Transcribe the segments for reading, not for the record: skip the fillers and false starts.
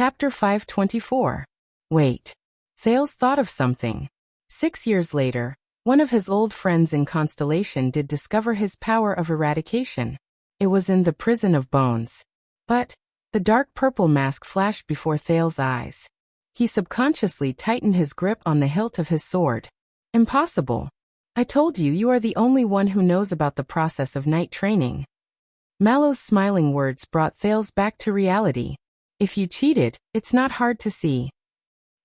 Chapter 524. Wait. Thales thought of something. 6 years later, one of his old friends in Constellation did discover his power of eradication. It was in the Prison of Bones. But the dark purple mask flashed before Thales' eyes. He subconsciously tightened his grip on the hilt of his sword. Impossible. I told you, you are the only one who knows about the process of night training. Mallow's smiling words brought Thales back to reality. If you cheated, it's not hard to see.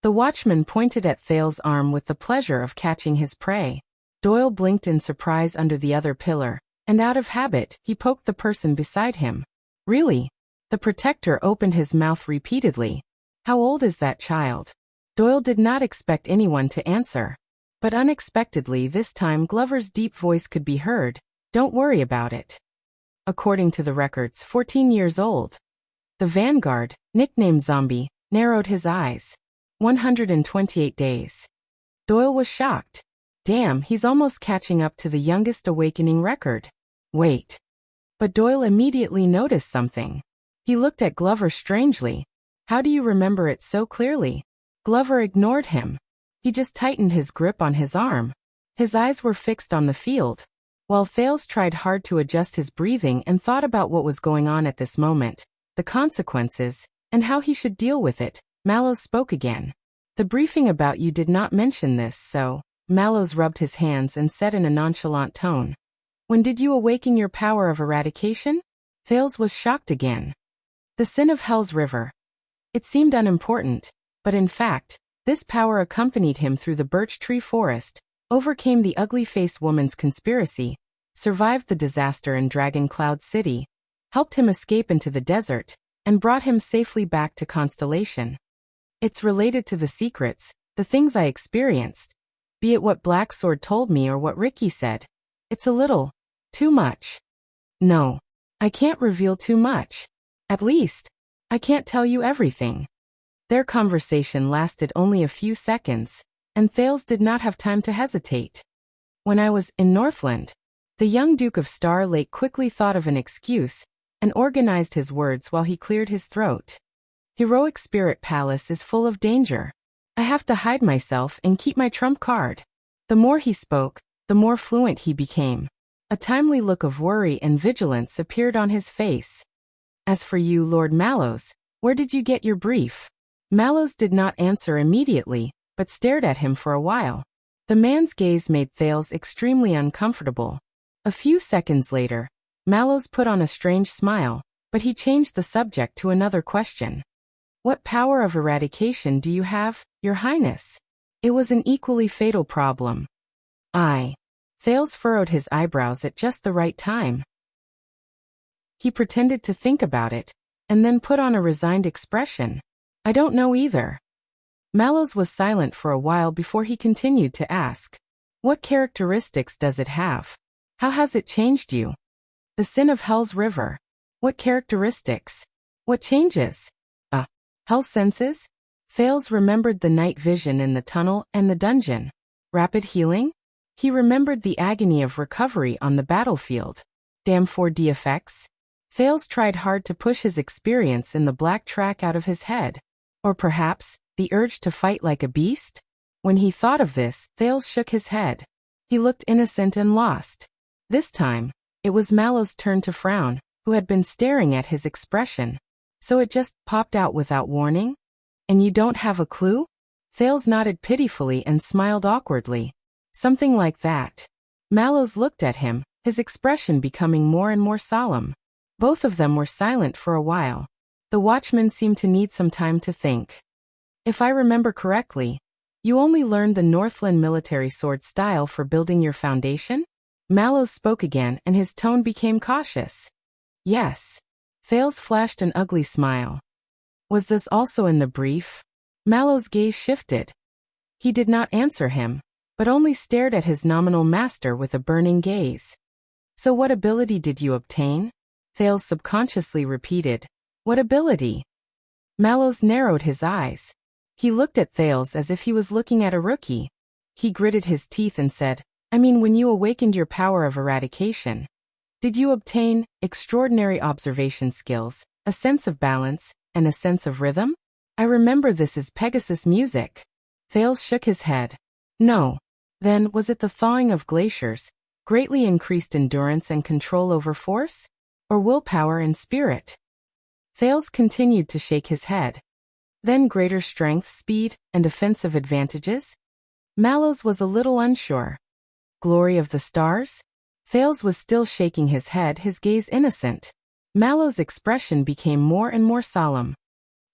The watchman pointed at Thales' arm with the pleasure of catching his prey. Doyle blinked in surprise under the other pillar, and out of habit, he poked the person beside him. Really? The protector opened his mouth repeatedly. How old is that child? Doyle did not expect anyone to answer. But unexpectedly this time Glover's deep voice could be heard. Don't worry about it. According to the records, 14 years old. The Vanguard, nicknamed Zombie, narrowed his eyes. 128 days. Doyle was shocked. Damn, he's almost catching up to the youngest awakening record. Wait. But Doyle immediately noticed something. He looked at Glover strangely. How do you remember it so clearly? Glover ignored him. He just tightened his grip on his arm. His eyes were fixed on the field. While Thales tried hard to adjust his breathing and thought about what was going on at this moment, the consequences, and how he should deal with it, Mallows spoke again. The briefing about you did not mention this, so... Mallows rubbed his hands and said in a nonchalant tone. When did you awaken your power of eradication? Thales was shocked again. The sin of Hell's River. It seemed unimportant, but in fact, this power accompanied him through the birch tree forest, overcame the ugly-faced woman's conspiracy, survived the disaster in Dragon Cloud City, helped him escape into the desert, and brought him safely back to Constellation. It's related to the secrets, the things I experienced, be it what Black Sword told me or what Ricky said. It's a little too much. No, I can't reveal too much. At least, I can't tell you everything. Their conversation lasted only a few seconds, and Thales did not have time to hesitate. When I was in Northland, the young Duke of Star Lake quickly thought of an excuse and organized his words while he cleared his throat. Heroic Spirit Palace is full of danger. I have to hide myself and keep my trump card. The more he spoke, the more fluent he became. A timely look of worry and vigilance appeared on his face. As for you, Lord Mallows, where did you get your brief? Mallows did not answer immediately, but stared at him for a while. The man's gaze made Thales extremely uncomfortable. A few seconds later, Mallows put on a strange smile, but he changed the subject to another question. What power of eradication do you have, Your Highness? It was an equally fatal problem. Thales furrowed his eyebrows at just the right time. He pretended to think about it, and then put on a resigned expression. I don't know either. Mallows was silent for a while before he continued to ask. What characteristics does it have? How has it changed you? The sin of Hell's River. What characteristics? What changes? Hell's senses? Thales remembered the night vision in the tunnel and the dungeon. Rapid healing? He remembered the agony of recovery on the battlefield. Damn 4D effects? Thales tried hard to push his experience in the black track out of his head. Or perhaps, the urge to fight like a beast? When he thought of this, Thales shook his head. He looked innocent and lost. This time, it was Mallow's turn to frown, who had been staring at his expression. So it just popped out without warning? And you don't have a clue? Thales nodded pitifully and smiled awkwardly. Something like that. Mallows looked at him, his expression becoming more and more solemn. Both of them were silent for a while. The watchman seemed to need some time to think. If I remember correctly, you only learned the Northland military sword style for building your foundation? Mallows spoke again and his tone became cautious. Yes. Thales flashed an ugly smile. Was this also in the brief? Mallow's gaze shifted. He did not answer him, but only stared at his nominal master with a burning gaze. So what ability did you obtain? Thales subconsciously repeated. What ability? Mallows narrowed his eyes. He looked at Thales as if he was looking at a rookie. He gritted his teeth and said, I mean, when you awakened your power of eradication, did you obtain extraordinary observation skills, a sense of balance, and a sense of rhythm? I remember this is Pegasus music. Thales shook his head. No. Then, was it the thawing of glaciers, greatly increased endurance and control over force? Or willpower and spirit? Thales continued to shake his head. Then greater strength, speed, and offensive advantages? Mallows was a little unsure. Glory of the stars? Thales was still shaking his head, his gaze innocent. Mallow's expression became more and more solemn.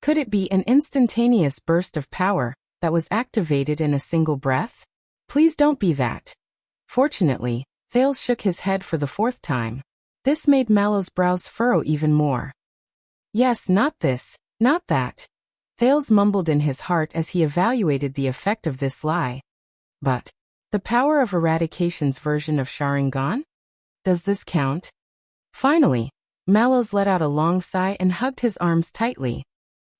Could it be an instantaneous burst of power that was activated in a single breath? Please don't be that. Fortunately, Thales shook his head for the fourth time. This made Mallow's brows furrow even more. Yes, not this, not that. Thales mumbled in his heart as he evaluated the effect of this lie. But the power of eradication's version of Sharingan? Does this count? Finally, Mallows let out a long sigh and hugged his arms tightly.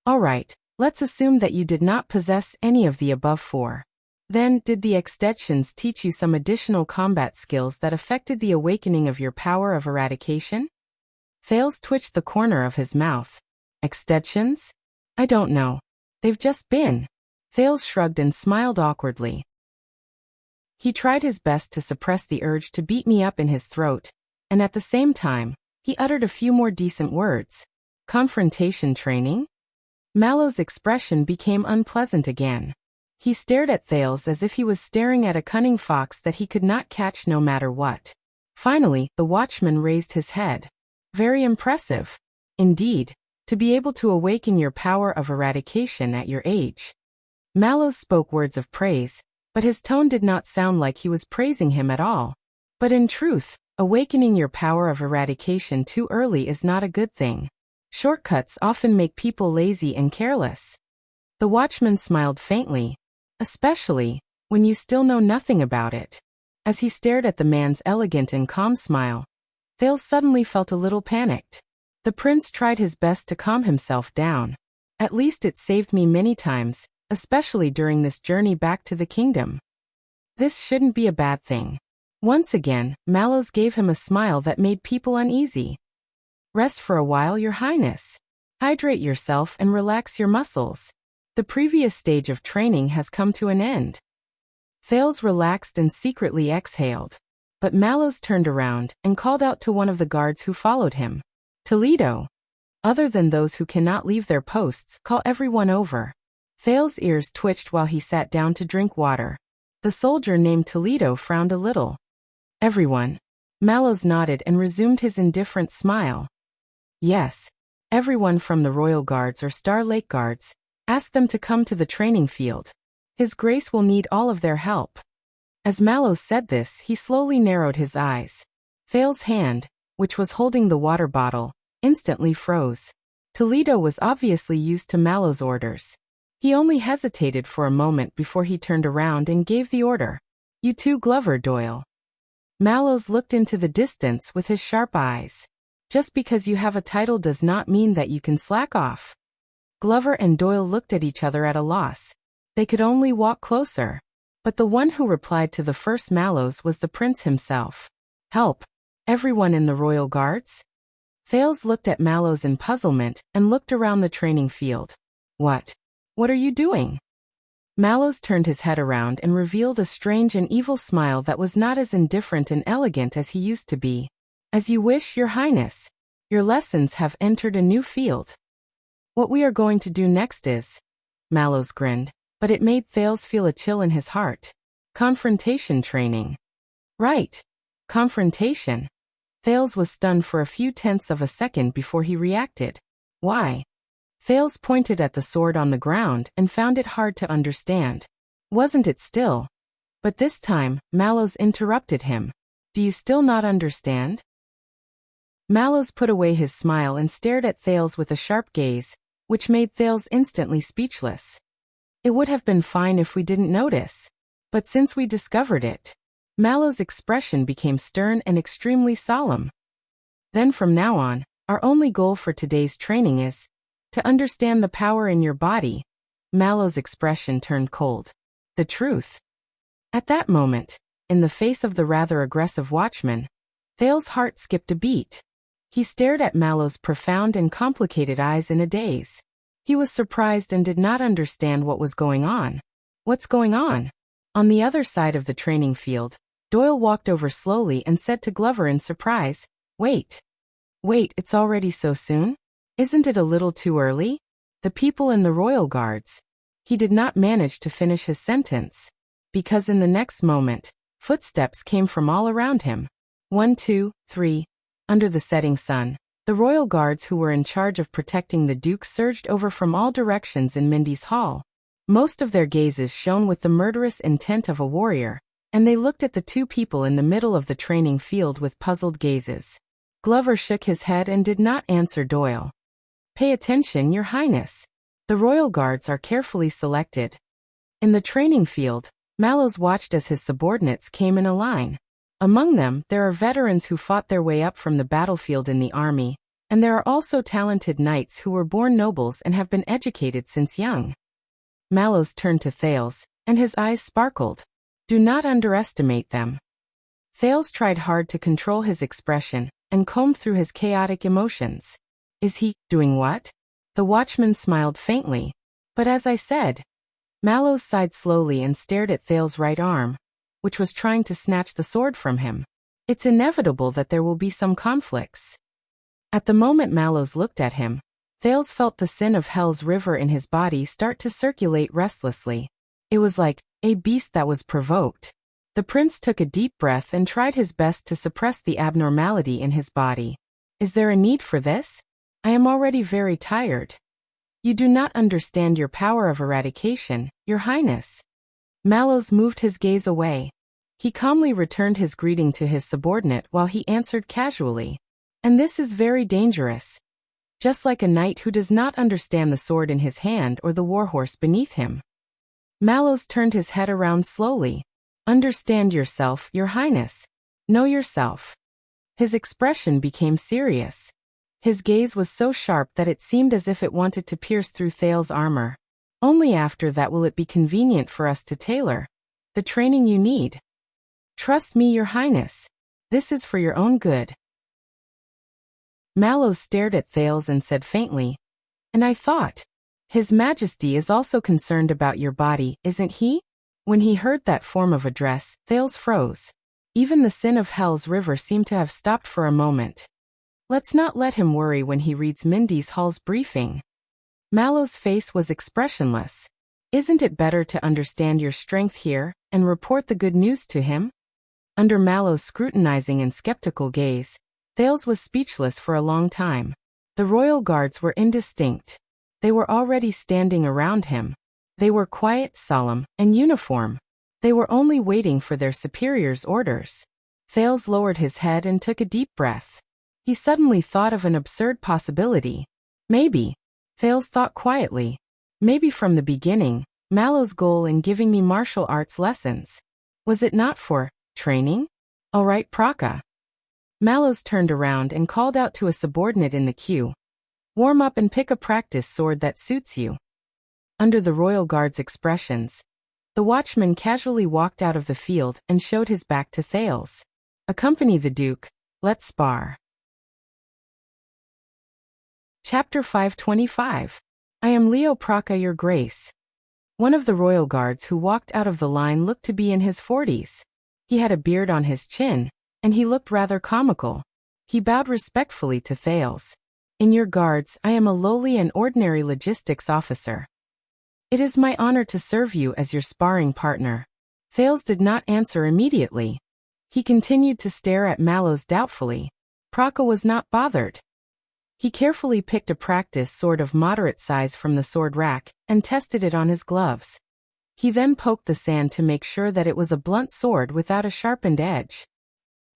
All right, let's assume that you did not possess any of the above four. Then, did the extensions teach you some additional combat skills that affected the awakening of your power of eradication? Thales twitched the corner of his mouth. Extensions? I don't know. They've just been. Thales shrugged and smiled awkwardly. He tried his best to suppress the urge to beat me up in his throat, and at the same time, he uttered a few more decent words. Confrontation training? Mallow's expression became unpleasant again. He stared at Thales as if he was staring at a cunning fox that he could not catch no matter what. Finally, the watchman raised his head. Very impressive. Indeed, to be able to awaken your power of eradication at your age. Mallows spoke words of praise, but his tone did not sound like he was praising him at all. But in truth, awakening your power of eradication too early is not a good thing. Shortcuts often make people lazy and careless. The watchman smiled faintly. Especially when you still know nothing about it. As he stared at the man's elegant and calm smile, Thales suddenly felt a little panicked. The prince tried his best to calm himself down. At least it saved me many times, especially during this journey back to the kingdom. This shouldn't be a bad thing. Once again, Mallows gave him a smile that made people uneasy. Rest for a while, Your Highness. Hydrate yourself and relax your muscles. The previous stage of training has come to an end. Thales relaxed and secretly exhaled. But Mallows turned around and called out to one of the guards who followed him. Toledo. Other than those who cannot leave their posts, call everyone over. Thales' ears twitched while he sat down to drink water. The soldier named Toledo frowned a little. Everyone. Mallows nodded and resumed his indifferent smile. Yes. Everyone from the Royal Guards or Star Lake Guards. Ask them to come to the training field. His Grace will need all of their help. As Mallows said this, he slowly narrowed his eyes. Thales' hand, which was holding the water bottle, instantly froze. Toledo was obviously used to Mallows' orders. He only hesitated for a moment before he turned around and gave the order. You too, Glover Doyle. Mallows looked into the distance with his sharp eyes. Just because you have a title does not mean that you can slack off. Glover and Doyle looked at each other at a loss. They could only walk closer. But the one who replied to the first Mallows was the prince himself. Help. Everyone in the Royal Guards? Thales looked at Mallows in puzzlement and looked around the training field. What? What are you doing? Mallows turned his head around and revealed a strange and evil smile that was not as indifferent and elegant as he used to be. As you wish, Your Highness. Your lessons have entered a new field. What we are going to do next is... Mallows grinned, but it made Thales feel a chill in his heart. Confrontation training. Right. Confrontation. Thales was stunned for a few tenths of a second before he reacted. Why? Thales pointed at the sword on the ground and found it hard to understand. Wasn't it still? But this time, Mallows interrupted him. Do you still not understand? Mallows put away his smile and stared at Thales with a sharp gaze, which made Thales instantly speechless. It would have been fine if we didn't notice. But since we discovered it, Mallows' expression became stern and extremely solemn. Then from now on, our only goal for today's training is to understand the power in your body. Mallows' expression turned cold. The truth. At that moment, in the face of the rather aggressive watchman, Thales' heart skipped a beat. He stared at Mallows' profound and complicated eyes in a daze. He was surprised and did not understand what was going on. What's going on? On the other side of the training field, Doyle walked over slowly and said to Glover in surprise, "Wait. Wait, it's already so soon? Isn't it a little too early? The people in the Royal Guards." He did not manage to finish his sentence, because in the next moment, footsteps came from all around him. 1, 2, 3. Under the setting sun, the Royal Guards who were in charge of protecting the Duke surged over from all directions in Mindy's hall. Most of their gazes shone with the murderous intent of a warrior, and they looked at the two people in the middle of the training field with puzzled gazes. Glover shook his head and did not answer Doyle. "Pay attention, Your Highness. The Royal Guards are carefully selected." In the training field, Mallows watched as his subordinates came in a line. Among them, there are veterans who fought their way up from the battlefield in the army, and there are also talented knights who were born nobles and have been educated since young. Mallows turned to Thales, and his eyes sparkled. "Do not underestimate them." Thales tried hard to control his expression and combed through his chaotic emotions. "Is he doing what?" The watchman smiled faintly. "But as I said." Mallows sighed slowly and stared at Thales' right arm, which was trying to snatch the sword from him. "It's inevitable that there will be some conflicts." At the moment Mallows looked at him, Thales felt the sin of Hell's river in his body start to circulate restlessly. It was like a beast that was provoked. The prince took a deep breath and tried his best to suppress the abnormality in his body. "Is there a need for this? I am already very tired." "You do not understand your power of eradication, Your Highness." Mallows moved his gaze away. He calmly returned his greeting to his subordinate while he answered casually, "And this is very dangerous. Just like a knight who does not understand the sword in his hand or the warhorse beneath him." Mallows turned his head around slowly. "Understand yourself, Your Highness. Know yourself." His expression became serious. His gaze was so sharp that it seemed as if it wanted to pierce through Thales' armor. "Only after that will it be convenient for us to tailor the training you need. Trust me, Your Highness. This is for your own good." Mallows stared at Thales and said faintly, "And I thought, His Majesty is also concerned about your body, isn't he?" When he heard that form of address, Thales froze. Even the sin of Hell's river seemed to have stopped for a moment. Let's not let him worry when he reads Mindy's Hall's briefing. Mallows' face was expressionless. Isn't it better to understand your strength here and report the good news to him? Under Mallows' scrutinizing and skeptical gaze, Thales was speechless for a long time. The Royal Guards were indistinct. They were already standing around him. They were quiet, solemn, and uniform. They were only waiting for their superior's orders. Thales lowered his head and took a deep breath. He suddenly thought of an absurd possibility. Maybe, Thales thought quietly, maybe from the beginning, Mallows' goal in giving me martial arts lessons, was it not for training? All right, Praka. Mallows turned around and called out to a subordinate in the queue. "Warm up and pick a practice sword that suits you." Under the Royal Guard's expressions, the watchman casually walked out of the field and showed his back to Thales. "Accompany the Duke. Let's spar." Chapter 525. I am Leo Praka, Your Grace. One of the Royal Guards who walked out of the line looked to be in his 40s. He had a beard on his chin, and he looked rather comical. He bowed respectfully to Thales. "In your guards, I am a lowly and ordinary logistics officer. It is my honor to serve you as your sparring partner." Thales did not answer immediately. He continued to stare at Mallows doubtfully. Praka was not bothered. He carefully picked a practice sword of moderate size from the sword rack and tested it on his gloves. He then poked the sand to make sure that it was a blunt sword without a sharpened edge.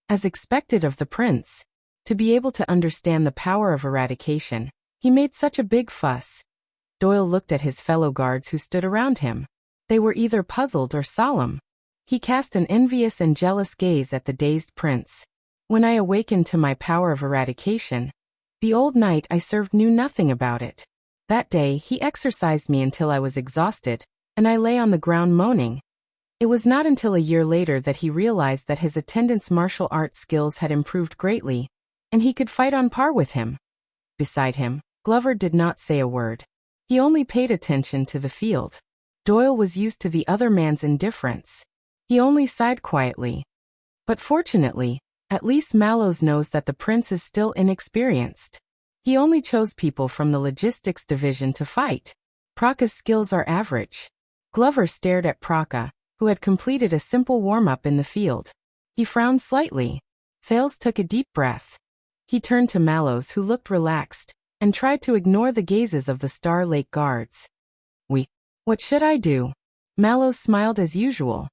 As expected of the prince, to be able to understand the power of eradication, he made such a big fuss. Doyle looked at his fellow guards who stood around him. They were either puzzled or solemn. He cast an envious and jealous gaze at the dazed prince. When I awakened to my power of eradication, the old knight I served knew nothing about it. That day he exercised me until I was exhausted, and I lay on the ground moaning. It was not until a year later that he realized that his attendant's martial arts skills had improved greatly, and he could fight on par with him. Beside him, Glover did not say a word. He only paid attention to the field. Doyle was used to the other man's indifference. He only sighed quietly. But fortunately, at least Mallows knows that the prince is still inexperienced. He only chose people from the logistics division to fight. Praka's skills are average. Glover stared at Praka, who had completed a simple warm-up in the field. He frowned slightly. Thales took a deep breath. He turned to Mallows, who looked relaxed, and tried to ignore the gazes of the Star Lake guards. What should I do? Mallows smiled as usual.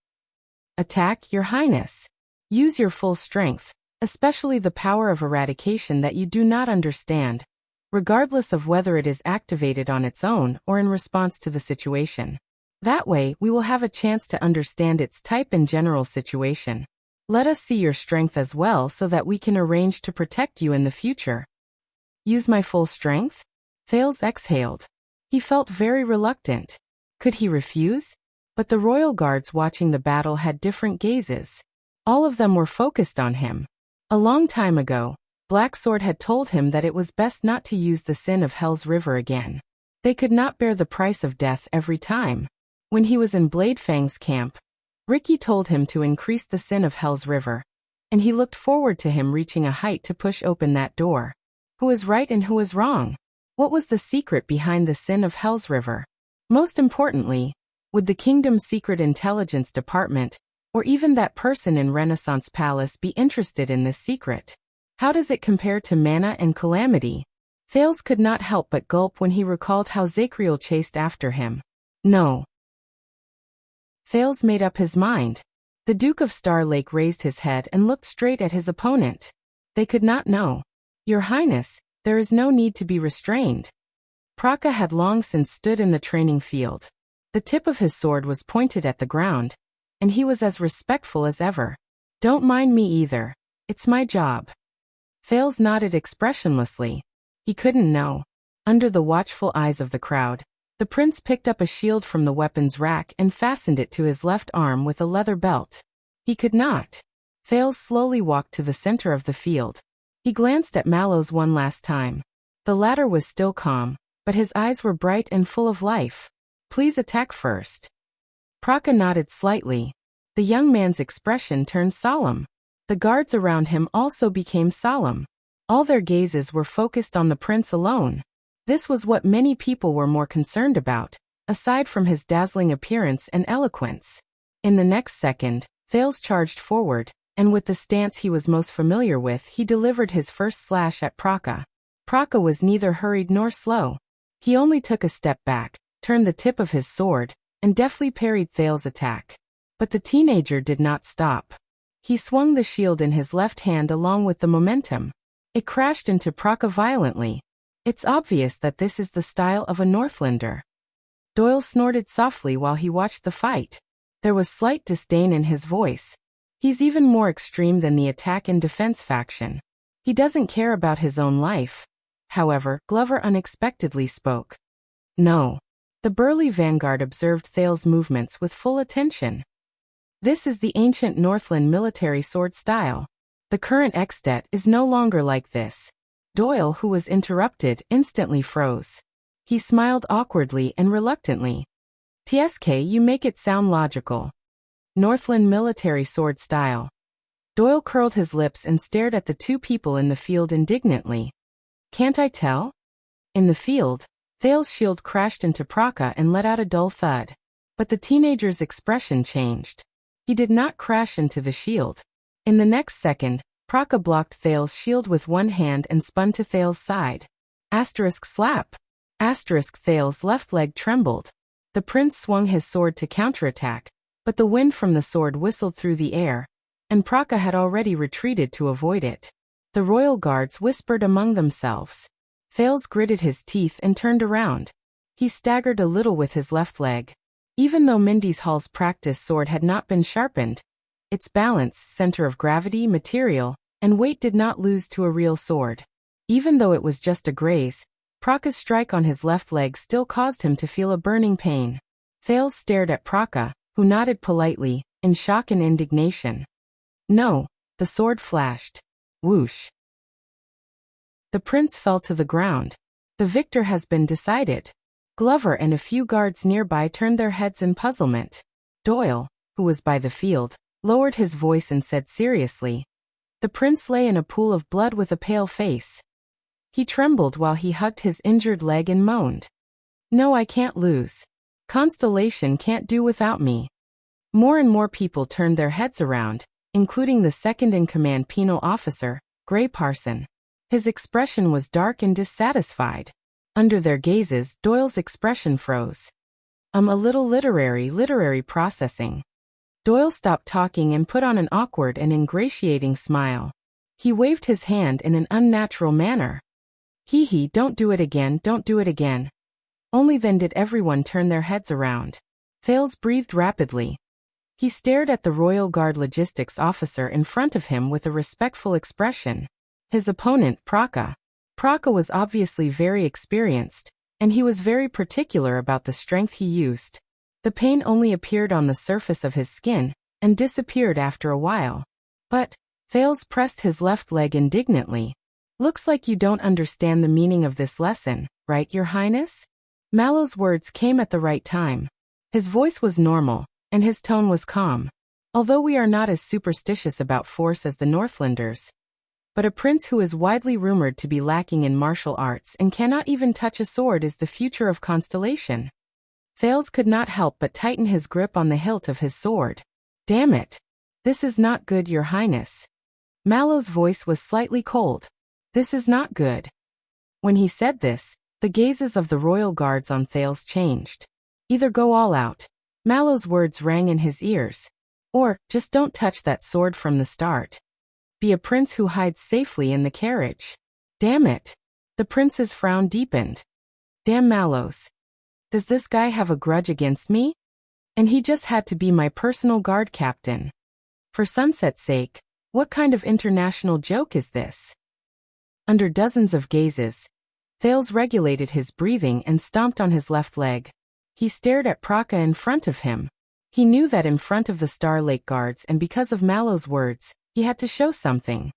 Attack, Your Highness. Use your full strength, especially the power of eradication that you do not understand, regardless of whether it is activated on its own or in response to the situation. That way, we will have a chance to understand its type and general situation. Let us see your strength as well so that we can arrange to protect you in the future. Use my full strength? Thales exhaled. He felt very reluctant. Could he refuse? But the royal guards watching the battle had different gazes. All of them were focused on him. A long time ago, Black Sword had told him that it was best not to use the sin of Hell's River again. They could not bear the price of death every time. When he was in Bladefang's camp, Ricky told him to increase the sin of Hell's River, and he looked forward to him reaching a height to push open that door. Who is right and who is wrong? What was the secret behind the sin of Hell's River? Most importantly, would the kingdom's secret intelligence department, or even that person in Renaissance Palace, be interested in this secret? How does it compare to Mana and Calamity? Thales could not help but gulp when he recalled how Zacriel chased after him. No. Thales made up his mind. The Duke of Star Lake raised his head and looked straight at his opponent. They could not know. Your Highness, there is no need to be restrained. Praka had long since stood in the training field. The tip of his sword was pointed at the ground, and he was as respectful as ever. Don't mind me either. It's my job. Thales nodded expressionlessly. He couldn't know. Under the watchful eyes of the crowd, the prince picked up a shield from the weapons rack and fastened it to his left arm with a leather belt. He could not. Thales slowly walked to the center of the field. He glanced at Mallows one last time. The latter was still calm, but his eyes were bright and full of life. Please attack first. Praka nodded slightly. The young man's expression turned solemn. The guards around him also became solemn. All their gazes were focused on the prince alone. This was what many people were more concerned about, aside from his dazzling appearance and eloquence. In the next second, Thales charged forward, and with the stance he was most familiar with, he delivered his first slash at Praka. Praka was neither hurried nor slow. He only took a step back, turned the tip of his sword, and deftly parried Thales' attack. But the teenager did not stop. He swung the shield in his left hand along with the momentum. It crashed into Praka violently. It's obvious that this is the style of a Northlander. Doyle snorted softly while he watched the fight. There was slight disdain in his voice. He's even more extreme than the attack and defense faction. He doesn't care about his own life. However, Glover unexpectedly spoke. No. The burly vanguard observed Thales' movements with full attention. This is the ancient Northland military sword style. The current extet is no longer like this. Doyle, who was interrupted, instantly froze. He smiled awkwardly and reluctantly. TSK, you make it sound logical. Northland military sword style. Doyle curled his lips and stared at the two people in the field indignantly. Can't I tell? In the field, Thales' shield crashed into Praka and let out a dull thud. But the teenager's expression changed. He did not crash into the shield. In the next second, Praka blocked Thales' shield with one hand and spun to Thales' side. Asterisk slap. Asterisk Thales' left leg trembled. The prince swung his sword to counterattack, but the wind from the sword whistled through the air, and Praka had already retreated to avoid it. The royal guards whispered among themselves. Thales gritted his teeth and turned around. He staggered a little with his left leg. Even though Mindy's Hall's practice sword had not been sharpened, its balance, center of gravity, material, and weight did not lose to a real sword. Even though it was just a graze, Praka's strike on his left leg still caused him to feel a burning pain. Thales stared at Praka, who nodded politely, in shock and indignation. No, the sword flashed. Whoosh. The prince fell to the ground. The victor has been decided. Glover and a few guards nearby turned their heads in puzzlement. Doyle, who was by the field, lowered his voice and said seriously, "The prince lay in a pool of blood with a pale face." He trembled while he hugged his injured leg and moaned, "No, I can't lose. Constellation can't do without me." More and more people turned their heads around, including the second-in-command penal officer, Gray Parson. His expression was dark and dissatisfied. Under their gazes, Doyle's expression froze. A little literary processing." Doyle stopped talking and put on an awkward and ingratiating smile. He waved his hand in an unnatural manner. "Hee, don't do it again, don't do it again." Only then did everyone turn their heads around. Thales breathed rapidly. He stared at the Royal Guard logistics officer in front of him with a respectful expression. His opponent, Praka. Praka was obviously very experienced, and he was very particular about the strength he used. The pain only appeared on the surface of his skin, and disappeared after a while. "But," Thales pressed his left leg indignantly, "looks like you don't understand the meaning of this lesson, right, Your Highness?" Mallow's words came at the right time. His voice was normal, and his tone was calm. "Although we are not as superstitious about force as the Northlanders, but a prince who is widely rumored to be lacking in martial arts and cannot even touch a sword is the future of Constellation." Thales could not help but tighten his grip on the hilt of his sword. "Damn it. This is not good, Your Highness." Mallow's voice was slightly cold. "This is not good." When he said this, the gazes of the royal guards on Thales changed. "Either go all out," Mallow's words rang in his ears, "or just don't touch that sword from the start. Be a prince who hides safely in the carriage." "Damn it." The prince's frown deepened. "Damn Mallows. Does this guy have a grudge against me? And he just had to be my personal guard captain. For Sunset's sake, what kind of international joke is this?" Under dozens of gazes, Thales regulated his breathing and stomped on his left leg. He stared at Praka in front of him. He knew that in front of the Star Lake guards and because of Mallow's words, he had to show something.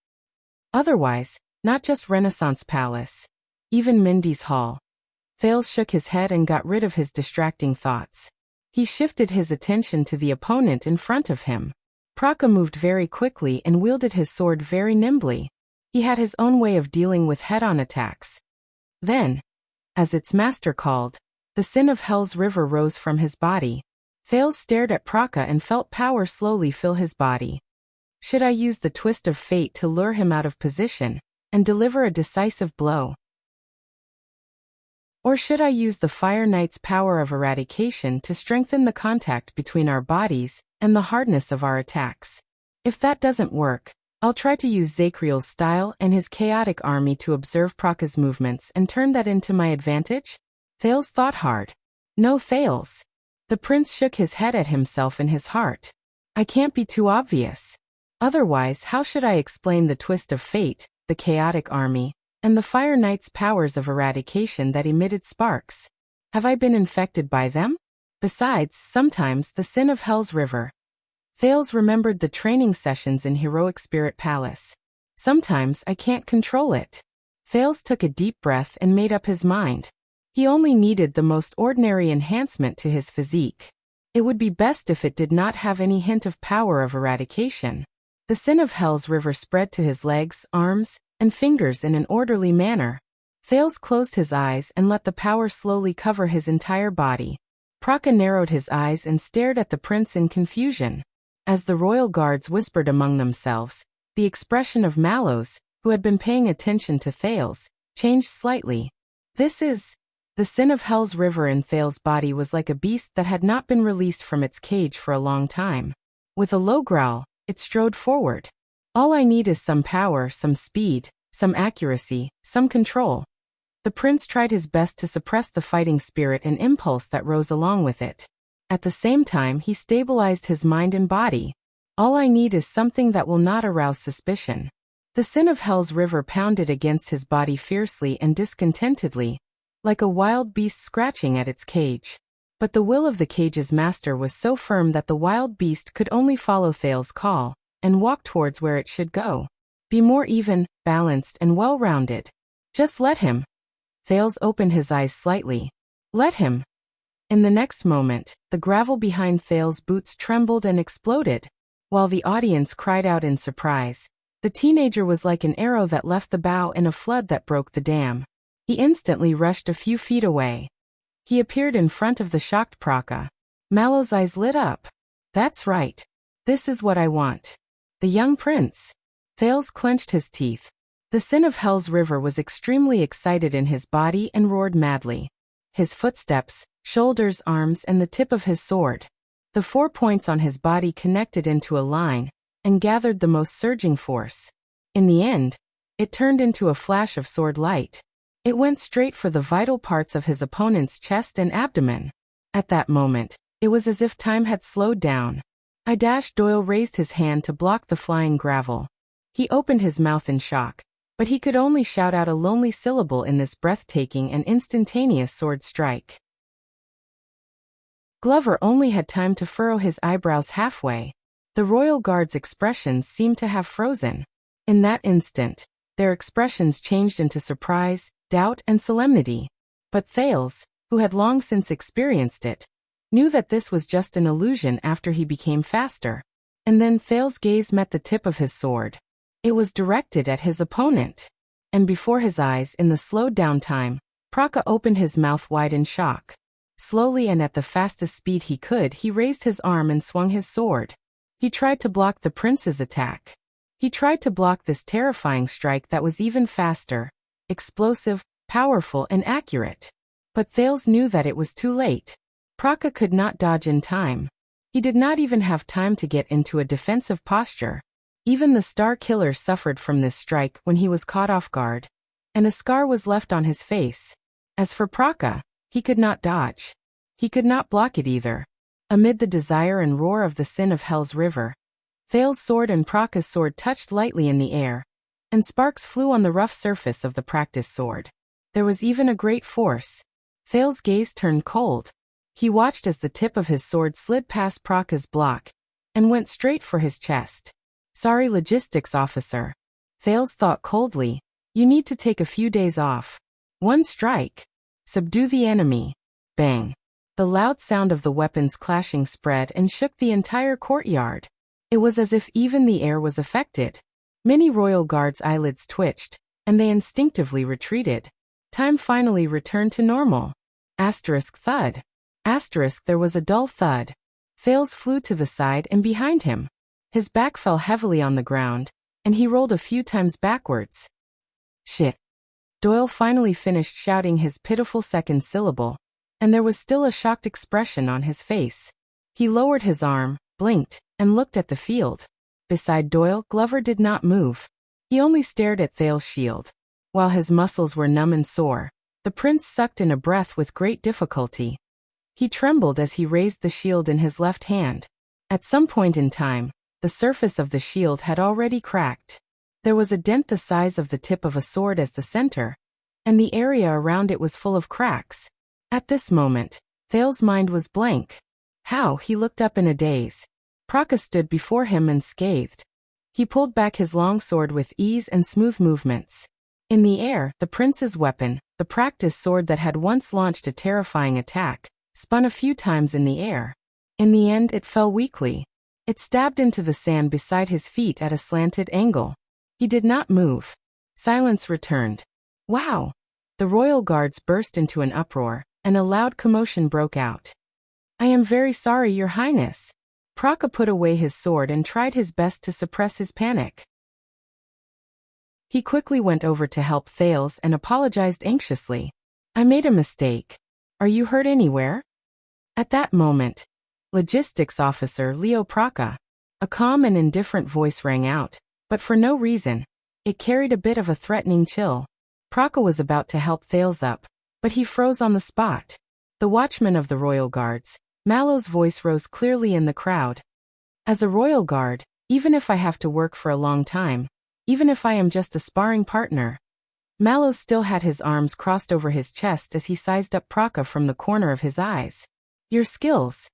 Otherwise, not just Renaissance Palace, even Mindy's Hall. Thales shook his head and got rid of his distracting thoughts. He shifted his attention to the opponent in front of him. Praka moved very quickly and wielded his sword very nimbly. He had his own way of dealing with head-on attacks. Then, as its master called, the sin of Hell's River rose from his body. Thales stared at Praka and felt power slowly fill his body. Should I use the twist of fate to lure him out of position and deliver a decisive blow? Or should I use the Fire Knight's power of eradication to strengthen the contact between our bodies and the hardness of our attacks? If that doesn't work, I'll try to use Zakriel's style and his chaotic army to observe Praka's movements and turn that into my advantage? Thales thought hard. No, Thales. The prince shook his head at himself in his heart. I can't be too obvious. Otherwise, how should I explain the twist of fate, the chaotic army, and the Fire Knight's powers of eradication that emitted sparks? Have I been infected by them? Besides, sometimes the sin of Hell's River. Thales remembered the training sessions in Heroic Spirit Palace. Sometimes I can't control it. Thales took a deep breath and made up his mind. He only needed the most ordinary enhancement to his physique. It would be best if it did not have any hint of power of eradication. The sin of Hell's River spread to his legs, arms, and fingers in an orderly manner. Thales closed his eyes and let the power slowly cover his entire body. Praka narrowed his eyes and stared at the prince in confusion. As the royal guards whispered among themselves, the expression of Mallows, who had been paying attention to Thales, changed slightly. This is... The sin of Hell's River in Thales' body was like a beast that had not been released from its cage for a long time. With a low growl, it strode forward. All I need is some power, some speed, some accuracy, some control. The prince tried his best to suppress the fighting spirit and impulse that rose along with it. At the same time, he stabilized his mind and body. All I need is something that will not arouse suspicion. The sin of Hell's River pounded against his body fiercely and discontentedly, like a wild beast scratching at its cage. But the will of the cage's master was so firm that the wild beast could only follow Thales' call and walk towards where it should go. Be more even, balanced, and well-rounded. Just let him. Thales opened his eyes slightly. Let him. In the next moment, the gravel behind Thale's boots trembled and exploded, while the audience cried out in surprise. The teenager was like an arrow that left the bow in a flood that broke the dam. He instantly rushed a few feet away. He appeared in front of the shocked Praka. Mallow's eyes lit up. That's right. This is what I want. The young prince. Thales clenched his teeth. The sin of Hell's River was extremely excited in his body and roared madly. His footsteps, shoulders, arms, and the tip of his sword. The 4 points on his body connected into a line and gathered the most surging force. In the end, it turned into a flash of sword light. It went straight for the vital parts of his opponent's chest and abdomen. At that moment, it was as if time had slowed down. Doyle raised his hand to block the flying gravel. He opened his mouth in shock, but he could only shout out a lonely syllable in this breathtaking and instantaneous sword strike. Glover only had time to furrow his eyebrows halfway. The royal guard's expressions seemed to have frozen. In that instant, their expressions changed into surprise, doubt, and solemnity. But Thales, who had long since experienced it, knew that this was just an illusion after he became faster. And then Thales' gaze met the tip of his sword. It was directed at his opponent. And before his eyes, in the slowed down time, Praka opened his mouth wide in shock. Slowly and at the fastest speed he could, he raised his arm and swung his sword. He tried to block the prince's attack. He tried to block this terrifying strike that was even faster, explosive, powerful, and accurate. But Thales knew that it was too late. Praka could not dodge in time. He did not even have time to get into a defensive posture. Even the Star Killer suffered from this strike when he was caught off guard, and a scar was left on his face. As for Praka, he could not dodge. He could not block it either. Amid the desire and roar of the sin of Hell's River, Thales' sword and Praka's sword touched lightly in the air, and sparks flew on the rough surface of the practice sword. There was even a great force. Thales' gaze turned cold. He watched as the tip of his sword slid past Praka's block and went straight for his chest. Sorry, logistics officer. Thales thought coldly. You need to take a few days off. One strike. Subdue the enemy. Bang. The loud sound of the weapons clashing spread and shook the entire courtyard. It was as if even the air was affected. Many royal guards' eyelids twitched, and they instinctively retreated. Time finally returned to normal. Asterisk thud. Asterisk there was a dull thud. Thales flew to the side and behind him. His back fell heavily on the ground, and he rolled a few times backwards. Shit. Doyle finally finished shouting his pitiful second syllable, and there was still a shocked expression on his face. He lowered his arm, blinked, and looked at the field. Beside Doyle, Glover did not move. He only stared at Thales' shield. While his muscles were numb and sore, the prince sucked in a breath with great difficulty. He trembled as he raised the shield in his left hand. At some point in time, the surface of the shield had already cracked. There was a dent the size of the tip of a sword as the center, and the area around it was full of cracks. At this moment, Thales' mind was blank. How? He looked up in a daze. Praka stood before him and scathed. He pulled back his long sword with ease and smooth movements. In the air, the prince's weapon, the practice sword that had once launched a terrifying attack, spun a few times in the air. In the end, it fell weakly. It stabbed into the sand beside his feet at a slanted angle. He did not move. Silence returned. Wow! The royal guards burst into an uproar, and a loud commotion broke out. I am very sorry, Your Highness. Praka put away his sword and tried his best to suppress his panic. He quickly went over to help Thales and apologized anxiously. I made a mistake. Are you hurt anywhere? At that moment, Logistics Officer Leo Praka. A calm and indifferent voice rang out, but for no reason. It carried a bit of a threatening chill. Praka was about to help Thales up, but he froze on the spot. The watchman of the royal guards, Mallow's voice rose clearly in the crowd. As a royal guard, even if I have to work for a long time, even if I am just a sparring partner. Mallow still had his arms crossed over his chest as he sized up Praka from the corner of his eyes. Your skills.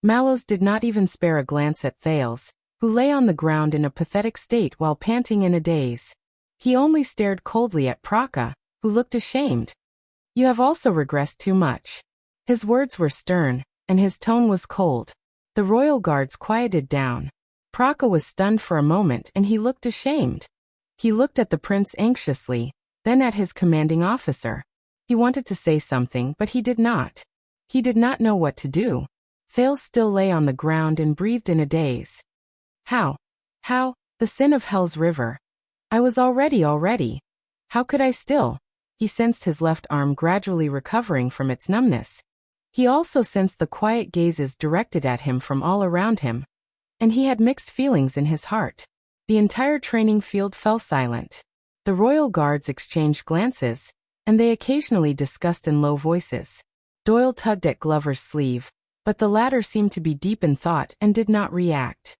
Mallows did not even spare a glance at Thales, who lay on the ground in a pathetic state while panting in a daze. He only stared coldly at Praka, who looked ashamed. You have also regressed too much. His words were stern, and his tone was cold. The royal guards quieted down. Praka was stunned for a moment and he looked ashamed. He looked at the prince anxiously, then at his commanding officer. He wanted to say something, but he did not. He did not know what to do. Thales still lay on the ground and breathed in a daze. How? The sin of Hell's River. I was already. How could I still? He sensed his left arm gradually recovering from its numbness. He also sensed the quiet gazes directed at him from all around him. And he had mixed feelings in his heart. The entire training field fell silent. The royal guards exchanged glances, and they occasionally discussed in low voices. Doyle tugged at Glover's sleeve, but the latter seemed to be deep in thought and did not react.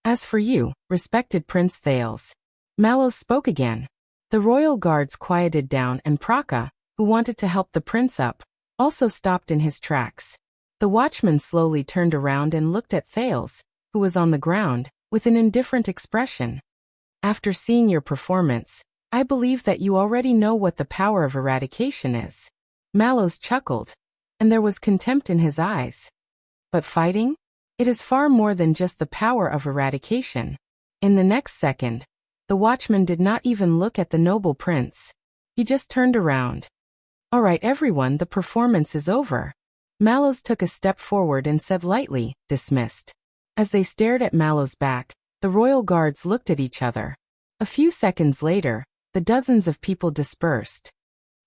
As for you, respected Prince Thales, Mallow spoke again. The royal guards quieted down and Praka, who wanted to help the prince up, also stopped in his tracks. The watchman slowly turned around and looked at Thales, who was on the ground, with an indifferent expression. After seeing your performance, I believe that you already know what the power of eradication is. Mallows chuckled, and there was contempt in his eyes. But fighting? It is far more than just the power of eradication. In the next second, the watchman did not even look at the noble prince. He just turned around. All right, everyone, the performance is over. Mallows took a step forward and said lightly, dismissed. As they stared at Mallow's back, the royal guards looked at each other. A few seconds later, the dozens of people dispersed.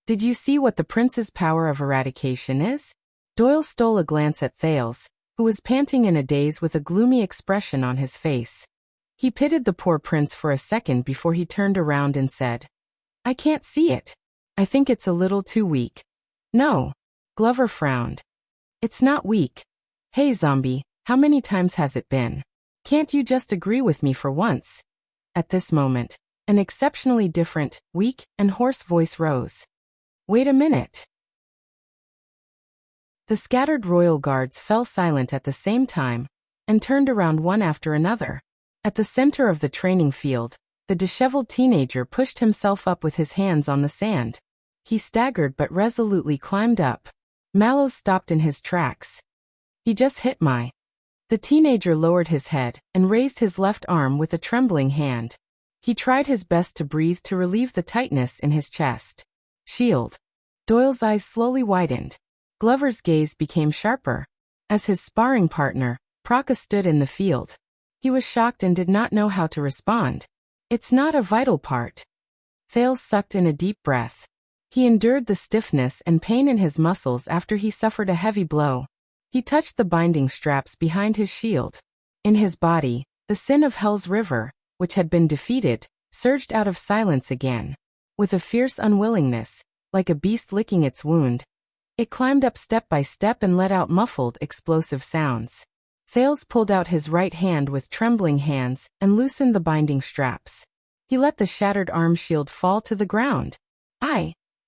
Did you see what the prince's power of eradication is? Doyle stole a glance at Thales, who was panting in a daze with a gloomy expression on his face. He pitied the poor prince for a second before he turned around and said, I can't see it. I think it's a little too weak. No. Glover frowned. It's not weak. Hey zombie, how many times has it been? Can't you just agree with me for once? At this moment, an exceptionally different, weak, and hoarse voice rose. Wait a minute. The scattered royal guards fell silent at the same time, and turned around one after another. At the center of the training field, the disheveled teenager pushed himself up with his hands on the sand. He staggered but resolutely climbed up. Mallows stopped in his tracks. He just hit my. The teenager lowered his head and raised his left arm with a trembling hand. He tried his best to breathe to relieve the tightness in his chest. Shield. Doyle's eyes slowly widened. Glover's gaze became sharper. As his sparring partner, Praka stood in the field. He was shocked and did not know how to respond. It's not a vital part. Thales sucked in a deep breath. He endured the stiffness and pain in his muscles after he suffered a heavy blow. He touched the binding straps behind his shield. In his body, the sin of Hell's River, which had been defeated, surged out of silence again. With a fierce unwillingness, like a beast licking its wound, it climbed up step by step and let out muffled, explosive sounds. Thales pulled out his right hand with trembling hands and loosened the binding straps. He let the shattered arm shield fall to the ground.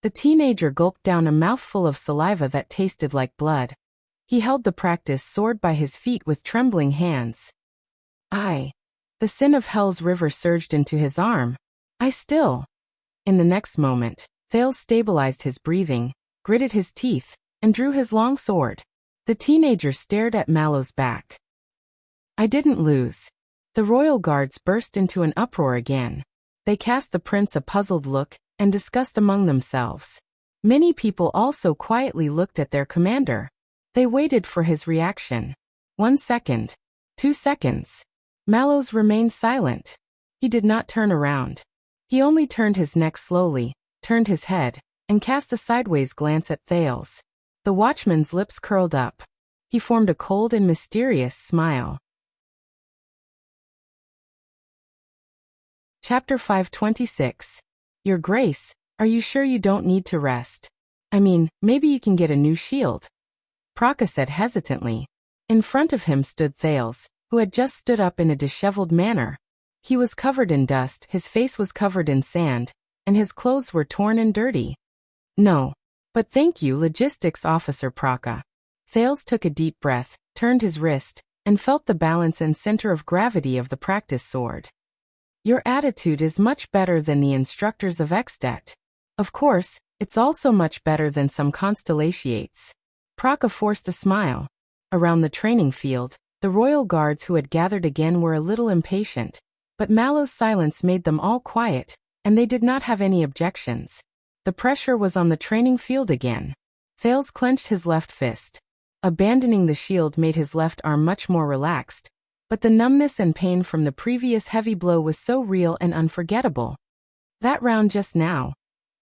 The teenager gulped down a mouthful of saliva that tasted like blood. He held the practice sword by his feet with trembling hands. The sin of Hell's River surged into his arm. In the next moment, Thales stabilized his breathing, gritted his teeth, and drew his long sword. The teenager stared at Mallow's back. I didn't lose. The royal guards burst into an uproar again. They cast the prince a puzzled look and discussed among themselves. Many people also quietly looked at their commander. They waited for his reaction. 1 second. 2 seconds. Mallows remained silent. He did not turn around. He only turned his neck slowly, turned his head, and cast a sideways glance at Thales. The watchman's lips curled up. He formed a cold and mysterious smile. Chapter 526. Your Grace, are you sure you don't need to rest? I mean, maybe you can get a new shield. Praka said hesitantly. In front of him stood Thales, who had just stood up in a disheveled manner. He was covered in dust, his face was covered in sand, and his clothes were torn and dirty. No. But thank you, Logistics Officer Praka. Thales took a deep breath, turned his wrist, and felt the balance and center of gravity of the practice sword. Your attitude is much better than the instructors of Extet. Of course, it's also much better than some constellations. Praka forced a smile. Around the training field, the royal guards who had gathered again were a little impatient, but Mallow's silence made them all quiet, and they did not have any objections. The pressure was on the training field again. Thales clenched his left fist. Abandoning the shield made his left arm much more relaxed, but the numbness and pain from the previous heavy blow was so real and unforgettable. That round just now.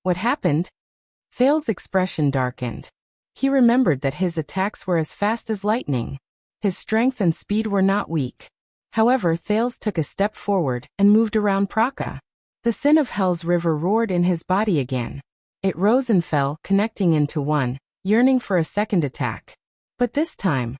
What happened? Thales' expression darkened. He remembered that his attacks were as fast as lightning. His strength and speed were not weak. However, Thales took a step forward and moved around Praka. The sin of Hell's river roared in his body again. It rose and fell, connecting into one, yearning for a second attack. But this time,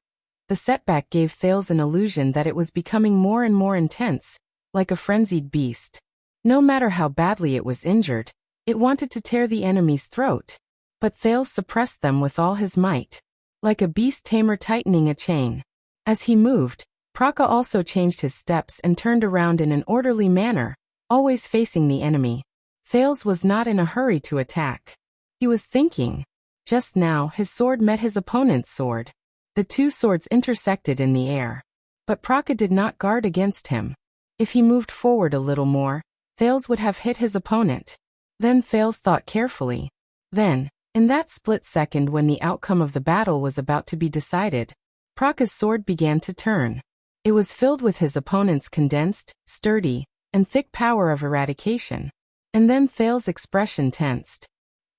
the setback gave Thales an illusion that it was becoming more and more intense, like a frenzied beast. No matter how badly it was injured, it wanted to tear the enemy's throat. But Thales suppressed them with all his might, like a beast tamer tightening a chain. As he moved, Praka also changed his steps and turned around in an orderly manner, always facing the enemy. Thales was not in a hurry to attack. He was thinking. Just now, his sword met his opponent's sword. The two swords intersected in the air. But Praka did not guard against him. If he moved forward a little more, Thales would have hit his opponent. Then Thales thought carefully. Then, in that split second when the outcome of the battle was about to be decided, Praka's sword began to turn. It was filled with his opponent's condensed, sturdy, and thick power of eradication. And then Thales' expression tensed.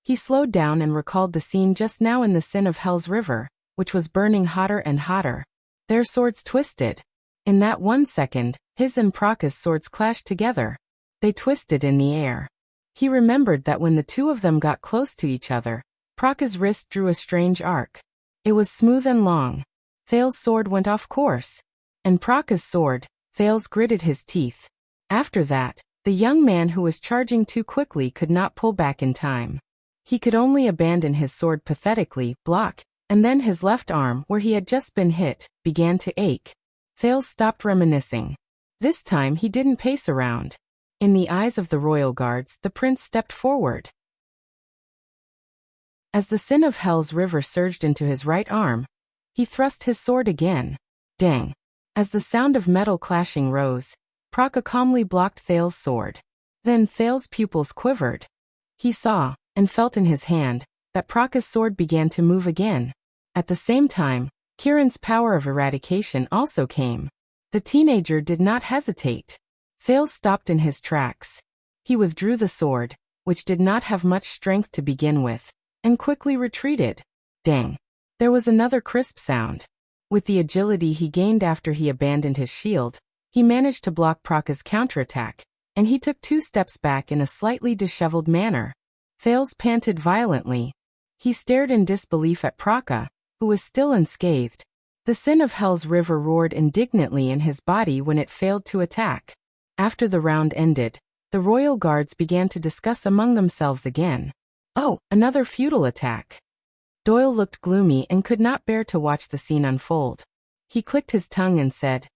He slowed down and recalled the scene just now in the sin of Hell's river, which was burning hotter and hotter. Their swords twisted. In that 1 second, his and Praka's swords clashed together. They twisted in the air. He remembered that when the two of them got close to each other, Praka's wrist drew a strange arc. It was smooth and long. Thales' sword went off course. And Praka's sword, Thales gritted his teeth. After that, the young man who was charging too quickly could not pull back in time. He could only abandon his sword pathetically, block, and then his left arm, where he had just been hit, began to ache. Thales stopped reminiscing. This time he didn't pace around. In the eyes of the royal guards, the prince stepped forward. As the sin of Hell's river surged into his right arm, he thrust his sword again. Dang! As the sound of metal clashing rose, Praka calmly blocked Thales' sword. Then Thales' pupils quivered. He saw, and felt in his hand, that Praka's sword began to move again. At the same time, Kiran's power of eradication also came. The teenager did not hesitate. Thales stopped in his tracks. He withdrew the sword, which did not have much strength to begin with, and quickly retreated. Dang! There was another crisp sound. With the agility he gained after he abandoned his shield, he managed to block Praka's counterattack, and he took 2 steps back in a slightly disheveled manner. Thales panted violently. He stared in disbelief at Praka, who was still unscathed. The sin of Hell's river roared indignantly in his body when it failed to attack. After the round ended, the royal guards began to discuss among themselves again. Oh, another futile attack. Doyle looked gloomy and could not bear to watch the scene unfold. He clicked his tongue and said,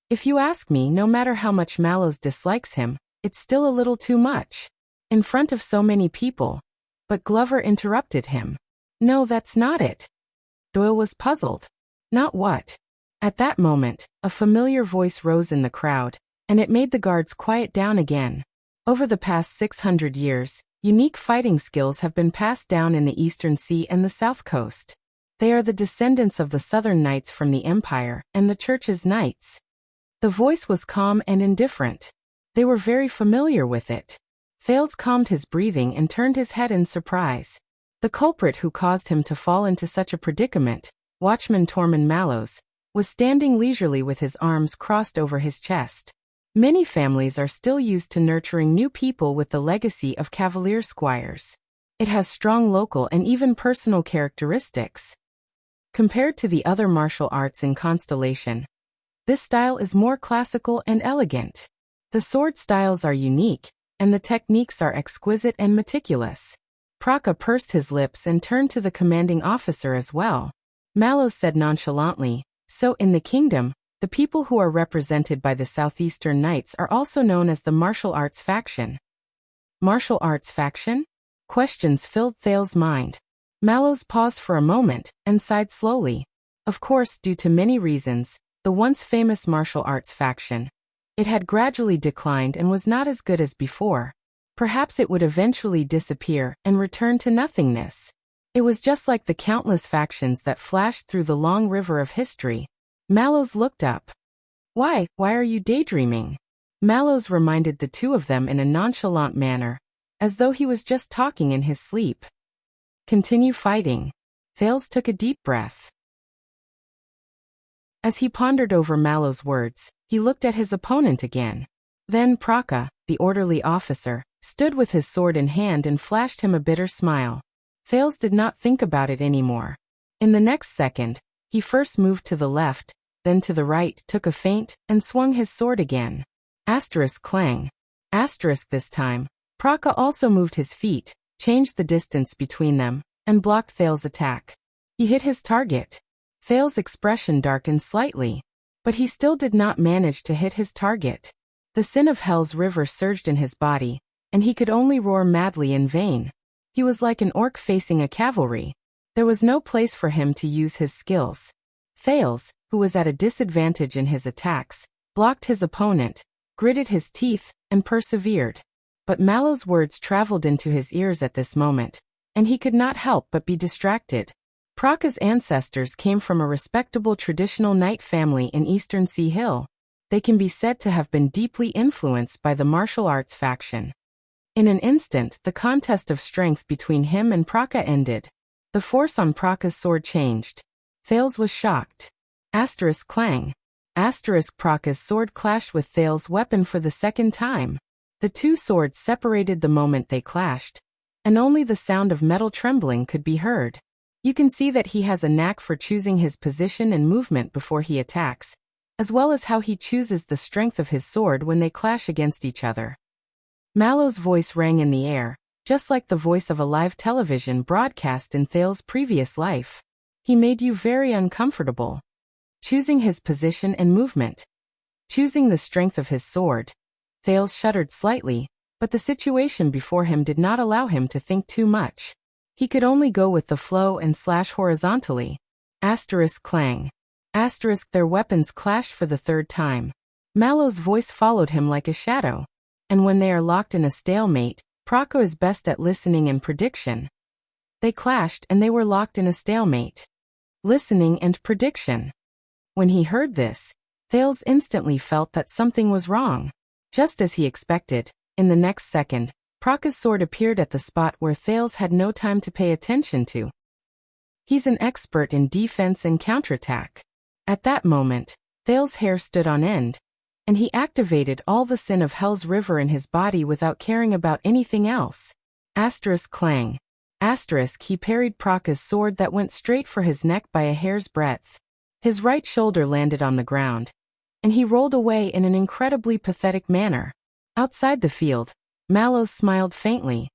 "If you ask me, no matter how much Mallows dislikes him, it's still a little too much. In front of so many people." But Glover interrupted him. "No, that's not it." Doyle was puzzled. Not what? At that moment, a familiar voice rose in the crowd, and it made the guards quiet down again. Over the past 600 years, unique fighting skills have been passed down in the Eastern Sea and the South Coast. They are the descendants of the Southern Knights from the Empire and the Church's Knights. The voice was calm and indifferent. They were very familiar with it. Thales calmed his breathing and turned his head in surprise. The culprit who caused him to fall into such a predicament, Watchman Tormund Mallows, was standing leisurely with his arms crossed over his chest. Many families are still used to nurturing new people with the legacy of Cavalier squires. It has strong local and even personal characteristics. Compared to the other martial arts in Constellation, this style is more classical and elegant. The sword styles are unique, and the techniques are exquisite and meticulous. Praka pursed his lips and turned to the commanding officer as well. Mallows said nonchalantly, "So in the kingdom, the people who are represented by the Southeastern Knights are also known as the Martial Arts Faction." Martial Arts Faction? Questions filled Thales' mind. Mallows paused for a moment and sighed slowly. Of course, due to many reasons, the once famous martial arts faction. It had gradually declined and was not as good as before. Perhaps it would eventually disappear and return to nothingness. It was just like the countless factions that flashed through the long river of history. Mallows looked up. Why are you daydreaming? Mallows reminded the two of them in a nonchalant manner, as though he was just talking in his sleep. Continue fighting. Thales took a deep breath. As he pondered over Mallows' words, he looked at his opponent again. Then Praka, the orderly officer, stood with his sword in hand and flashed him a bitter smile. Thales did not think about it anymore. In the next second, he first moved to the left, then to the right, took a feint, and swung his sword again. Asterisk clang. Asterisk this time. Praka also moved his feet, changed the distance between them, and blocked Thales' attack. He hit his target. Thales' expression darkened slightly, but he still did not manage to hit his target. The sin of Hell's river surged in his body, and he could only roar madly in vain. He was like an orc facing a cavalry. There was no place for him to use his skills. Thales, who was at a disadvantage in his attacks, blocked his opponent, gritted his teeth, and persevered. But Mallows' words traveled into his ears at this moment, and he could not help but be distracted. Praka's ancestors came from a respectable traditional knight family in eastern Sea Hill. They can be said to have been deeply influenced by the martial arts faction. In an instant, the contest of strength between him and Praka ended. The force on Praka's sword changed. Thales was shocked. Asterisk clang. Asterisk Praka's sword clashed with Thales' weapon for the second time. The two swords separated the moment they clashed, and only the sound of metal trembling could be heard. You can see that he has a knack for choosing his position and movement before he attacks, as well as how he chooses the strength of his sword when they clash against each other. Mallows' voice rang in the air, just like the voice of a live television broadcast in Thales' previous life. He made you very uncomfortable. Choosing his position and movement. Choosing the strength of his sword. Thales shuddered slightly, but the situation before him did not allow him to think too much. He could only go with the flow and slash horizontally. Asterisk clang. Asterisk their weapons clashed for the third time. Mallows' voice followed him like a shadow. And when they are locked in a stalemate, Praka is best at listening and prediction. They clashed and they were locked in a stalemate. Listening and prediction. When he heard this, Thales instantly felt that something was wrong. Just as he expected, in the next second, Praka's sword appeared at the spot where Thales had no time to pay attention to. He's an expert in defense and counterattack. At that moment, Thales' hair stood on end, and he activated all the sin of Hell's river in his body without caring about anything else. Asterisk clang. Asterisk he parried Praka's sword that went straight for his neck by a hair's breadth. His right shoulder landed on the ground, and he rolled away in an incredibly pathetic manner. Outside the field, Mallows smiled faintly.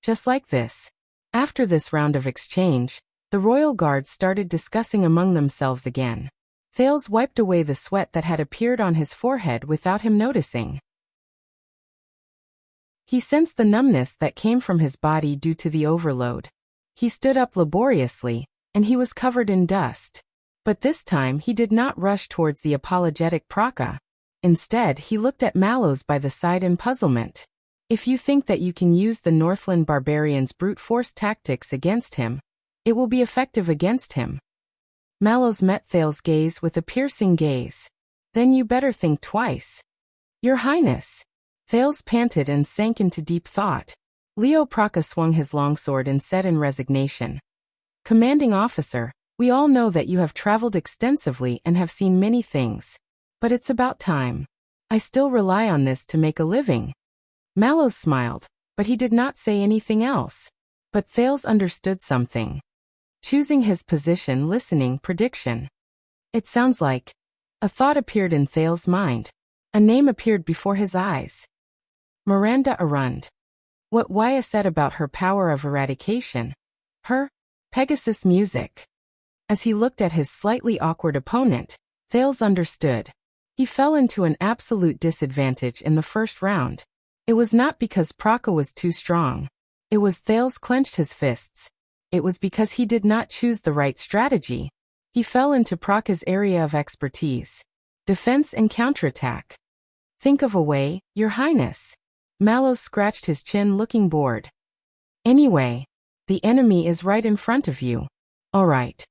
Just like this. After this round of exchange, the royal guards started discussing among themselves again. Thales wiped away the sweat that had appeared on his forehead without him noticing. He sensed the numbness that came from his body due to the overload. He stood up laboriously, and he was covered in dust. But this time he did not rush towards the apologetic Praka. Instead, he looked at Mallows by the side in puzzlement. If you think that you can use the Northland barbarians' brute force tactics against him, it will be effective against him. Mallows met Thales' gaze with a piercing gaze. Then you better think twice. Your Highness. Thales panted and sank into deep thought. Leo Praka swung his longsword and said in resignation. Commanding officer, we all know that you have traveled extensively and have seen many things. But it's about time. I still rely on this to make a living. Mallows smiled, but he did not say anything else. But Thales understood something. Choosing his position, listening, prediction. It sounds like. A thought appeared in Thales' mind. A name appeared before his eyes. Miranda Arund. What Waya said about her power of eradication. Her Pegasus music. As he looked at his slightly awkward opponent, Thales understood. He fell into an absolute disadvantage in the first round. It was not because Praka was too strong. It was Thales clenched his fists. it was because he did not choose the right strategy. He fell into Praka's area of expertise. Defense and counterattack. Think of a way, Your Highness. Mallows scratched his chin, looking bored. Anyway, the enemy is right in front of you. All right.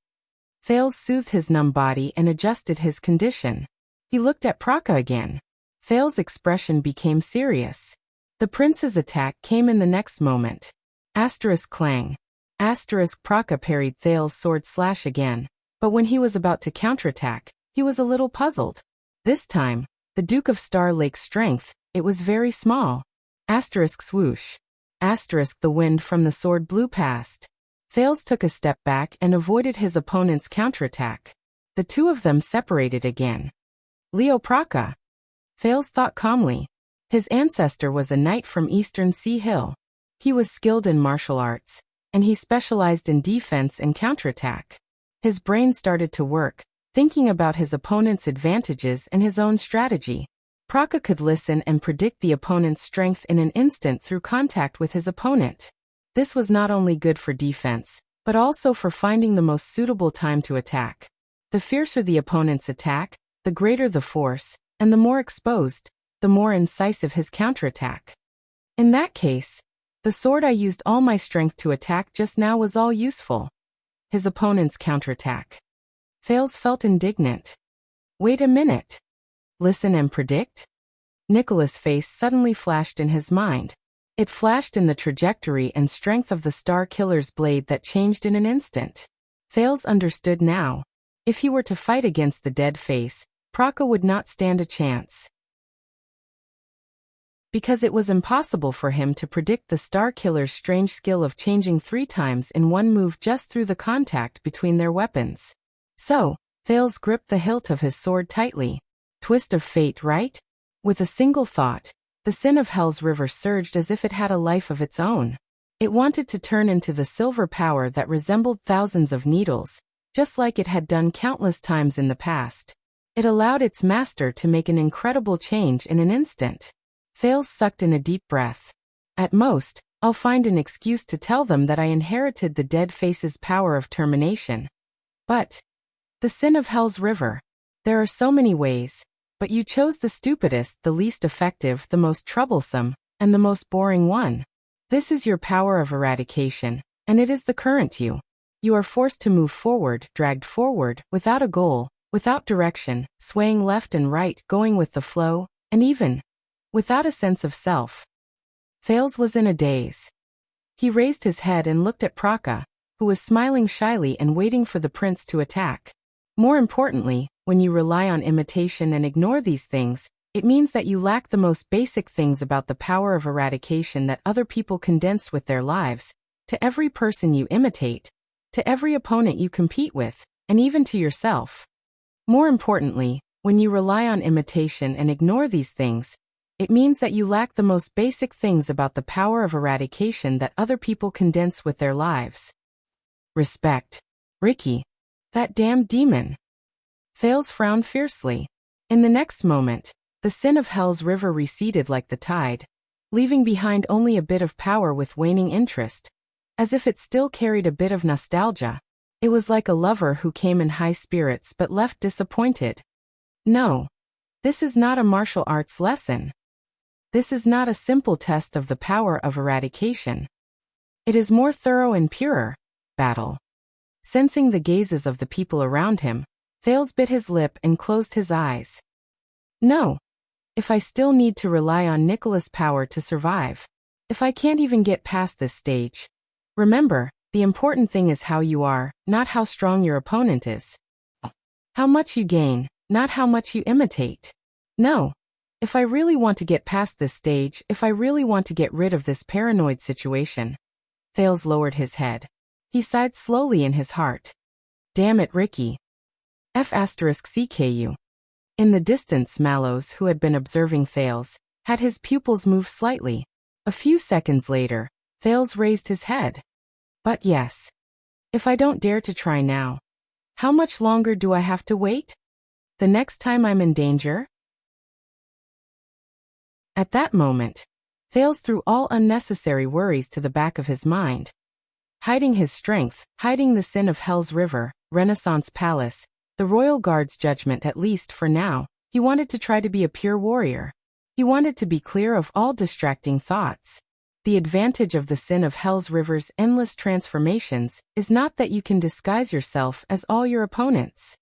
Thales soothed his numb body and adjusted his condition. He looked at Praka again. Thales' expression became serious. The prince's attack came in the next moment. Asterisk clang. Asterisk Praka parried Thales' sword slash again, but when he was about to counterattack, he was a little puzzled. This time, the Duke of Star Lake's strength, it was very small. Asterisk swoosh. Asterisk the wind from the sword blew past. Thales took a step back and avoided his opponent's counterattack. The two of them separated again. Leo Praka. Thales thought calmly. His ancestor was a knight from Eastern Sea Hill. He was skilled in martial arts, and he specialized in defense and counterattack. His brain started to work, thinking about his opponent's advantages and his own strategy. Praka could listen and predict the opponent's strength in an instant through contact with his opponent. This was not only good for defense, but also for finding the most suitable time to attack. The fiercer the opponent's attack, the greater the force, and the more exposed, the more incisive his counterattack. In that case, the sword I used all my strength to attack just now was all useful. His opponent's counterattack. Thales felt indignant. Wait a minute. Listen and predict? Nicholas' face suddenly flashed in his mind. It flashed in the trajectory and strength of the Star Killer's blade that changed in an instant. Thales understood now. If he were to fight against the dead face, Praka would not stand a chance. Because it was impossible for him to predict the Star Killer's strange skill of changing 3 times in one move just through the contact between their weapons. So, Thales gripped the hilt of his sword tightly. Twist of fate, right? With a single thought, the sin of Hell's river surged as if it had a life of its own. It wanted to turn into the silver power that resembled thousands of needles, just like it had done countless times in the past. It allowed its master to make an incredible change in an instant. Thales sucked in a deep breath. At most, I'll find an excuse to tell them that I inherited the dead face's power of termination. But the sin of Hell's river. There are so many ways, but you chose the stupidest, the least effective, the most troublesome, and the most boring one. This is your power of eradication, and it is the current you. You are forced to move forward, dragged forward, without a goal, without direction, swaying left and right, going with the flow, and even without a sense of self. Thales was in a daze. He raised his head and looked at Praka, who was smiling shyly and waiting for the prince to attack. More importantly, when you rely on imitation and ignore these things, it means that you lack the most basic things about the power of eradication that other people condense with their lives, to every person you imitate, to every opponent you compete with, and even to yourself. More importantly, when you rely on imitation and ignore these things, it means that you lack the most basic things about the power of eradication that other people condense with their lives. Respect. Ricky. That damned demon. Thales frowned fiercely. In the next moment, the sin of Hell's river receded like the tide, leaving behind only a bit of power with waning interest, as if it still carried a bit of nostalgia. It was like a lover who came in high spirits but left disappointed. No. This is not a martial arts lesson. This is not a simple test of the power of eradication. It is more thorough and purer. Battle. Sensing the gazes of the people around him, Thales bit his lip and closed his eyes. No. If I still need to rely on Nicholas' power to survive, if I can't even get past this stage, remember, the important thing is how you are, not how strong your opponent is. How much you gain, not how much you imitate. No. If I really want to get past this stage, if I really want to get rid of this paranoid situation. Thales lowered his head. He sighed slowly in his heart. Damn it, Ricky. CKU. In the distance, Mallows, who had been observing Thales, had his pupils move slightly. A few seconds later, Thales raised his head. But yes. If I don't dare to try now, how much longer do I have to wait? The next time I'm in danger? At that moment, Thales threw all unnecessary worries to the back of his mind. hiding his strength, hiding the sin of Hell's River, Renaissance Palace, the royal guard's judgment. At least for now, he wanted to try to be a pure warrior. He wanted to be clear of all distracting thoughts. The advantage of the sin of Hell's River's endless transformations is not that you can disguise yourself as all your opponents,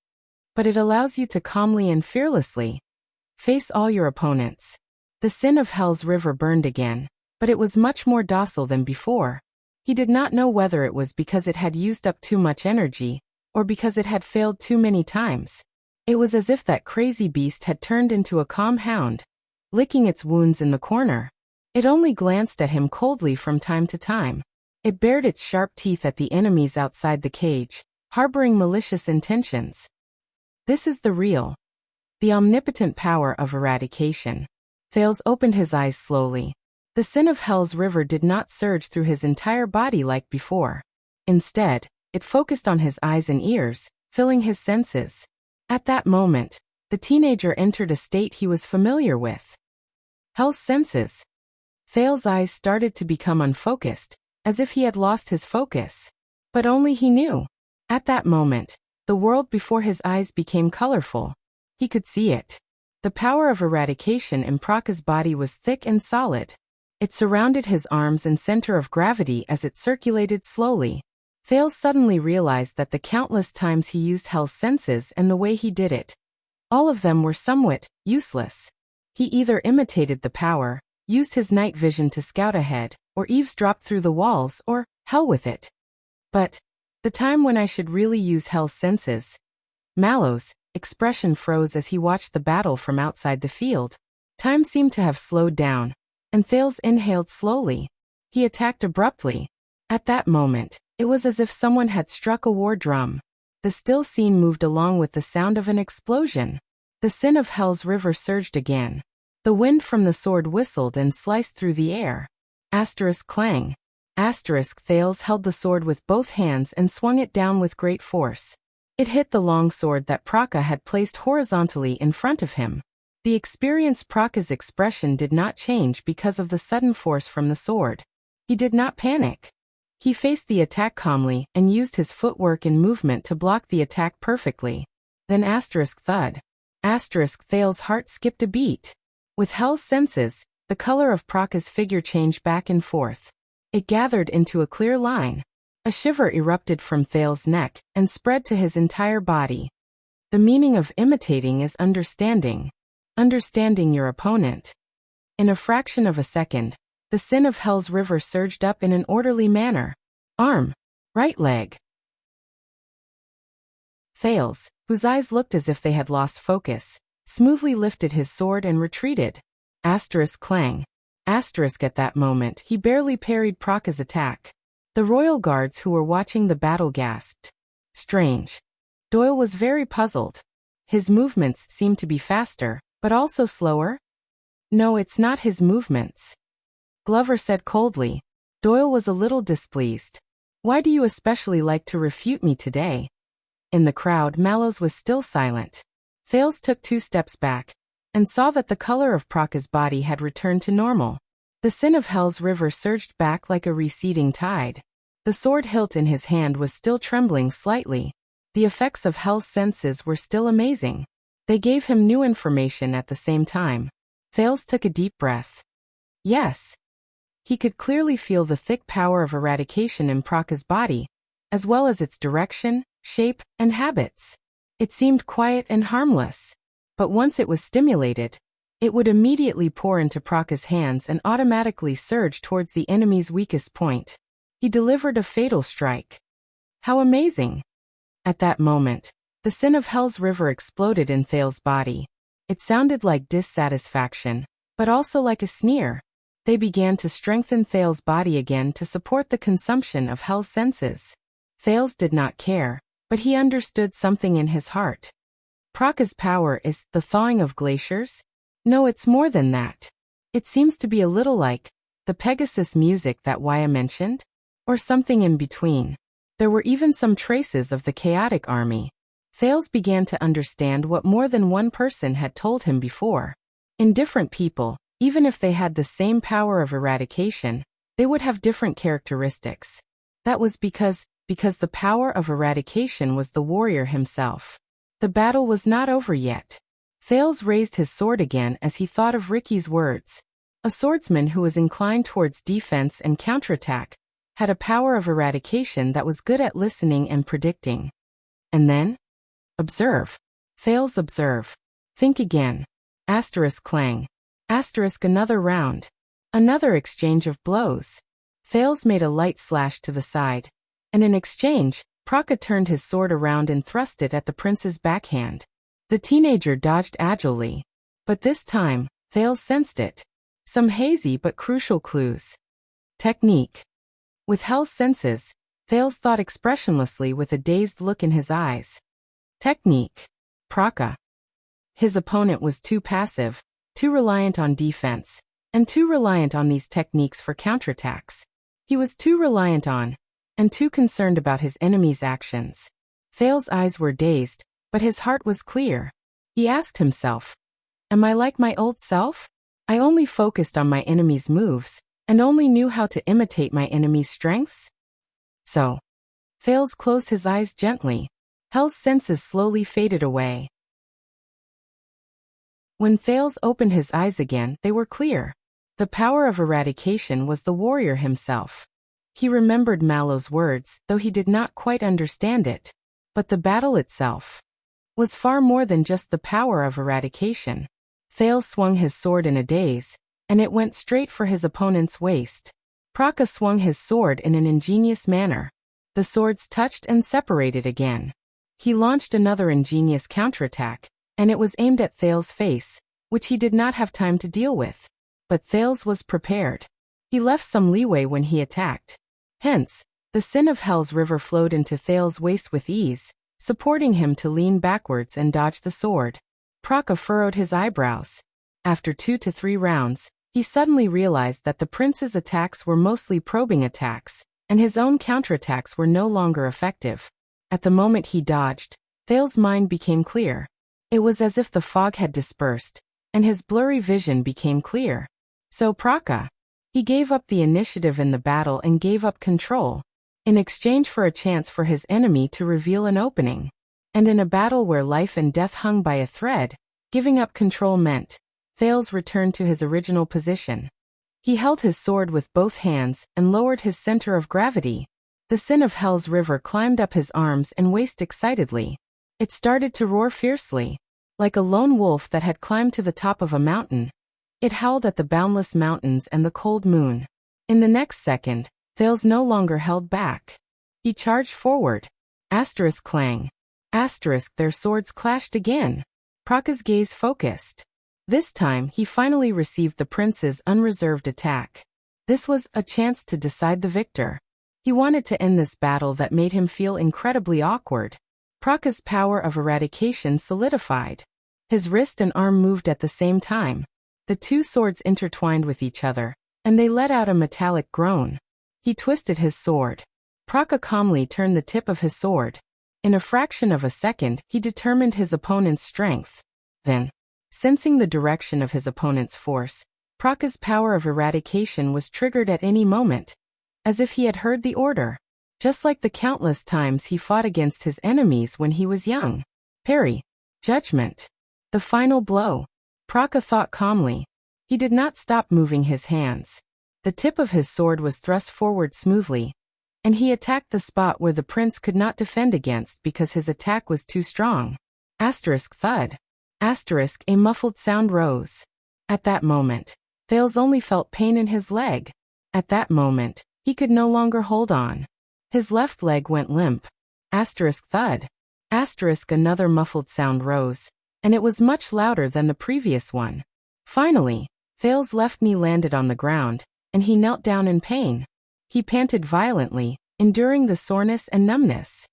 but it allows you to calmly and fearlessly face all your opponents. The sin of Hell's River burned again, but it was much more docile than before. He did not know whether it was because it had used up too much energy, or because it had failed too many times. It was as if that crazy beast had turned into a calm hound, licking its wounds in the corner. It only glanced at him coldly from time to time. It bared its sharp teeth at the enemies outside the cage, harboring malicious intentions. This is the omnipotent power of eradication. Thales opened his eyes slowly. The sin of Hell's River did not surge through his entire body like before. Instead, it focused on his eyes and ears, filling his senses. At that moment, the teenager entered a state he was familiar with. Hell's senses. Thales' eyes started to become unfocused, as if he had lost his focus. But only he knew. At that moment, the world before his eyes became colorful. He could see it. The power of eradication in Praka's body was thick and solid. It surrounded his arms and center of gravity as it circulated slowly. Thales suddenly realized that the countless times he used Hell's senses and the way he did it, all of them were somewhat useless. He either imitated the power, used his night vision to scout ahead, or eavesdropped through the walls, or hell with it. But the time when I should really use Hell's senses? Mallow's expression froze as he watched the battle from outside the field. Time seemed to have slowed down, and Thales inhaled slowly. He attacked abruptly. At that moment, it was as if someone had struck a war drum. The still scene moved along with the sound of an explosion. The sin of Hell's River surged again. The wind from the sword whistled and sliced through the air. Clang. Thales held the sword with both hands and swung it down with great force. It hit the long sword that Praka had placed horizontally in front of him. The experienced Praka's expression did not change because of the sudden force from the sword. He did not panic. He faced the attack calmly and used his footwork and movement to block the attack perfectly. Then thud. Thales' heart skipped a beat. With Hell's senses, the color of Praka's figure changed back and forth. It gathered into a clear line. A shiver erupted from Thales' neck and spread to his entire body. The meaning of imitating is understanding. Understanding your opponent. In a fraction of a second, the sin of Hell's River surged up in an orderly manner. Arm. Right leg. Thales, whose eyes looked as if they had lost focus, smoothly lifted his sword and retreated. Clang. At that moment, he barely parried Praka's attack. The royal guards who were watching the battle gasped. Strange. Doyle was very puzzled. His movements seemed to be faster, but also slower? No, it's not his movements. Glover said coldly. Doyle was a little displeased. Why do you especially like to refute me today? In the crowd, Mallows was still silent. Thales took 2 steps back, and saw that the color of Praka's body had returned to normal. The sin of Hell's River surged back like a receding tide. The sword hilt in his hand was still trembling slightly. The effects of Hell's senses were still amazing. They gave him new information at the same time. Thales took a deep breath. Yes. He could clearly feel the thick power of eradication in Praka's body, as well as its direction, shape, and habits. It seemed quiet and harmless. But once it was stimulated, it would immediately pour into Praka's hands and automatically surge towards the enemy's weakest point. He delivered a fatal strike. How amazing! At that moment, the sin of Hell's River exploded in Thales' body. It sounded like dissatisfaction, but also like a sneer. They began to strengthen Thales' body again to support the consumption of Hell's senses. Thales did not care, but he understood something in his heart. Praka's power is the thawing of glaciers? No, it's more than that. It seems to be a little like the Pegasus music that Waya mentioned, or something in between. There were even some traces of the chaotic army. Thales began to understand what more than one person had told him before. In different people, even if they had the same power of eradication, they would have different characteristics. That was because the power of eradication was the warrior himself. The battle was not over yet. Thales raised his sword again as he thought of Ricky's words. A swordsman who was inclined towards defense and counterattack had a power of eradication that was good at listening and predicting. And then? Observe. Thales, observe. Think again. Asterisk clang. Asterisk another round. Another exchange of blows. Thales made a light slash to the side. And in exchange, Praka turned his sword around and thrust it at the prince's backhand. The teenager dodged agilely. But this time, Thales sensed it. Some hazy but crucial clues. Technique. With Hell's senses, Thales thought expressionlessly with a dazed look in his eyes. Technique. Praka. His opponent was too passive, too reliant on defense, and too reliant on these techniques for counterattacks. He was too reliant on, and too concerned about his enemy's actions. Thales' eyes were dazed, but his heart was clear. He asked himself, am I like my old self? I only focused on my enemy's moves, and only knew how to imitate my enemy's strengths? So. Thales closed his eyes gently. Hell's senses slowly faded away. When Thales opened his eyes again, they were clear. The power of eradication was the warrior himself. He remembered Mallow's words, though he did not quite understand it. But the battle itself was far more than just the power of eradication. Thales swung his sword in a daze, and it went straight for his opponent's waist. Praka swung his sword in an ingenious manner. The swords touched and separated again. He launched another ingenious counterattack, and it was aimed at Thales' face, which he did not have time to deal with. But Thales was prepared. He left some leeway when he attacked. Hence, the sin of Hell's river flowed into Thales' waist with ease, supporting him to lean backwards and dodge the sword. Praka furrowed his eyebrows. After 2 to 3 rounds, he suddenly realized that the prince's attacks were mostly probing attacks, and his own counterattacks were no longer effective. At the moment he dodged, Thales' mind became clear. It was as if the fog had dispersed, and his blurry vision became clear. So Praka. He gave up the initiative in the battle and gave up control, in exchange for a chance for his enemy to reveal an opening. And in a battle where life and death hung by a thread, giving up control meant Thales returned to his original position. He held his sword with both hands and lowered his center of gravity. The sin of Hell's river climbed up his arms and waist excitedly. It started to roar fiercely, like a lone wolf that had climbed to the top of a mountain. It howled at the boundless mountains and the cold moon. In the next second, Thales no longer held back. He charged forward. Asterisk clang. Asterisk, their swords clashed again. Praka's gaze focused. This time he finally received the prince's unreserved attack. This was a chance to decide the victor. He wanted to end this battle that made him feel incredibly awkward. Praka's power of eradication solidified. His wrist and arm moved at the same time. The two swords intertwined with each other, and they let out a metallic groan. He twisted his sword. Praka calmly turned the tip of his sword. In a fraction of a second, he determined his opponent's strength. Then, sensing the direction of his opponent's force, Praka's power of eradication was triggered at any moment, as if he had heard the order. Just like the countless times he fought against his enemies when he was young. Parry. Judgment. The final blow. Praka thought calmly. He did not stop moving his hands. The tip of his sword was thrust forward smoothly, and he attacked the spot where the prince could not defend against because his attack was too strong. Asterisk thud. Asterisk a muffled sound rose. At that moment, Thales only felt pain in his leg. At that moment, he could no longer hold on. His left leg went limp. Asterisk thud. Asterisk another muffled sound rose, and it was much louder than the previous one. Finally, Thales' left knee landed on the ground, and he knelt down in pain. He panted violently, enduring the soreness and numbness.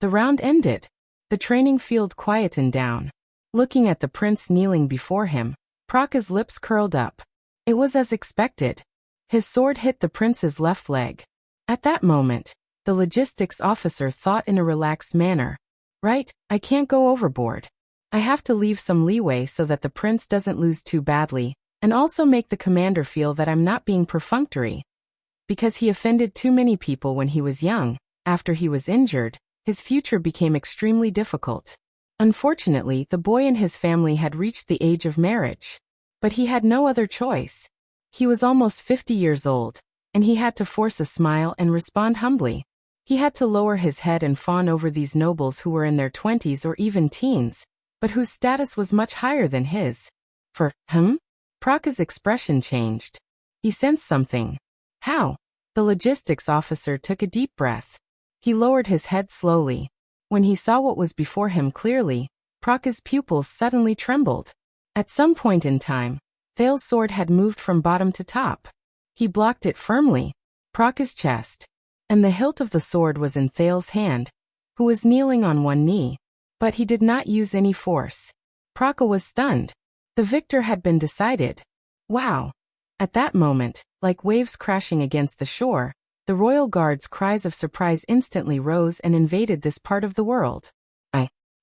The round ended. The training field quietened down. Looking at the prince kneeling before him, Praka's lips curled up. It was as expected. His sword hit the prince's left leg. At that moment, the logistics officer thought in a relaxed manner. Right, I can't go overboard. I have to leave some leeway so that the prince doesn't lose too badly, and also make the commander feel that I'm not being perfunctory. Because he offended too many people when he was young, after he was injured, his future became extremely difficult. Unfortunately, the boy and his family had reached the age of marriage. But he had no other choice. He was almost 50 years old, and he had to force a smile and respond humbly. He had to lower his head and fawn over these nobles who were in their 20s or even teens, but whose status was much higher than his. For him? Praka's expression changed. He sensed something. How? The logistics officer took a deep breath. He lowered his head slowly. When he saw what was before him clearly, Praka's pupils suddenly trembled. At some point in time, Thal's sword had moved from bottom to top. He blocked it firmly. Praka's chest. And the hilt of the sword was in Thal's hand, who was kneeling on one knee. But he did not use any force. Praka was stunned. The victor had been decided. Wow! At that moment, like waves crashing against the shore, the royal guard's cries of surprise instantly rose and invaded this part of the world.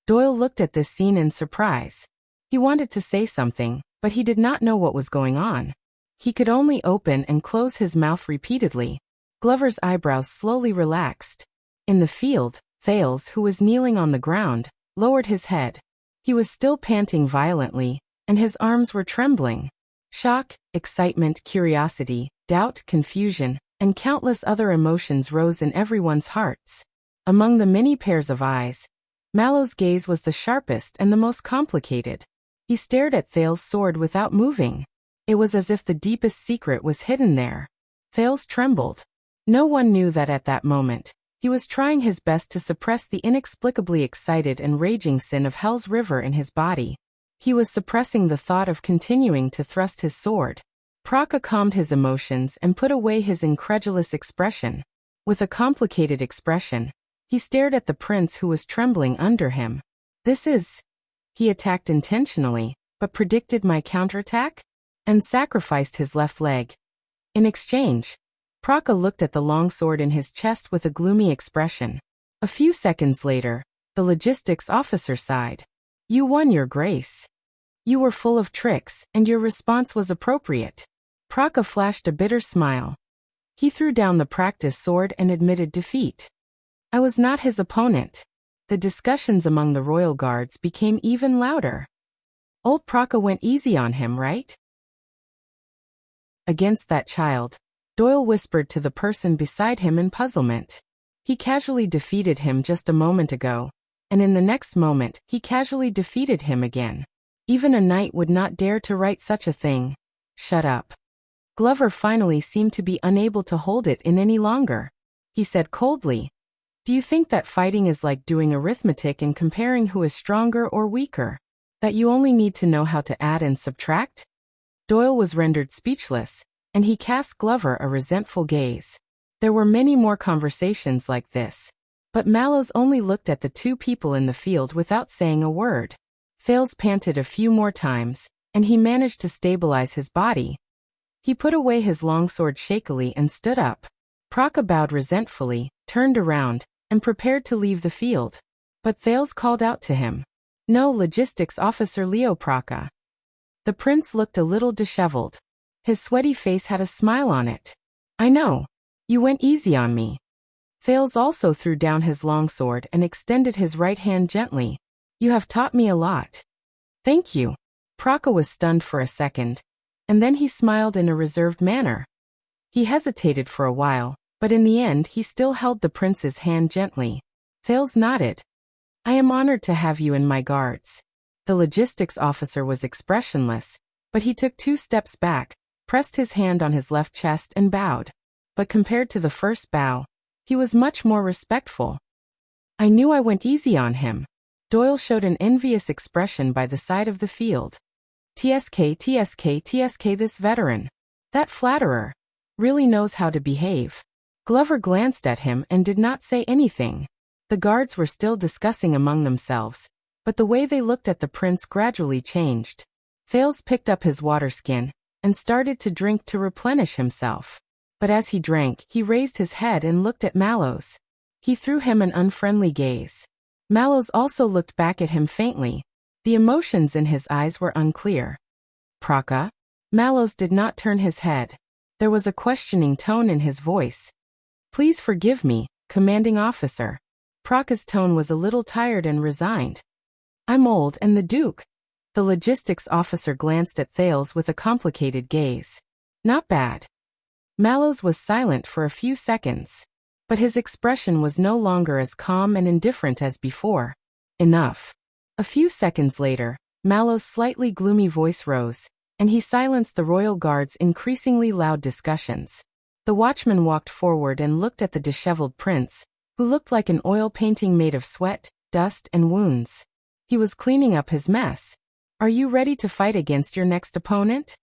Doyle looked at this scene in surprise. He wanted to say something, but he did not know what was going on. He could only open and close his mouth repeatedly. Glover's eyebrows slowly relaxed. In the field, Thales, who was kneeling on the ground, lowered his head. He was still panting violently, and his arms were trembling. Shock, excitement, curiosity, doubt, confusion, and countless other emotions rose in everyone's hearts. Among the many pairs of eyes, Mallow's gaze was the sharpest and the most complicated. He stared at Thales' sword without moving. It was as if the deepest secret was hidden there. Thales trembled. No one knew that at that moment, he was trying his best to suppress the inexplicably excited and raging sin of Hell's River in his body. He was suppressing the thought of continuing to thrust his sword. Praka calmed his emotions and put away his incredulous expression. With a complicated expression, he stared at the prince who was trembling under him. He attacked intentionally, but predicted my counterattack? And sacrificed his left leg. In exchange, Praka looked at the long sword in his chest with a gloomy expression. A few seconds later, the logistics officer sighed. You won, Your Grace. You were full of tricks, and your response was appropriate. Praka flashed a bitter smile. He threw down the practice sword and admitted defeat. I was not his opponent. The discussions among the royal guards became even louder. Old Praka went easy on him, right? Against that child, Doyle whispered to the person beside him in puzzlement. He casually defeated him just a moment ago, and in the next moment, he casually defeated him again. Even a knight would not dare to write such a thing. Shut up. Glover finally seemed to be unable to hold it in any longer. He said coldly, Do you think that fighting is like doing arithmetic and comparing who is stronger or weaker? That you only need to know how to add and subtract? Doyle was rendered speechless, and he cast Glover a resentful gaze. There were many more conversations like this. But Mallows only looked at the two people in the field without saying a word. Thales panted a few more times, and he managed to stabilize his body. He put away his longsword shakily and stood up. Praka bowed resentfully, turned around, and prepared to leave the field. But Thales called out to him. No, logistics officer Leo Praka. The prince looked a little disheveled. His sweaty face had a smile on it. I know. You went easy on me. Thales also threw down his longsword and extended his right hand gently. You have taught me a lot. Thank you. Praka was stunned for a second, and then he smiled in a reserved manner. He hesitated for a while, but in the end he still held the prince's hand gently. Thales nodded. I am honored to have you in my guards. The logistics officer was expressionless, but he took 2 steps back, pressed his hand on his left chest and bowed. But compared to the first bow, he was much more respectful. I knew I went easy on him. Doyle showed an envious expression by the side of the field. TSK, this veteran. That flatterer. Really knows how to behave. Glover glanced at him and did not say anything. The guards were still discussing among themselves, but the way they looked at the prince gradually changed. Thales picked up his water skin and started to drink to replenish himself. But as he drank, he raised his head and looked at Mallows. He threw him an unfriendly gaze. Mallows also looked back at him faintly. The emotions in his eyes were unclear. Praka? Mallows did not turn his head. There was a questioning tone in his voice. Please forgive me, commanding officer. Praka's tone was a little tired and resigned. I'm old and the Duke. The logistics officer glanced at Thales with a complicated gaze. Not bad. Mallows was silent for a few seconds. But his expression was no longer as calm and indifferent as before. Enough. A few seconds later, Mallow's slightly gloomy voice rose, and he silenced the royal guard's increasingly loud discussions. The watchman walked forward and looked at the disheveled prince, who looked like an oil painting made of sweat, dust, and wounds. He was cleaning up his mess. Are you ready to fight against your next opponent?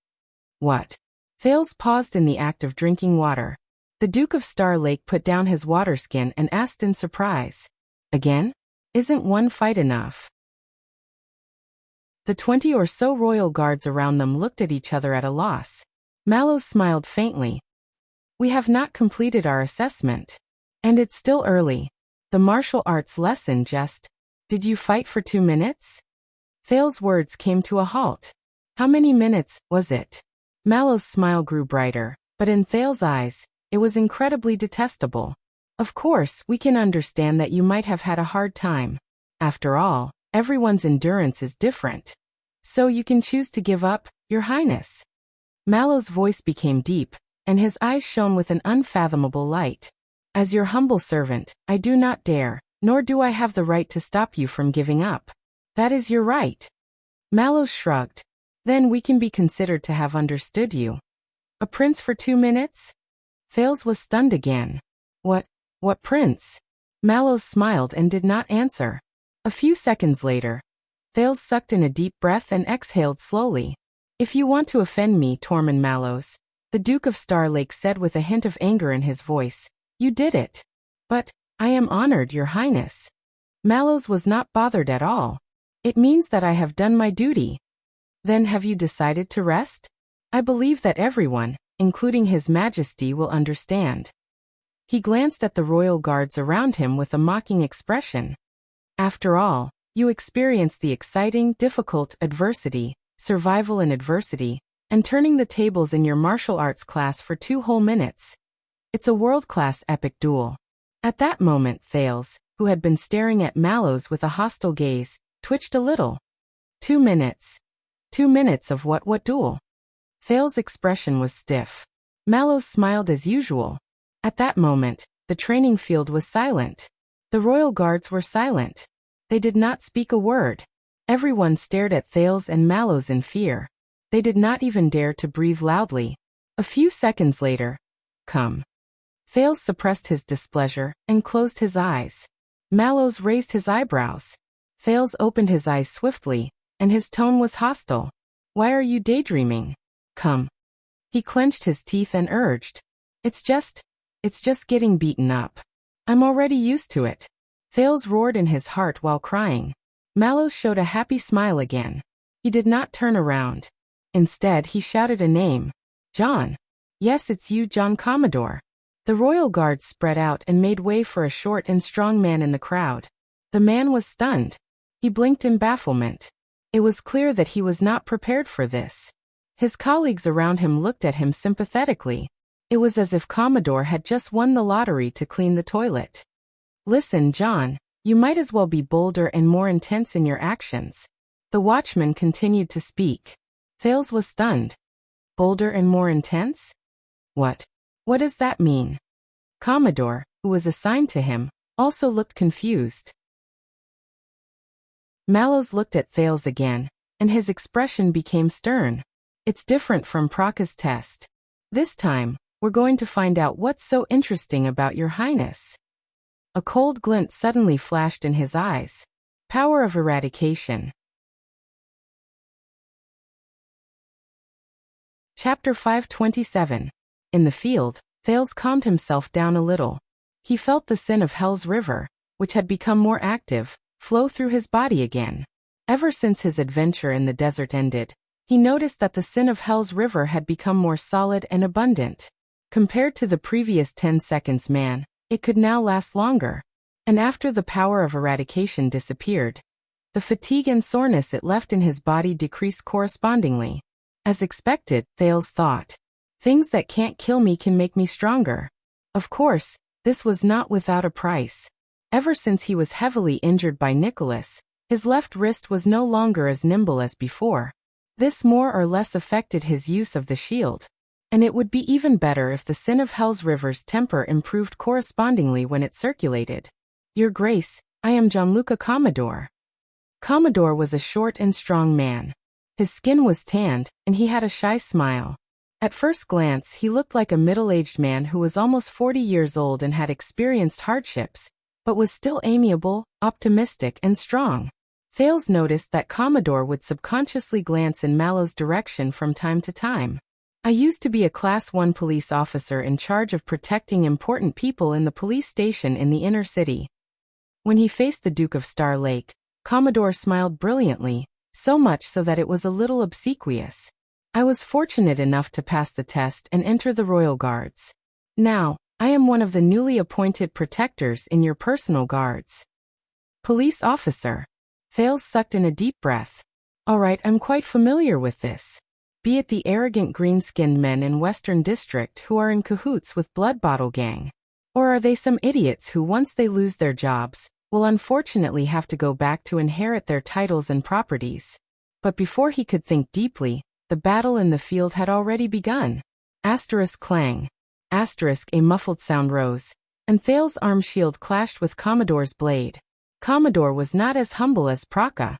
What? Thales paused in the act of drinking water. The Duke of Star Lake put down his water skin and asked in surprise. Again? Isn't one fight enough? The 20 or so royal guards around them looked at each other at a loss. Mallows smiled faintly. We have not completed our assessment. And it's still early. The martial arts lesson just... Did you fight for 2 minutes? Thales' words came to a halt. How many minutes was it? Mallow's smile grew brighter, but in Thales' eyes, it was incredibly detestable. Of course, we can understand that you might have had a hard time. After all, everyone's endurance is different. So you can choose to give up, Your Highness. Mallow's voice became deep, and his eyes shone with an unfathomable light. As your humble servant, I do not dare, nor do I have the right to stop you from giving up. That is your right. Mallows shrugged. Then we can be considered to have understood you. A prince for 2 minutes? Thales was stunned again. What prince? Mallows smiled and did not answer. A few seconds later, Thales sucked in a deep breath and exhaled slowly. If you want to offend me, Tormund Mallows, the Duke of Star Lake said with a hint of anger in his voice, you did it. But, I am honored, Your Highness. Mallows was not bothered at all. It means that I have done my duty. Then have you decided to rest? I believe that everyone, including His Majesty, will understand. He glanced at the royal guards around him with a mocking expression. After all, you experienced the exciting, difficult adversity, survival in adversity, and turning the tables in your martial arts class for 2 whole minutes. It's a world-class epic duel. At that moment, Thales, who had been staring at Mallows with a hostile gaze, twitched a little. 2 minutes. 2 minutes of what duel? Thales' expression was stiff. Mallows smiled as usual. At that moment, the training field was silent. The royal guards were silent. They did not speak a word. Everyone stared at Thales and Mallows in fear. They did not even dare to breathe loudly. A few seconds later, come. Thales suppressed his displeasure and closed his eyes. Mallows raised his eyebrows. Thales opened his eyes swiftly, and his tone was hostile. Why are you daydreaming? Come. He clenched his teeth and urged. It's just getting beaten up. I'm already used to it. Thales roared in his heart while crying. Mallows showed a happy smile again. He did not turn around. Instead, he shouted a name. John. Yes, it's you, John Commodore. The royal guards spread out and made way for a short and strong man in the crowd. The man was stunned. He blinked in bafflement. It was clear that he was not prepared for this. His colleagues around him looked at him sympathetically. It was as if Commodore had just won the lottery to clean the toilet. Listen, John, you might as well be bolder and more intense in your actions. The watchman continued to speak. Thales was stunned. Bolder and more intense? What does that mean? Commodore, who was assigned to him, also looked confused. Mallows looked at Thales again, and his expression became stern. It's different from Praka's test. This time, we're going to find out what's so interesting about Your Highness. A cold glint suddenly flashed in his eyes. Power of eradication. Chapter 527. In the field, Thales calmed himself down a little. He felt the sin of Hell's River, which had become more active, flow through his body again. Ever since his adventure in the desert ended, he noticed that the sin of Hell's River had become more solid and abundant. Compared to the previous 10 seconds man, it could now last longer. And after the power of eradication disappeared, the fatigue and soreness it left in his body decreased correspondingly. As expected, Thales thought. Things that can't kill me can make me stronger. Of course, this was not without a price. Ever since he was heavily injured by Nicholas, his left wrist was no longer as nimble as before. This more or less affected his use of the shield. And it would be even better if the sin of Hell's River's temper improved correspondingly when it circulated. Your Grace, I am Gianluca Commodore. Commodore was a short and strong man. His skin was tanned, and he had a shy smile. At first glance, he looked like a middle-aged man who was almost 40 years old and had experienced hardships, but was still amiable, optimistic, and strong. Thales noticed that Commodore would subconsciously glance in Mallow's direction from time to time. I used to be a Class 1 police officer in charge of protecting important people in the police station in the inner city. When he faced the Duke of Star Lake, Commodore smiled brilliantly, so much so that it was a little obsequious. I was fortunate enough to pass the test and enter the Royal Guards. Now, I am one of the newly appointed protectors in your personal guards. Police officer. Thales sucked in a deep breath. All right, I'm quite familiar with this. Be it the arrogant green-skinned men in Western District who are in cahoots with Blood Bottle Gang. Or are they some idiots who once they lose their jobs, will unfortunately have to go back to inherit their titles and properties. But before he could think deeply, the battle in the field had already begun. Asterisk clang. Asterisk a muffled sound rose, and Thales' arm shield clashed with Commodore's blade. Commodore was not as humble as Praka.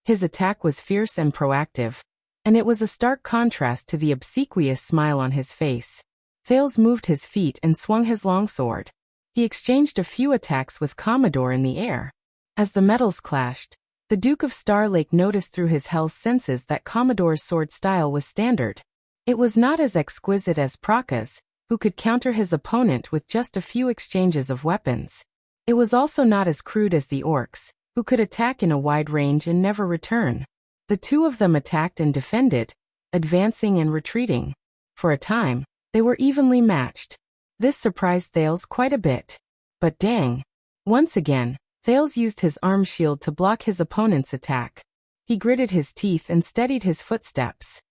His attack was fierce and proactive, and it was a stark contrast to the obsequious smile on his face. Thales moved his feet and swung his longsword. He exchanged a few attacks with Commodore in the air. As the metals clashed, the Duke of Star Lake noticed through his hell's senses that Commodore's sword style was standard. It was not as exquisite as Praka's, who could counter his opponent with just a few exchanges of weapons. It was also not as crude as the orcs, who could attack in a wide range and never return. The two of them attacked and defended, advancing and retreating. For a time, they were evenly matched. This surprised Thales quite a bit. But dang! Once again, Thales used his arm shield to block his opponent's attack. He gritted his teeth and steadied his footsteps.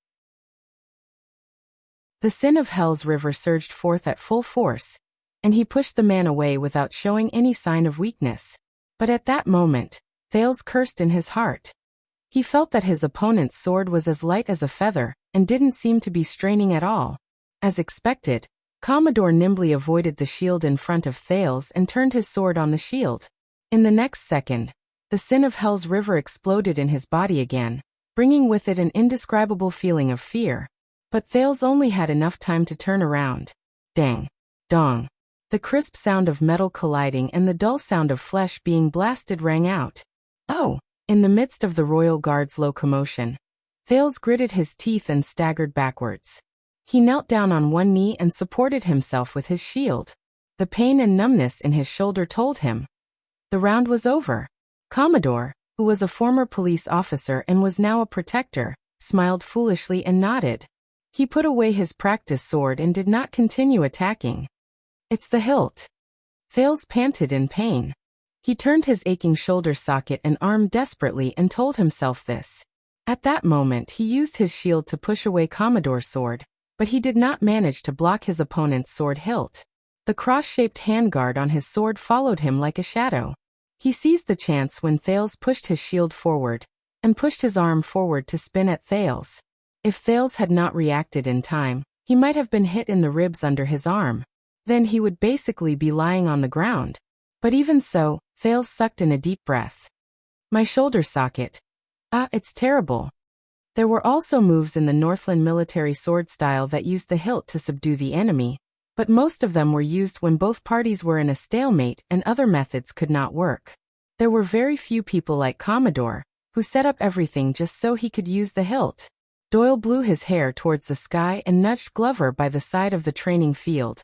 The sin of Hell's River surged forth at full force, and he pushed the man away without showing any sign of weakness. But at that moment, Thales cursed in his heart. He felt that his opponent's sword was as light as a feather, and didn't seem to be straining at all. As expected, Commodore nimbly avoided the shield in front of Thales and turned his sword on the shield. In the next second, the sin of Hell's River exploded in his body again, bringing with it an indescribable feeling of fear. But Thales only had enough time to turn around. Dang! Dong! The crisp sound of metal colliding and the dull sound of flesh being blasted rang out. Oh! In the midst of the Royal Guard's locomotion, Thales gritted his teeth and staggered backwards. He knelt down on one knee and supported himself with his shield. The pain and numbness in his shoulder told him. The round was over. Commodore, who was a former police officer and was now a protector, smiled foolishly and nodded. He put away his practice sword and did not continue attacking. It's the hilt. Thales panted in pain. He turned his aching shoulder socket and arm desperately and told himself this. At that moment he used his shield to push away Commodore's sword, but he did not manage to block his opponent's sword hilt. The cross-shaped handguard on his sword followed him like a shadow. He seized the chance when Thales pushed his shield forward, and pushed his arm forward to spin at Thales. If Thales had not reacted in time, he might have been hit in the ribs under his arm. Then he would basically be lying on the ground. But even so, Thales sucked in a deep breath. My shoulder socket. It's terrible. There were also moves in the Northland military sword style that used the hilt to subdue the enemy, but most of them were used when both parties were in a stalemate and other methods could not work. There were very few people like Commodore, who set up everything just so he could use the hilt. Doyle blew his hair towards the sky and nudged Glover by the side of the training field.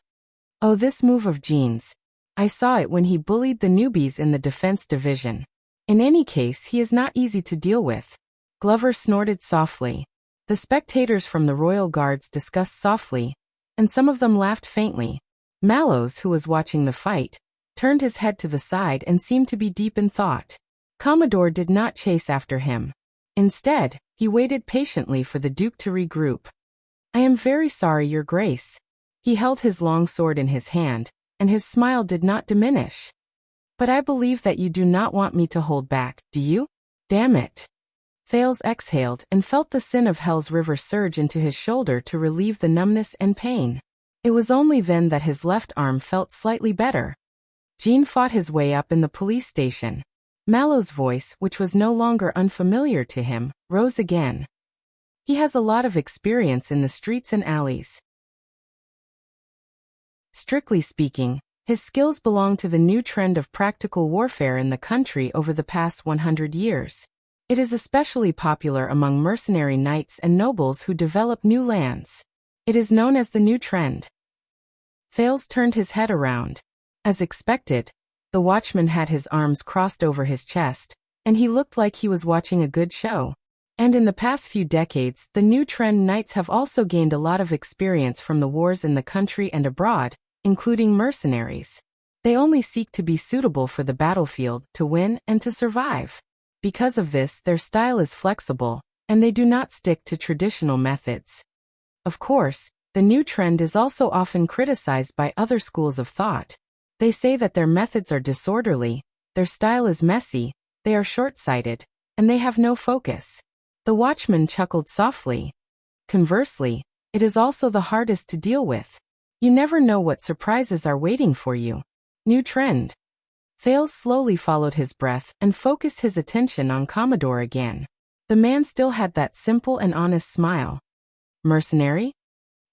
Oh, this move of Gene's. I saw it when he bullied the newbies in the defense division. In any case, he is not easy to deal with. Glover snorted softly. The spectators from the Royal Guards discussed softly, and some of them laughed faintly. Mallows, who was watching the fight, turned his head to the side and seemed to be deep in thought. Commodore did not chase after him. Instead, he waited patiently for the Duke to regroup. I am very sorry, Your Grace. He held his long sword in his hand, and his smile did not diminish. But I believe that you do not want me to hold back, do you? Damn it. Thales exhaled and felt the sin of Hell's River surge into his shoulder to relieve the numbness and pain. It was only then that his left arm felt slightly better. Jean fought his way up in the police station. Mallow's voice, which was no longer unfamiliar to him, rose again. He has a lot of experience in the streets and alleys. Strictly speaking, his skills belong to the new trend of practical warfare in the country over the past 100 years. It is especially popular among mercenary knights and nobles who develop new lands. It is known as the new trend. Thales turned his head around. As expected, the watchman had his arms crossed over his chest, and he looked like he was watching a good show. And in the past few decades, the new trend knights have also gained a lot of experience from the wars in the country and abroad, including mercenaries. They only seek to be suitable for the battlefield, to win and to survive. Because of this, their style is flexible, and they do not stick to traditional methods. Of course, the new trend is also often criticized by other schools of thought. They say that their methods are disorderly, their style is messy, they are short-sighted, and they have no focus. The watchman chuckled softly. Conversely, it is also the hardest to deal with. You never know what surprises are waiting for you. New trend. Thales slowly followed his breath and focused his attention on Commodore again. The man still had that simple and honest smile. Mercenary?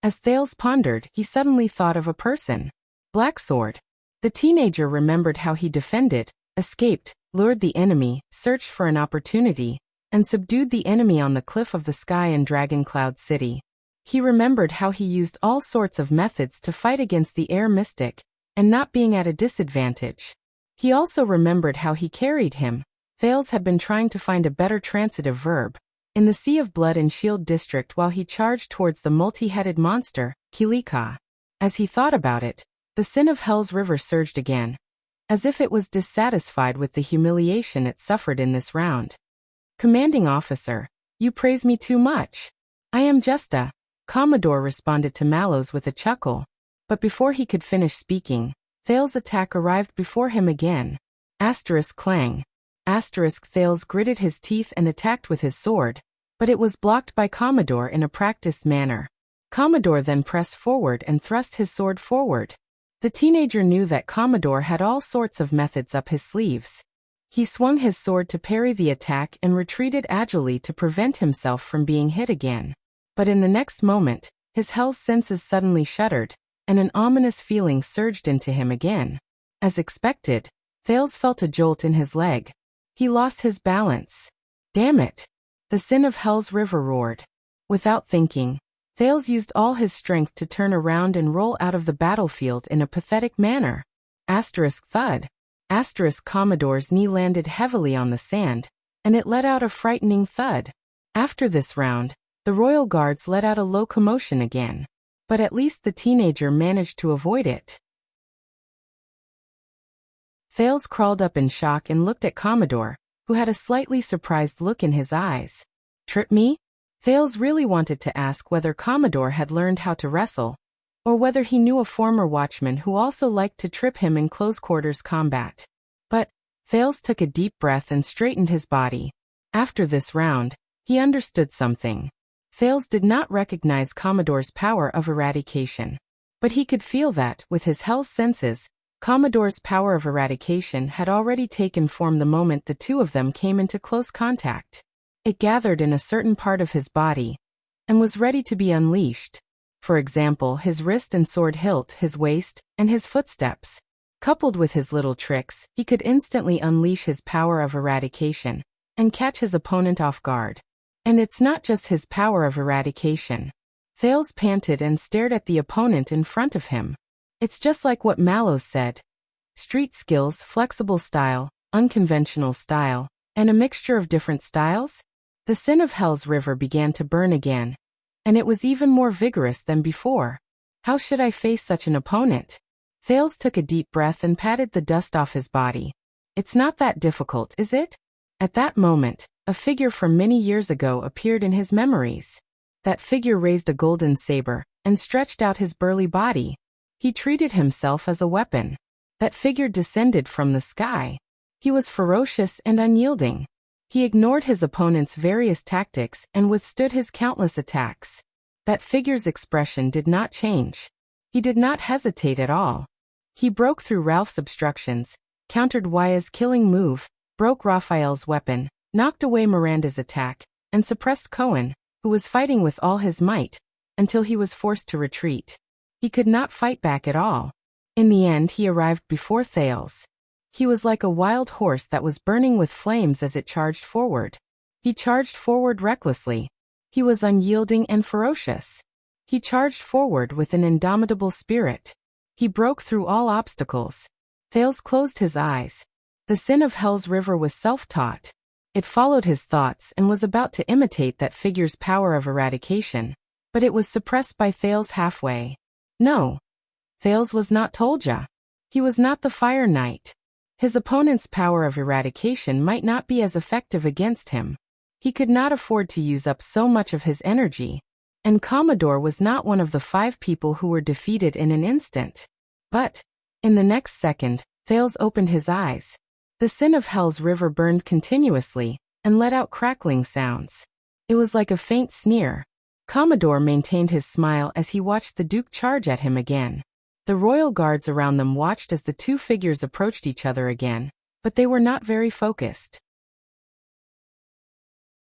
As Thales pondered, he suddenly thought of a person. Black Sword. The teenager remembered how he defended, escaped, lured the enemy, searched for an opportunity, and subdued the enemy on the cliff of the sky in Dragon Cloud City. He remembered how he used all sorts of methods to fight against the air mystic, and not being at a disadvantage. He also remembered how he carried him. Thales had been trying to find a better transitive verb. In the Sea of Blood and Shield district while he charged towards the multi-headed monster, Kilika. As he thought about it, the sin of Hell's River surged again, as if it was dissatisfied with the humiliation it suffered in this round. Commanding officer, you praise me too much. I am just a... Commodore responded to Mallows with a chuckle. But before he could finish speaking, Thales' attack arrived before him again. Asterisk clang. Asterisk Thales gritted his teeth and attacked with his sword, but it was blocked by Commodore in a practiced manner. Commodore then pressed forward and thrust his sword forward. The teenager knew that Commodore had all sorts of methods up his sleeves. He swung his sword to parry the attack and retreated agilely to prevent himself from being hit again. But in the next moment, his hell's senses suddenly shuddered, and an ominous feeling surged into him again. As expected, Thales felt a jolt in his leg. He lost his balance. Damn it! The sin of Hell's River roared. Without thinking, Thales used all his strength to turn around and roll out of the battlefield in a pathetic manner. Asterisk thud. Asterisk Commodore's knee landed heavily on the sand, and it let out a frightening thud. After this round, the royal guards let out a low commotion again. But at least the teenager managed to avoid it. Thales crawled up in shock and looked at Commodore, who had a slightly surprised look in his eyes. Trip me? Thales really wanted to ask whether Commodore had learned how to wrestle, or whether he knew a former watchman who also liked to trip him in close-quarters combat. But Thales took a deep breath and straightened his body. After this round, he understood something. Thales did not recognize Commodore's power of eradication. But he could feel that, with his hell's senses, Commodore's power of eradication had already taken form the moment the two of them came into close contact. It gathered in a certain part of his body, and was ready to be unleashed. For example, his wrist and sword hilt, his waist, and his footsteps. Coupled with his little tricks, he could instantly unleash his power of eradication, and catch his opponent off guard. And it's not just his power of eradication. Thales panted and stared at the opponent in front of him. It's just like what Mallows said. Street skills, flexible style, unconventional style, and a mixture of different styles? The sin of Hell's River began to burn again, and it was even more vigorous than before. How should I face such an opponent? Thales took a deep breath and patted the dust off his body. It's not that difficult, is it? At that moment, a figure from many years ago appeared in his memories. That figure raised a golden saber and stretched out his burly body. He treated himself as a weapon. That figure descended from the sky. He was ferocious and unyielding. He ignored his opponent's various tactics and withstood his countless attacks. That figure's expression did not change. He did not hesitate at all. He broke through Ralph's obstructions, countered Waya's killing move, broke Raphael's weapon, knocked away Miranda's attack, and suppressed Cohen, who was fighting with all his might, until he was forced to retreat. He could not fight back at all. In the end he arrived before Thales. He was like a wild horse that was burning with flames as it charged forward. He charged forward recklessly. He was unyielding and ferocious. He charged forward with an indomitable spirit. He broke through all obstacles. Thales closed his eyes. The sin of Hell's river was self-taught. It followed his thoughts and was about to imitate that figure's power of eradication, but it was suppressed by Thales halfway. No. Thales was not Tolja. He was not the Fire Knight. His opponent's power of eradication might not be as effective against him. He could not afford to use up so much of his energy. And Commodore was not one of the 5 people who were defeated in an instant. But, in the next second, Thales opened his eyes. The sin of Hell's river burned continuously, and let out crackling sounds. It was like a faint sneer. Commodore maintained his smile as he watched the Duke charge at him again. The royal guards around them watched as the 2 figures approached each other again, but they were not very focused.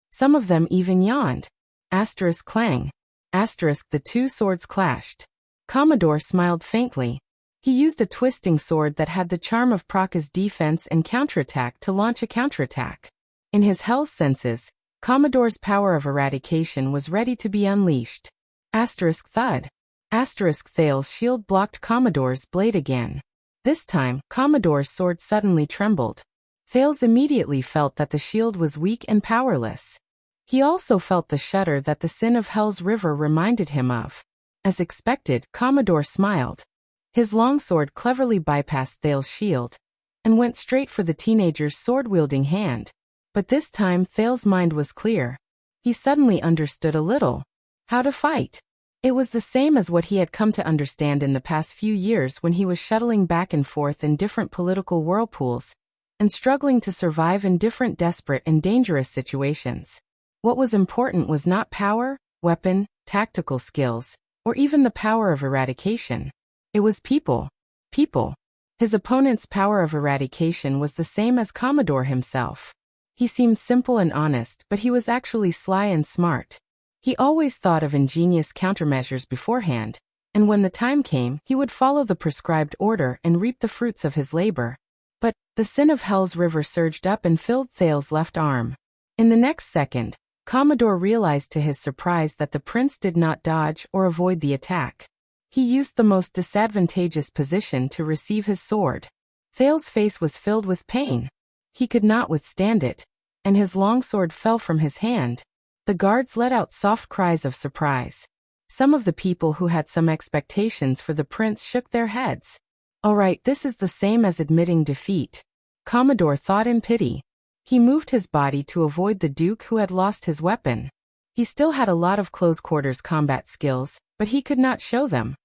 Some of them even yawned. Asterisk clang. Asterisk the 2 swords clashed. Commodore smiled faintly. He used a twisting sword that had the charm of Praka's defense and counterattack to launch a counterattack. In his Hell's senses, Commodore's power of eradication was ready to be unleashed. Asterisk thud. Asterisk Thales' shield blocked Commodore's blade again. This time, Commodore's sword suddenly trembled. Thales immediately felt that the shield was weak and powerless. He also felt the shudder that the sin of Hell's river reminded him of. As expected, Commodore smiled. His longsword cleverly bypassed Thales' shield and went straight for the teenager's sword-wielding hand. But this time Thales' mind was clear. He suddenly understood a little how to fight. It was the same as what he had come to understand in the past few years when he was shuttling back and forth in different political whirlpools and struggling to survive in different desperate and dangerous situations. What was important was not power, weapon, tactical skills, or even the power of eradication. It was people. People. His opponent's power of eradication was the same as Commodore himself. He seemed simple and honest, but he was actually sly and smart. He always thought of ingenious countermeasures beforehand, and when the time came, he would follow the prescribed order and reap the fruits of his labor. But the sin of Hell's river surged up and filled Thales' left arm. In the next second, Commodore realized to his surprise that the prince did not dodge or avoid the attack. He used the most disadvantageous position to receive his sword. Thales' face was filled with pain. He could not withstand it, and his longsword fell from his hand. The guards let out soft cries of surprise. Some of the people who had some expectations for the prince shook their heads. All right, this is the same as admitting defeat, Commodore thought in pity. He moved his body to avoid the Duke who had lost his weapon. He still had a lot of close-quarters combat skills, but he could not show them.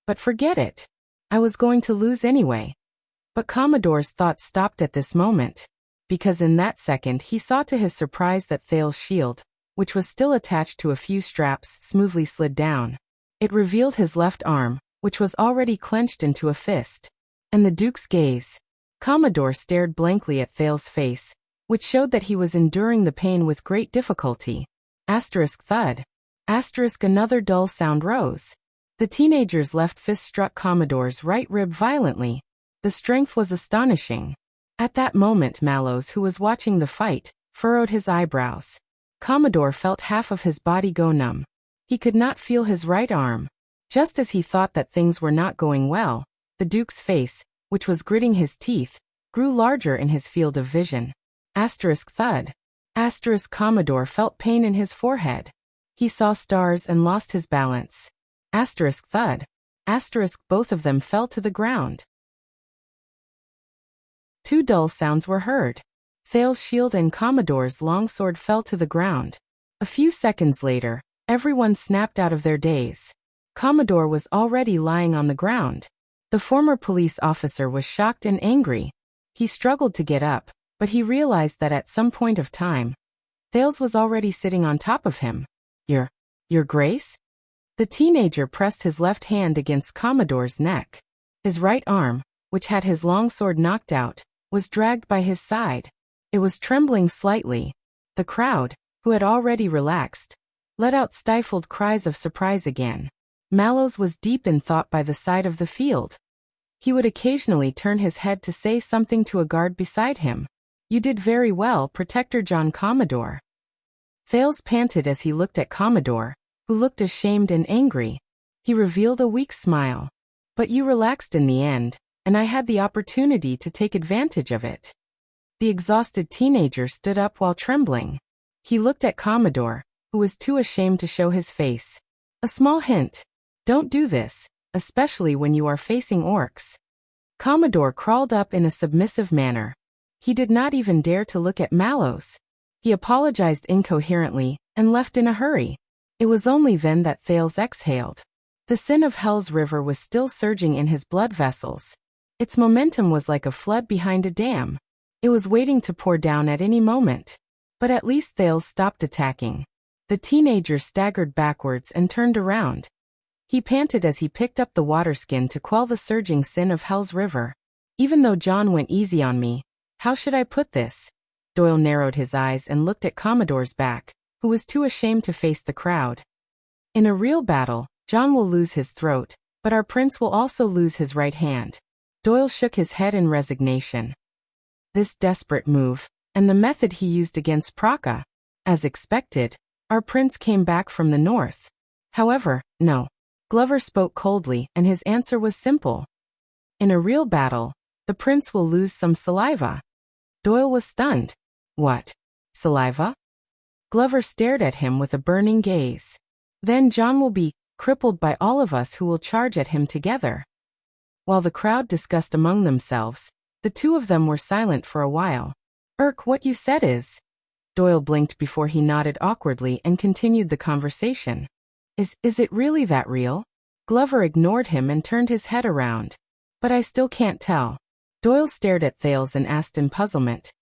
But forget it. I was going to lose anyway. But Commodore's thoughts stopped at this moment, because in that second he saw to his surprise that Thales' shield, which was still attached to a few straps, smoothly slid down. It revealed his left arm, which was already clenched into a fist. And the Duke's gaze. Commodore stared blankly at Thales' face, which showed that he was enduring the pain with great difficulty. Asterisk thud. Asterisk another dull sound rose. The teenager's left fist struck Commodore's right rib violently. The strength was astonishing. At that moment Mallows, who was watching the fight, furrowed his eyebrows. Commodore felt half of his body go numb. He could not feel his right arm. Just as he thought that things were not going well, the Duke's face, which was gritting his teeth, grew larger in his field of vision. Asterisk thud. Asterisk Commodore felt pain in his forehead. He saw stars and lost his balance. Asterisk thud. Asterisk both of them fell to the ground. 2 dull sounds were heard. Thales' shield and Commodore's longsword fell to the ground. A few seconds later, Everyone snapped out of their daze. Commodore was already lying on the ground. The former police officer was shocked and angry. He struggled to get up, but he realized that at some point of time, Thales was already sitting on top of him. Your Grace? The teenager pressed his left hand against Commodore's neck. His right arm, which had his long sword knocked out, was dragged by his side. It was trembling slightly. The crowd, who had already relaxed, let out stifled cries of surprise again. Mallows was deep in thought by the side of the field. He would occasionally turn his head to say something to a guard beside him. "You did very well, Protector John Commodore." Thales panted as he looked at Commodore, who looked ashamed and angry. He revealed a weak smile. "But you relaxed in the end, and I had the opportunity to take advantage of it." The exhausted teenager stood up while trembling. He looked at Commodore, who was too ashamed to show his face. "A small hint. Don't do this, especially when you are facing orcs." Commodore crawled up in a submissive manner. He did not even dare to look at Mallows. He apologized incoherently and left in a hurry. It was only then that Thales exhaled. The sin of Hell's River was still surging in his blood vessels. Its momentum was like a flood behind a dam. It was waiting to pour down at any moment. But at least Thales stopped attacking. The teenager staggered backwards and turned around. He panted as he picked up the waterskin to quell the surging sin of Hell's River. "Even though John went easy on me, how should I put this?" Doyle narrowed his eyes and looked at Commodore's back, who was too ashamed to face the crowd. "In a real battle, John will lose his throat, but our prince will also lose his right hand." Doyle shook his head in resignation. This desperate move, and the method he used against Praka. As expected, our prince came back from the north. However, no. Glover spoke coldly, and his answer was simple. "In a real battle, the prince will lose some saliva." Doyle was stunned. "What? Saliva?" Glover stared at him with a burning gaze. "Then John will be crippled by all of us who will charge at him together." While the crowd discussed among themselves, the two of them were silent for a while. What you said is..." Doyle blinked before he nodded awkwardly and continued the conversation. Is it really that real?" Glover ignored him and turned his head around. "But I still can't tell." Doyle stared at Thales and asked in puzzlement.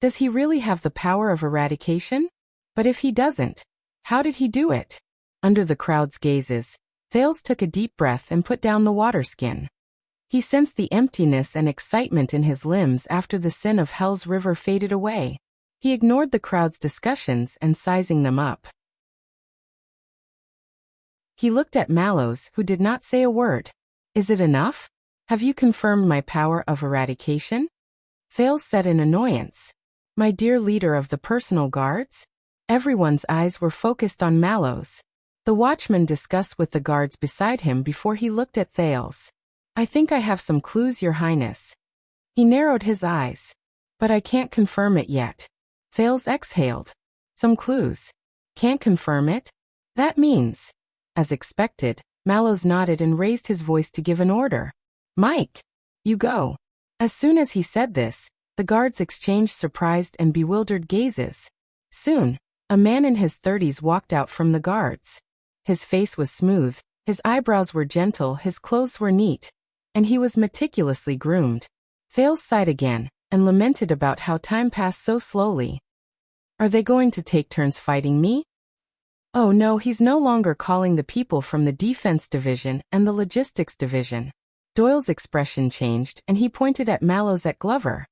"Does he really have the power of eradication? But if he doesn't, how did he do it?" Under the crowd's gazes, Thales took a deep breath and put down the waterskin. He sensed the emptiness and excitement in his limbs after the sin of Hell's River faded away. He ignored the crowd's discussions and sizing them up. He looked at Mallows, who did not say a word. "Is it enough? Have you confirmed my power of eradication?" Thales said in annoyance. "My dear leader of the personal guards?" Everyone's eyes were focused on Mallows. The watchman discussed with the guards beside him before he looked at Thales. "I think I have some clues, Your Highness." He narrowed his eyes. "But I can't confirm it yet." Thales exhaled. "Some clues. Can't confirm it? That means..." As expected, Mallows nodded and raised his voice to give an order. "Mike! You go." As soon as he said this, the guards exchanged surprised and bewildered gazes. Soon, a man in his 30s walked out from the guards. His face was smooth, his eyebrows were gentle, his clothes were neat, and he was meticulously groomed. Thales sighed again, and lamented about how time passed so slowly. "Are they going to take turns fighting me?" "Oh no, he's no longer calling the people from the defense division and the logistics division." Doyle's expression changed and he pointed at Mallows at Glover.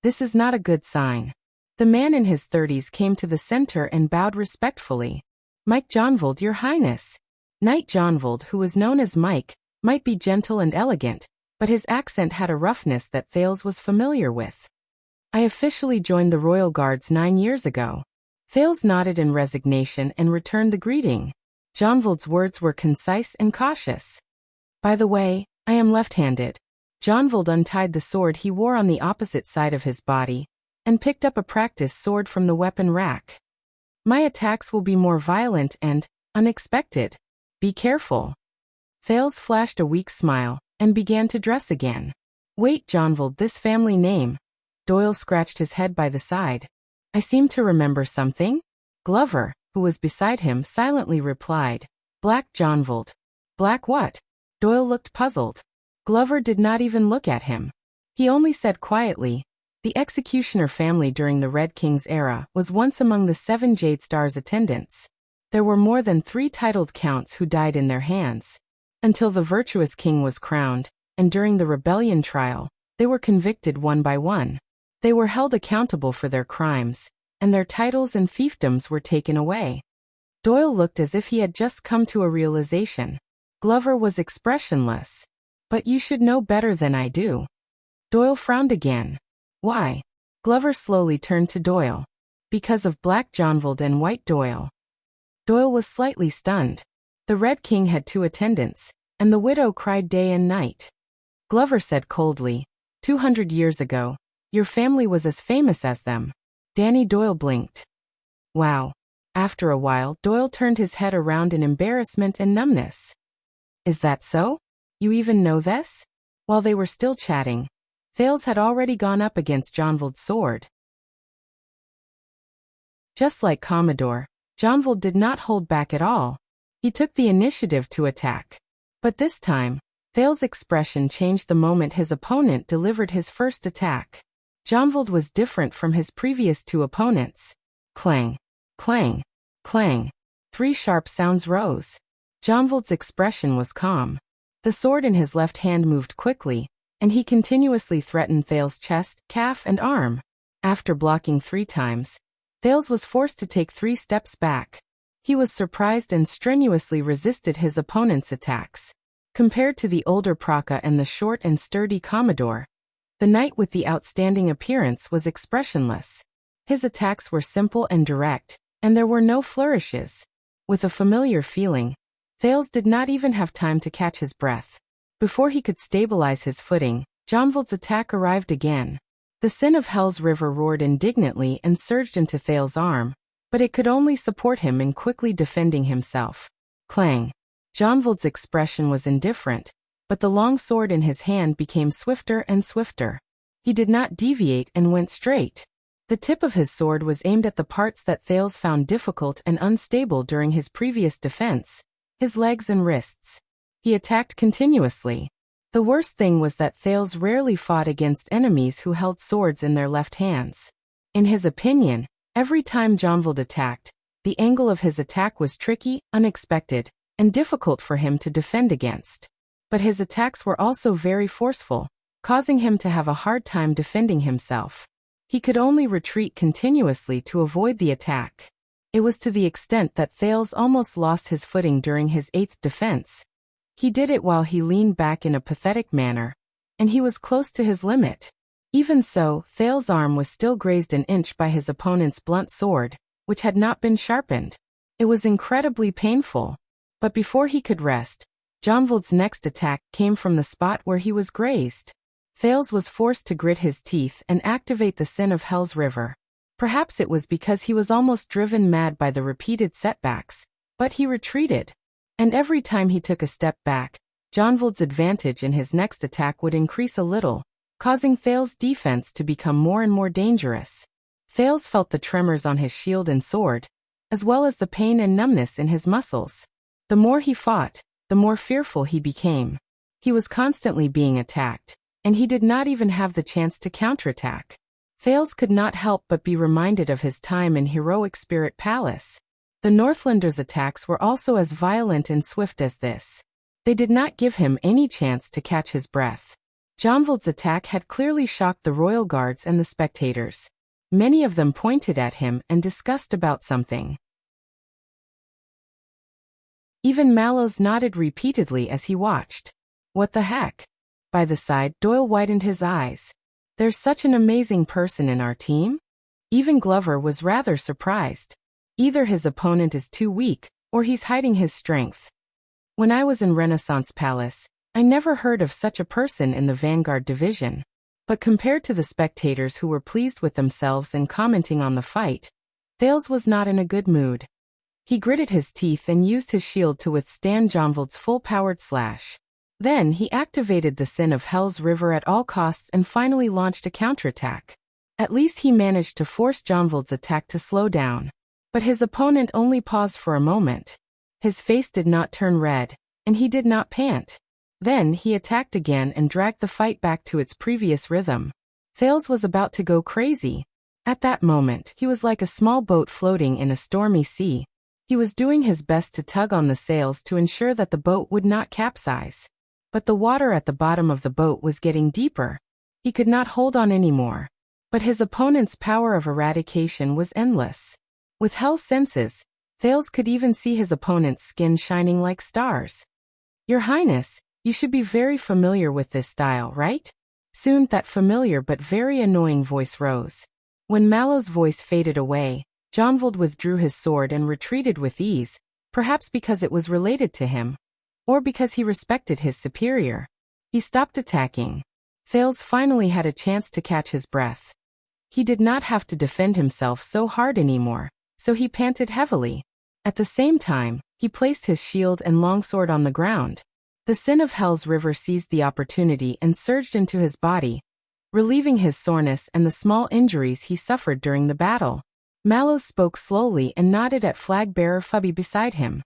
"This is not a good sign." The man in his 30s came to the center and bowed respectfully. "Mike Johnvold, Your Highness." Knight Johnvold, who was known as Mike, might be gentle and elegant, but his accent had a roughness that Thales was familiar with. "I officially joined the Royal Guards 9 years ago." Thales nodded in resignation and returned the greeting. Johnvold's words were concise and cautious. "By the way, I am left-handed." Johnvold untied the sword he wore on the opposite side of his body, and picked up a practice sword from the weapon rack. "My attacks will be more violent and unexpected. Be careful." Thales flashed a weak smile, and began to dress again. "Wait, Johnvold, this family name." Doyle scratched his head by the side. "I seem to remember something." "Glover, who was beside him, silently replied, "Black Jonvold." "Black what?" Doyle looked puzzled. Glover did not even look at him. He only said quietly, "The executioner family during the Red King's era was once among the 7 Jade Star's attendants. There were more than 3 titled counts who died in their hands. Until the virtuous king was crowned, and during the rebellion trial, they were convicted one by one. They were held accountable for their crimes, and their titles and fiefdoms were taken away." Doyle looked as if he had just come to a realization. Glover was expressionless. "But you should know better than I do." Doyle frowned again. "Why?" Glover slowly turned to Doyle. "Because of Black Jonvold and White Doyle." Doyle was slightly stunned. The Red King had 2 attendants, and the widow cried day and night. Glover said coldly, "200 years ago, your family was as famous as them." Danny Doyle blinked. "Wow." After a while, Doyle turned his head around in embarrassment and numbness. "Is that so? You even know this?" While they were still chatting, Thales had already gone up against Jonvold's sword. Just like Commodore, Jonvold did not hold back at all. He took the initiative to attack. But this time, Thales' expression changed the moment his opponent delivered his first attack. Jonvold was different from his previous 2 opponents. Clang, clang, clang. 3 sharp sounds rose. Jonvold's expression was calm. The sword in his left hand moved quickly, and he continuously threatened Thales' chest, calf, and arm. After blocking 3 times, Thales was forced to take 3 steps back. He was surprised and strenuously resisted his opponent's attacks. Compared to the older Praka and the short and sturdy Commodore, the knight with the outstanding appearance was expressionless. His attacks were simple and direct, and there were no flourishes. With a familiar feeling, Thales did not even have time to catch his breath. Before he could stabilize his footing, Jonvold's attack arrived again. The sin of Hell's River roared indignantly and surged into Thales' arm, but it could only support him in quickly defending himself. Clang. Jonvold's expression was indifferent, but the long sword in his hand became swifter and swifter. He did not deviate and went straight. The tip of his sword was aimed at the parts that Thales found difficult and unstable during his previous defense, his legs and wrists. He attacked continuously. The worst thing was that Thales rarely fought against enemies who held swords in their left hands. In his opinion, every time Jonvold attacked, the angle of his attack was tricky, unexpected, and difficult for him to defend against. But his attacks were also very forceful, causing him to have a hard time defending himself. He could only retreat continuously to avoid the attack. It was to the extent that Thales almost lost his footing during his 8th defense. He did it while he leaned back in a pathetic manner, and he was close to his limit. Even so, Thales' arm was still grazed an inch by his opponent's blunt sword, which had not been sharpened. It was incredibly painful. But before he could rest, Jonvold's next attack came from the spot where he was grazed. Thales was forced to grit his teeth and activate the sin of Hell's River. Perhaps it was because he was almost driven mad by the repeated setbacks, but he retreated. And every time he took a step back, Jonvold's advantage in his next attack would increase a little, causing Thales' defense to become more and more dangerous. Thales felt the tremors on his shield and sword, as well as the pain and numbness in his muscles. The more he fought, the more fearful he became. He was constantly being attacked, and he did not even have the chance to counterattack. Thales could not help but be reminded of his time in Heroic Spirit Palace. The Northlanders' attacks were also as violent and swift as this. They did not give him any chance to catch his breath. Jonvold's attack had clearly shocked the royal guards and the spectators. Many of them pointed at him and discussed about something. Even Mallows nodded repeatedly as he watched. What the heck? By the side, Doyle widened his eyes. There's such an amazing person in our team? Even Glover was rather surprised. Either his opponent is too weak, or he's hiding his strength. When I was in Renaissance Palace, I never heard of such a person in the Vanguard Division. But compared to the spectators who were pleased with themselves and commenting on the fight, Thales was not in a good mood. He gritted his teeth and used his shield to withstand Jonvold's full-powered slash. Then he activated the sin of Hell's River at all costs and finally launched a counterattack. At least he managed to force Jonvold's attack to slow down. But his opponent only paused for a moment. His face did not turn red, and he did not pant. Then he attacked again and dragged the fight back to its previous rhythm. Thales was about to go crazy. At that moment, he was like a small boat floating in a stormy sea. He was doing his best to tug on the sails to ensure that the boat would not capsize. But the water at the bottom of the boat was getting deeper. He could not hold on anymore. But his opponent's power of eradication was endless. With hell's senses, Thales could even see his opponent's skin shining like stars. "Your Highness, you should be very familiar with this style, right?" Soon that familiar but very annoying voice rose. When Mallow's voice faded away, Jonvald withdrew his sword and retreated with ease, perhaps because it was related to him, or because he respected his superior. He stopped attacking. Thales finally had a chance to catch his breath. He did not have to defend himself so hard anymore, so he panted heavily. At the same time, he placed his shield and longsword on the ground. The sin of Hell's river seized the opportunity and surged into his body, relieving his soreness and the small injuries he suffered during the battle. Mallow spoke slowly and nodded at flag-bearer Fubby beside him.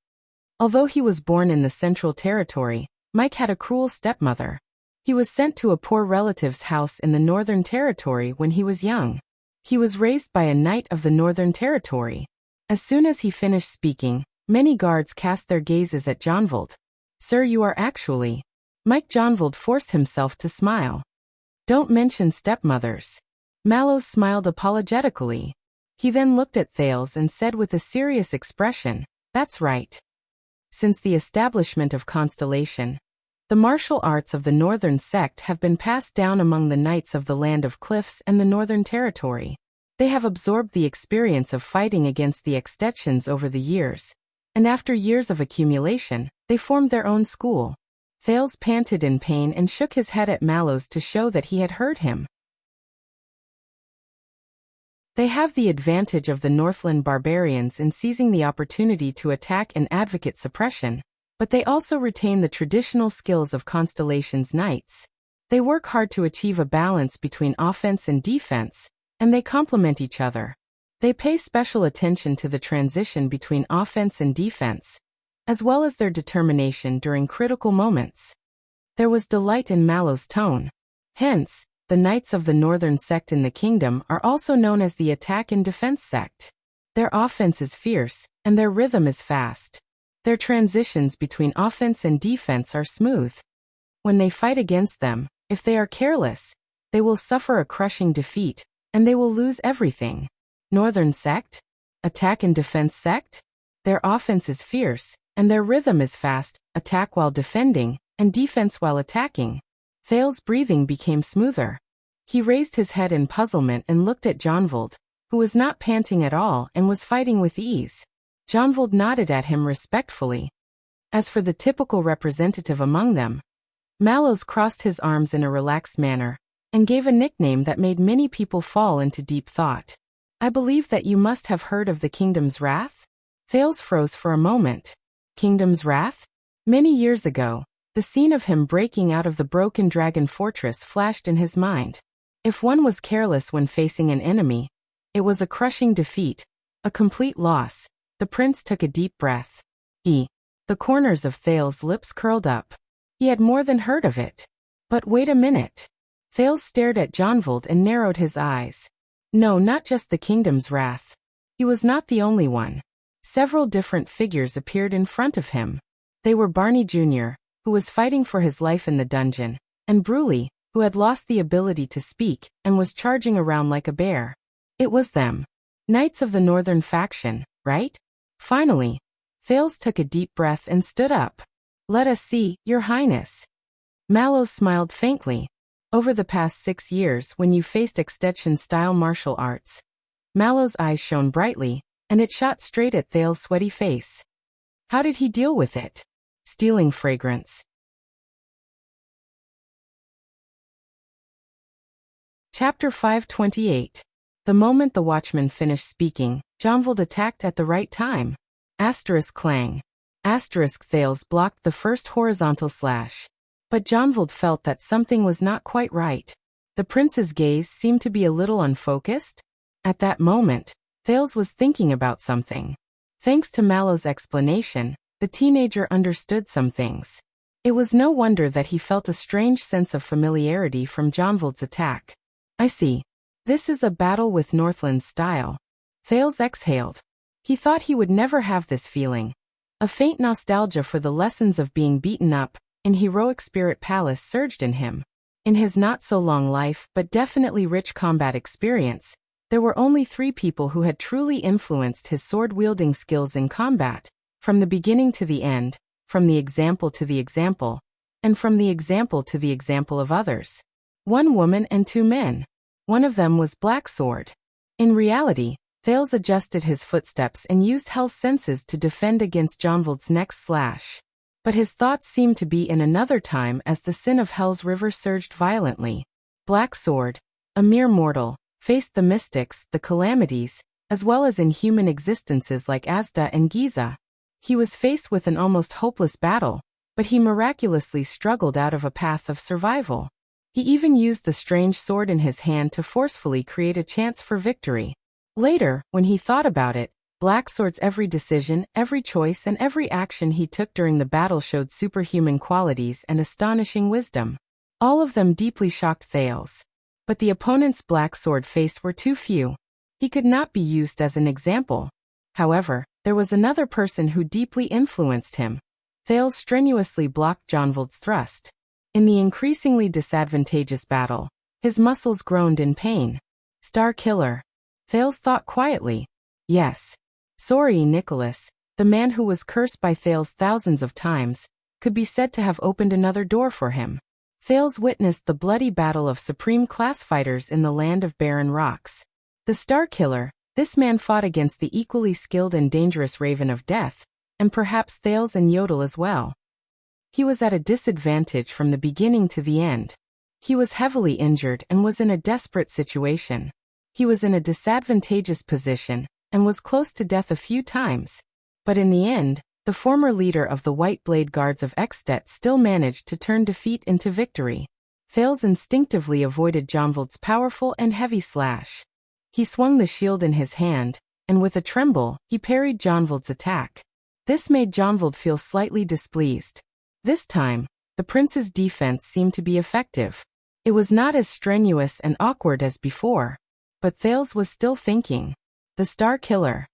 Although he was born in the Central Territory, Mike had a cruel stepmother. He was sent to a poor relative's house in the Northern Territory when he was young. He was raised by a knight of the Northern Territory. As soon as he finished speaking, many guards cast their gazes at Jonvald. "Sir, you are actually..." Mike Jonvald forced himself to smile. "Don't mention stepmothers." Mallow smiled apologetically. He then looked at Thales and said with a serious expression, "That's right. Since the establishment of Constellation, the martial arts of the Northern Sect have been passed down among the knights of the Land of Cliffs and the Northern Territory. They have absorbed the experience of fighting against the Extensions over the years, and after years of accumulation, they formed their own school." Thales panted in pain and shook his head at Mallows to show that he had heard him. "They have the advantage of the Northland barbarians in seizing the opportunity to attack and advocate suppression, but they also retain the traditional skills of Constellation's knights. They work hard to achieve a balance between offense and defense, and they complement each other. They pay special attention to the transition between offense and defense, as well as their determination during critical moments." There was delight in Mallow's tone. "Hence, the Knights of the Northern Sect in the Kingdom are also known as the Attack and Defense Sect. Their offense is fierce, and their rhythm is fast. Their transitions between offense and defense are smooth. When they fight against them, if they are careless, they will suffer a crushing defeat, and they will lose everything." Northern Sect? Attack and Defense Sect? Their offense is fierce, and their rhythm is fast, attack while defending, and defense while attacking. Thales' breathing became smoother. He raised his head in puzzlement and looked at Jonvald, who was not panting at all and was fighting with ease. Jonvald nodded at him respectfully. As for the typical representative among them, Mallows crossed his arms in a relaxed manner, and gave a nickname that made many people fall into deep thought. "I believe that you must have heard of the Kingdom's Wrath?" Thales froze for a moment. Kingdom's Wrath? Many years ago, the scene of him breaking out of the broken dragon fortress flashed in his mind. If one was careless when facing an enemy, it was a crushing defeat, a complete loss. The prince took a deep breath. The corners of Thales' lips curled up. He had more than heard of it. But wait a minute. Thales stared at Jonvald and narrowed his eyes. No, not just the Kingdom's Wrath. He was not the only one. Several different figures appeared in front of him. They were Barney Jr., who was fighting for his life in the dungeon, and Bruley, who had lost the ability to speak and was charging around like a bear. It was them. Knights of the Northern Faction, right? Finally, Thales took a deep breath and stood up. "Let us see, Your Highness." Mallows smiled faintly. "Over the past 6 years when you faced extension-style martial arts." Mallow's eyes shone brightly, and it shot straight at Thales' sweaty face. "How did he deal with it?" "Stealing fragrance." Chapter 528. The moment the watchman finished speaking, Jonvald attacked at the right time. Asterisk clang. Asterisk Thales blocked the first horizontal slash. But Jonvald felt that something was not quite right. The prince's gaze seemed to be a little unfocused. At that moment, Thales was thinking about something. Thanks to Mallow's explanation, the teenager understood some things. It was no wonder that he felt a strange sense of familiarity from Jonvald's attack. I see. This is a battle with Northland's style. Thales exhaled. He thought he would never have this feeling. A faint nostalgia for the lessons of being beaten up in heroic Spirit Palace surged in him. In his not-so-long life but definitely rich combat experience, there were only 3 people who had truly influenced his sword-wielding skills in combat, from the beginning to the end, from the example to the example, and from the example to the example of others. 1 woman and 2 men. One of them was Black Sword. In reality, Thales adjusted his footsteps and used Hell's senses to defend against Jonvald's next slash. But his thoughts seemed to be in another time as the sin of Hell's river surged violently. Black Sword, a mere mortal, faced the mystics, the calamities, as well as inhuman existences like Asda and Giza. He was faced with an almost hopeless battle, but he miraculously struggled out of a path of survival. He even used the strange sword in his hand to forcefully create a chance for victory. Later, when he thought about it, Black Sword's every decision, every choice, and every action he took during the battle showed superhuman qualities and astonishing wisdom. All of them deeply shocked Thales. But the opponents Black Sword faced were too few. He could not be used as an example. However, there was another person who deeply influenced him. Thales strenuously blocked Jonvald's thrust. In the increasingly disadvantageous battle, his muscles groaned in pain. Star Killer. Thales thought quietly. Yes. Sorry, Nicholas, the man who was cursed by Thales thousands of times, could be said to have opened another door for him. Thales witnessed the bloody battle of supreme class fighters in the land of barren rocks. The Star Killer, this man fought against the equally skilled and dangerous Raven of Death, and perhaps Thales and Yodel as well. He was at a disadvantage from the beginning to the end. He was heavily injured and was in a desperate situation. He was in a disadvantageous position, and was close to death a few times. But in the end, the former leader of the White Blade Guards of Ekstedt still managed to turn defeat into victory. Thales instinctively avoided Jonvald's powerful and heavy slash. He swung the shield in his hand, and with a tremble, he parried Jonvald's attack. This made Jonvald feel slightly displeased. This time, the prince's defense seemed to be effective. It was not as strenuous and awkward as before. But Thales was still thinking. The Star Killer.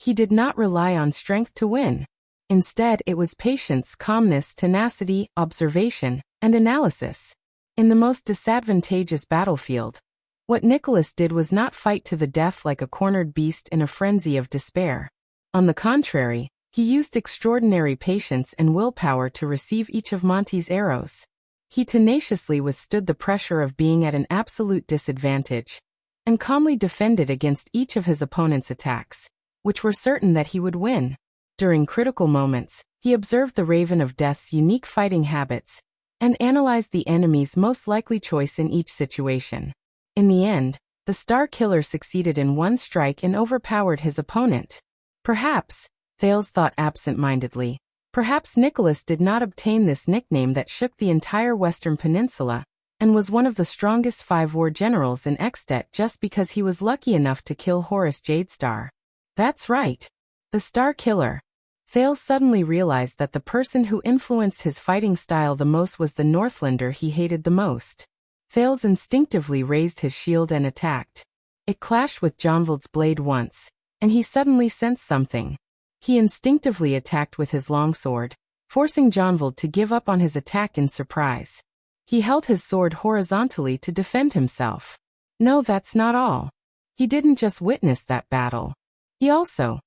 He did not rely on strength to win. Instead, it was patience, calmness, tenacity, observation, and analysis. In the most disadvantageous battlefield, what Nicholas did was not fight to the death like a cornered beast in a frenzy of despair. On the contrary, he used extraordinary patience and willpower to receive each of Monty's arrows. He tenaciously withstood the pressure of being at an absolute disadvantage, and calmly defended against each of his opponent's attacks, which were certain that he would win. During critical moments, he observed the Raven of Death's unique fighting habits, and analyzed the enemy's most likely choice in each situation. In the end, the Star Killer succeeded in one strike and overpowered his opponent. Perhaps, Thales thought absent-mindedly, perhaps Nicholas did not obtain this nickname that shook the entire Western Peninsula, and was one of the strongest 5 war generals in Ekstedt just because he was lucky enough to kill Horus Jadestar. That's right. The Star Killer. Thales suddenly realized that the person who influenced his fighting style the most was the Northlander he hated the most. Thales instinctively raised his shield and attacked. It clashed with Jonvald's blade once, and he suddenly sensed something. He instinctively attacked with his longsword, forcing Jonvald to give up on his attack in surprise. He held his sword horizontally to defend himself. No, that's not all. He didn't just witness that battle. He also.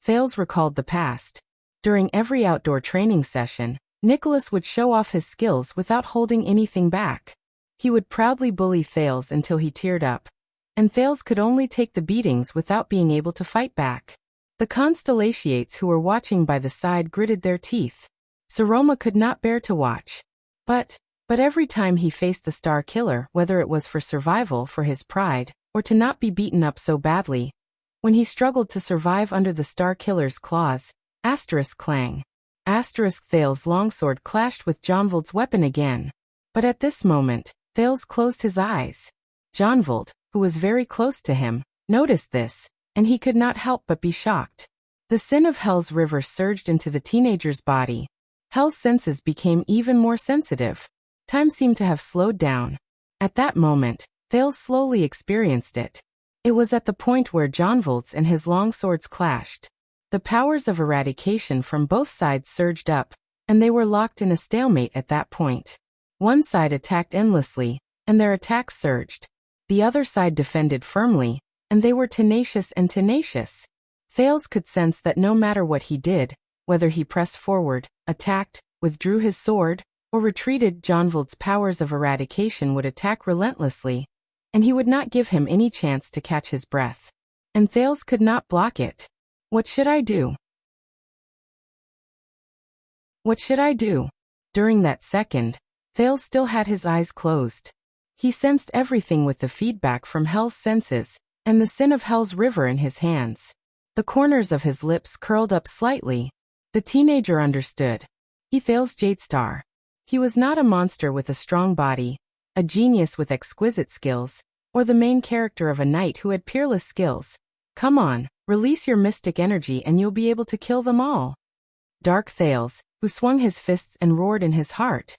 Thales recalled the past. During every outdoor training session, Nicholas would show off his skills without holding anything back. He would proudly bully Thales until he teared up, and Thales could only take the beatings without being able to fight back. The Constellations who were watching by the side gritted their teeth. Saroma could not bear to watch. But every time he faced the Star Killer, whether it was for survival, for his pride, or to not be beaten up so badly, when he struggled to survive under the Star Killer's claws, clang. Thales' longsword clashed with Jonvald's weapon again. But at this moment, Thales closed his eyes. Jonvald, who was very close to him, noticed this, and he could not help but be shocked. The sin of Hell's River surged into the teenager's body. Hell's senses became even more sensitive. Time seemed to have slowed down. At that moment, Thales slowly experienced it. It was at the point where Jonvolt's and his long swords clashed. The powers of eradication from both sides surged up, and they were locked in a stalemate at that point. One side attacked endlessly, and their attacks surged. The other side defended firmly, and they were tenacious and tenacious. Thales could sense that no matter what he did, whether he pressed forward, attacked, withdrew his sword, or retreated, Jonvolt's powers of eradication would attack relentlessly, and he would not give him any chance to catch his breath. And Thales could not block it. What should I do? What should I do? During that second, Thales still had his eyes closed. He sensed everything with the feedback from Hell's senses, and the sin of Hell's River in his hands. The corners of his lips curled up slightly. The teenager understood. He Thales Jadestar. He was not a monster with a strong body, a genius with exquisite skills, or the main character of a knight who had peerless skills. Come on, release your mystic energy and you'll be able to kill them all. Dark Thales, who swung his fists and roared in his heart.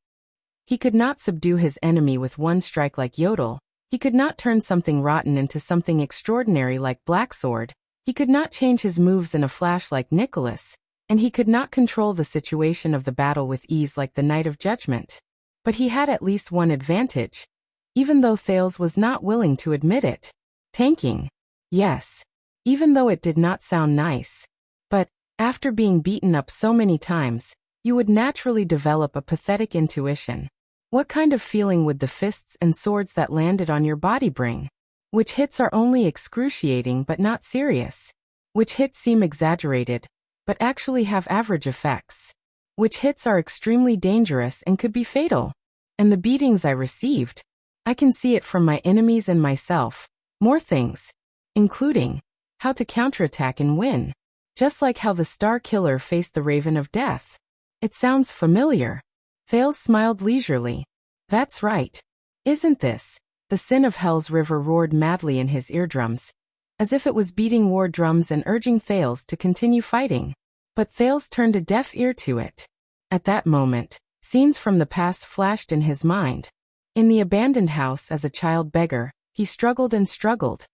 He could not subdue his enemy with one strike like Yodel. He could not turn something rotten into something extraordinary like Blacksword. He could not change his moves in a flash like Nicholas, and he could not control the situation of the battle with ease like the Knight of Judgment. But he had at least one advantage, even though Thales was not willing to admit it. Tanking. Yes. Even though it did not sound nice. But, after being beaten up so many times, you would naturally develop a pathetic intuition. What kind of feeling would the fists and swords that landed on your body bring? Which hits are only excruciating but not serious? Which hits seem exaggerated, but actually have average effects? Which hits are extremely dangerous and could be fatal? And the beatings I received, I can see it from my enemies and myself. More things, including how to counterattack and win. Just like how the Star Killer faced the Raven of Death. It sounds familiar. Thales smiled leisurely. That's right. Isn't this? The sin of Hell's River roared madly in his eardrums, as if it was beating war drums and urging Thales to continue fighting. But Thales turned a deaf ear to it. At that moment, scenes from the past flashed in his mind. In the abandoned house as a child beggar, he struggled and struggled.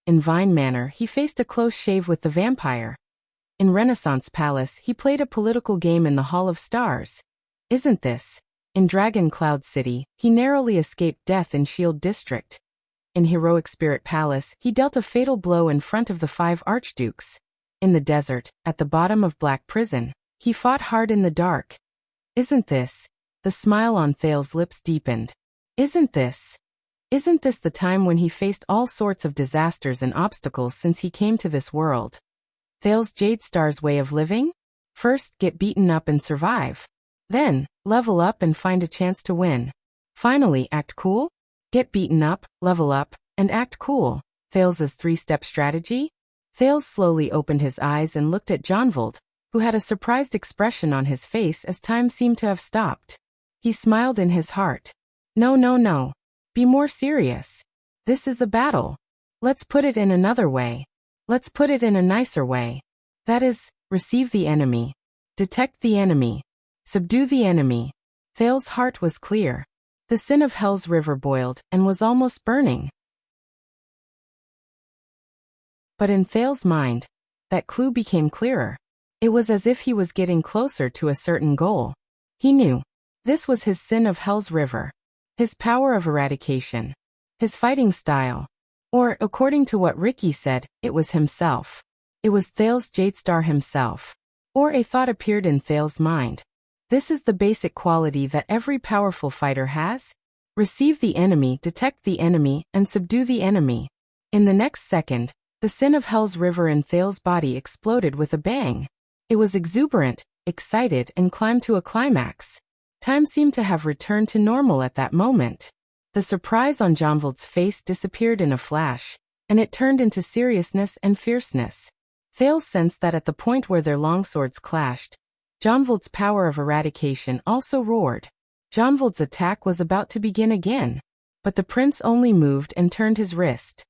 In Vine Manor, he faced a close shave with the vampire. In Renaissance Palace, he played a political game in the Hall of Stars. Isn't this? In Dragon Cloud City, he narrowly escaped death in Shield District. In Heroic Spirit Palace, he dealt a fatal blow in front of the 5 archdukes. In the desert, at the bottom of Black Prison, he fought hard in the dark. Isn't this? The smile on Thales' lips deepened. Isn't this? Isn't this the time when he faced all sorts of disasters and obstacles since he came to this world? Thales Jadestar's way of living? First, get beaten up and survive. Then, level up and find a chance to win. Finally, act cool? Get beaten up, level up, and act cool. Thales' 3-step strategy? Thales slowly opened his eyes and looked at Jonvolt, who had a surprised expression on his face as time seemed to have stopped. He smiled in his heart. No, no, no. Be more serious. This is a battle. Let's put it in another way. Let's put it in a nicer way. That is, receive the enemy. Detect the enemy. Subdue the enemy. Thales' heart was clear. The sin of Hell's River boiled and was almost burning. But in Thales' mind, that clue became clearer. It was as if he was getting closer to a certain goal. He knew. This was his sin of Hell's River. His power of eradication. His fighting style. Or, according to what Ricky said, it was himself. It was Thales Jadestar himself. Or a thought appeared in Thales' mind. This is the basic quality that every powerful fighter has. Receive the enemy, detect the enemy, and subdue the enemy. In the next second, the sin of Hell's River in Thales' body exploded with a bang. It was exuberant, excited, and climbed to a climax. Time seemed to have returned to normal at that moment. The surprise on Jonvolt's face disappeared in a flash, and it turned into seriousness and fierceness. Thales sensed that at the point where their longswords clashed, Jonvolt's power of eradication also roared. Jonvolt's attack was about to begin again, but the prince only moved and turned his wrist.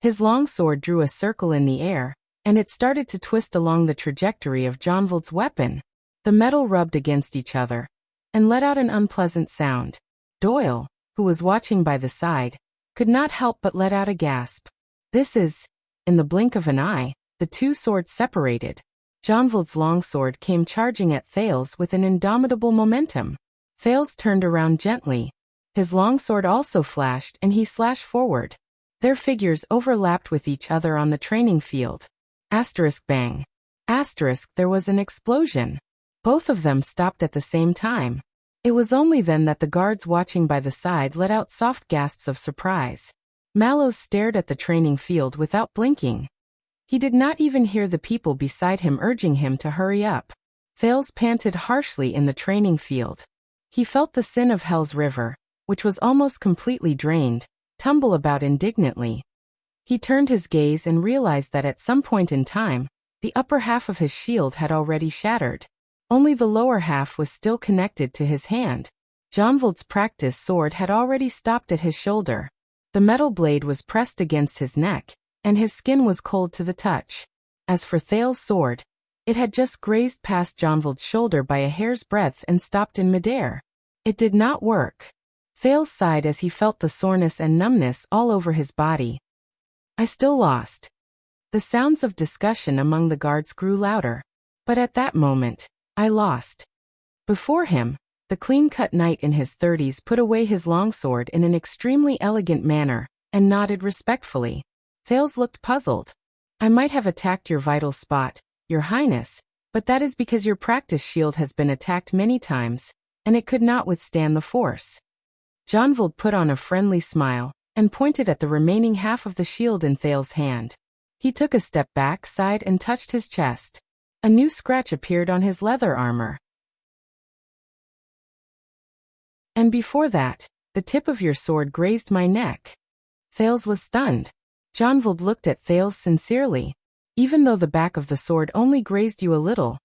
His long sword drew a circle in the air, and it started to twist along the trajectory of Jonvald's weapon. The metal rubbed against each other and let out an unpleasant sound. Doyle, who was watching by the side, could not help but let out a gasp. In the blink of an eye, the two swords separated. Jonvald's longsword came charging at Thales with an indomitable momentum. Thales turned around gently. His longsword also flashed and he slashed forward. Their figures overlapped with each other on the training field. Bang. There was an explosion. Both of them stopped at the same time. It was only then that the guards watching by the side let out soft gasps of surprise. Mallows stared at the training field without blinking. He did not even hear the people beside him urging him to hurry up. Thales panted harshly in the training field. He felt the sin of Hell's River, which was almost completely drained, tumble about indignantly. He turned his gaze and realized that at some point in time, the upper half of his shield had already shattered. Only the lower half was still connected to his hand. Jonvald's practice sword had already stopped at his shoulder. The metal blade was pressed against his neck, and his skin was cold to the touch. As for Thales' sword, it had just grazed past Jonvald's shoulder by a hair's breadth and stopped in midair. It did not work. Thales sighed as he felt the soreness and numbness all over his body. I still lost. The sounds of discussion among the guards grew louder. But at that moment, I lost. Before him, the clean-cut knight in his 30s put away his longsword in an extremely elegant manner, and nodded respectfully. Thales looked puzzled. I might have attacked your vital spot, Your Highness, but that is because your practice shield has been attacked many times, and it could not withstand the force. Jonvald put on a friendly smile, and pointed at the remaining half of the shield in Thales' hand. He took a step back, sighed, and touched his chest. A new scratch appeared on his leather armor. And before that, the tip of your sword grazed my neck. Thales was stunned. Jonvald looked at Thales sincerely. Even though the back of the sword only grazed you a little.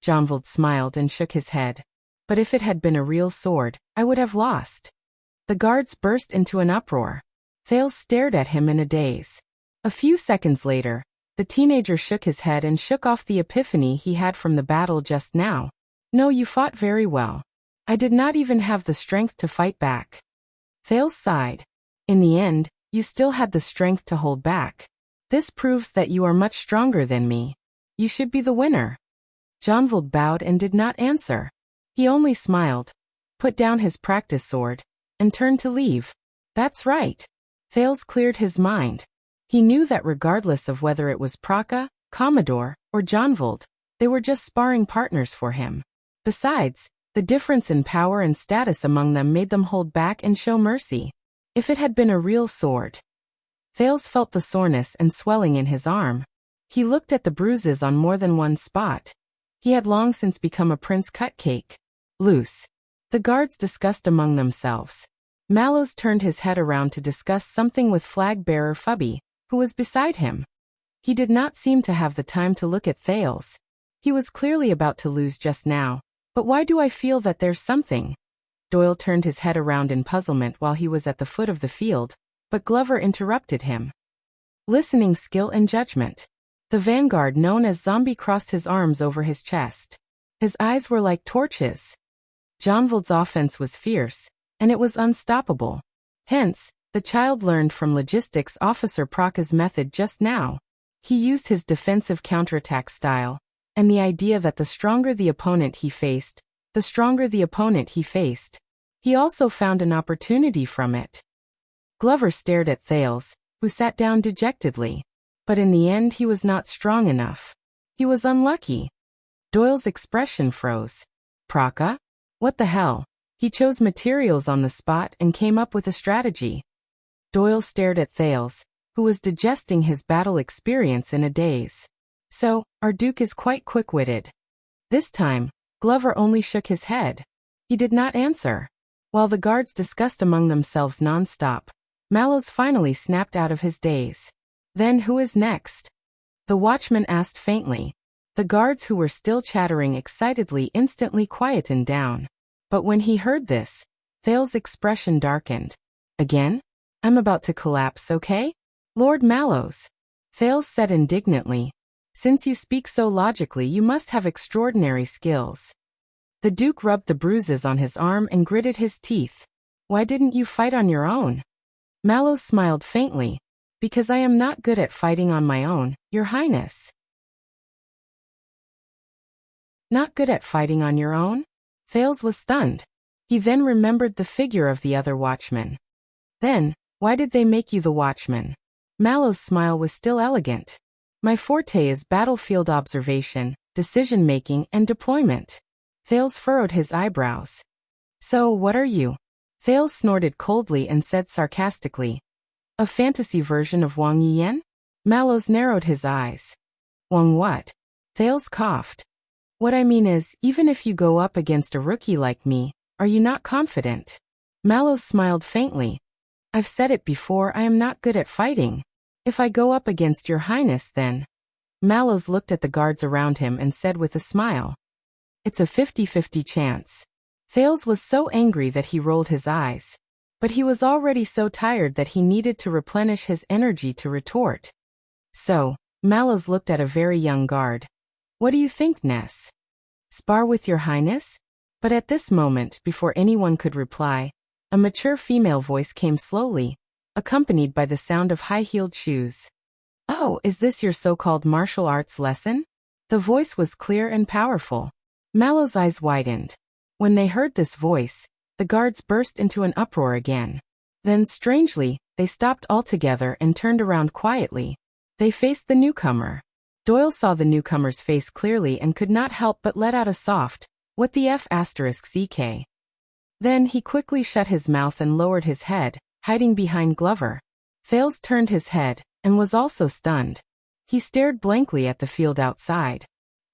Jonvald smiled and shook his head. But if it had been a real sword, I would have lost. The guards burst into an uproar. Thales stared at him in a daze. A few seconds later, the teenager shook his head and shook off the epiphany he had from the battle just now. No, you fought very well. I did not even have the strength to fight back. Thales sighed. In the end, you still had the strength to hold back. This proves that you are much stronger than me. You should be the winner. Jonvald bowed and did not answer. He only smiled, put down his practice sword, and turned to leave. That's right. Thales cleared his mind. He knew that regardless of whether it was Praka, Commodore, or Jonvald, they were just sparring partners for him. Besides, the difference in power and status among them made them hold back and show mercy. If it had been a real sword. Thales felt the soreness and swelling in his arm. He looked at the bruises on more than one spot. He had long since become a Prince Cupcake. Loose. The guards discussed among themselves. Mallows turned his head around to discuss something with flag-bearer Fubby, who was beside him. He did not seem to have the time to look at Thales. He was clearly about to lose just now. But why do I feel that there's something? Doyle turned his head around in puzzlement while he was at the foot of the field, but Glover interrupted him. Listening skill and judgment. The vanguard known as Zombie crossed his arms over his chest. His eyes were like torches. Jonvald's offense was fierce, and it was unstoppable. Hence, the child learned from logistics officer Praka's method just now. He used his defensive counterattack style, and the idea that the stronger the opponent he faced, the stronger the opponent he faced. He also found an opportunity from it. Glover stared at Thales, who sat down dejectedly. But in the end he was not strong enough. He was unlucky. Doyle's expression froze. Praka? What the hell? He chose materials on the spot and came up with a strategy. Doyle stared at Thales, who was digesting his battle experience in a daze. So, our Duke is quite quick-witted. This time, Glover only shook his head. He did not answer. While the guards discussed among themselves non-stop, Mallows finally snapped out of his daze. Then who is next? The watchman asked faintly. The guards who were still chattering excitedly instantly quietened down. But when he heard this, Thales' expression darkened. Again? I'm about to collapse, okay? Lord Mallows, Thales said indignantly. Since you speak so logically, you must have extraordinary skills. The Duke rubbed the bruises on his arm and gritted his teeth. Why didn't you fight on your own? Mallows smiled faintly. Because I am not good at fighting on my own, Your Highness. Not good at fighting on your own? Thales was stunned. He then remembered the figure of the other watchman. Then, why did they make you the watchman? Mallows' smile was still elegant. My forte is battlefield observation, decision-making, and deployment. Thales furrowed his eyebrows. So, what are you? Thales snorted coldly and said sarcastically. A fantasy version of Wang Yiyan? Mallows narrowed his eyes. Wang what? Thales coughed. What I mean is, even if you go up against a rookie like me, are you not confident? Mallows smiled faintly. I've said it before, I am not good at fighting. If I go up against Your Highness then. Mallows looked at the guards around him and said with a smile. It's a 50-50 chance. Thales was so angry that he rolled his eyes. But he was already so tired that he needed to replenish his energy to retort. So, Mallows looked at a very young guard. What do you think, Ness? Spar with Your Highness? But at this moment, before anyone could reply, a mature female voice came slowly, accompanied by the sound of high-heeled shoes. Oh, is this your so-called martial arts lesson? The voice was clear and powerful. Mallows' eyes widened. When they heard this voice, the guards burst into an uproar again. Then, strangely, they stopped altogether and turned around quietly. They faced the newcomer. Doyle saw the newcomer's face clearly and could not help but let out a soft, "What the F***ck?" Then he quickly shut his mouth and lowered his head, hiding behind Glover. Thales turned his head, and was also stunned. He stared blankly at the field outside.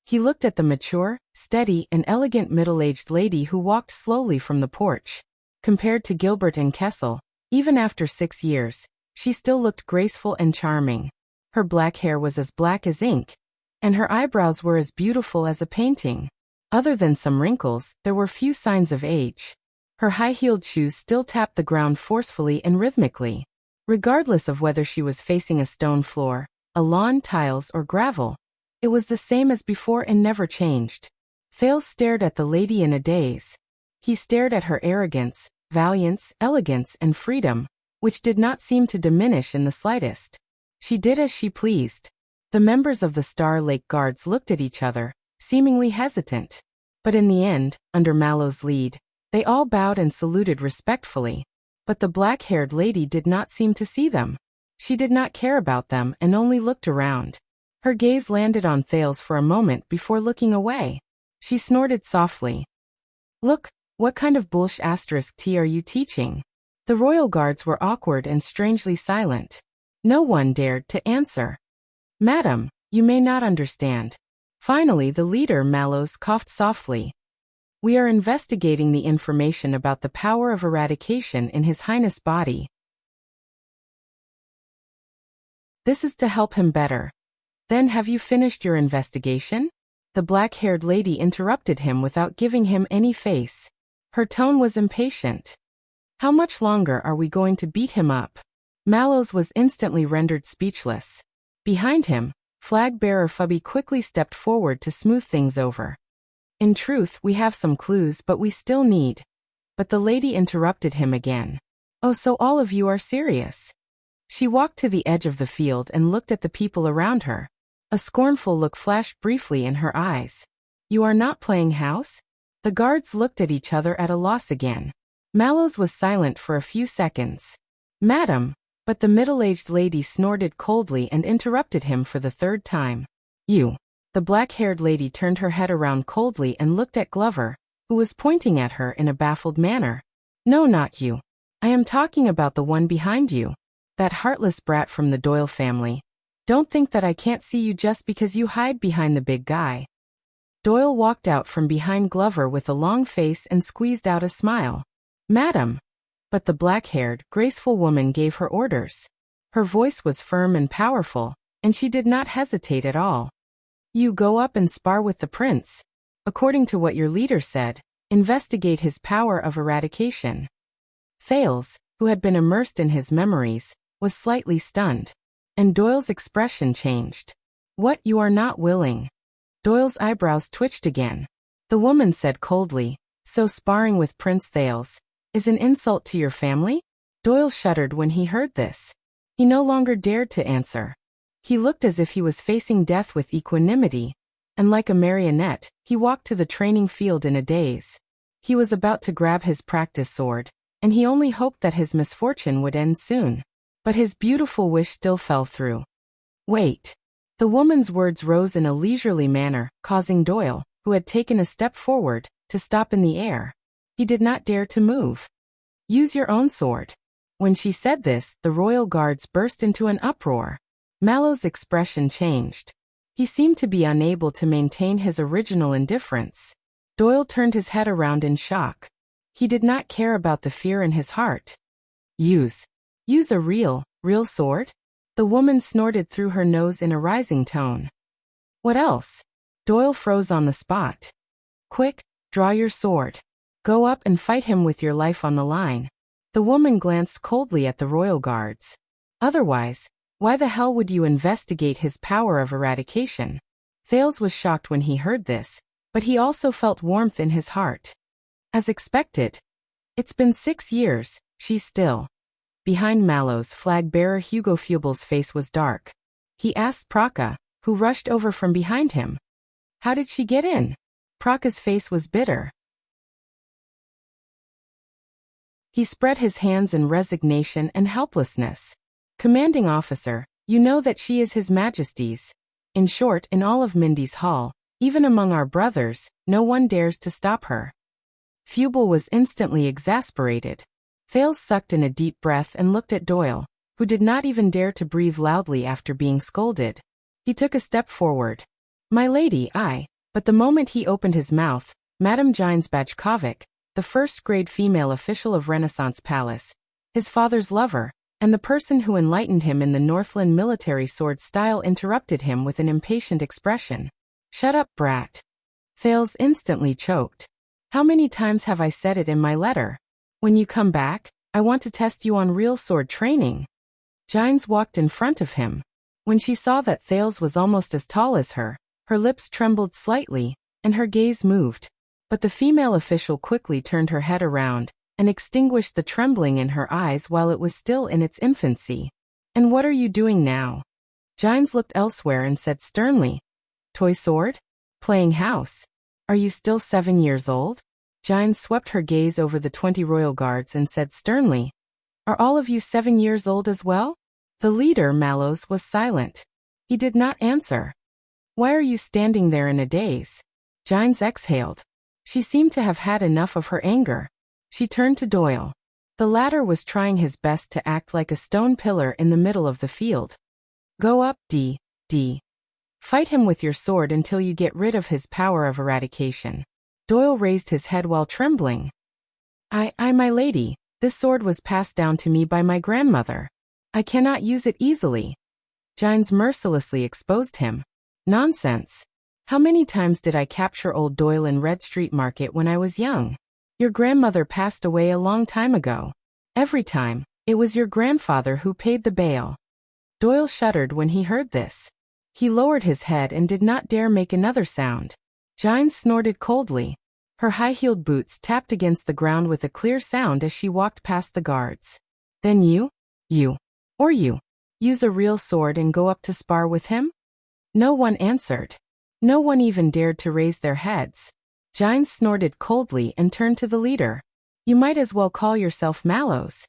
He looked at the mature, steady, and elegant middle-aged lady who walked slowly from the porch. Compared to Gilbert and Kessel, even after 6 years, she still looked graceful and charming. Her black hair was as black as ink, and her eyebrows were as beautiful as a painting. Other than some wrinkles, there were few signs of age. Her high-heeled shoes still tapped the ground forcefully and rhythmically. Regardless of whether she was facing a stone floor, a lawn, tiles, or gravel, it was the same as before and never changed. Thales stared at the lady in a daze. He stared at her arrogance, valiance, elegance, and freedom, which did not seem to diminish in the slightest. She did as she pleased. The members of the Star Lake Guards looked at each other, seemingly hesitant. But in the end, under Mallows' lead, they all bowed and saluted respectfully. But the black-haired lady did not seem to see them. She did not care about them and only looked around. Her gaze landed on Thales for a moment before looking away. She snorted softly. Look, what kind of **t are you teaching? The royal guards were awkward and strangely silent. No one dared to answer. Madam, you may not understand. Finally, the leader, Mallows, coughed softly. We are investigating the information about the power of eradication in His Highness' body. This is to help him better. Then have you finished your investigation? The black-haired lady interrupted him without giving him any face. Her tone was impatient. How much longer are we going to beat him up? Mallows was instantly rendered speechless. Behind him, flag-bearer Fubby quickly stepped forward to smooth things over. In truth, we have some clues, but we still need. But the lady interrupted him again. Oh, so all of you are serious? She walked to the edge of the field and looked at the people around her. A scornful look flashed briefly in her eyes. You are not playing house? The guards looked at each other at a loss again. Mallows was silent for a few seconds. Madam, but the middle-aged lady snorted coldly and interrupted him for the third time. You. The black-haired lady turned her head around coldly and looked at Glover, who was pointing at her in a baffled manner. No, not you. I am talking about the one behind you. That heartless brat from the Doyle family. Don't think that I can't see you just because you hide behind the big guy. Doyle walked out from behind Glover with a long face and squeezed out a smile. Madam. But the black-haired, graceful woman gave her orders. Her voice was firm and powerful, and she did not hesitate at all. You go up and spar with the prince. According to what your leader said, investigate his power of eradication. Thales, who had been immersed in his memories, was slightly stunned. and Doyle's expression changed. What, you are not willing? Doyle's eyebrows twitched again. The woman said coldly, so sparring with Prince Thales is an insult to your family? Doyle shuddered when he heard this. He no longer dared to answer. He looked as if he was facing death with equanimity, and like a marionette, he walked to the training field in a daze. He was about to grab his practice sword, and he only hoped that his misfortune would end soon. But his beautiful wish still fell through. Wait. The woman's words rose in a leisurely manner, causing Doyle, who had taken a step forward, to stop in the air. He did not dare to move. Use your own sword. When she said this, the royal guards burst into an uproar. Mallow's expression changed. He seemed to be unable to maintain his original indifference. Doyle turned his head around in shock. He did not care about the fear in his heart. Use a real sword? The woman snorted through her nose in a rising tone. What else? Doyle froze on the spot. Quick, draw your sword. Go up and fight him with your life on the line. The woman glanced coldly at the royal guards. Otherwise, why the hell would you investigate his power of eradication? Thales was shocked when he heard this, but he also felt warmth in his heart. As expected. It's been 6 years, she's still. Behind Mallow's flag-bearer Hugo Fubel's face was dark. He asked Praka, who rushed over from behind him. How did she get in? Praka's face was bitter. He spread his hands in resignation and helplessness. Commanding officer, you know that she is His Majesty's. In short, in all of Mindy's Hall, even among our brothers, no one dares to stop her. Fubel was instantly exasperated. Thales sucked in a deep breath and looked at Doyle, who did not even dare to breathe loudly after being scolded. He took a step forward. My lady, but the moment he opened his mouth, Madame Gines Bajkovic, the first-grade female official of Renaissance Palace, his father's lover, and the person who enlightened him in the Northland military sword style interrupted him with an impatient expression. Shut up, brat. Thales instantly choked. How many times have I said it in my letter? When you come back, I want to test you on real sword training. Gines walked in front of him. When she saw that Thales was almost as tall as her lips trembled slightly, and her gaze moved. But the female official quickly turned her head around, and extinguished the trembling in her eyes while it was still in its infancy. And what are you doing now? Gines looked elsewhere and said sternly. Toy sword? Playing house. Are you still 7 years old? Gines swept her gaze over the 20 royal guards and said sternly. Are all of you 7 years old as well? The leader, Mallows, was silent. He did not answer. Why are you standing there in a daze? Gines exhaled. She seemed to have had enough of her anger. She turned to Doyle. The latter was trying his best to act like a stone pillar in the middle of the field. Go up, D. Fight him with your sword until you get rid of his power of eradication. Doyle raised his head while trembling. My lady, this sword was passed down to me by my grandmother. I cannot use it easily. Gines mercilessly exposed him. Nonsense. How many times did I capture old Doyle in Red Street Market when I was young? Your grandmother passed away a long time ago. Every time, it was your grandfather who paid the bail. Doyle shuddered when he heard this. He lowered his head and did not dare make another sound. Gines snorted coldly. Her high-heeled boots tapped against the ground with a clear sound as she walked past the guards. Then you use a real sword and go up to spar with him? No one answered. No one even dared to raise their heads. Gines snorted coldly and turned to the leader. You might as well call yourself Mallows.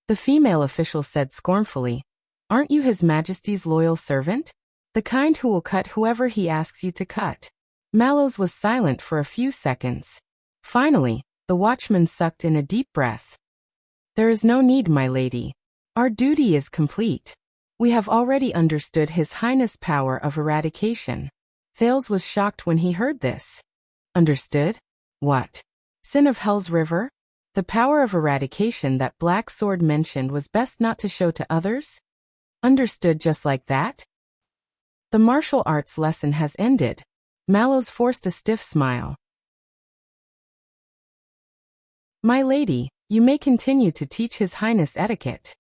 The female official said scornfully. Aren't you His Majesty's loyal servant? The kind who will cut whoever he asks you to cut. Mallows was silent for a few seconds. Finally, the watchman sucked in a deep breath. There is no need, my lady. Our duty is complete. We have already understood His Highness' power of eradication. Thales was shocked when he heard this. Understood? What? Sin of Hell's River? The power of eradication that Black Sword mentioned was best not to show to others? Understood just like that? The martial arts lesson has ended. Mallows forced a stiff smile. My lady, you may continue to teach His Highness etiquette.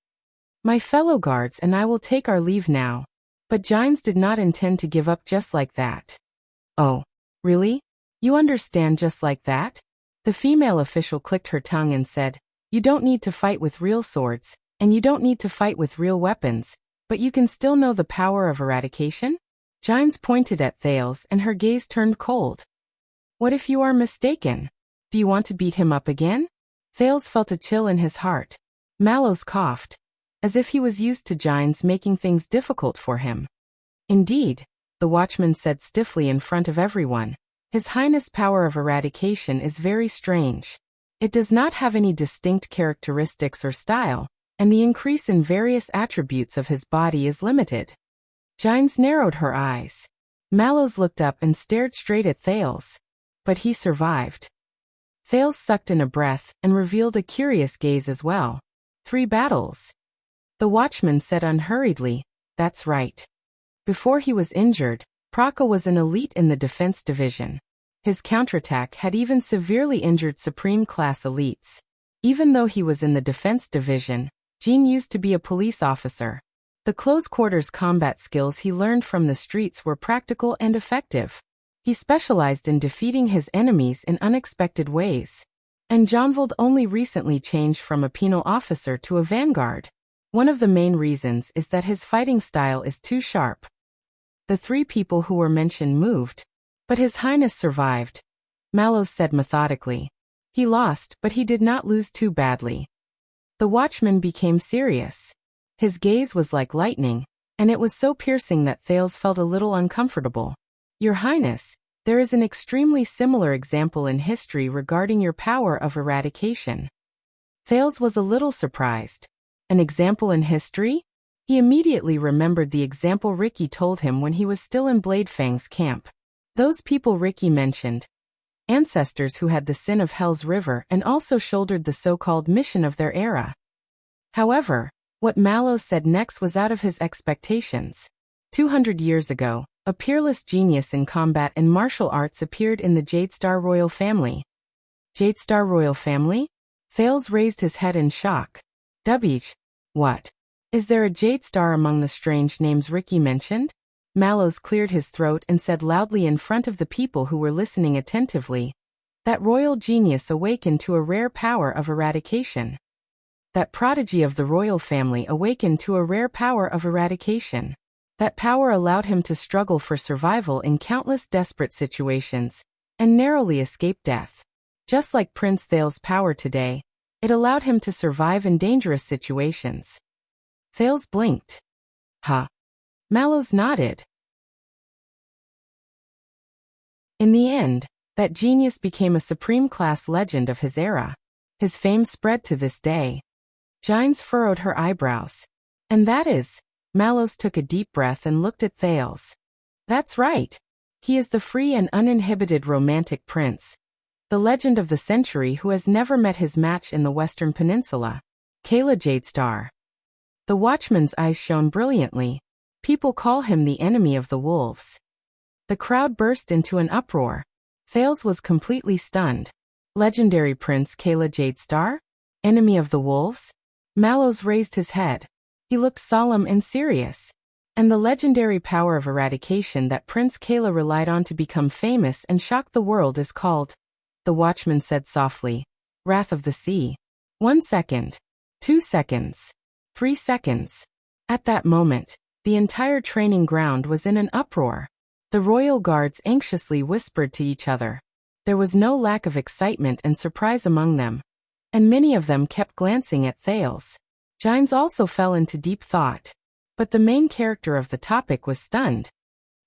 My fellow guards and I will take our leave now. But Gines did not intend to give up just like that. Oh, really? You understand just like that? The female official clicked her tongue and said, you don't need to fight with real swords, and you don't need to fight with real weapons, but you can still know the power of eradication? Gines pointed at Thales and her gaze turned cold. What if you are mistaken? Do you want to beat him up again? Thales felt a chill in his heart. Mallows coughed, as if he was used to Gines making things difficult for him. Indeed, the watchman said stiffly in front of everyone, His Highness' power of eradication is very strange. It does not have any distinct characteristics or style, and the increase in various attributes of his body is limited. Gines narrowed her eyes. Mallows looked up and stared straight at Thales. But he survived. Thales sucked in a breath and revealed a curious gaze as well. 3 battles. The watchman said unhurriedly, that's right. Before he was injured, Praka was an elite in the defense division. His counterattack had even severely injured supreme-class elites. Even though he was in the defense division, Jean used to be a police officer. The close-quarters combat skills he learned from the streets were practical and effective. He specialized in defeating his enemies in unexpected ways. And Jonvold only recently changed from a penal officer to a vanguard. One of the main reasons is that his fighting style is too sharp. The 3 people who were mentioned moved, but His Highness survived, Mallows said methodically. He lost, but he did not lose too badly. The watchman became serious. His gaze was like lightning, and it was so piercing that Thales felt a little uncomfortable. Your Highness, there is an extremely similar example in history regarding your power of eradication. Thales was a little surprised. An example in history? He immediately remembered the example Ricky told him when he was still in Bladefang's camp. Those people Ricky mentioned, ancestors who had the sin of Hell's River and also shouldered the so-called mission of their era. However, what Mallows said next was out of his expectations. 200 years ago, a peerless genius in combat and martial arts appeared in the Jadestar royal family. Jadestar royal family? Thales raised his head in shock. Dubich. What? Is there a Jadestar among the strange names Ricky mentioned? Mallows cleared his throat and said loudly in front of the people who were listening attentively. That royal genius awakened to a rare power of eradication. That prodigy of the royal family awakened to a rare power of eradication. That power allowed him to struggle for survival in countless desperate situations, and narrowly escape death. Just like Prince Thales' power today, it allowed him to survive in dangerous situations. Thales blinked. Huh? Mallows nodded. In the end, that genius became a supreme-class legend of his era. His fame spread to this day. Gines furrowed her eyebrows. And that is, Mallows took a deep breath and looked at Thales. That's right. He is the free and uninhibited romantic prince. The legend of the century who has never met his match in the Western Peninsula. Kayla Jadestar. The watchman's eyes shone brilliantly. People call him the enemy of the wolves. The crowd burst into an uproar. Thales was completely stunned. Legendary Prince Kayla Jadestar? Enemy of the wolves? Mallows raised his head. He looked solemn and serious. And the legendary power of eradication that Prince Kayla relied on to become famous and shock the world is called, the watchman said softly, Wrath of the Sea. 1 second. 2 seconds. 3 seconds. At that moment, the entire training ground was in an uproar. The royal guards anxiously whispered to each other. There was no lack of excitement and surprise among them. And many of them kept glancing at Thales. Gines also fell into deep thought. But the main character of the topic was stunned.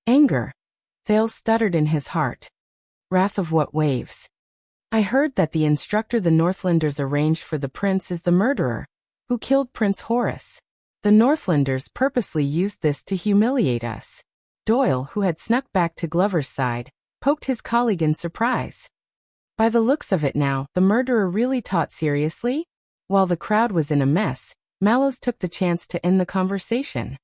Anger. Thales stuttered in his heart. Wrath of what waves? I heard that the instructor the Northlanders arranged for the prince is the murderer, who killed Prince Horus. The Northlanders purposely used this to humiliate us. Doyle, who had snuck back to Glover's side, poked his colleague in surprise. By the looks of it now, the murderer really taught seriously? While the crowd was in a mess, Mallows took the chance to end the conversation.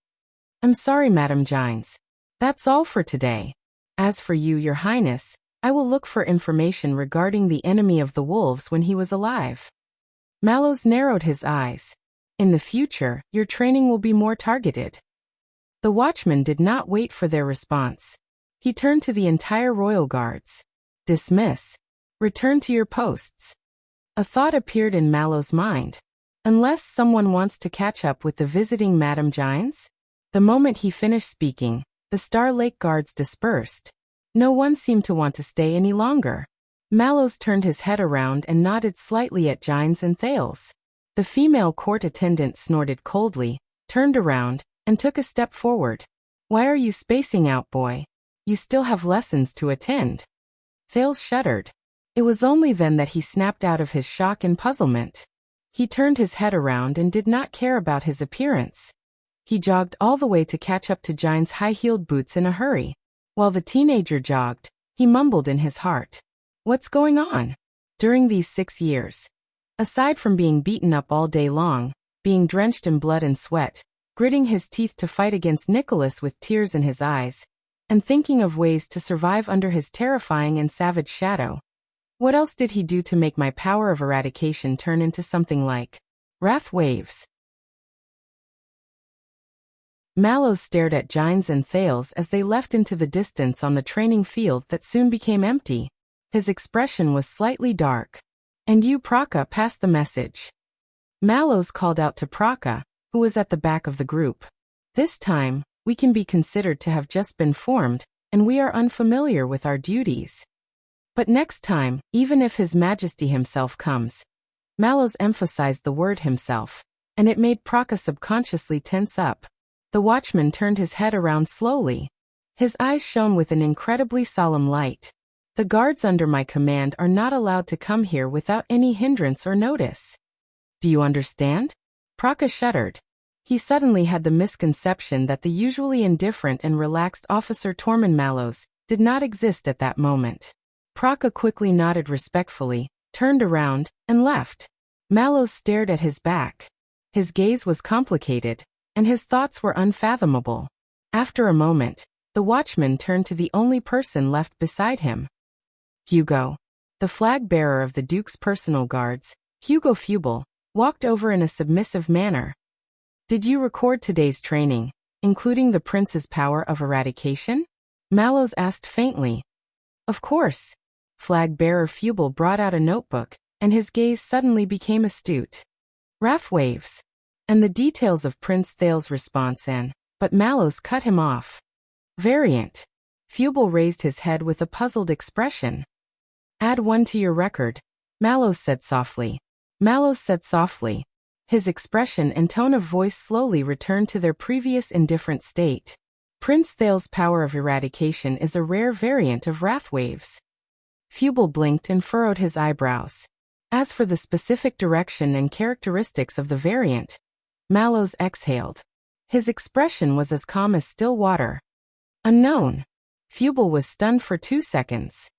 I'm sorry, Madam Gines. That's all for today. As for you, Your Highness, I will look for information regarding the enemy of the wolves when he was alive. Mallows narrowed his eyes. In the future, your training will be more targeted. The watchman did not wait for their response. He turned to the entire royal guards. Dismiss. Return to your posts. A thought appeared in Mallow's mind. Unless someone wants to catch up with the visiting Madame Gines? The moment he finished speaking, the Star Lake guards dispersed. No one seemed to want to stay any longer. Mallows turned his head around and nodded slightly at Gines and Thales. The female court attendant snorted coldly, turned around, and took a step forward. Why are you spacing out, boy? You still have lessons to attend. Thales shuddered. It was only then that he snapped out of his shock and puzzlement. He turned his head around and did not care about his appearance. He jogged all the way to catch up to Gines' high-heeled boots in a hurry. While the teenager jogged, he mumbled in his heart. What's going on? During these 6 years, aside from being beaten up all day long, being drenched in blood and sweat, gritting his teeth to fight against Nicholas with tears in his eyes, and thinking of ways to survive under his terrifying and savage shadow, what else did he do to make my power of eradication turn into something like wrath waves? Mallows stared at Gines and Thales as they left into the distance on the training field that soon became empty. His expression was slightly dark. And you, Praka, passed the message. Mallows called out to Praka, who was at the back of the group. This time, we can be considered to have just been formed, and we are unfamiliar with our duties. But next time, even if His Majesty himself comes. Mallows emphasized the word himself, and it made Praka subconsciously tense up. The watchman turned his head around slowly. His eyes shone with an incredibly solemn light. The guards under my command are not allowed to come here without any hindrance or notice. Do you understand? Praka shuddered. He suddenly had the misconception that the usually indifferent and relaxed Officer Tormund Mallows did not exist at that moment. Praka quickly nodded respectfully, turned around, and left. Mallows stared at his back. His gaze was complicated, and his thoughts were unfathomable. After a moment, the watchman turned to the only person left beside him. Hugo. The flag-bearer of the Duke's personal guards, Hugo Fubel, walked over in a submissive manner. Did you record today's training, including the prince's power of eradication? Mallows asked faintly. Of course. Flag-bearer Fubel brought out a notebook, and his gaze suddenly became astute. Wrath waves. And the details of Prince Thales' response but Mallows cut him off. Variant. Fubel raised his head with a puzzled expression. Add 1 to your record, Mallows said softly. His expression and tone of voice slowly returned to their previous indifferent state. Prince Thales' power of eradication is a rare variant of wrath waves. Fubel blinked and furrowed his eyebrows. As for the specific direction and characteristics of the variant, Mallows exhaled. His expression was as calm as still water. Unknown. Fubel was stunned for 2 seconds.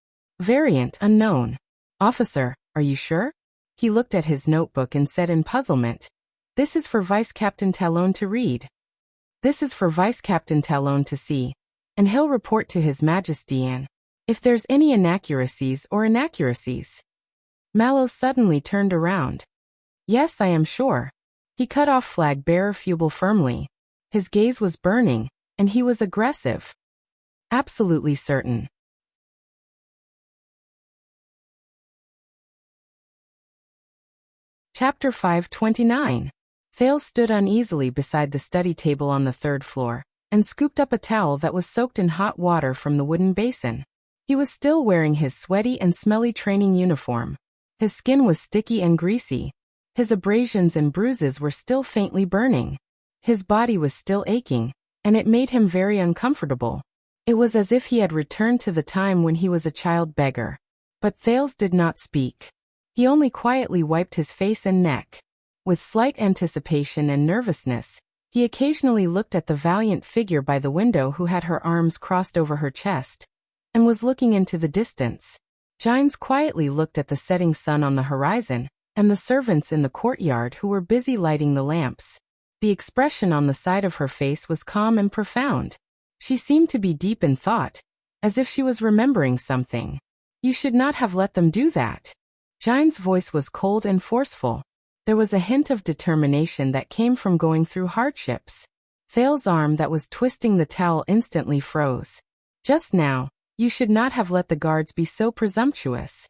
Variant unknown. Officer, are you sure? He looked at his notebook and said in puzzlement. This is for Vice Captain Talon to read. This is for Vice Captain Talon to see. And he'll report to His Majesty if there's any inaccuracies. Mallows suddenly turned around. Yes, I am sure. He cut off flag-bearer Fubel firmly. His gaze was burning, and he was aggressive. Absolutely certain. Chapter 529. Thales stood uneasily beside the study table on the 3rd floor, and scooped up a towel that was soaked in hot water from the wooden basin. He was still wearing his sweaty and smelly training uniform. His skin was sticky and greasy. His abrasions and bruises were still faintly burning. His body was still aching, and it made him very uncomfortable. It was as if he had returned to the time when he was a child beggar. But Thales did not speak. He only quietly wiped his face and neck. With slight anticipation and nervousness, he occasionally looked at the valiant figure by the window who had her arms crossed over her chest, and was looking into the distance. Gines quietly looked at the setting sun on the horizon, and the servants in the courtyard who were busy lighting the lamps. The expression on the side of her face was calm and profound. She seemed to be deep in thought, as if she was remembering something. You should not have let them do that. Gines' voice was cold and forceful. There was a hint of determination that came from going through hardships. Thale's arm that was twisting the towel instantly froze. Just now, you should not have let the guards be so presumptuous.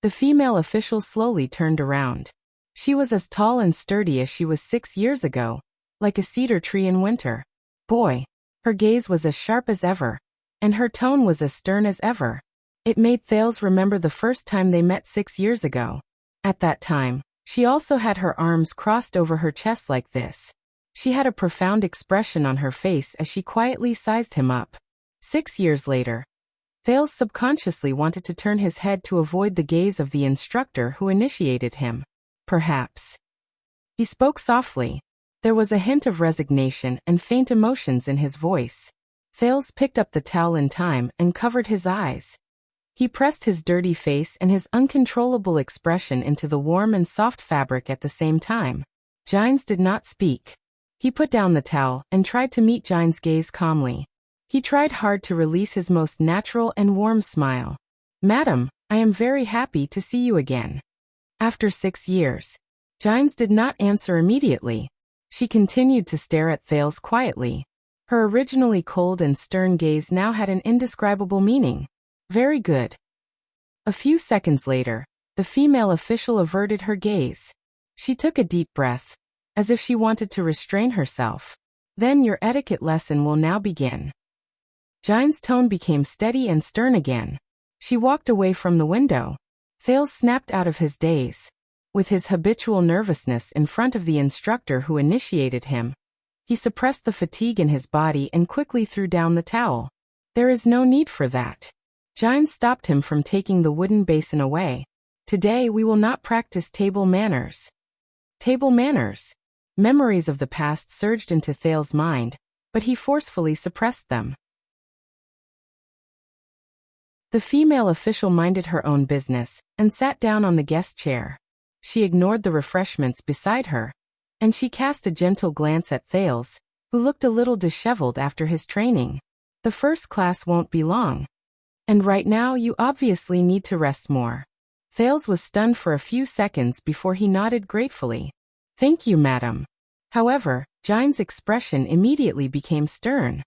The female official slowly turned around. She was as tall and sturdy as she was 6 years ago, like a cedar tree in winter. Boy, her gaze was as sharp as ever, and her tone was as stern as ever. It made Thales remember the first time they met 6 years ago. At that time, she also had her arms crossed over her chest like this. She had a profound expression on her face as she quietly sized him up. 6 years later, Thales subconsciously wanted to turn his head to avoid the gaze of the instructor who initiated him. Perhaps. He spoke softly. There was a hint of resignation and faint emotions in his voice. Thales picked up the towel in time and covered his eyes. He pressed his dirty face and his uncontrollable expression into the warm and soft fabric at the same time. Gines did not speak. He put down the towel and tried to meet Gines' gaze calmly. He tried hard to release his most natural and warm smile. "Madam, I am very happy to see you again." After 6 years. Gines did not answer immediately. She continued to stare at Thales quietly. Her originally cold and stern gaze now had an indescribable meaning. Very good. A few seconds later, the female official averted her gaze. She took a deep breath, as if she wanted to restrain herself. "Then your etiquette lesson will now begin." Gines' tone became steady and stern again. She walked away from the window. Thales snapped out of his daze. With his habitual nervousness in front of the instructor who initiated him, he suppressed the fatigue in his body and quickly threw down the towel. "There is no need for that." Gines stopped him from taking the wooden basin away. "Today we will not practice table manners." Table manners. Memories of the past surged into Thales' mind, but he forcefully suppressed them. The female official minded her own business and sat down on the guest chair. She ignored the refreshments beside her, and she cast a gentle glance at Thales, who looked a little disheveled after his training. "The first class won't be long. And right now you obviously need to rest more." Thales was stunned for a few seconds before he nodded gratefully. "Thank you, madam." However, Gines' expression immediately became stern.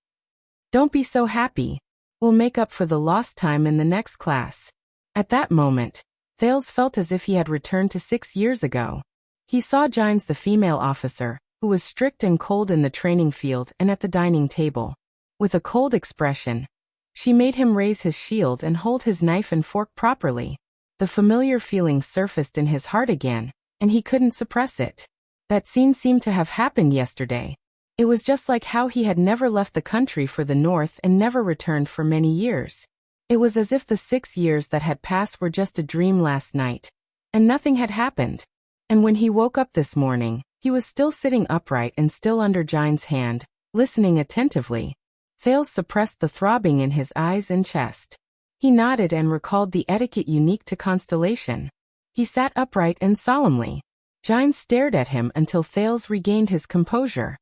"Don't be so happy. We'll make up for the lost time in the next class." At that moment, Thales felt as if he had returned to 6 years ago. He saw Gines, the female officer, who was strict and cold in the training field and at the dining table. With a cold expression, she made him raise his shield and hold his knife and fork properly. The familiar feeling surfaced in his heart again, and he couldn't suppress it. That scene seemed to have happened yesterday. It was just like how he had never left the country for the north and never returned for many years. It was as if the 6 years that had passed were just a dream last night, and nothing had happened. And when he woke up this morning, he was still sitting upright and still under Gines' hand, listening attentively. Thales suppressed the throbbing in his eyes and chest. He nodded and recalled the etiquette unique to Constellation. He sat upright and solemnly. Gines stared at him until Thales regained his composure.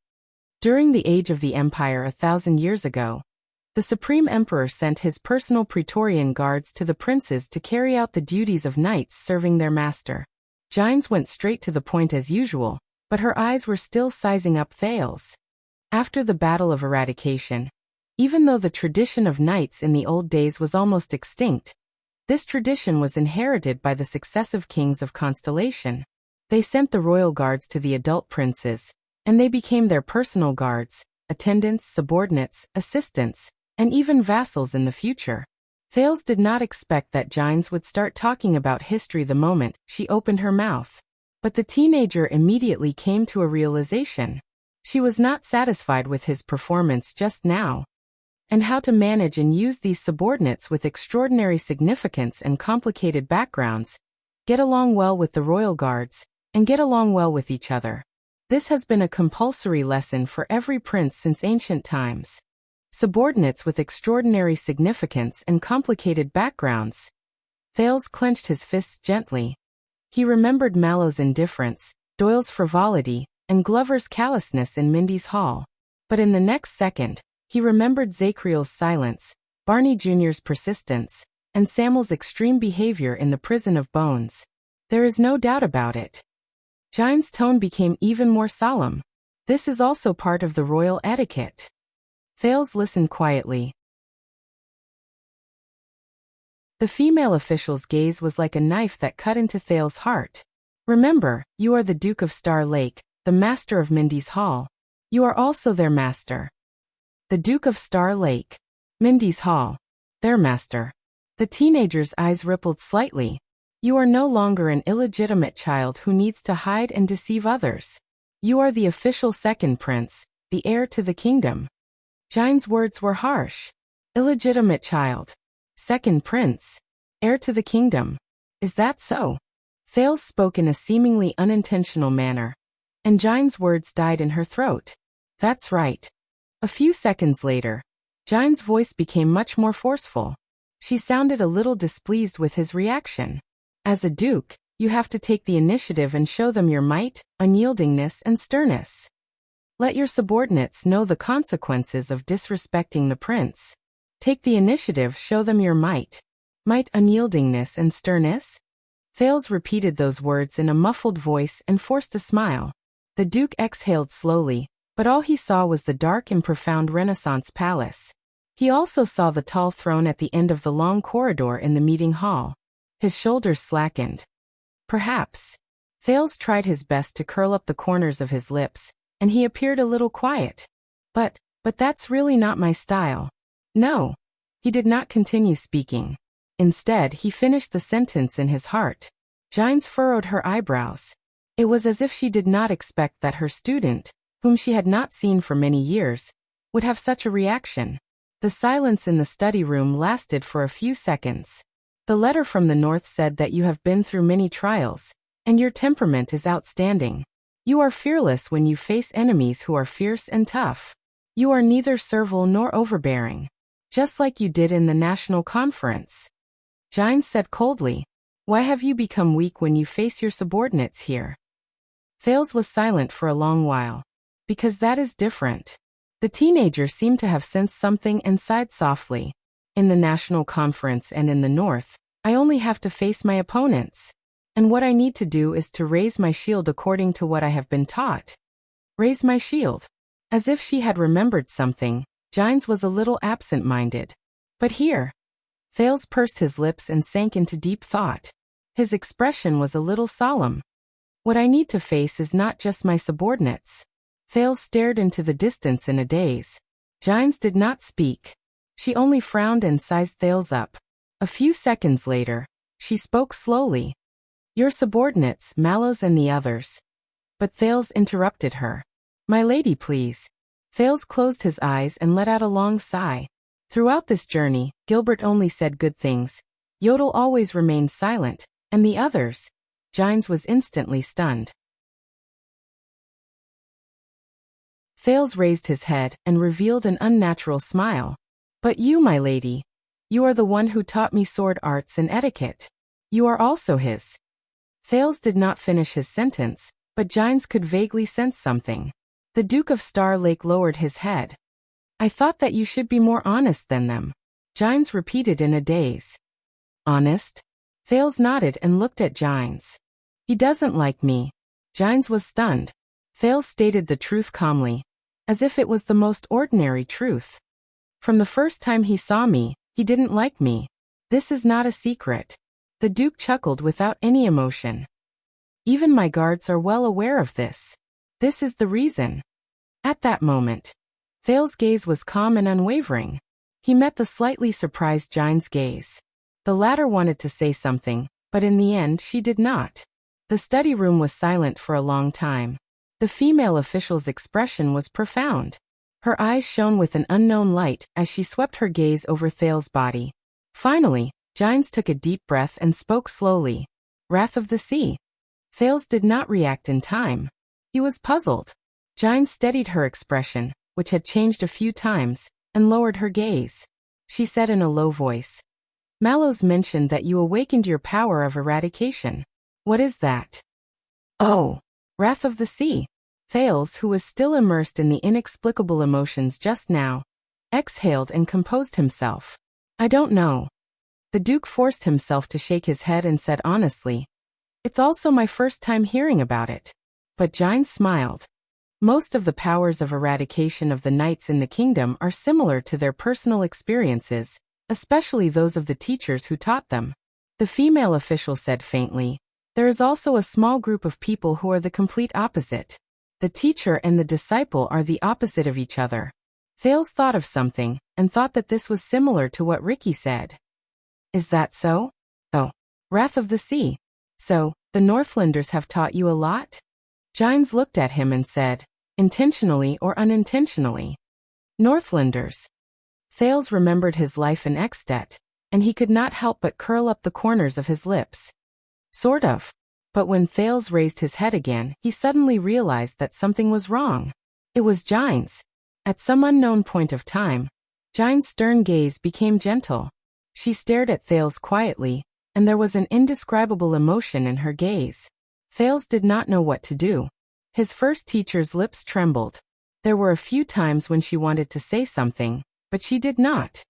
During the age of the Empire 1,000 years ago, the Supreme Emperor sent his personal Praetorian guards to the princes to carry out the duties of knights serving their master. Gines went straight to the point as usual, but her eyes were still sizing up Thales. After the Battle of Eradication, even though the tradition of knights in the old days was almost extinct, this tradition was inherited by the successive kings of Constellation. They sent the royal guards to the adult princes, and they became their personal guards, attendants, subordinates, assistants, and even vassals in the future. Thales did not expect that Gines would start talking about history the moment she opened her mouth. But the teenager immediately came to a realization. She was not satisfied with his performance just now. And how to manage and use these subordinates with extraordinary significance and complicated backgrounds, get along well with the royal guards, and get along well with each other. This has been a compulsory lesson for every prince since ancient times. Subordinates with extraordinary significance and complicated backgrounds. Thales clenched his fists gently. He remembered Mallow's indifference, Doyle's frivolity, and Glover's callousness in Mindy's hall. But in the next second, he remembered Zacriel's silence, Barney Jr.'s persistence, and Samuel's extreme behavior in the prison of bones. There is no doubt about it. Jine's tone became even more solemn. This is also part of the royal etiquette. Thales listened quietly. The female official's gaze was like a knife that cut into Thales' heart. Remember, you are the Duke of Star Lake, the master of Mindy's Hall. You are also their master. The Duke of Star Lake. Mindy's Hall. Their master. The teenager's eyes rippled slightly. You are no longer an illegitimate child who needs to hide and deceive others. You are the official second prince, the heir to the kingdom. Jine's words were harsh. Illegitimate child. Second prince. Heir to the kingdom. Is that so? Thales spoke in a seemingly unintentional manner, and Jine's words died in her throat. That's right. A few seconds later, Jine's voice became much more forceful. She sounded a little displeased with his reaction. As a duke, you have to take the initiative and show them your might, unyieldingness, and sternness. Let your subordinates know the consequences of disrespecting the prince. Take the initiative, show them your might. Might, unyieldingness, and sternness? Thales repeated those words in a muffled voice and forced a smile. The duke exhaled slowly, but all he saw was the dark and profound Renaissance palace. He also saw the tall throne at the end of the long corridor in the meeting hall. His shoulders slackened. Perhaps. Thales tried his best to curl up the corners of his lips, and he appeared a little quiet. But that's really not my style. No. He did not continue speaking. Instead, he finished the sentence in his heart. Jine's furrowed her eyebrows. It was as if she did not expect that her student, whom she had not seen for many years, would have such a reaction. The silence in the study room lasted for a few seconds. The letter from the north said that you have been through many trials, and your temperament is outstanding. You are fearless when you face enemies who are fierce and tough. You are neither servile nor overbearing. Just like you did in the national conference. Jine said coldly, why have you become weak when you face your subordinates here? Thales was silent for a long while. Because that is different. The teenager seemed to have sensed something and sighed softly. In the national conference and in the north, I only have to face my opponents. And what I need to do is to raise my shield according to what I have been taught. Raise my shield. As if she had remembered something, Jine's was a little absent-minded. But here. Thales pursed his lips and sank into deep thought. His expression was a little solemn. What I need to face is not just my subordinates. Thales stared into the distance in a daze. Jine's did not speak. She only frowned and sized Thales up. A few seconds later, she spoke slowly. Your subordinates, Mallows and the others. But Thales interrupted her. My lady, please. Thales closed his eyes and let out a long sigh. Throughout this journey, Gilbert only said good things. Yodel always remained silent, and the others. Jine's was instantly stunned. Thales raised his head and revealed an unnatural smile. But you, my lady, you are the one who taught me sword arts and etiquette. You are also his. Thales did not finish his sentence, but Jine's could vaguely sense something. The Duke of Star Lake lowered his head. I thought that you should be more honest than them. Jine's repeated in a daze. Honest? Thales nodded and looked at Jine's. He doesn't like me. Jine's was stunned. Thales stated the truth calmly, as if it was the most ordinary truth. From the first time he saw me, he didn't like me. This is not a secret. The Duke chuckled without any emotion. Even my guards are well aware of this. This is the reason. At that moment, Thales' gaze was calm and unwavering. He met the slightly surprised Jine's gaze. The latter wanted to say something, but in the end she did not. The study room was silent for a long time. The female official's expression was profound. Her eyes shone with an unknown light as she swept her gaze over Thales' body. Finally, Jine's took a deep breath and spoke slowly. Wrath of the Sea. Thales did not react in time. He was puzzled. Jine steadied her expression, which had changed a few times, and lowered her gaze. She said in a low voice, Mallows mentioned that you awakened your power of eradication. What is that? Oh, Wrath of the Sea. Thales, who was still immersed in the inexplicable emotions just now, exhaled and composed himself. I don't know. The Duke forced himself to shake his head and said honestly, it's also my first time hearing about it. But Giles smiled. Most of the powers of eradication of the knights in the kingdom are similar to their personal experiences, especially those of the teachers who taught them. The female official said faintly, "There is also a small group of people who are the complete opposite. The teacher and the disciple are the opposite of each other." Thales thought of something, and thought that this was similar to what Ricky said. "Is that so?" "Oh, Wrath of the Sea. So, the Northlanders have taught you a lot?" Giles looked at him and said, "Intentionally or unintentionally?" "Northlanders." Thales remembered his life in Ekstedt, and he could not help but curl up the corners of his lips. "Sort of." But when Thales raised his head again, he suddenly realized that something was wrong. It was Giles. At some unknown point of time, Giles' stern gaze became gentle. She stared at Thales quietly, and there was an indescribable emotion in her gaze. Thales did not know what to do. His first teacher's lips trembled. There were a few times when she wanted to say something, but she did not.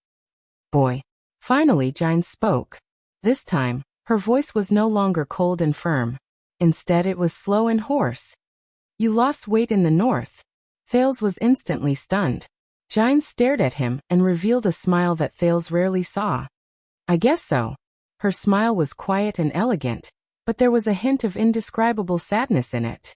"Boy." Finally Giles spoke. This time, her voice was no longer cold and firm. Instead it was slow and hoarse. "You lost weight in the north." Thales was instantly stunned. Giles stared at him and revealed a smile that Thales rarely saw. "I guess so." Her smile was quiet and elegant, but there was a hint of indescribable sadness in it.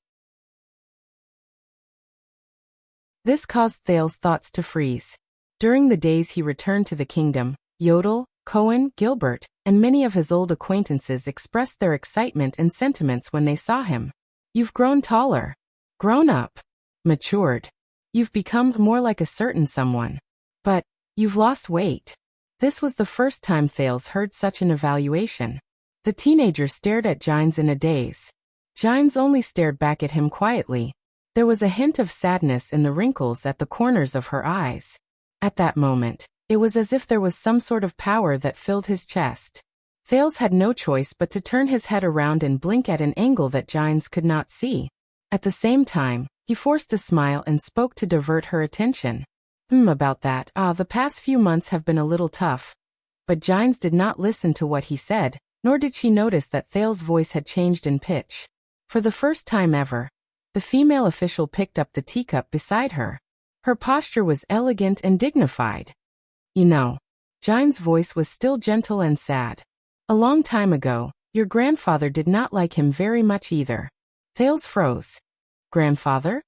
This caused Thales' thoughts to freeze. During the days he returned to the kingdom, Yodel, Cohen, Gilbert, and many of his old acquaintances expressed their excitement and sentiments when they saw him. "You've grown taller. Grown up. Matured. You've become more like a certain someone. But, you've lost weight." This was the first time Thales heard such an evaluation. The teenager stared at Giles in a daze. Giles only stared back at him quietly. There was a hint of sadness in the wrinkles at the corners of her eyes. At that moment, it was as if there was some sort of power that filled his chest. Thales had no choice but to turn his head around and blink at an angle that Giles could not see. At the same time, he forced a smile and spoke to divert her attention. About that, the past few months have been a little tough." But Giles did not listen to what he said, nor did she notice that Thales' voice had changed in pitch. For the first time ever, the female official picked up the teacup beside her. Her posture was elegant and dignified. "You know," Giles' voice was still gentle and sad. "A long time ago, your grandfather did not like him very much either." Thales froze. "Grandfather?"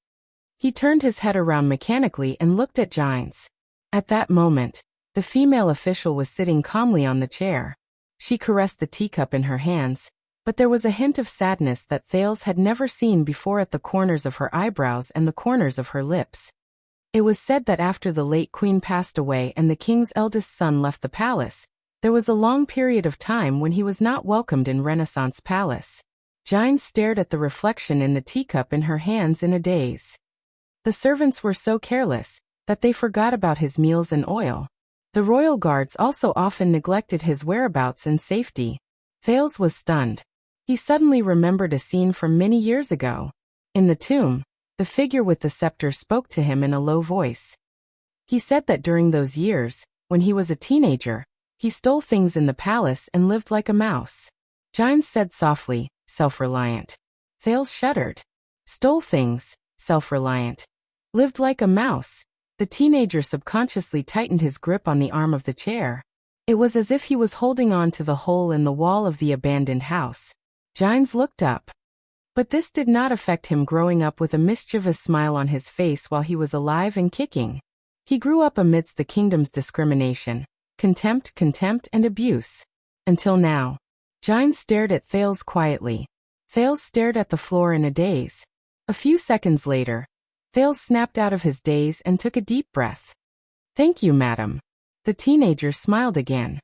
He turned his head around mechanically and looked at Giles. At that moment, the female official was sitting calmly on the chair. She caressed the teacup in her hands, but there was a hint of sadness that Thales had never seen before at the corners of her eyebrows and the corners of her lips. It was said that after the late queen passed away and the king's eldest son left the palace, there was a long period of time when he was not welcomed in Renaissance Palace. Giles stared at the reflection in the teacup in her hands in a daze. The servants were so careless that they forgot about his meals and oil. The royal guards also often neglected his whereabouts and safety. Thales was stunned. He suddenly remembered a scene from many years ago. In the tomb, the figure with the scepter spoke to him in a low voice. He said that during those years, when he was a teenager, he stole things in the palace and lived like a mouse. Giles said softly, "Self-reliant." Thales shuddered. "Stole things, self-reliant. Lived like a mouse." The teenager subconsciously tightened his grip on the arm of the chair. It was as if he was holding on to the hole in the wall of the abandoned house. Giles looked up. But this did not affect him growing up with a mischievous smile on his face while he was alive and kicking. He grew up amidst the kingdom's discrimination, contempt, and abuse. Until now. Giles stared at Thales quietly. Thales stared at the floor in a daze. A few seconds later, Thales snapped out of his daze and took a deep breath. "Thank you, madam." The teenager smiled again.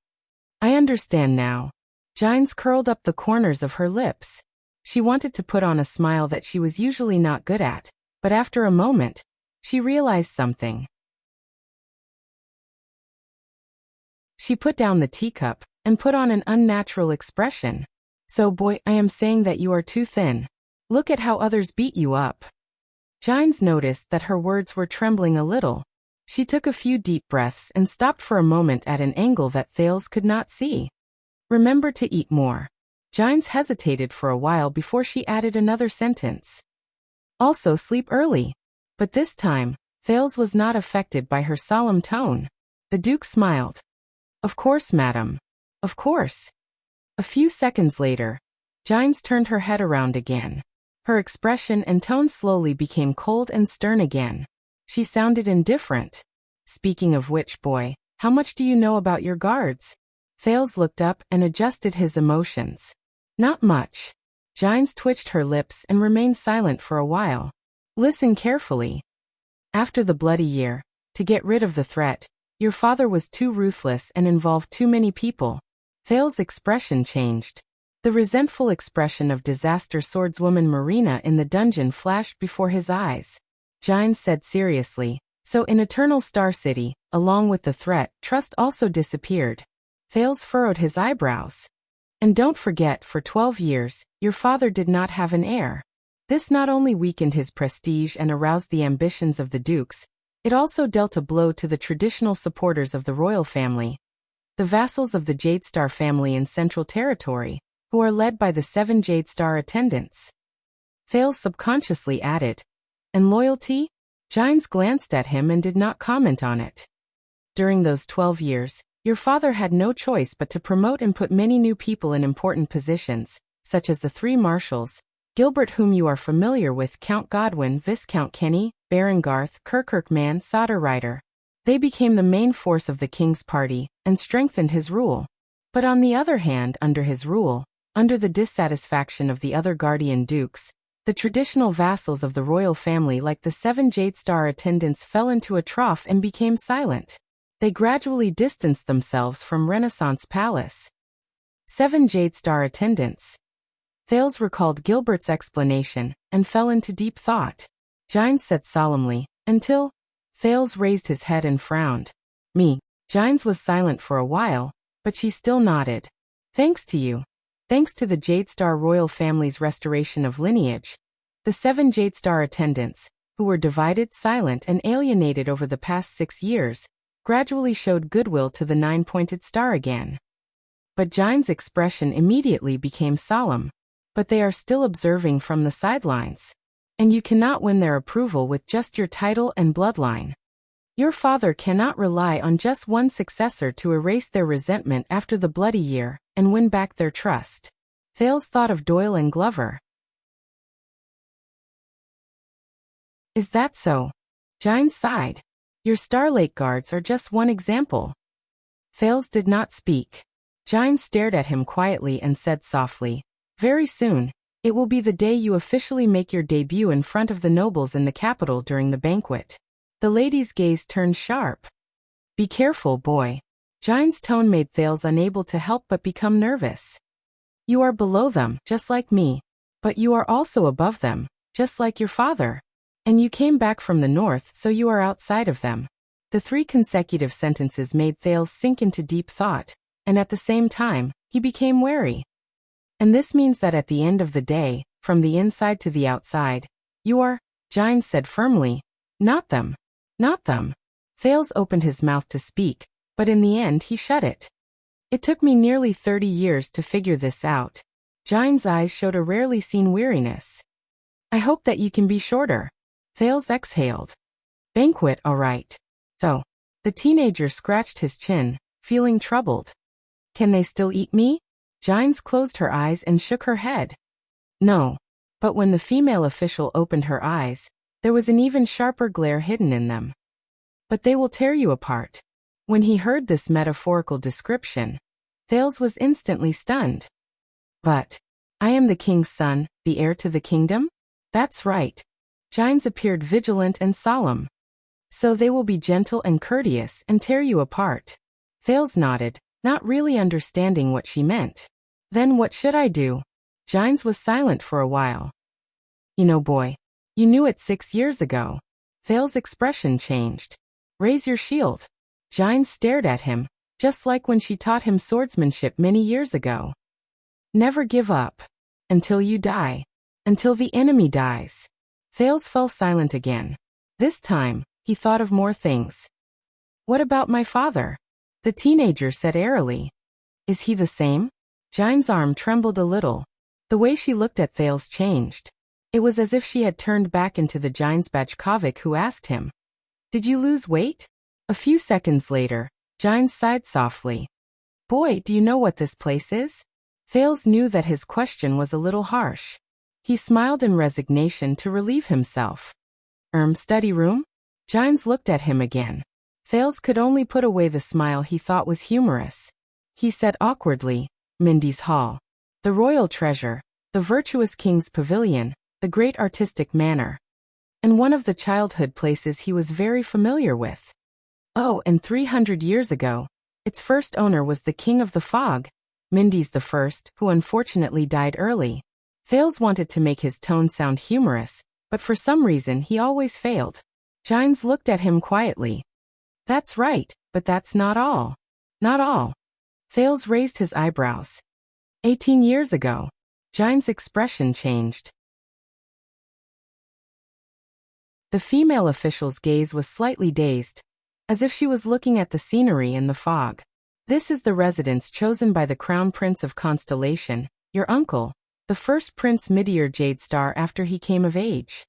"I understand now." Giles curled up the corners of her lips. She wanted to put on a smile that she was usually not good at, but after a moment, she realized something. She put down the teacup and put on an unnatural expression. "So boy, I am saying that you are too thin. Look at how others beat you up." Giles noticed that her words were trembling a little. She took a few deep breaths and stopped for a moment at an angle that Thales could not see. "Remember to eat more." Giles hesitated for a while before she added another sentence. Also sleep early. But this time, Thales was not affected by her solemn tone. The Duke smiled. Of course, madam. Of course. A few seconds later, Gines turned her head around again. Her expression and tone slowly became cold and stern again. She sounded indifferent. Speaking of which, boy, how much do you know about your guards? Thales looked up and adjusted his emotions. Not much. Gines twitched her lips and remained silent for a while. Listen carefully. After the bloody year, to get rid of the threat, your father was too ruthless and involved too many people. Thales' expression changed. The resentful expression of disaster swordswoman Marina in the dungeon flashed before his eyes. Gines said seriously, so in Eternal Star City, along with the threat, trust also disappeared. Thales furrowed his eyebrows. And don't forget, for 12 years, your father did not have an heir. This not only weakened his prestige and aroused the ambitions of the dukes, it also dealt a blow to the traditional supporters of the royal family, the vassals of the Jadestar family in Central Territory, who are led by the 7 Jadestar attendants. Thales subconsciously added, and loyalty? Gines glanced at him and did not comment on it. During those 12 years, your father had no choice but to promote and put many new people in important positions, such as the 3 marshals, Gilbert, whom you are familiar with, Count Godwin, Viscount Kenny, Baron Garth, Kirkirkman, Sodderrider. They became the main force of the king's party, and strengthened his rule. But on the other hand, under his rule, under the dissatisfaction of the other guardian dukes, the traditional vassals of the royal family like the 7 Jadestar attendants fell into a trough and became silent. They gradually distanced themselves from Renaissance Palace. 7 Jadestar attendants. Thales recalled Gilbert's explanation, and fell into deep thought. Gines said solemnly, until... Thales raised his head and frowned. Me. Gines was silent for a while, but she still nodded. Thanks to you. Thanks to the Jadestar royal family's restoration of lineage, the 7 Jadestar attendants, who were divided, silent, and alienated over the past 6 years, gradually showed goodwill to the 9-pointed star again. But Gines' expression immediately became solemn. But they are still observing from the sidelines. And you cannot win their approval with just your title and bloodline. Your father cannot rely on just one successor to erase their resentment after the bloody year and win back their trust. Thales thought of Doyle and Glover. Is that so? Gines sighed. Your Starlake guards are just one example. Thales did not speak. Gines stared at him quietly and said softly, very soon, it will be the day you officially make your debut in front of the nobles in the capital during the banquet. The lady's gaze turned sharp. Be careful, boy. Gines' tone made Thales unable to help but become nervous. You are below them, just like me. But you are also above them, just like your father. And you came back from the north, so you are outside of them. The 3 consecutive sentences made Thales sink into deep thought, and at the same time, he became wary. And this means that at the end of the day, from the inside to the outside, you are, Gines said firmly, not them. Not them. Thales opened his mouth to speak, but in the end he shut it. It took me nearly 30 years to figure this out. Gines' eyes showed a rarely seen weariness. I hope that you can be shorter. Thales exhaled. Banquet, all right. So, the teenager scratched his chin, feeling troubled. Can they still eat me? Gines closed her eyes and shook her head. No. But when the female official opened her eyes, there was an even sharper glare hidden in them. But they will tear you apart. When he heard this metaphorical description, Thales was instantly stunned. But, I am the king's son, the heir to the kingdom? That's right. Gines appeared vigilant and solemn. So they will be gentle and courteous and tear you apart. Thales nodded, not really understanding what she meant. Then what should I do? Gines was silent for a while. You know, boy. You knew it 6 years ago. Thales' expression changed. Raise your shield. Gines stared at him, just like when she taught him swordsmanship many years ago. Never give up. Until you die. Until the enemy dies. Thales fell silent again. This time, he thought of more things. What about my father? The teenager said airily. Is he the same? Gines' arm trembled a little. The way she looked at Thales changed. It was as if she had turned back into the Bajkovic who asked him, "Did you lose weight?" A few seconds later, Gines sighed softly. "Boy, do you know what this place is?" Thales knew that his question was a little harsh. He smiled in resignation to relieve himself. Study room?" Gines looked at him again. Thales could only put away the smile he thought was humorous. He said awkwardly, "Mindy's Hall. The royal treasure, the virtuous king's pavilion, the great artistic manor. And one of the childhood places he was very familiar with. Oh, and 300 years ago, its first owner was the King of the Fog, Mindy's the first, who unfortunately died early." Thales wanted to make his tone sound humorous, but for some reason he always failed. Gines looked at him quietly. "That's right, but that's not all." "Not all?" Thales raised his eyebrows. 18 years ago. Gines' expression changed. The female official's gaze was slightly dazed, as if she was looking at the scenery in the fog. "This is the residence chosen by the Crown Prince of Constellation, your uncle, the first Prince Meteor Jadestar after he came of age."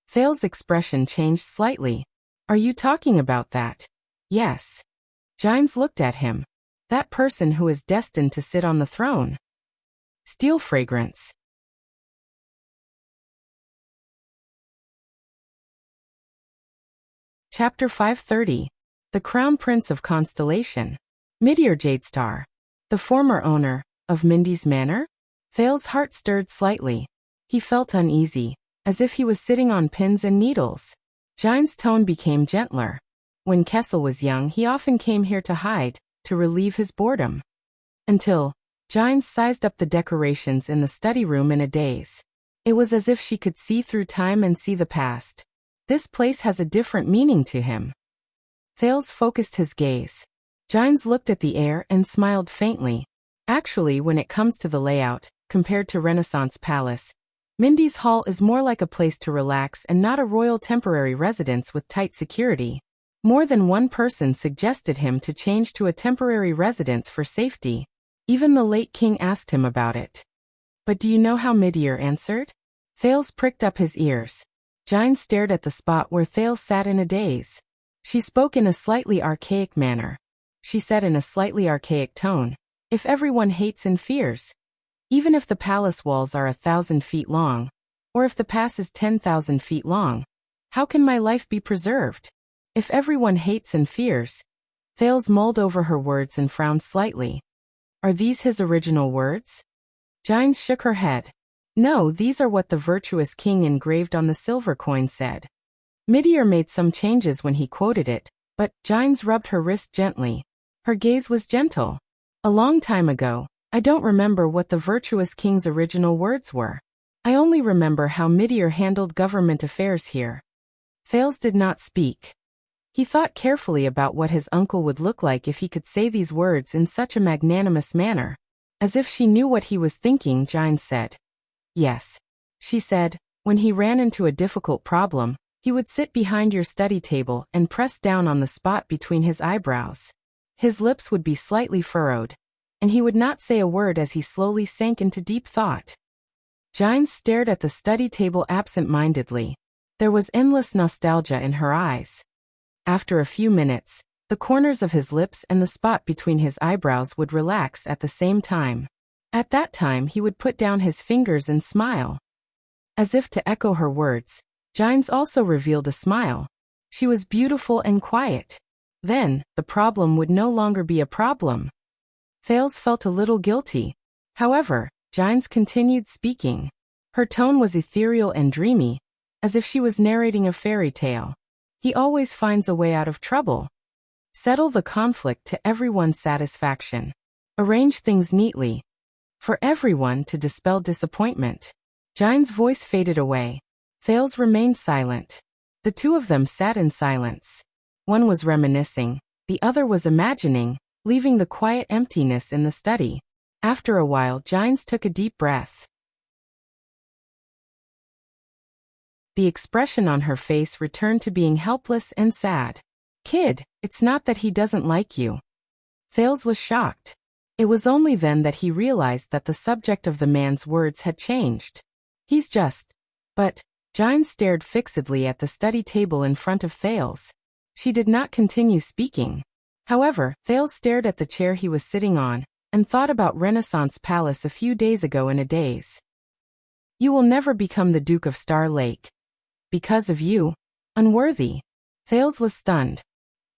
Thales' expression changed slightly. "Are you talking about that?" "Yes." Gines looked at him. "That person who is destined to sit on the throne." Steel fragrance. Chapter 530. The Crown Prince of Constellation. Meteor Jadestar. The former owner of Mindy's Manor? Thales' heart stirred slightly. He felt uneasy, as if he was sitting on pins and needles. Gines' tone became gentler. When Kessel was young, he often came here to hide, to relieve his boredom. Until Gines sized up the decorations in the study room in a daze. It was as if she could see through time and see the past. This place has a different meaning to him. Thales focused his gaze. Gines looked at the air and smiled faintly. Actually, when it comes to the layout, compared to Renaissance Palace, Mindy's Hall is more like a place to relax and not a royal temporary residence with tight security. More than one person suggested him to change to a temporary residence for safety. Even the late king asked him about it. "But do you know how Meteor answered?" Thales pricked up his ears. Gines stared at the spot where Thales sat in a daze. "She spoke in a slightly archaic manner. She said in a slightly archaic tone, 'If everyone hates and fears, even if the palace walls are 1,000 feet long, or if the pass is 10,000 feet long, how can my life be preserved? If everyone hates and fears.'" Thales mulled over her words and frowned slightly. "Are these his original words?" Gines shook her head. "No, these are what the virtuous king engraved on the silver coin said. Meteor made some changes when he quoted it, but..." Gines rubbed her wrist gently. Her gaze was gentle. "A long time ago, I don't remember what the virtuous king's original words were. I only remember how Meteor handled government affairs here." Thales did not speak. He thought carefully about what his uncle would look like if he could say these words in such a magnanimous manner. As if she knew what he was thinking, Gines said, "Yes." She said, "When he ran into a difficult problem, he would sit behind your study table and press down on the spot between his eyebrows. His lips would be slightly furrowed, and he would not say a word as he slowly sank into deep thought." Gines stared at the study table absent-mindedly. There was endless nostalgia in her eyes. After a few minutes, the corners of his lips and the spot between his eyebrows would relax at the same time. At that time he would put down his fingers and smile. As if to echo her words, Gines also revealed a smile. She was beautiful and quiet. Then, the problem would no longer be a problem. Thales felt a little guilty. However, Gines continued speaking. Her tone was ethereal and dreamy, as if she was narrating a fairy tale. "He always finds a way out of trouble. Settle the conflict to everyone's satisfaction. Arrange things neatly. For everyone to dispel disappointment." Gines' voice faded away. Thales remained silent. The two of them sat in silence. One was reminiscing, the other was imagining, leaving the quiet emptiness in the study. After a while, Gines took a deep breath. The expression on her face returned to being helpless and sad. "Kid, it's not that he doesn't like you." Thales was shocked. It was only then that he realized that the subject of the man's words had changed. "He's just But Giles stared fixedly at the study table in front of Thales. She did not continue speaking. However, Thales stared at the chair he was sitting on, and thought about Renaissance Palace a few days ago in a daze. You will never become the Duke of Star Lake. Because of you. Unworthy. Thales was stunned.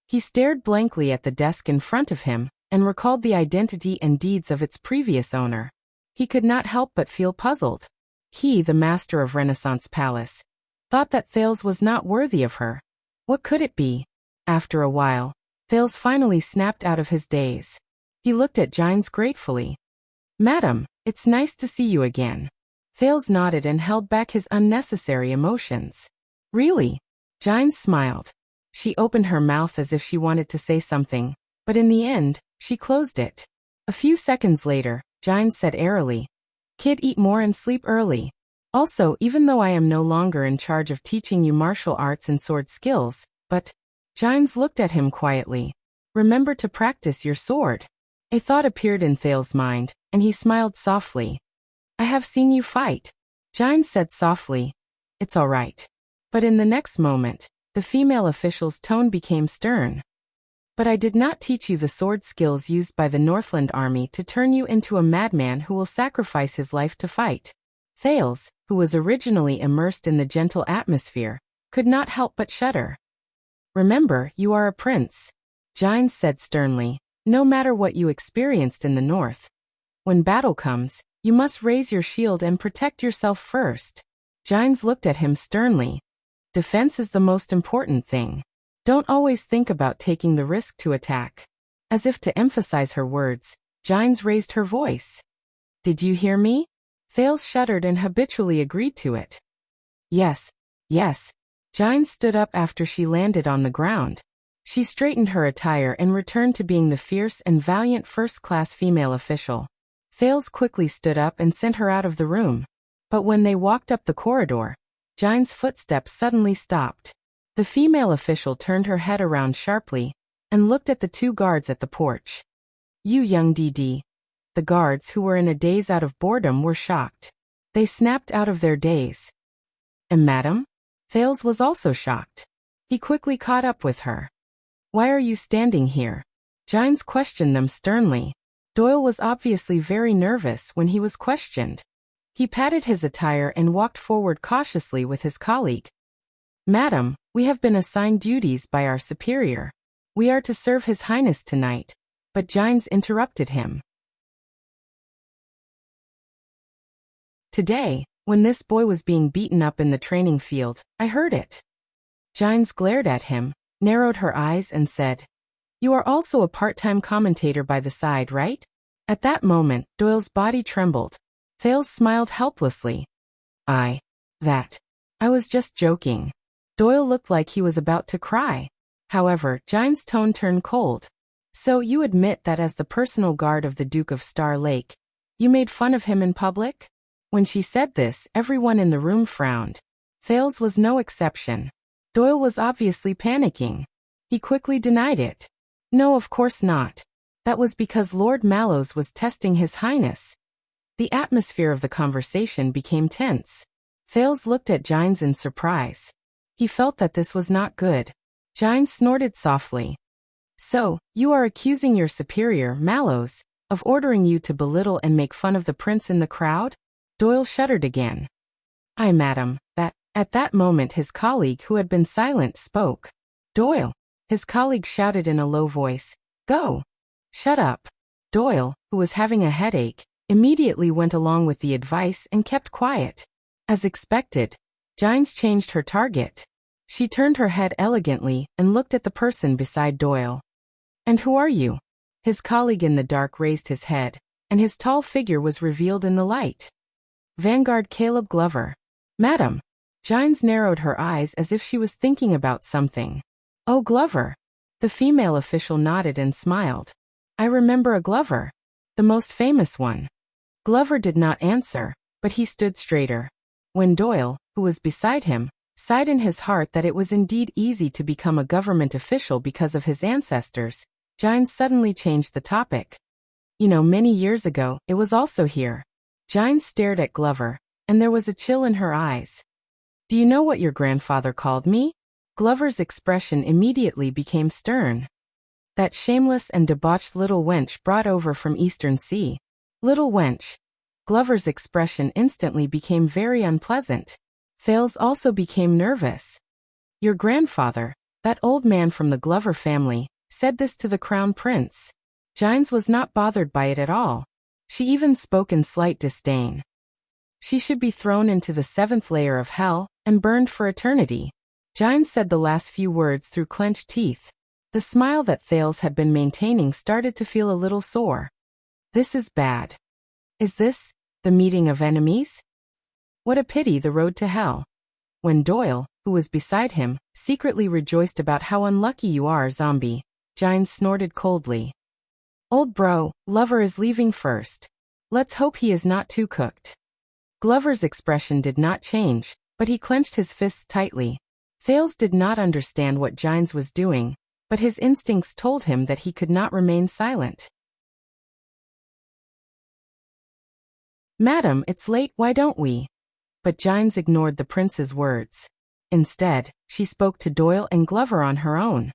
He stared blankly at the desk in front of him, and recalled the identity and deeds of its previous owner. He could not help but feel puzzled. He, the master of Renaissance Palace, thought that Thales was not worthy of her. What could it be? After a while, Thales finally snapped out of his daze. He looked at Giles gratefully. Madam, it's nice to see you again. Thales nodded and held back his unnecessary emotions. Really? Giles smiled. She opened her mouth as if she wanted to say something, but in the end, she closed it. A few seconds later, Giles said airily, Kid, eat more and sleep early. Also, even though I am no longer in charge of teaching you martial arts and sword skills, but Giles looked at him quietly. Remember to practice your sword. A thought appeared in Thales' mind, and he smiled softly. I have seen you fight. Giles said softly. It's all right. But in the next moment, the female official's tone became stern. But I did not teach you the sword skills used by the Northland army to turn you into a madman who will sacrifice his life to fight. Thales, who was originally immersed in the gentle atmosphere, could not help but shudder. Remember, you are a prince. Giles said sternly, no matter what you experienced in the north. When battle comes, you must raise your shield and protect yourself first. Giles looked at him sternly. Defense is the most important thing. Don't always think about taking the risk to attack. As if to emphasize her words, Giles raised her voice. Did you hear me? Thales shuddered and habitually agreed to it. Yes, yes. Giles stood up after she landed on the ground. She straightened her attire and returned to being the fierce and valiant first-class female official. Thales quickly stood up and sent her out of the room. But when they walked up the corridor, Giles' footsteps suddenly stopped. The female official turned her head around sharply and looked at the two guards at the porch. You young DD. The guards, who were in a daze out of boredom, were shocked. They snapped out of their daze. And madam? Thales was also shocked. He quickly caught up with her. Why are you standing here? Giles questioned them sternly. Doyle was obviously very nervous when he was questioned. He patted his attire and walked forward cautiously with his colleague. Madam, we have been assigned duties by our superior. We are to serve His Highness tonight. But Giles interrupted him. Today, when this boy was being beaten up in the training field, I heard it. Giles glared at him, narrowed her eyes and said, You are also a part-time commentator by the side, right? At that moment, Doyle's body trembled. Thales smiled helplessly. I was just joking. Doyle looked like he was about to cry. However, Giles' tone turned cold. So you admit that as the personal guard of the Duke of Star Lake, you made fun of him in public? When she said this, everyone in the room frowned. Thales was no exception. Doyle was obviously panicking. He quickly denied it. No, of course not. That was because Lord Mallows was testing His Highness. The atmosphere of the conversation became tense. Thales looked at Giles in surprise. He felt that this was not good. Giles snorted softly. So, you are accusing your superior, Mallows, of ordering you to belittle and make fun of the prince in the crowd? Doyle shuddered again. Aye, madam, that. At that moment his colleague, who had been silent, spoke. Doyle. His colleague shouted in a low voice. Go. Shut up. Doyle, who was having a headache, immediately went along with the advice and kept quiet. As expected, Giles changed her target. She turned her head elegantly and looked at the person beside Doyle. And who are you? His colleague in the dark raised his head, and his tall figure was revealed in the light. Vanguard Caleb Glover. Madam. Giles narrowed her eyes as if she was thinking about something. Oh, Glover. The female official nodded and smiled. I remember a Glover. The most famous one. Glover did not answer, but he stood straighter. When Doyle, who was beside him, sighed in his heart that it was indeed easy to become a government official because of his ancestors, Giles suddenly changed the topic. You know, many years ago, it was also here. Giles stared at Glover, and there was a chill in her eyes. Do you know what your grandfather called me? Glover's expression immediately became stern. That shameless and debauched little wench brought over from Eastern Sea. Little wench. Glover's expression instantly became very unpleasant. Thales also became nervous. Your grandfather, that old man from the Glover family, said this to the crown prince. Gines was not bothered by it at all. She even spoke in slight disdain. She should be thrown into the 7th layer of hell and burned for eternity. Gines said the last few words through clenched teeth. The smile that Thales had been maintaining started to feel a little sore. This is bad. Is this the meeting of enemies? What a pity, the road to hell. When Doyle, who was beside him, secretly rejoiced about how unlucky you are, zombie, Gines snorted coldly. Old bro, Lover is leaving first. Let's hope he is not too cooked. Glover's expression did not change, but he clenched his fists tightly. Thales did not understand what Gines was doing, but his instincts told him that he could not remain silent. Madam, it's late, why don't we? But Gines ignored the prince's words. Instead, she spoke to Doyle and Glover on her own.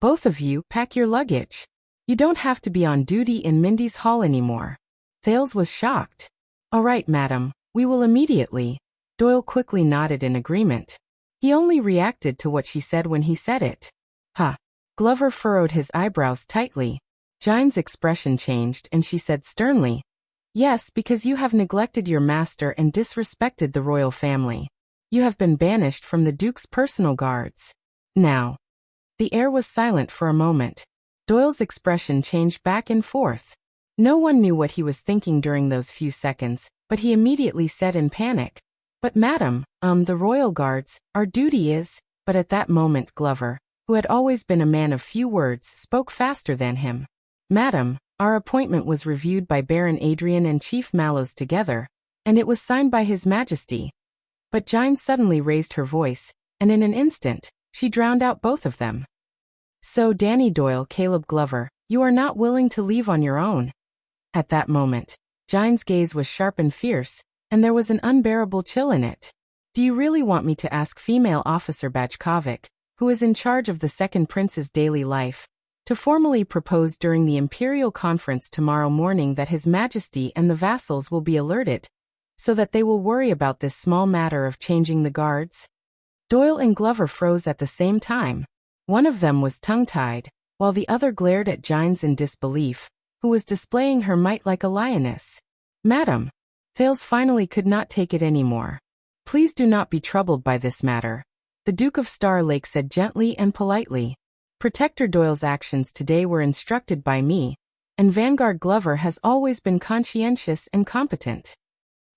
Both of you, pack your luggage. You don't have to be on duty in Mindy's hall anymore. Thales was shocked. All right, madam, we will immediately. Doyle quickly nodded in agreement. He only reacted to what she said when he said it. Huh. Glover furrowed his eyebrows tightly. Gines' expression changed and she said sternly, Yes, because you have neglected your master and disrespected the royal family. You have been banished from the Duke's personal guards. Now. The air was silent for a moment. Doyle's expression changed back and forth. No one knew what he was thinking during those few seconds, but he immediately said in panic, But madam, the royal guards, our duty is. But at that moment Glover, who had always been a man of few words, spoke faster than him. Madam, our appointment was reviewed by Baron Adrian and Chief Mallows together, and it was signed by His Majesty. But Gines suddenly raised her voice, and in an instant, she drowned out both of them. So Danny Doyle, Caleb Glover, you are not willing to leave on your own. At that moment, Gines' gaze was sharp and fierce, and there was an unbearable chill in it. Do you really want me to ask female officer Bajkovic, who is in charge of the second prince's daily life, to formally propose during the imperial conference tomorrow morning that His Majesty and the vassals will be alerted, so that they will worry about this small matter of changing the guards? Doyle and Glover froze at the same time. One of them was tongue-tied, while the other glared at Gines in disbelief, who was displaying her might like a lioness. Madam. Thales finally could not take it anymore. Please do not be troubled by this matter. The Duke of Star Lake said gently and politely. Protector Doyle's actions today were instructed by me, and Vanguard Glover has always been conscientious and competent.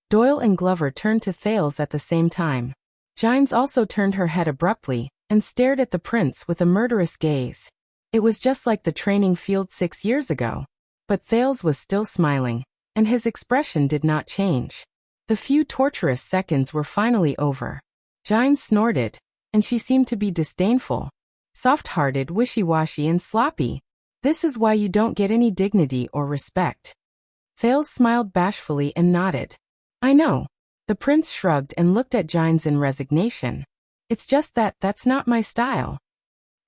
Doyle and Glover turned to Thales at the same time. Gines also turned her head abruptly, and stared at the prince with a murderous gaze. It was just like the training field 6 years ago. But Thales was still smiling, and his expression did not change. The few torturous seconds were finally over. Gines snorted, and she seemed to be disdainful. Soft-hearted, wishy-washy and sloppy. This is why you don't get any dignity or respect. Thales smiled bashfully and nodded. I know. The prince shrugged and looked at Gines in resignation. It's just that's not my style.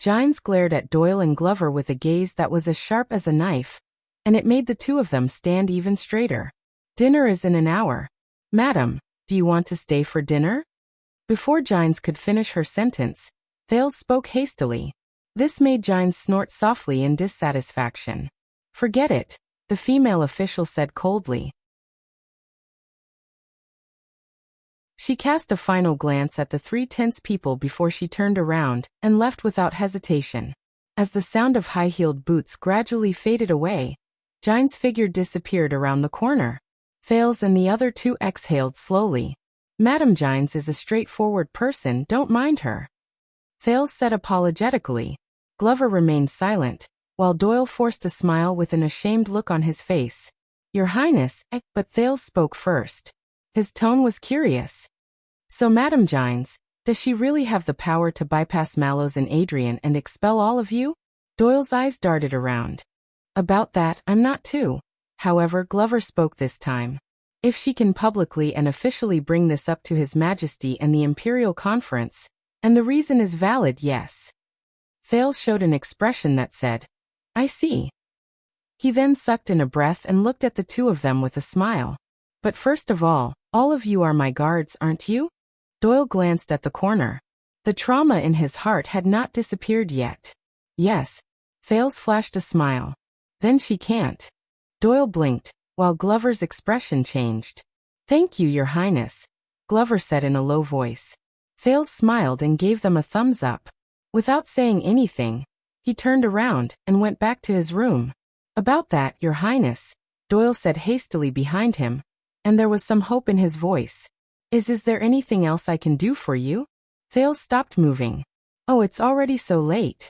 Gines glared at Doyle and Glover with a gaze that was as sharp as a knife, and it made the two of them stand even straighter. Dinner is in an hour. Madam, do you want to stay for dinner? Before Gines could finish her sentence, Thales spoke hastily. This made Gines snort softly in dissatisfaction. Forget it, the female official said coldly. She cast a final glance at the 3 tense people before she turned around and left without hesitation. As the sound of high-heeled boots gradually faded away, Gines' figure disappeared around the corner. Thales and the other 2 exhaled slowly. Madam Gines is a straightforward person, don't mind her. Thales said apologetically. Glover remained silent, while Doyle forced a smile with an ashamed look on his face. Your Highness, but Thales spoke first. His tone was curious. So Madam Gines, does she really have the power to bypass Mallows and Adrian and expel all of you? Doyle's eyes darted around. About that, I'm not too. However, Glover spoke this time. If she can publicly and officially bring this up to His Majesty and the Imperial Conference, and the reason is valid, yes. Thales showed an expression that said, I see. He then sucked in a breath and looked at the two of them with a smile. But first of all of you are my guards, aren't you? Doyle glanced at the corner. The trauma in his heart had not disappeared yet. Yes. Thales flashed a smile. Then she can't. Doyle blinked, while Glover's expression changed. Thank you, Your Highness, Glover said in a low voice. Thales smiled and gave them a thumbs up. Without saying anything, he turned around and went back to his room. About that, Your Highness, Doyle said hastily behind him, and there was some hope in his voice. Is there anything else I can do for you? Thales stopped moving. Oh, it's already so late.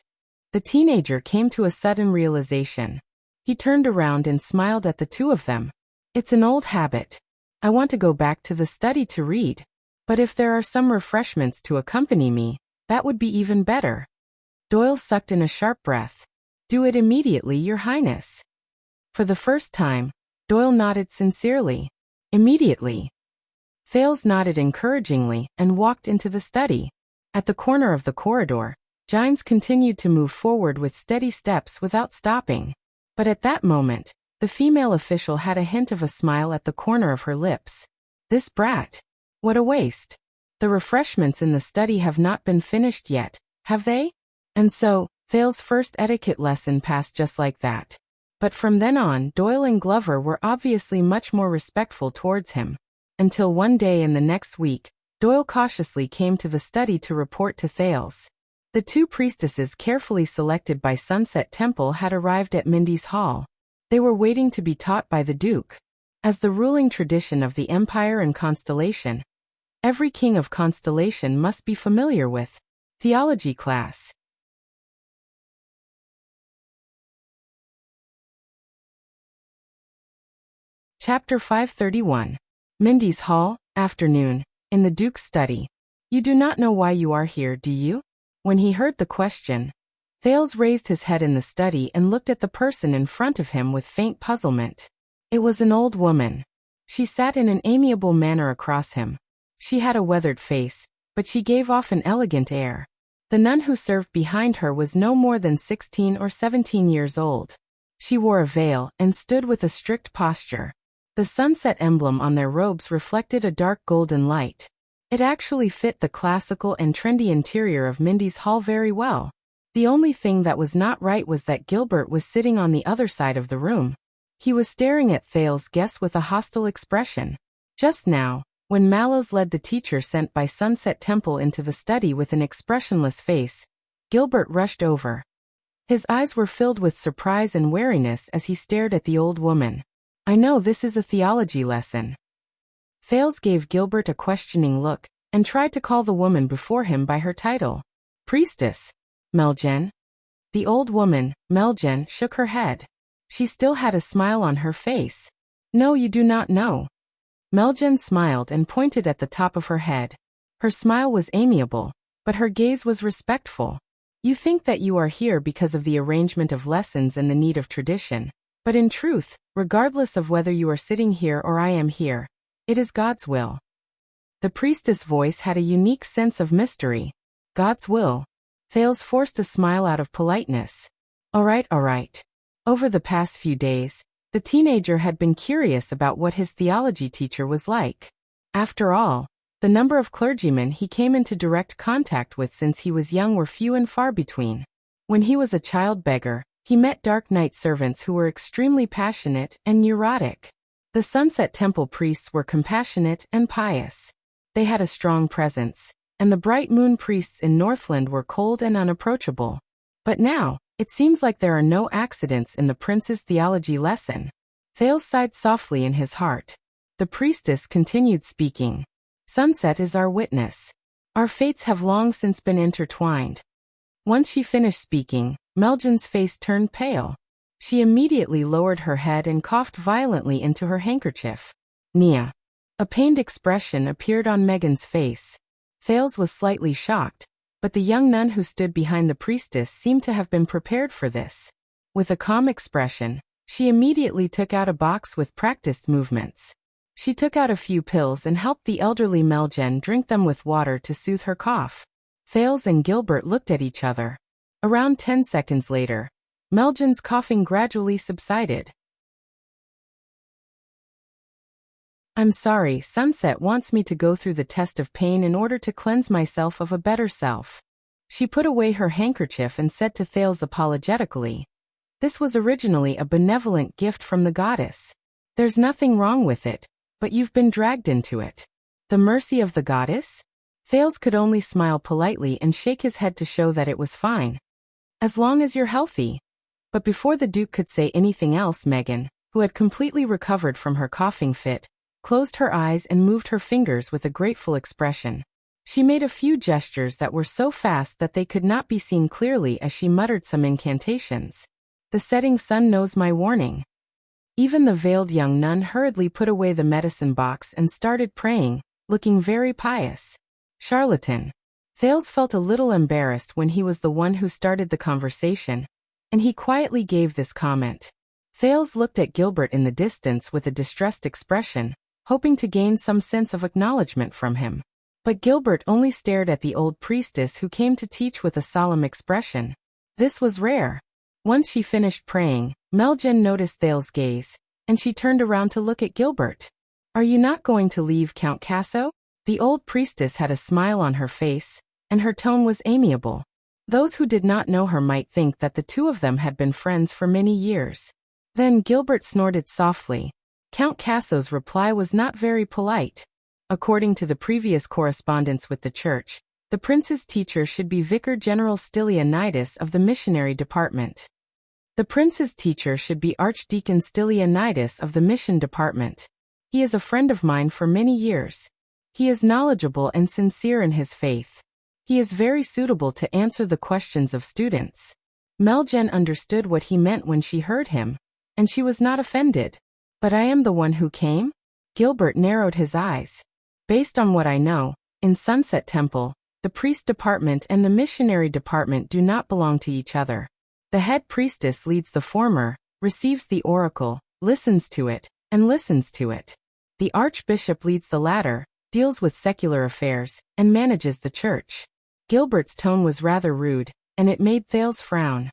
The teenager came to a sudden realization. He turned around and smiled at the two of them. It's an old habit. I want to go back to the study to read. But if there are some refreshments to accompany me, that would be even better. Doyle sucked in a sharp breath. Do it immediately, Your Highness. For the first time, Doyle nodded sincerely. Immediately. Thales nodded encouragingly and walked into the study. At the corner of the corridor, Gines continued to move forward with steady steps without stopping. But at that moment, the female official had a hint of a smile at the corner of her lips. This brat. What a waste. The refreshments in the study have not been finished yet, have they? And so, Thales' first etiquette lesson passed just like that. But from then on, Doyle and Glover were obviously much more respectful towards him. Until one day in the next week, Doyle cautiously came to the study to report to Thales. The two priestesses carefully selected by Sunset Temple had arrived at Mindy's Hall. They were waiting to be taught by the Duke. As the ruling tradition of the Empire and Constellation, every king of Constellation must be familiar with theology class. Chapter 531. Mindy's Hall, afternoon, in the Duke's study. You do not know why you are here, do you? When he heard the question, Thales raised his head in the study and looked at the person in front of him with faint puzzlement. It was an old woman. She sat in an amiable manner across him. She had a weathered face, but she gave off an elegant air. The nun who served behind her was no more than 16 or 17 years old. She wore a veil and stood with a strict posture. The sunset emblem on their robes reflected a dark golden light. It actually fit the classical and trendy interior of Mindy's Hall very well. The only thing that was not right was that Gilbert was sitting on the other side of the room. He was staring at Thales' guest with a hostile expression. Just now, when Mallows led the teacher sent by Sunset Temple into the study with an expressionless face, Gilbert rushed over. His eyes were filled with surprise and wariness as he stared at the old woman. I know this is a theology lesson. Thales gave Gilbert a questioning look and tried to call the woman before him by her title. Priestess. Melgen. The old woman, Melgen, shook her head. She still had a smile on her face. No, you do not know. Melgen smiled and pointed at the top of her head. Her smile was amiable, but her gaze was respectful. You think that you are here because of the arrangement of lessons and the need of tradition. But in truth, regardless of whether you are sitting here or I am here, it is God's will. The priestess' voice had a unique sense of mystery. God's will. Thales forced a smile out of politeness. All right. Over the past few days, the teenager had been curious about what his theology teacher was like. After all, the number of clergymen he came into direct contact with since he was young were few and far between. When he was a child beggar, he met dark night servants who were extremely passionate and neurotic. The Sunset Temple priests were compassionate and pious. They had a strong presence, and the Bright Moon priests in Northland were cold and unapproachable. But now, it seems like there are no accidents in the prince's theology lesson. Thales sighed softly in his heart. The priestess continued speaking. Sunset is our witness. Our fates have long since been intertwined. Once she finished speaking, Melgen's face turned pale. She immediately lowered her head and coughed violently into her handkerchief. Nia. A pained expression appeared on Megan's face. Thales was slightly shocked, but the young nun who stood behind the priestess seemed to have been prepared for this. With a calm expression, she immediately took out a box with practiced movements. She took out a few pills and helped the elderly Meljen drink them with water to soothe her cough. Thales and Gilbert looked at each other. Around 10 seconds later, Meljen's coughing gradually subsided. I'm sorry, Sunset wants me to go through the test of pain in order to cleanse myself of a better self. She put away her handkerchief and said to Thales apologetically, this was originally a benevolent gift from the goddess. There's nothing wrong with it, but you've been dragged into it. The mercy of the goddess? Thales could only smile politely and shake his head to show that it was fine. As long as you're healthy. But before the Duke could say anything else, Megan, who had completely recovered from her coughing fit, closed her eyes and moved her fingers with a grateful expression. She made a few gestures that were so fast that they could not be seen clearly as she muttered some incantations. The setting sun knows my warning. Even the veiled young nun hurriedly put away the medicine box and started praying, looking very pious. Charlatan. Thales felt a little embarrassed when he was the one who started the conversation, and he quietly gave this comment. Thales looked at Gilbert in the distance with a distressed expression, hoping to gain some sense of acknowledgement from him. But Gilbert only stared at the old priestess who came to teach with a solemn expression. This was rare. Once she finished praying, Meljen noticed Thales' gaze, and she turned around to look at Gilbert. Are you not going to leave, Count Casso? The old priestess had a smile on her face, and her tone was amiable. Those who did not know her might think that the two of them had been friends for many years. Then Gilbert snorted softly. Count Casso's reply was not very polite. According to the previous correspondence with the church, the prince's teacher should be Vicar General Stylianides of the missionary department. The prince's teacher should be Archdeacon Stylianides of the mission department. He is a friend of mine for many years. He is knowledgeable and sincere in his faith. He is very suitable to answer the questions of students. Meljen understood what he meant when she heard him, and she was not offended. But I am the one who came? Gilbert narrowed his eyes. Based on what I know, in Sunset Temple, the priest department and the missionary department do not belong to each other. The head priestess leads the former, receives the oracle, listens to it, and listens to it. The archbishop leads the latter, deals with secular affairs, and manages the church. Gilbert's tone was rather rude, and it made Thales frown.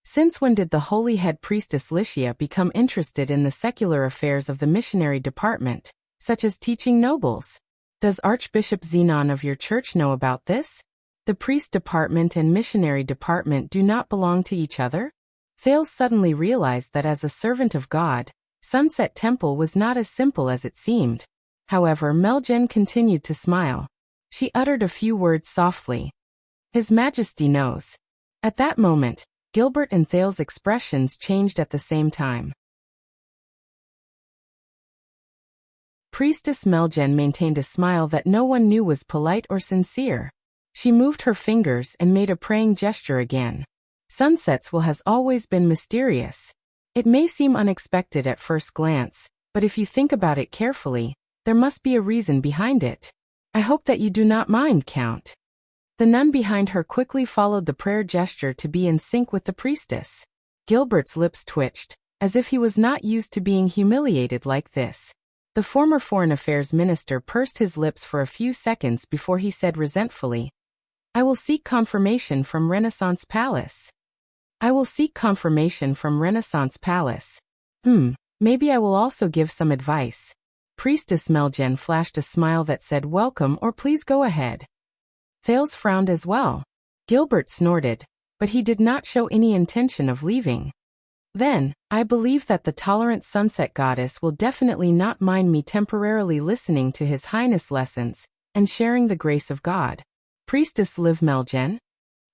Since when did the holy head priestess Lycia become interested in the secular affairs of the missionary department, such as teaching nobles? Does Archbishop Zenon of your church know about this? The priest department and missionary department do not belong to each other? Thales suddenly realized that as a servant of God, Sunset Temple was not as simple as it seemed. However, Meljen continued to smile. She uttered a few words softly. His Majesty knows. At that moment, Gilbert and Thales' expressions changed at the same time. Priestess Meljen maintained a smile that no one knew was polite or sincere. She moved her fingers and made a praying gesture again. Sunsetsville has always been mysterious. It may seem unexpected at first glance, but if you think about it carefully, there must be a reason behind it. I hope that you do not mind, Count. The nun behind her quickly followed the prayer gesture to be in sync with the priestess. Gilbert's lips twitched, as if he was not used to being humiliated like this. The former Foreign Affairs Minister pursed his lips for a few seconds before he said resentfully, I will seek confirmation from Renaissance Palace. I will seek confirmation from Renaissance Palace. Maybe I will also give some advice. Priestess Meljen flashed a smile that said welcome or please go ahead. Thales frowned as well. Gilbert snorted, but he did not show any intention of leaving. Then, I believe that the tolerant sunset goddess will definitely not mind me temporarily listening to His Highness lessons and sharing the grace of God. Priestess Liv Meljen?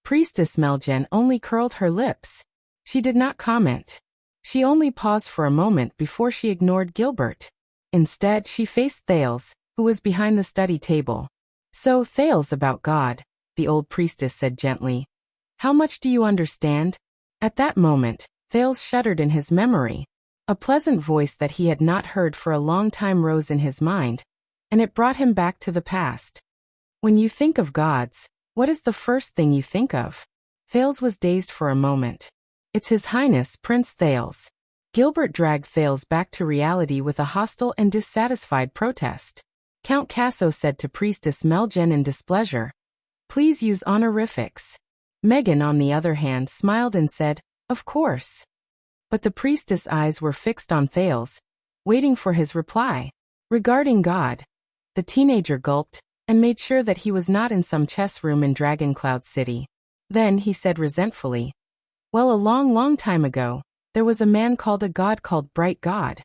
Priestess Meljen only curled her lips. She did not comment. She only paused for a moment before she ignored Gilbert. Instead, she faced Thales, who was behind the study table. So, Thales, about God, the old priestess said gently. How much do you understand? At that moment, Thales shuddered in his memory. A pleasant voice that he had not heard for a long time rose in his mind, and it brought him back to the past. When you think of gods, what is the first thing you think of? Thales was dazed for a moment. It's His Highness Prince Thales. Gilbert dragged Thales back to reality with a hostile and dissatisfied protest. Count Casso said to Priestess Melgen in displeasure, "Please use honorifics." Megan, on the other hand, smiled and said, "Of course." But the priestess' eyes were fixed on Thales, waiting for his reply. Regarding God, the teenager gulped and made sure that he was not in some chess room in Dragoncloud City. Then he said resentfully, "Well, a long, long time ago, there was a man called a god called Bright God."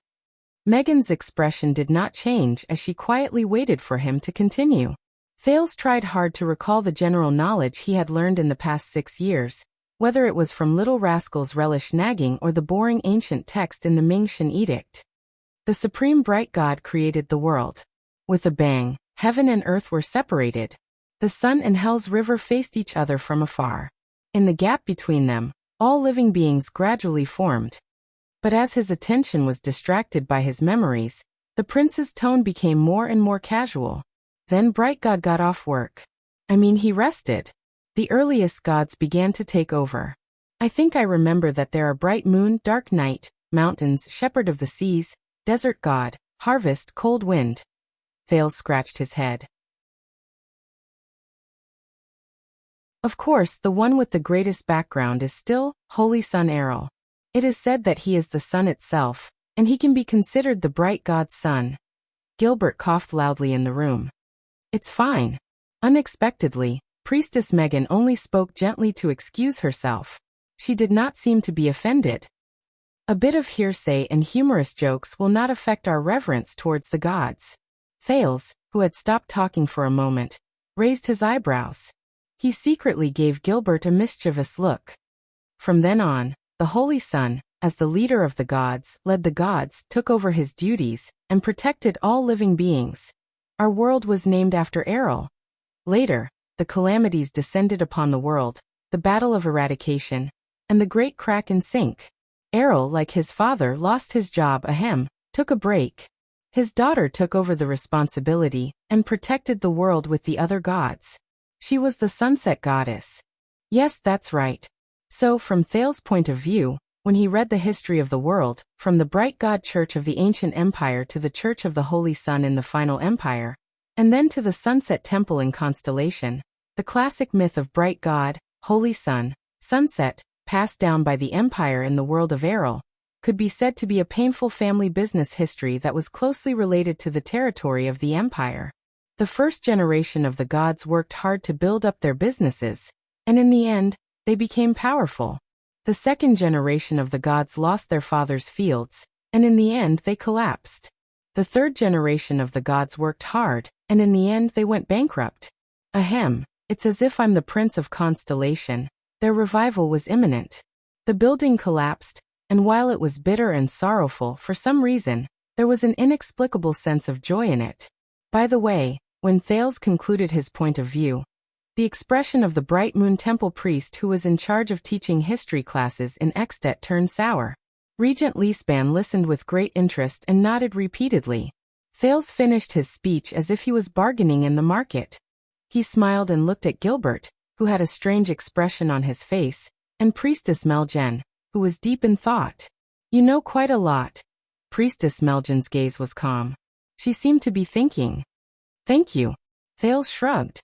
Megan's expression did not change as she quietly waited for him to continue. Thales tried hard to recall the general knowledge he had learned in the past 6 years, whether it was from Little Rascal's relish nagging or the boring ancient text in the Ming-Shan Edict. The supreme bright God created the world. With a bang, heaven and earth were separated. The sun and hell's river faced each other from afar. In the gap between them, all living beings gradually formed. But as his attention was distracted by his memories, the prince's tone became more and more casual. Then Bright God got off work. He rested. The earliest gods began to take over. I think I remember that there are bright moon, dark night, mountains, shepherd of the seas, desert god, harvest, cold wind. Thales scratched his head. Of course, the one with the greatest background is still Holy Sun Errol. It is said that he is the sun itself, and he can be considered the bright god's son. Gilbert coughed loudly in the room. It's fine. Unexpectedly, Priestess Megan only spoke gently to excuse herself. She did not seem to be offended. A bit of hearsay and humorous jokes will not affect our reverence towards the gods. Thales, who had stopped talking for a moment, raised his eyebrows. He secretly gave Gilbert a mischievous look. From then on, the Holy Sun, as the leader of the gods, led the gods, took over his duties, and protected all living beings. Our world was named after Errol. Later, the calamities descended upon the world, the battle of eradication, and the great crack and sink. Errol, like his father, lost his job, took a break. His daughter took over the responsibility and protected the world with the other gods. She was the sunset goddess. Yes, that's right. So, from Thales' point of view, when he read the history of the world, from the Bright God Church of the Ancient Empire to the Church of the Holy Sun in the Final Empire, and then to the Sunset Temple in Constellation, the classic myth of Bright God, Holy Sun, Sunset, passed down by the Empire in the world of Errol, could be said to be a painful family business history that was closely related to the territory of the Empire. The first generation of the gods worked hard to build up their businesses, and in the end, they became powerful. The second generation of the gods lost their father's fields, and in the end they collapsed. The third generation of the gods worked hard, and in the end they went bankrupt. It's as if I'm the Prince of Constellation. Their revival was imminent. The building collapsed, and while it was bitter and sorrowful for some reason, there was an inexplicable sense of joy in it. By the way, when Thales concluded his point of view, the expression of the Bright Moon Temple priest who was in charge of teaching history classes in Extet turned sour. Regent Leespan listened with great interest and nodded repeatedly. Thales finished his speech as if he was bargaining in the market. He smiled and looked at Gilbert, who had a strange expression on his face, and Priestess Melgen, who was deep in thought. "You know quite a lot." Priestess Melgen's gaze was calm. She seemed to be thinking. "Thank you." Thales shrugged.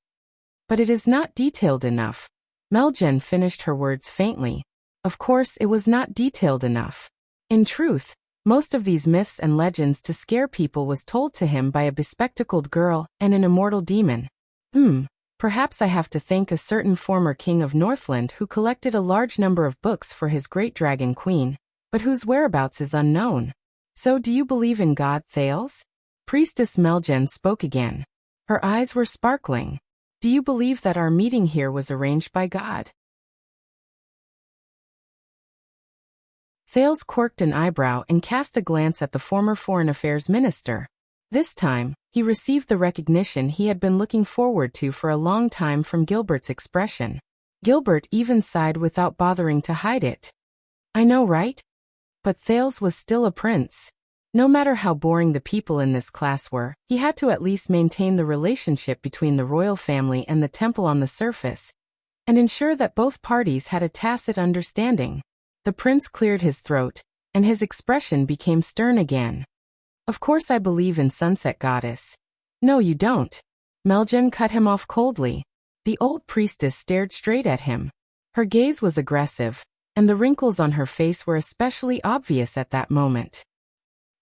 "But it is not detailed enough." Melgen finished her words faintly. Of course, it was not detailed enough. In truth, most of these myths and legends to scare people was told to him by a bespectacled girl and an immortal demon. Perhaps I have to thank a certain former king of Northland who collected a large number of books for his great dragon queen, but whose whereabouts is unknown. So do you believe in God, Thales? Priestess Melgen spoke again. Her eyes were sparkling. Do you believe that our meeting here was arranged by God? Thales quirked an eyebrow and cast a glance at the former Foreign Affairs Minister. This time, he received the recognition he had been looking forward to for a long time from Gilbert's expression. Gilbert even sighed without bothering to hide it. I know, right? But Thales was still a prince. No matter how boring the people in this class were, he had to at least maintain the relationship between the royal family and the temple on the surface, and ensure that both parties had a tacit understanding. The prince cleared his throat, and his expression became stern again. Of course I believe in Sunset Goddess. No, you don't. Meljen cut him off coldly. The old priestess stared straight at him. Her gaze was aggressive, and the wrinkles on her face were especially obvious at that moment.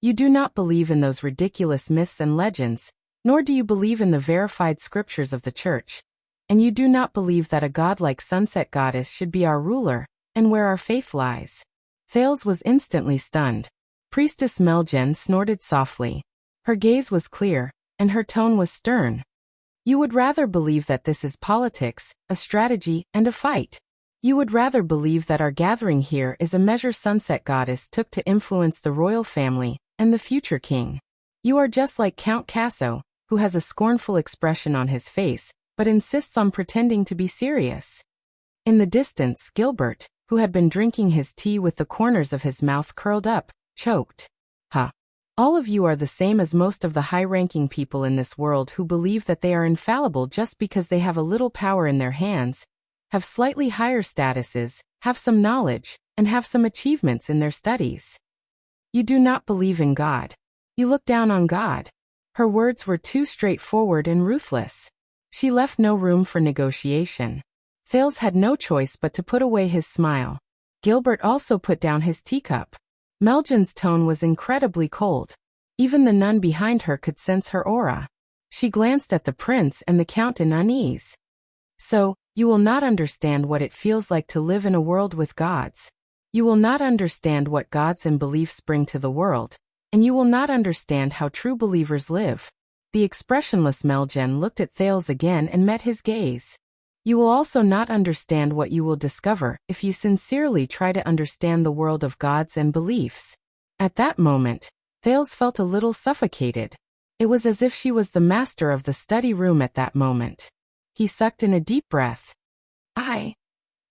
You do not believe in those ridiculous myths and legends, nor do you believe in the verified scriptures of the church. And you do not believe that a god like Sunset Goddess should be our ruler, and where our faith lies. Thales was instantly stunned. Priestess Meljen snorted softly. Her gaze was clear, and her tone was stern. You would rather believe that this is politics, a strategy, and a fight. You would rather believe that our gathering here is a measure Sunset Goddess took to influence the royal family and the future king. You are just like Count Casso, who has a scornful expression on his face, but insists on pretending to be serious. In the distance, Gilbert, who had been drinking his tea with the corners of his mouth curled up, choked. Huh. All of you are the same as most of the high-ranking people in this world who believe that they are infallible just because they have a little power in their hands, have slightly higher statuses, have some knowledge, and have some achievements in their studies. You do not believe in God. You look down on God. Her words were too straightforward and ruthless. She left no room for negotiation. Thales had no choice but to put away his smile. Gilbert also put down his teacup. Meljen's tone was incredibly cold. Even the nun behind her could sense her aura. She glanced at the prince and the count in unease. So, you will not understand what it feels like to live in a world with gods. You will not understand what gods and beliefs bring to the world, and you will not understand how true believers live. The expressionless Meljen looked at Thales again and met his gaze. You will also not understand what you will discover if you sincerely try to understand the world of gods and beliefs. At that moment, Thales felt a little suffocated. It was as if she was the master of the study room at that moment. He sucked in a deep breath.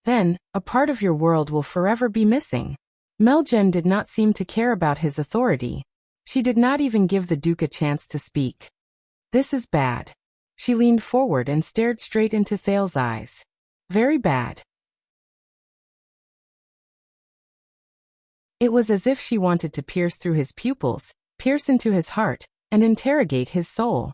Then, a part of your world will forever be missing. Meljen did not seem to care about his authority. She did not even give the Duke a chance to speak. This is bad. She leaned forward and stared straight into Thales' eyes. Very bad. It was as if she wanted to pierce through his pupils, pierce into his heart, and interrogate his soul.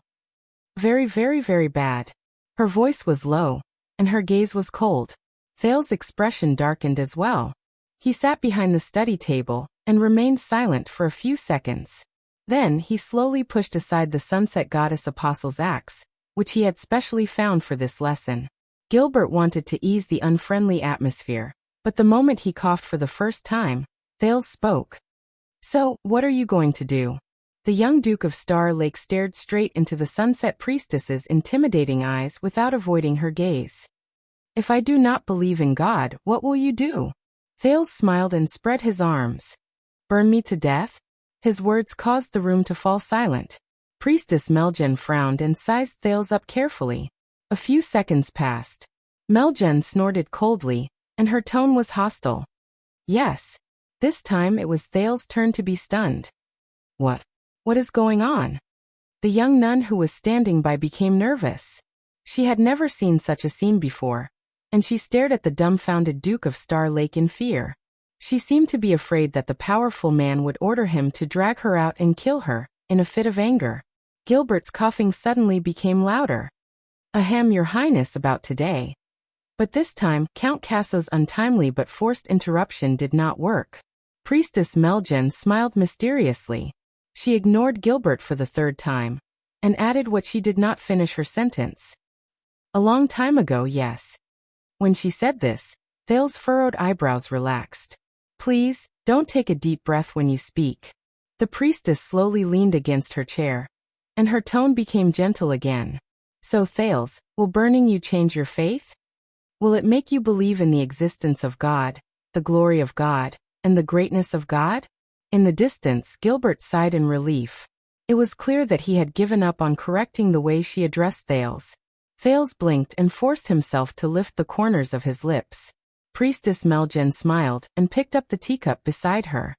Very, very, very bad. Her voice was low, and her gaze was cold. Thales' expression darkened as well. He sat behind the study table and remained silent for a few seconds. Then he slowly pushed aside the Sunset Goddess Apostle's axe, which he had specially found for this lesson. Gilbert wanted to ease the unfriendly atmosphere, but the moment he coughed for the first time, Thales spoke. So, what are you going to do? The young Duke of Star Lake stared straight into the Sunset Priestess's intimidating eyes without avoiding her gaze. If I do not believe in God, what will you do? Thales smiled and spread his arms. Burn me to death? His words caused the room to fall silent. Priestess Meljen frowned and sized Thales up carefully. A few seconds passed. Meljen snorted coldly, and her tone was hostile. Yes. This time it was Thales' turn to be stunned. What is going on? The young nun who was standing by became nervous. She had never seen such a scene before, and she stared at the dumbfounded Duke of Star Lake in fear. She seemed to be afraid that the powerful man would order him to drag her out and kill her, in a fit of anger. Gilbert's coughing suddenly became louder. Ahem, Your Highness, about today. But this time, Count Casso's untimely but forced interruption did not work. Priestess Meljen smiled mysteriously. She ignored Gilbert for the third time, and added what she did not finish her sentence. A long time ago, yes. When she said this, Thales' furrowed eyebrows relaxed. Please, don't take a deep breath when you speak. The priestess slowly leaned against her chair, and her tone became gentle again. So Thales, will burning you change your faith? Will it make you believe in the existence of God, the glory of God, and the greatness of God? In the distance, Gilbert sighed in relief. It was clear that he had given up on correcting the way she addressed Thales. Thales blinked and forced himself to lift the corners of his lips. Priestess Meljen smiled and picked up the teacup beside her.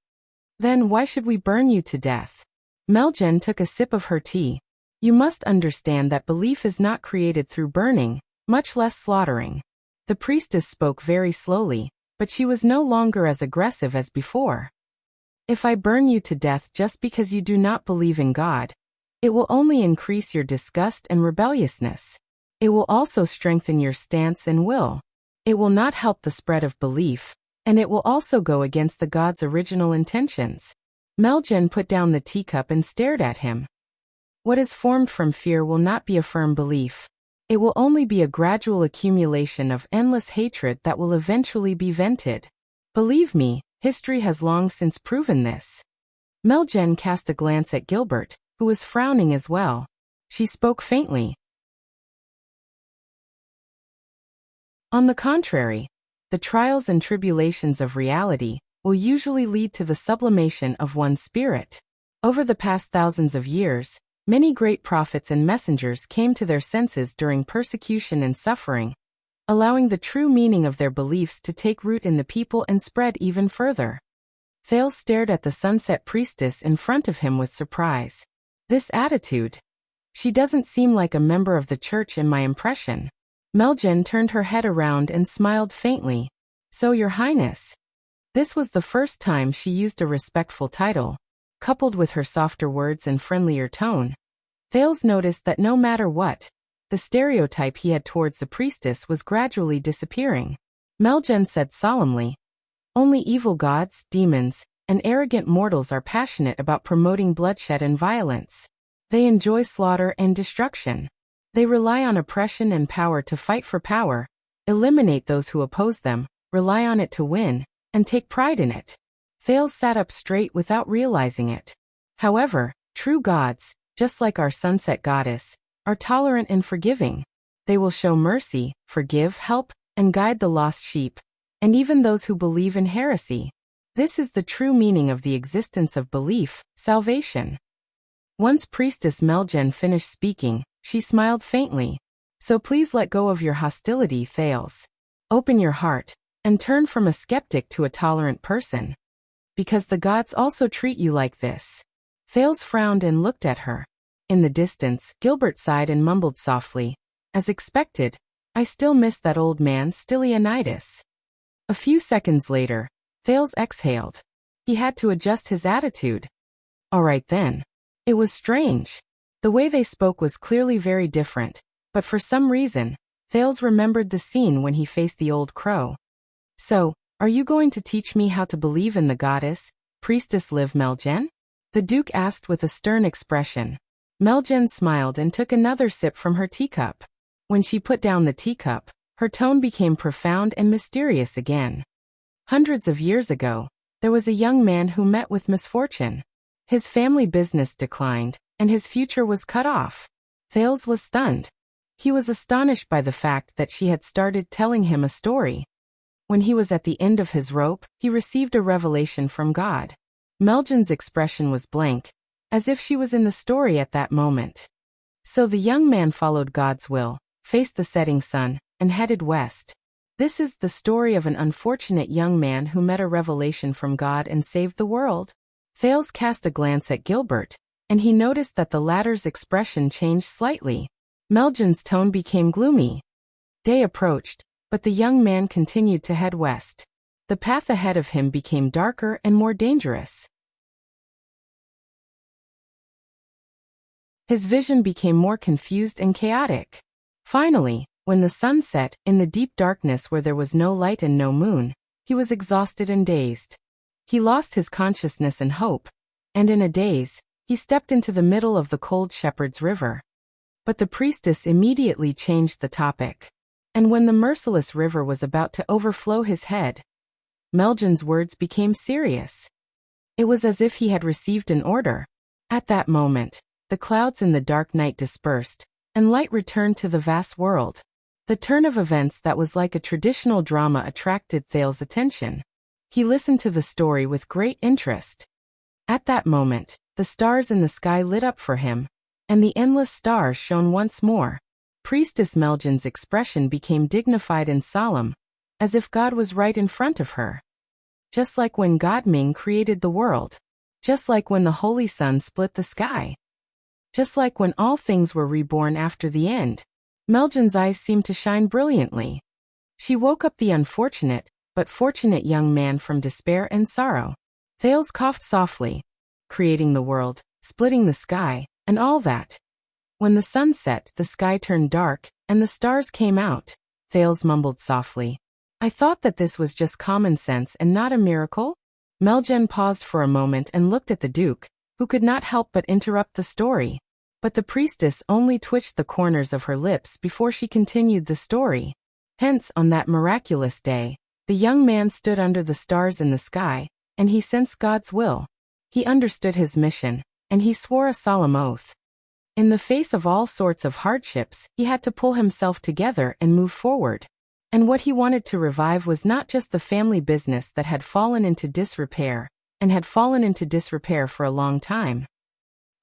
Then why should we burn you to death? Meljen took a sip of her tea. You must understand that belief is not created through burning, much less slaughtering. The priestess spoke very slowly, but she was no longer as aggressive as before. If I burn you to death just because you do not believe in God, it will only increase your disgust and rebelliousness. It will also strengthen your stance and will. It will not help the spread of belief, and it will also go against the God's original intentions. Meljen put down the teacup and stared at him. What is formed from fear will not be a firm belief. It will only be a gradual accumulation of endless hatred that will eventually be vented. Believe me, history has long since proven this. Meljen cast a glance at Gilbert, who was frowning as well. She spoke faintly. On the contrary, the trials and tribulations of reality will usually lead to the sublimation of one's spirit. Over the past thousands of years, many great prophets and messengers came to their senses during persecution and suffering, allowing the true meaning of their beliefs to take root in the people and spread even further. Thales stared at the sunset priestess in front of him with surprise. This attitude? She doesn't seem like a member of the church in my impression. Meljen turned her head around and smiled faintly. So, Your Highness. This was the first time she used a respectful title, coupled with her softer words and friendlier tone. Thales noticed that no matter what, the stereotype he had towards the priestess was gradually disappearing. Meljen said solemnly, "Only evil gods, demons, and arrogant mortals are passionate about promoting bloodshed and violence. They enjoy slaughter and destruction. They rely on oppression and power to fight for power, eliminate those who oppose them, rely on it to win, and take pride in it." Thales sat up straight without realizing it. However, true gods, just like our sunset goddess, are tolerant and forgiving. They will show mercy, forgive, help, and guide the lost sheep, and even those who believe in heresy. This is the true meaning of the existence of belief, salvation. Once Priestess Meljen finished speaking, she smiled faintly. "So please let go of your hostility, Thales. Open your heart, and turn from a skeptic to a tolerant person. Because the gods also treat you like this." Thales frowned and looked at her. In the distance, Gilbert sighed and mumbled softly, "As expected, I still miss that old man Stylianides." A few seconds later, Thales exhaled. He had to adjust his attitude. All right then. It was strange. The way they spoke was clearly very different, but for some reason, Thales remembered the scene when he faced the old crow. "So, are you going to teach me how to believe in the goddess, Priestess Liv Meljen?" the Duke asked with a stern expression. Meljen smiled and took another sip from her teacup. When she put down the teacup, her tone became profound and mysterious again. Hundreds of years ago, there was a young man who met with misfortune. His family business declined, and his future was cut off. Thales was stunned. He was astonished by the fact that she had started telling him a story. When he was at the end of his rope, he received a revelation from God. Meljen's expression was blank, as if she was in the story at that moment. So the young man followed God's will, faced the setting sun, and headed west. This is the story of an unfortunate young man who met a revelation from God and saved the world. Thales cast a glance at Gilbert, and he noticed that the latter's expression changed slightly. Meljen's tone became gloomy. Day approached, but the young man continued to head west. The path ahead of him became darker and more dangerous. His vision became more confused and chaotic. Finally, when the sun set, in the deep darkness where there was no light and no moon, he was exhausted and dazed. He lost his consciousness and hope, and in a daze, he stepped into the middle of the cold Shepherd's River. But the priestess immediately changed the topic. And when the merciless river was about to overflow his head, Meljen's words became serious. It was as if he had received an order. At that moment, the clouds in the dark night dispersed, and light returned to the vast world. The turn of events that was like a traditional drama attracted Thales' attention. He listened to the story with great interest. At that moment, the stars in the sky lit up for him, and the endless stars shone once more. Priestess Meljen's expression became dignified and solemn, as if God was right in front of her. Just like when God Ming created the world. Just like when the Holy Sun split the sky. Just like when all things were reborn after the end. Meljen's eyes seemed to shine brilliantly. She woke up the unfortunate, but fortunate young man from despair and sorrow. Thales coughed softly. Creating the world, splitting the sky, and all that. When the sun set, the sky turned dark, and the stars came out. Thales mumbled softly. I thought that this was just common sense and not a miracle? Meljen paused for a moment and looked at the Duke, who could not help but interrupt the story. But the priestess only twitched the corners of her lips before she continued the story. Hence, on that miraculous day, the young man stood under the stars in the sky, and he sensed God's will. He understood his mission, and he swore a solemn oath. In the face of all sorts of hardships, he had to pull himself together and move forward. And what he wanted to revive was not just the family business that had fallen into disrepair, and had fallen into disrepair for a long time.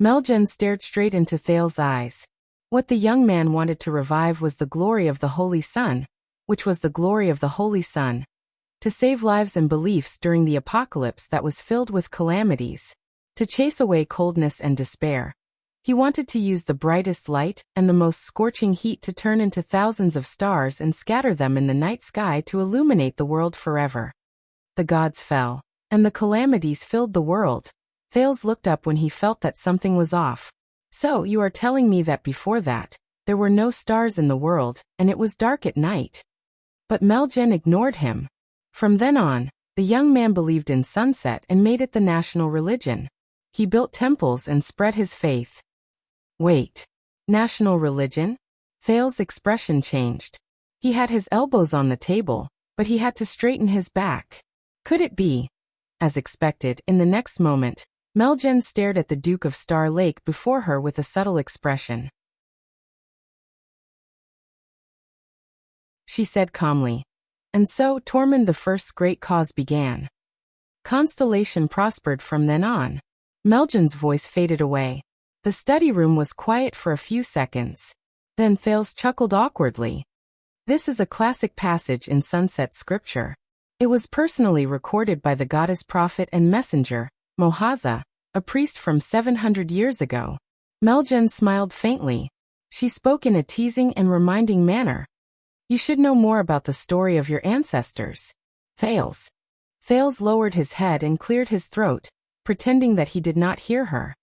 Meljen stared straight into Thales' eyes. What the young man wanted to revive was the glory of the Holy Sun, which was the glory of the Holy Sun, to save lives and beliefs during the apocalypse that was filled with calamities, to chase away coldness and despair. He wanted to use the brightest light and the most scorching heat to turn into thousands of stars and scatter them in the night sky to illuminate the world forever. The gods fell, and the calamities filled the world. Thales looked up when he felt that something was off. So, you are telling me that before that, there were no stars in the world, and it was dark at night. But Meljen ignored him. From then on, the young man believed in sunset and made it the national religion. He built temples and spread his faith. Wait. National religion? Thales' expression changed. He had his elbows on the table, but he had to straighten his back. Could it be? As expected, in the next moment, Meljen stared at the Duke of Star Lake before her with a subtle expression. She said calmly. And so, Tormund the First's great cause began. Constellation prospered from then on. Meljen's voice faded away. The study room was quiet for a few seconds. Then Thales chuckled awkwardly. This is a classic passage in sunset scripture. It was personally recorded by the goddess prophet and messenger, Mohaza, a priest from 700 years ago. Meljen smiled faintly. She spoke in a teasing and reminding manner. You should know more about the story of your ancestors. Thales. Thales lowered his head and cleared his throat, pretending that he did not hear her.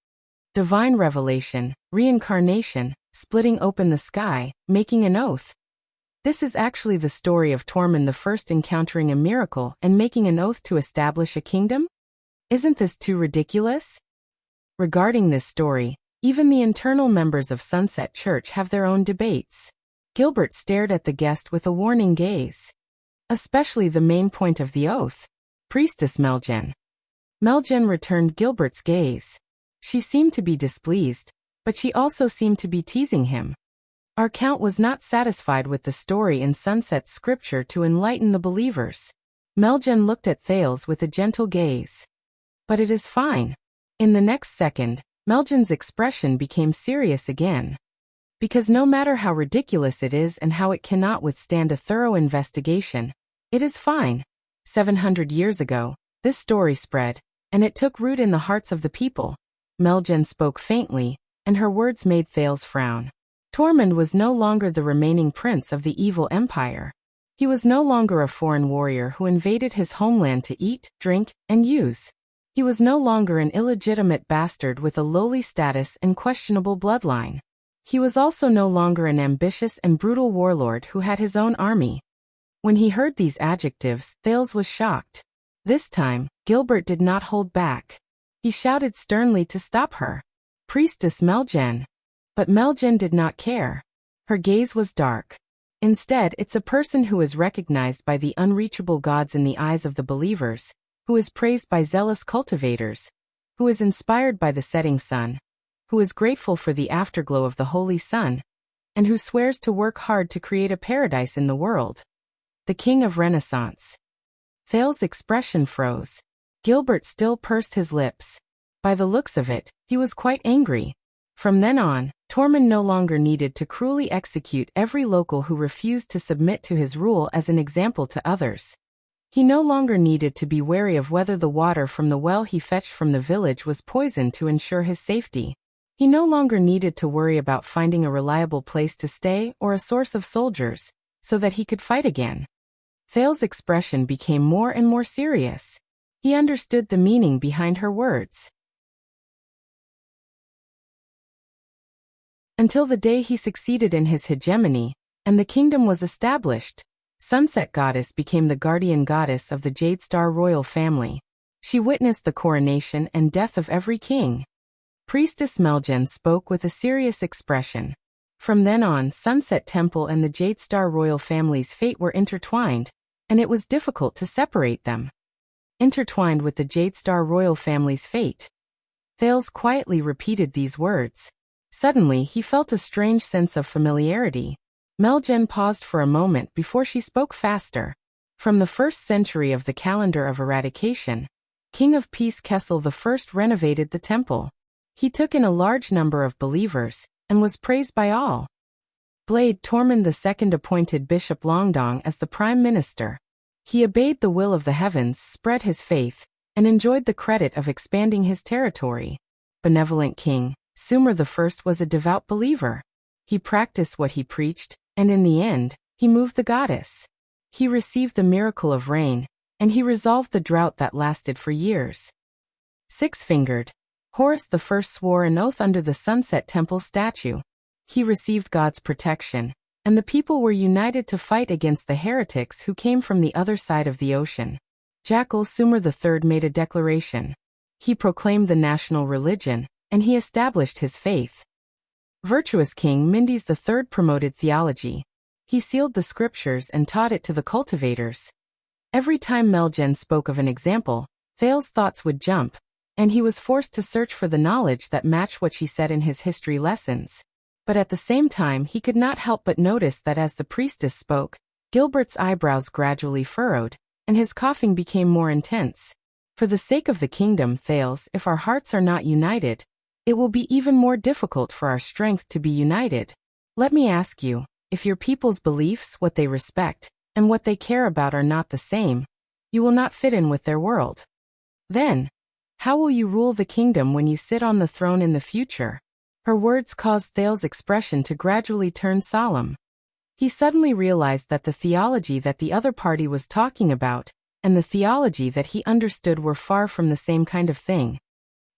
Divine revelation, reincarnation, splitting open the sky, making an oath. This is actually the story of Tormund the First encountering a miracle and making an oath to establish a kingdom? Isn't this too ridiculous? Regarding this story, even the internal members of Sunset Church have their own debates. Gilbert stared at the guest with a warning gaze. Especially the main point of the oath. Priestess Meljen. Meljen returned Gilbert's gaze. She seemed to be displeased, but she also seemed to be teasing him. Our count was not satisfied with the story in Sunset scripture to enlighten the believers. Meljen looked at Thales with a gentle gaze. But it is fine. In the next second, Meljen's expression became serious again. Because no matter how ridiculous it is and how it cannot withstand a thorough investigation, it is fine. 700 years ago, this story spread, and it took root in the hearts of the people. Meljen spoke faintly, and her words made Thales frown. Tormund was no longer the remaining prince of the evil empire. He was no longer a foreign warrior who invaded his homeland to eat, drink, and use. He was no longer an illegitimate bastard with a lowly status and questionable bloodline. He was also no longer an ambitious and brutal warlord who had his own army. When he heard these adjectives, Thales was shocked. This time, Gilbert did not hold back. He shouted sternly to stop her. Priestess Meljen. But Meljen did not care. Her gaze was dark. Instead, it's a person who is recognized by the unreachable gods in the eyes of the believers, who is praised by zealous cultivators, who is inspired by the setting sun, who is grateful for the afterglow of the Holy Sun, and who swears to work hard to create a paradise in the world. The King of Renaissance. Thales' expression froze. Gilbert still pursed his lips. By the looks of it, he was quite angry. From then on, Tormund no longer needed to cruelly execute every local who refused to submit to his rule as an example to others. He no longer needed to be wary of whether the water from the well he fetched from the village was poisoned to ensure his safety. He no longer needed to worry about finding a reliable place to stay or a source of soldiers, so that he could fight again. Thales' expression became more and more serious. He understood the meaning behind her words. Until the day he succeeded in his hegemony, and the kingdom was established, Sunset Goddess became the guardian goddess of the Jade Star royal family. She witnessed the coronation and death of every king. Priestess Meljen spoke with a serious expression. From then on, Sunset Temple and the Jade Star royal family's fate were intertwined, and it was difficult to separate them. Intertwined with the Jade Star royal family's fate. Thales quietly repeated these words. Suddenly, he felt a strange sense of familiarity. Meljen paused for a moment before she spoke faster. From the 1st century of the calendar of eradication, King of Peace Kessel I renovated the temple. He took in a large number of believers, and was praised by all. Blade Tormund II appointed Bishop Longdong as the prime minister. He obeyed the will of the heavens, spread his faith, and enjoyed the credit of expanding his territory. Benevolent King Sumer I was a devout believer. He practiced what he preached, and in the end, he moved the goddess. He received the miracle of rain, and he resolved the drought that lasted for years. Six-fingered Horus I swore an oath under the Sunset Temple statue. He received God's protection, and the people were united to fight against the heretics who came from the other side of the ocean. Jackal Sumer III made a declaration. He proclaimed the national religion, and he established his faith. Virtuous King Mindes III promoted theology. He sealed the scriptures and taught it to the cultivators. Every time Meljen spoke of an example, Thales' thoughts would jump, and he was forced to search for the knowledge that matched what she said in his history lessons. But at the same time, he could not help but notice that as the priestess spoke, Gilbert's eyebrows gradually furrowed, and his coughing became more intense. For the sake of the kingdom, Thales, if our hearts are not united, it will be even more difficult for our strength to be united. Let me ask you, if your people's beliefs, what they respect, and what they care about are not the same, you will not fit in with their world. Then, how will you rule the kingdom when you sit on the throne in the future? Her words caused Thales' expression to gradually turn solemn. He suddenly realized that the theology that the other party was talking about, and the theology that he understood were far from the same kind of thing.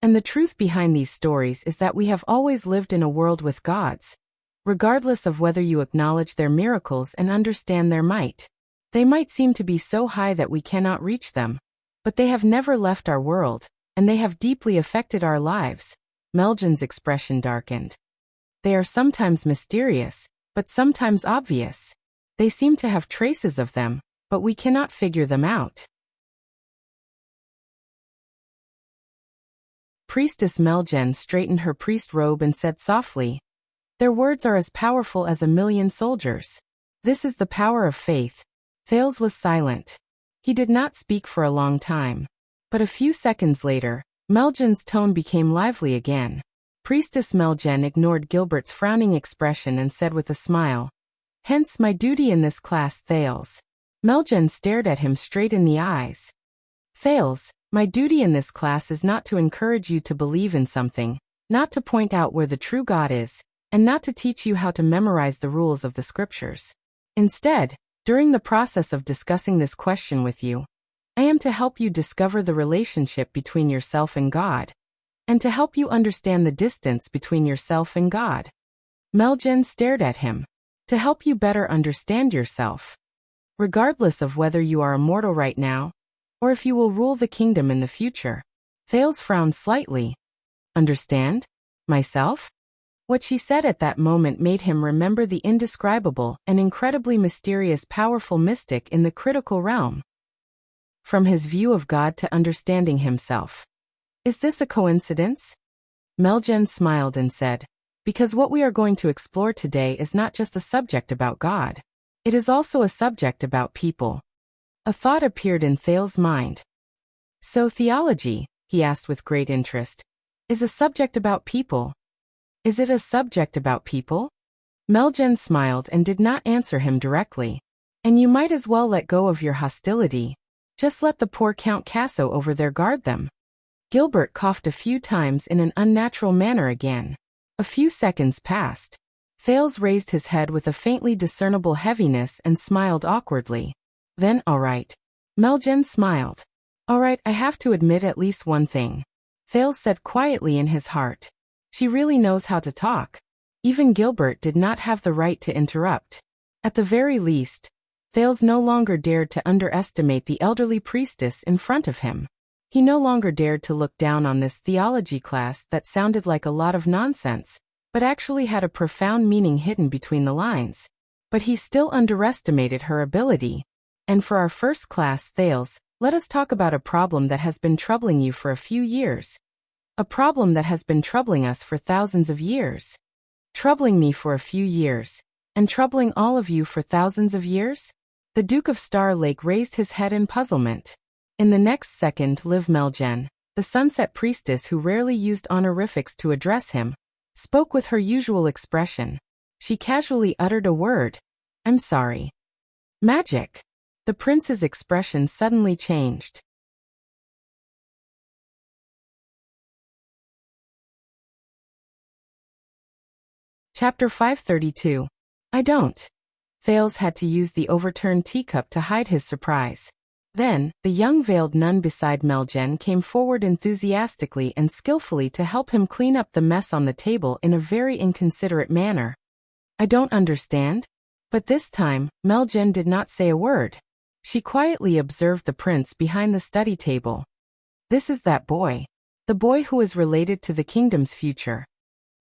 And the truth behind these stories is that we have always lived in a world with gods. Regardless of whether you acknowledge their miracles and understand their might. They might seem to be so high that we cannot reach them, but they have never left our world, and they have deeply affected our lives. Meljen's expression darkened. They are sometimes mysterious, but sometimes obvious. They seem to have traces of them, but we cannot figure them out. Priestess Meljen straightened her priest robe and said softly, "Their words are as powerful as 1,000,000 soldiers. This is the power of faith." Thales was silent. He did not speak for a long time. But a few seconds later, Meljen's tone became lively again. Priestess Meljen ignored Gilbert's frowning expression and said with a smile, "Hence my duty in this class, Thales." Meljen stared at him straight in the eyes. "Thales, my duty in this class is not to encourage you to believe in something, not to point out where the true God is, and not to teach you how to memorize the rules of the scriptures. Instead, during the process of discussing this question with you, I am to help you discover the relationship between yourself and God, and to help you understand the distance between yourself and God." Meljen stared at him. "To help you better understand yourself. Regardless of whether you are immortal right now, or if you will rule the kingdom in the future." Thales frowned slightly. "Understand? Myself?" What she said at that moment made him remember the indescribable and incredibly mysterious powerful mystic in the critical realm. From his view of God to understanding himself. Is this a coincidence? Meljen smiled and said, "Because what we are going to explore today is not just a subject about God. It is also a subject about people." A thought appeared in Thales' mind. "So theology," he asked with great interest, "is a subject about people? Is it a subject about people?" Meljen smiled and did not answer him directly. "And you might as well let go of your hostility. Just let the poor Count Casso over there guard them." Gilbert coughed a few times in an unnatural manner again. A few seconds passed. Thales raised his head with a faintly discernible heaviness and smiled awkwardly. Then, "All right." Meljen smiled. All right, I have to admit at least one thing. Thales said quietly in his heart. She really knows how to talk. Even Gilbert did not have the right to interrupt. At the very least, Thales no longer dared to underestimate the elderly priestess in front of him. He no longer dared to look down on this theology class that sounded like a lot of nonsense, but actually had a profound meaning hidden between the lines. But he still underestimated her ability. And for our first class, Thales, let us talk about a problem that has been troubling you for a few years. A problem that has been troubling us for thousands of years. Troubling me for a few years, and troubling all of you for thousands of years? The Duke of Star Lake raised his head in puzzlement. In the next second, Liv Meljen, the sunset priestess who rarely used honorifics to address him, spoke with her usual expression. She casually uttered a word. I'm sorry. Magic. The prince's expression suddenly changed. Chapter 532. I don't. Thales had to use the overturned teacup to hide his surprise. Then, the young veiled nun beside Meljen came forward enthusiastically and skillfully to help him clean up the mess on the table in a very inconsiderate manner. I don't understand. But this time, Meljen did not say a word. She quietly observed the prince behind the study table. This is that boy. The boy who is related to the kingdom's future.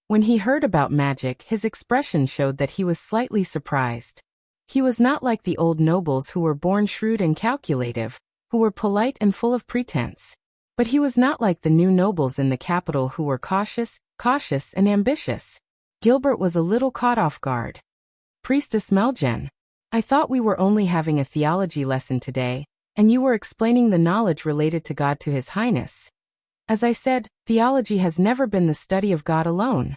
When he heard about magic, his expression showed that he was slightly surprised. He was not like the old nobles who were born shrewd and calculative, who were polite and full of pretense. But he was not like the new nobles in the capital who were cautious, and ambitious. Gilbert was a little caught off guard. Priestess Meljen, I thought we were only having a theology lesson today, and you were explaining the knowledge related to God to His Highness. As I said, theology has never been the study of God alone.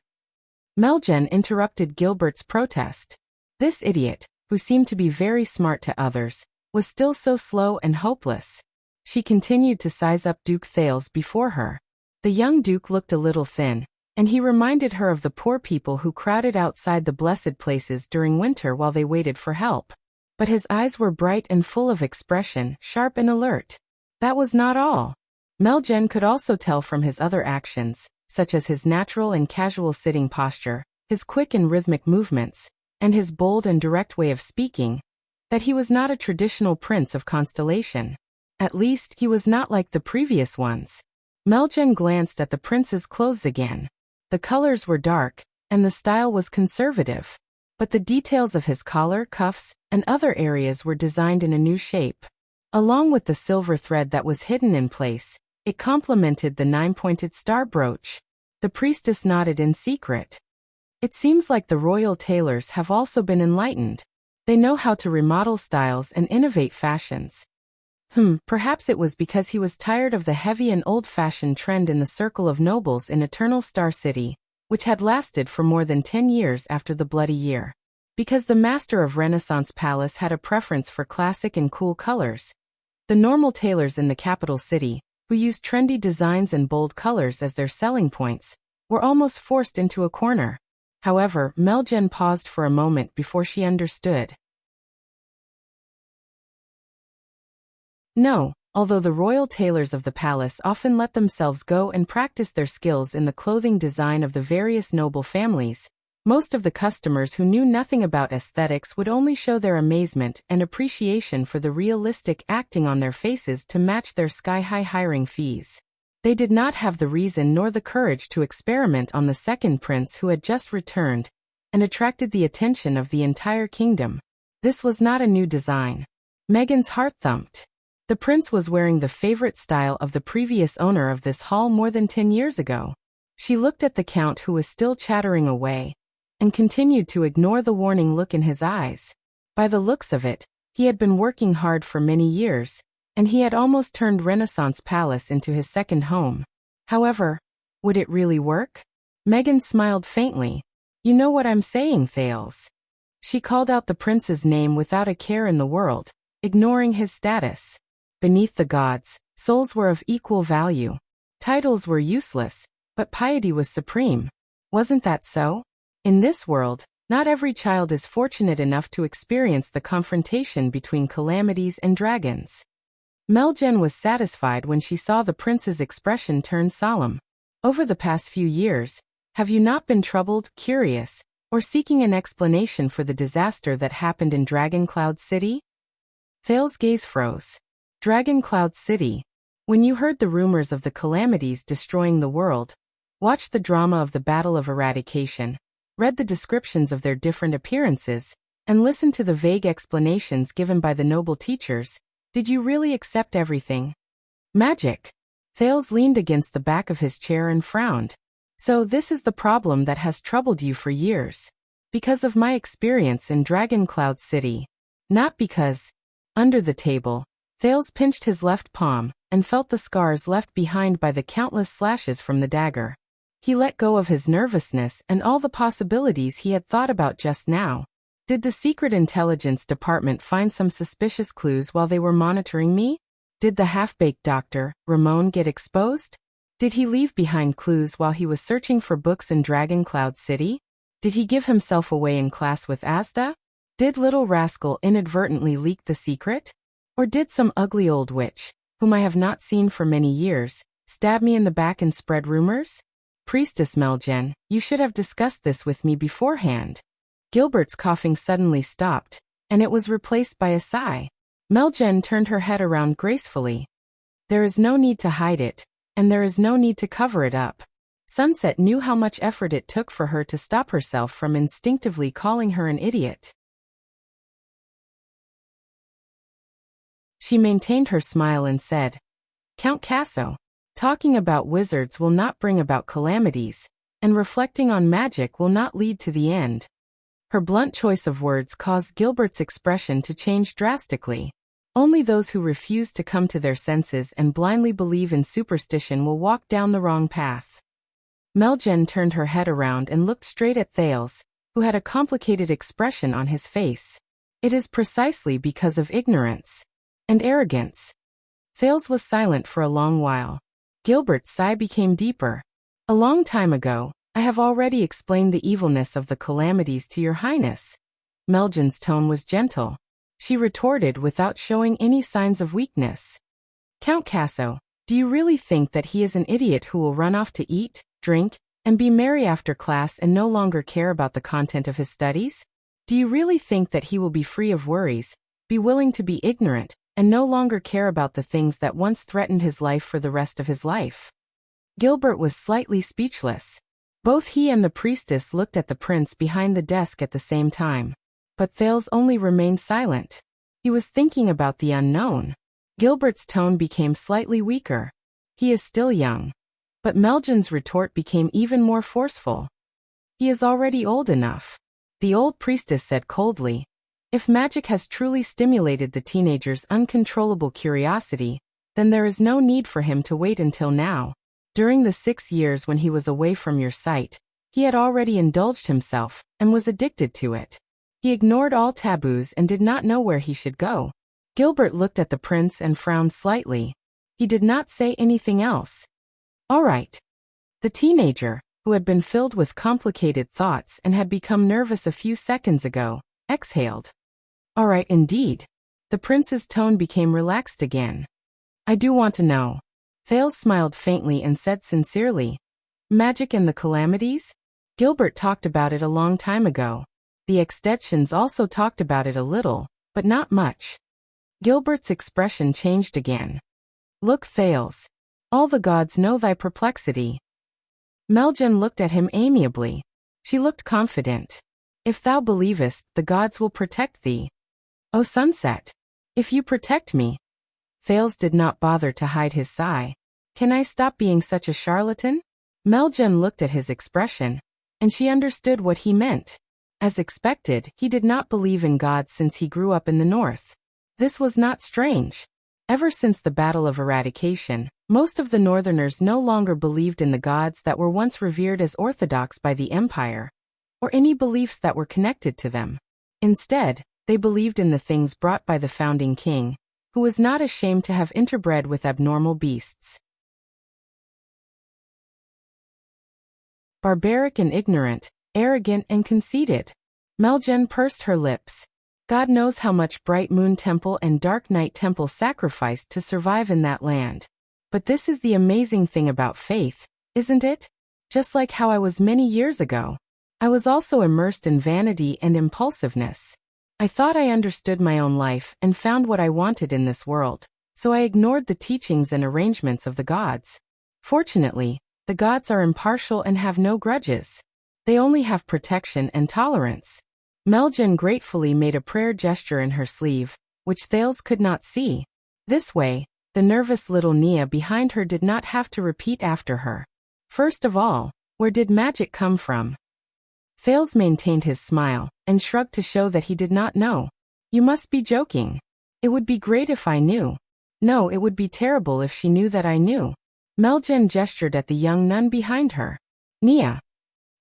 Meljen interrupted Gilbert's protest. This idiot, who seemed to be very smart to others, was still so slow and hopeless. She continued to size up Duke Thales before her. The young duke looked a little thin, and he reminded her of the poor people who crowded outside the blessed places during winter while they waited for help. But his eyes were bright and full of expression, sharp and alert. That was not all. Meljen could also tell from his other actions, such as his natural and casual sitting posture, his quick and rhythmic movements, and his bold and direct way of speaking, that he was not a traditional prince of constellation. At least, he was not like the previous ones. Meljen glanced at the prince's clothes again. The colors were dark, and the style was conservative. But the details of his collar, cuffs, and other areas were designed in a new shape. Along with the silver thread that was hidden in place, it complemented the 9-pointed star brooch. The priestess nodded in secret. It seems like the royal tailors have also been enlightened. They know how to remodel styles and innovate fashions. Perhaps it was because he was tired of the heavy and old-fashioned trend in the circle of nobles in Eternal Star City, which had lasted for more than 10 years after the Bloody Year. Because the master of Renaissance Palace had a preference for classic and cool colors. The normal tailors in the capital city, who used trendy designs and bold colors as their selling points, were almost forced into a corner. However, Meljen paused for a moment before she understood. No, although the royal tailors of the palace often let themselves go and practice their skills in the clothing design of the various noble families, most of the customers who knew nothing about aesthetics would only show their amazement and appreciation for the realistic acting on their faces to match their sky-high hiring fees. They did not have the reason nor the courage to experiment on the second prince who had just returned and attracted the attention of the entire kingdom. This was not a new design. Megan's heart thumped. The prince was wearing the favorite style of the previous owner of this hall more than 10 years ago. She looked at the count who was still chattering away, and continued to ignore the warning look in his eyes. By the looks of it, he had been working hard for many years, and he had almost turned Renaissance Palace into his second home. However, would it really work? Megan smiled faintly. You know what I'm saying, Thales. She called out the prince's name without a care in the world, ignoring his status. Beneath the gods, souls were of equal value. Titles were useless, but piety was supreme. Wasn't that so? In this world, not every child is fortunate enough to experience the confrontation between calamities and dragons. Meljen was satisfied when she saw the prince's expression turn solemn. Over the past few years, have you not been troubled, curious, or seeking an explanation for the disaster that happened in Dragon Cloud City? Thale's gaze froze. Dragon Cloud City. When you heard the rumors of the calamities destroying the world, watched the drama of the Battle of Eradication, read the descriptions of their different appearances, and listened to the vague explanations given by the noble teachers, did you really accept everything? Magic. Thales leaned against the back of his chair and frowned. So this is the problem that has troubled you for years. Because of my experience in Dragon Cloud City. Not because. Under the table, Thales pinched his left palm and felt the scars left behind by the countless slashes from the dagger. He let go of his nervousness and all the possibilities he had thought about just now. Did the Secret Intelligence Department find some suspicious clues while they were monitoring me? Did the half-baked doctor, Ramon, get exposed? Did he leave behind clues while he was searching for books in Dragon Cloud City? Did he give himself away in class with Asda? Did little rascal inadvertently leak the secret? Or did some ugly old witch, whom I have not seen for many years, stab me in the back and spread rumors? Priestess Meljen, you should have discussed this with me beforehand. Gilbert's coughing suddenly stopped, and it was replaced by a sigh. Meljen turned her head around gracefully. There is no need to hide it, and there is no need to cover it up. Sunset knew how much effort it took for her to stop herself from instinctively calling her an idiot. She maintained her smile and said, Count Casso, talking about wizards will not bring about calamities, and reflecting on magic will not lead to the end. Her blunt choice of words caused Gilbert's expression to change drastically. Only those who refuse to come to their senses and blindly believe in superstition will walk down the wrong path. Meljen turned her head around and looked straight at Thales, who had a complicated expression on his face. It is precisely because of ignorance and arrogance. Thales was silent for a long while. Gilbert's sigh became deeper. A long time ago, I have already explained the evilness of the calamities to your highness. Meljen's tone was gentle. She retorted without showing any signs of weakness. Count Casso, do you really think that he is an idiot who will run off to eat, drink, and be merry after class and no longer care about the content of his studies? Do you really think that he will be free of worries, be willing to be ignorant, and no longer care about the things that once threatened his life for the rest of his life? Gilbert was slightly speechless. Both he and the priestess looked at the prince behind the desk at the same time. But Thales only remained silent. He was thinking about the unknown. Gilbert's tone became slightly weaker. He is still young. But Meljen's retort became even more forceful. He is already old enough. The old priestess said coldly. If magic has truly stimulated the teenager's uncontrollable curiosity, then there is no need for him to wait until now. During the 6 years when he was away from your sight, he had already indulged himself and was addicted to it. He ignored all taboos and did not know where he should go. Gilbert looked at the prince and frowned slightly. He did not say anything else. All right. The teenager, who had been filled with complicated thoughts and had become nervous a few seconds ago, exhaled. All right indeed. The prince's tone became relaxed again. I do want to know. Thales smiled faintly and said sincerely, Magic and the calamities? Gilbert talked about it a long time ago. The extensions also talked about it a little, but not much. Gilbert's expression changed again. Look, Thales. All the gods know thy perplexity. Meljen looked at him amiably. She looked confident. If thou believest, the gods will protect thee. O Sunset! If you protect me. Thales did not bother to hide his sigh. Can I stop being such a charlatan? Meljen looked at his expression, and she understood what he meant. As expected, he did not believe in gods since he grew up in the north. This was not strange. Ever since the Battle of Eradication, most of the northerners no longer believed in the gods that were once revered as orthodox by the empire, or any beliefs that were connected to them. Instead, they believed in the things brought by the founding king, who was not ashamed to have interbred with abnormal beasts. Barbaric and ignorant, arrogant and conceited. Meljen pursed her lips. God knows how much Bright Moon Temple and Dark Night Temple sacrificed to survive in that land. But this is the amazing thing about faith, isn't it? Just like how I was many years ago. I was also immersed in vanity and impulsiveness. I thought I understood my own life and found what I wanted in this world, so I ignored the teachings and arrangements of the gods. Fortunately, the gods are impartial and have no grudges. They only have protection and tolerance. Meljen gratefully made a prayer gesture in her sleeve, which Thales could not see. This way, the nervous little Nia behind her did not have to repeat after her. First of all, where did magic come from? Thales maintained his smile and shrugged to show that he did not know. You must be joking. It would be great if I knew. No, it would be terrible if she knew that I knew. Meljen gestured at the young nun behind her. Nia.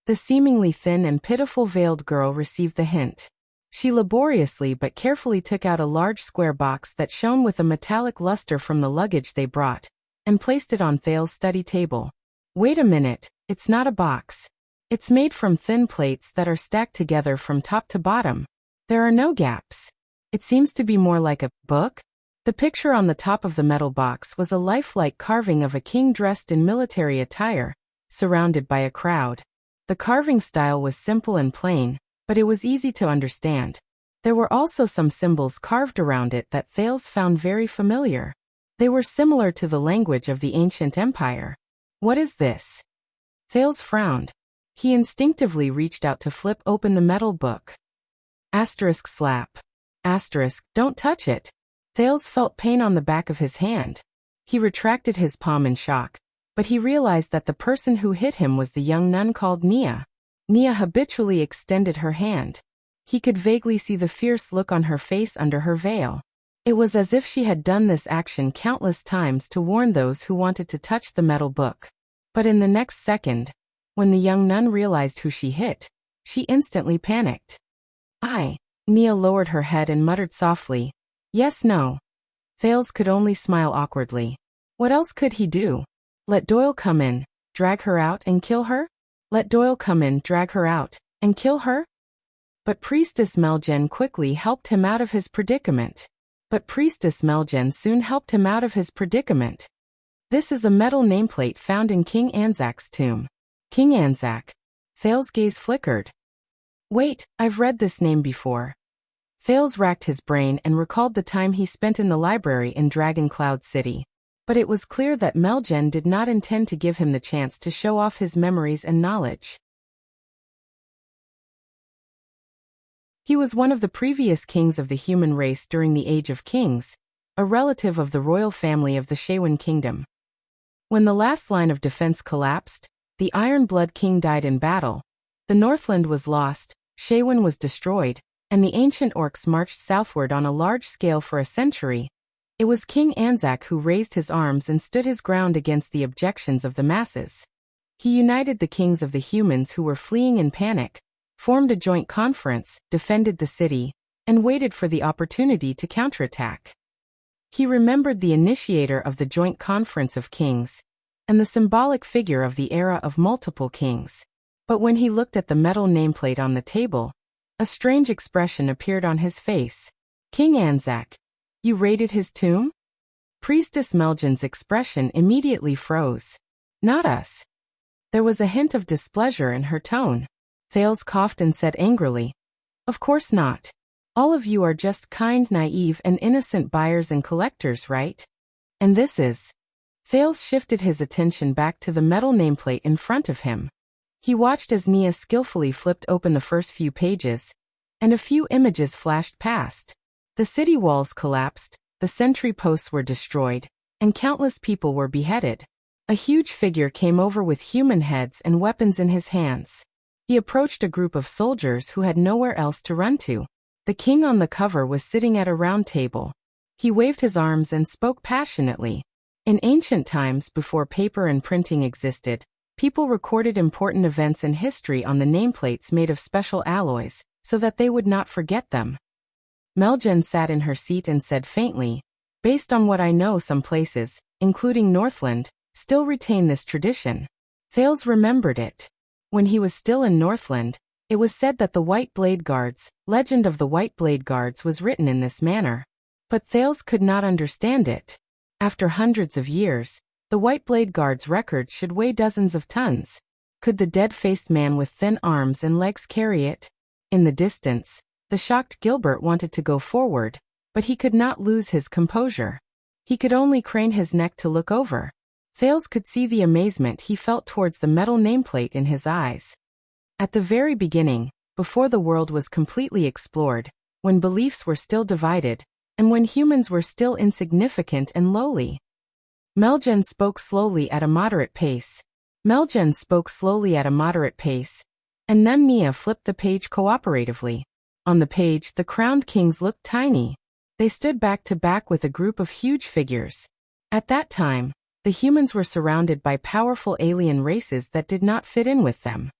The seemingly thin and pitiful veiled girl received the hint. She laboriously but carefully took out a large square box that shone with a metallic luster from the luggage they brought, and placed it on Thales' study table. Wait a minute, it's not a box. It's made from thin plates that are stacked together from top to bottom. There are no gaps. It seems to be more like a book. The picture on the top of the metal box was a lifelike carving of a king dressed in military attire, surrounded by a crowd. The carving style was simple and plain, but it was easy to understand. There were also some symbols carved around it that Thales found very familiar. They were similar to the language of the ancient empire. What is this? Thales frowned. He instinctively reached out to flip open the metal book. Asterisk slap. Asterisk, don't touch it. Thales felt pain on the back of his hand. He retracted his palm in shock, but he realized that the person who hit him was the young nun called Nia. Nia habitually extended her hand. He could vaguely see the fierce look on her face under her veil. It was as if she had done this action countless times to warn those who wanted to touch the metal book. But in the next second, when the young nun realized who she hit, she instantly panicked. Nia lowered her head and muttered softly, "Yes, no." Thales could only smile awkwardly. What else could he do? Let Doyle come in, drag her out and kill her? Let Doyle come in, drag her out, and kill her? But Priestess Meljen quickly helped him out of his predicament. This is a metal nameplate found in King Anzac's tomb. King Anzac. Thales' gaze flickered. Wait, I've read this name before. Thales racked his brain and recalled the time he spent in the library in Dragon Cloud City. But it was clear that Meljen did not intend to give him the chance to show off his memories and knowledge. He was one of the previous kings of the human race during the Age of Kings, a relative of the royal family of the Shaywin Kingdom. When the last line of defense collapsed, the Iron Blood King died in battle, the Northland was lost, Shaywin was destroyed, and the ancient orcs marched southward on a large scale for a century. It was King Anzac who raised his arms and stood his ground against the objections of the masses. He united the kings of the humans who were fleeing in panic, formed a joint conference, defended the city, and waited for the opportunity to counterattack. He remembered the initiator of the joint conference of kings, and the symbolic figure of the era of multiple kings. But when he looked at the metal nameplate on the table, a strange expression appeared on his face. King Anzac, you raided his tomb? Priestess Meljen's expression immediately froze. Not us. There was a hint of displeasure in her tone. Thales coughed and said angrily, Of course not. All of you are just kind, naive, and innocent buyers and collectors, right? And this is... Thales shifted his attention back to the metal nameplate in front of him. He watched as Nia skillfully flipped open the first few pages, and a few images flashed past. The city walls collapsed, the sentry posts were destroyed, and countless people were beheaded. A huge figure came over with human heads and weapons in his hands. He approached a group of soldiers who had nowhere else to run to. The king on the cover was sitting at a round table. He waved his arms and spoke passionately. In ancient times, before paper and printing existed, people recorded important events in history on the nameplates made of special alloys, so that they would not forget them. Meljen sat in her seat and said faintly, Based on what I know, some places, including Northland, still retain this tradition. Thales remembered it. When he was still in Northland, It was said that the White Blade Guards, legend of the White Blade Guards was written in this manner. But Thales could not understand it. After hundreds of years, the White Blade Guards' record should weigh dozens of tons. Could the dead-faced man with thin arms and legs carry it? In the distance, the shocked Gilbert wanted to go forward, but he could not lose his composure. He could only crane his neck to look over. Thales could see the amazement he felt towards the metal nameplate in his eyes. At the very beginning, before the world was completely explored, when beliefs were still divided, and when humans were still insignificant and lowly. Melgen spoke slowly at a moderate pace. And Nia flipped the page cooperatively. On the page, the crowned kings looked tiny. They stood back to back with a group of huge figures. At that time, the humans were surrounded by powerful alien races that did not fit in with them.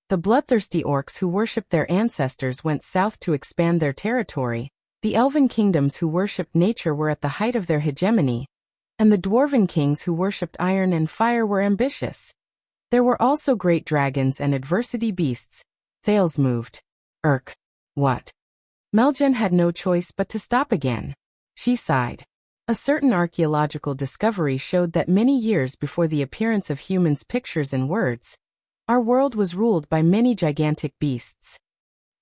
The bloodthirsty orcs who worshipped their ancestors went south to expand their territory. The elven kingdoms who worshipped nature were at the height of their hegemony, and the dwarven kings who worshipped iron and fire were ambitious. There were also great dragons and adversity beasts. Thales moved. What? Melgen had no choice but to stop again. She sighed. A certain archaeological discovery showed that many years before the appearance of humans' pictures and words, our world was ruled by many gigantic beasts.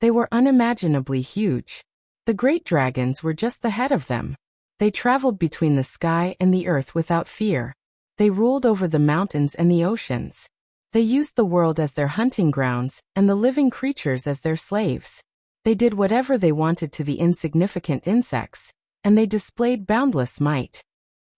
They were unimaginably huge. The great dragons were just the head of them. They traveled between the sky and the earth without fear. They ruled over the mountains and the oceans. They used the world as their hunting grounds, and the living creatures as their slaves. They did whatever they wanted to the insignificant insects, and they displayed boundless might.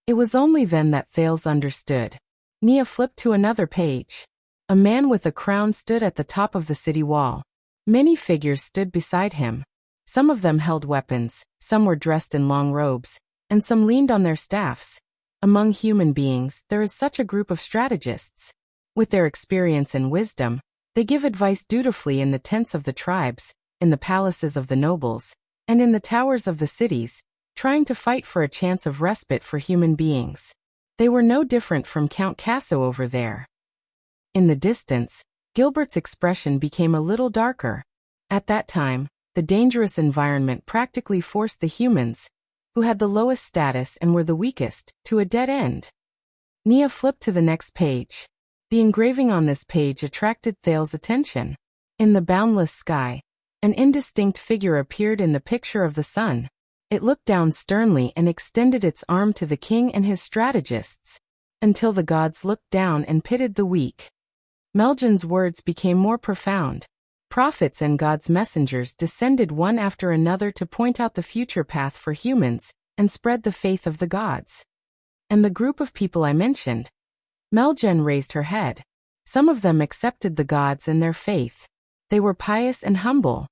It was only then that Thales understood. Nia flipped to another page. A man with a crown stood at the top of the city wall. Many figures stood beside him. Some of them held weapons, some were dressed in long robes, and some leaned on their staffs. Among human beings, there is such a group of strategists. With their experience and wisdom, they give advice dutifully in the tents of the tribes, in the palaces of the nobles, and in the towers of the cities, trying to fight for a chance of respite for human beings. They were no different from Count Casso over there. In the distance, Gilbert's expression became a little darker. At that time, the dangerous environment practically forced the humans, who had the lowest status and were the weakest, to a dead end. Nia flipped to the next page. The engraving on this page attracted Thales' attention. In the boundless sky, an indistinct figure appeared in the picture of the sun. It looked down sternly and extended its arm to the king and his strategists, until the gods looked down and pitied the weak. Melgen's words became more profound. Prophets and God's messengers descended one after another to point out the future path for humans and spread the faith of the gods. And the group of people I mentioned? Melgen raised her head. Some of them accepted the gods and their faith. They were pious and humble.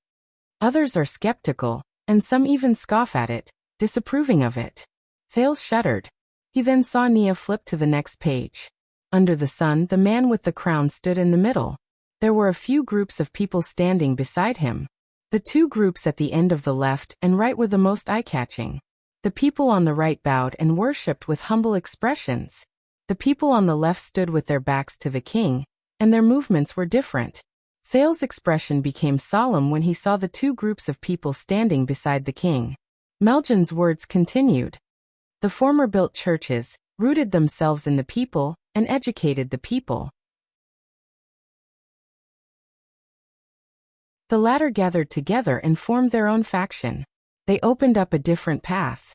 Others are skeptical, and some even scoff at it, disapproving of it. Thales shuddered. He then saw Nia flip to the next page. Under the sun, the man with the crown stood in the middle. There were a few groups of people standing beside him. The two groups at the end of the left and right were the most eye-catching. The people on the right bowed and worshipped with humble expressions. The people on the left stood with their backs to the king, and their movements were different. Thales' expression became solemn when he saw the two groups of people standing beside the king. Melgen's words continued. The former built churches, rooted themselves in the people, and educated the people. The latter gathered together and formed their own faction. They opened up a different path.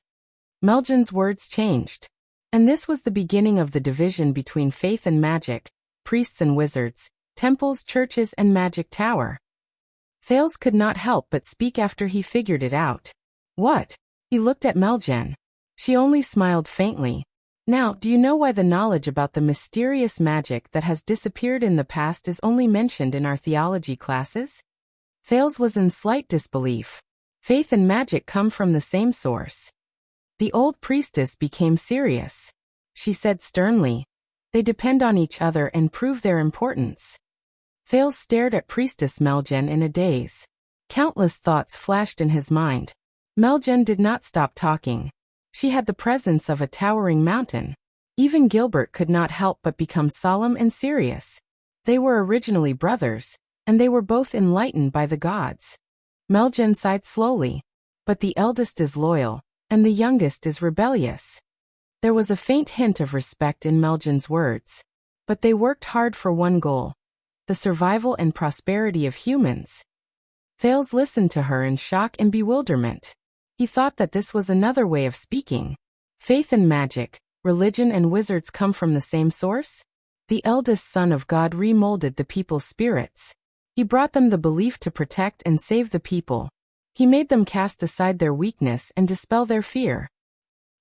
Melgen's words changed. And this was the beginning of the division between faith and magic, priests and wizards, temples, churches, and magic tower. Thales could not help but speak after he figured it out. What? He looked at Melgen. She only smiled faintly. Now, do you know why the knowledge about the mysterious magic that has disappeared in the past is only mentioned in our theology classes? Thales was in slight disbelief. Faith and magic come from the same source. The old priestess became serious. She said sternly, "They depend on each other and prove their importance." Thales stared at Priestess Melgen in a daze. Countless thoughts flashed in his mind. Melgen did not stop talking. She had the presence of a towering mountain. Even Gilbert could not help but become solemn and serious. They were originally brothers, and they were both enlightened by the gods. Meljan sighed slowly. But the eldest is loyal, and the youngest is rebellious. There was a faint hint of respect in Meljan's words. But they worked hard for one goal: the survival and prosperity of humans. Thales listened to her in shock and bewilderment. He thought that this was another way of speaking. Faith and magic, religion and wizards come from the same source? The eldest son of God remolded the people's spirits. He brought them the belief to protect and save the people. He made them cast aside their weakness and dispel their fear.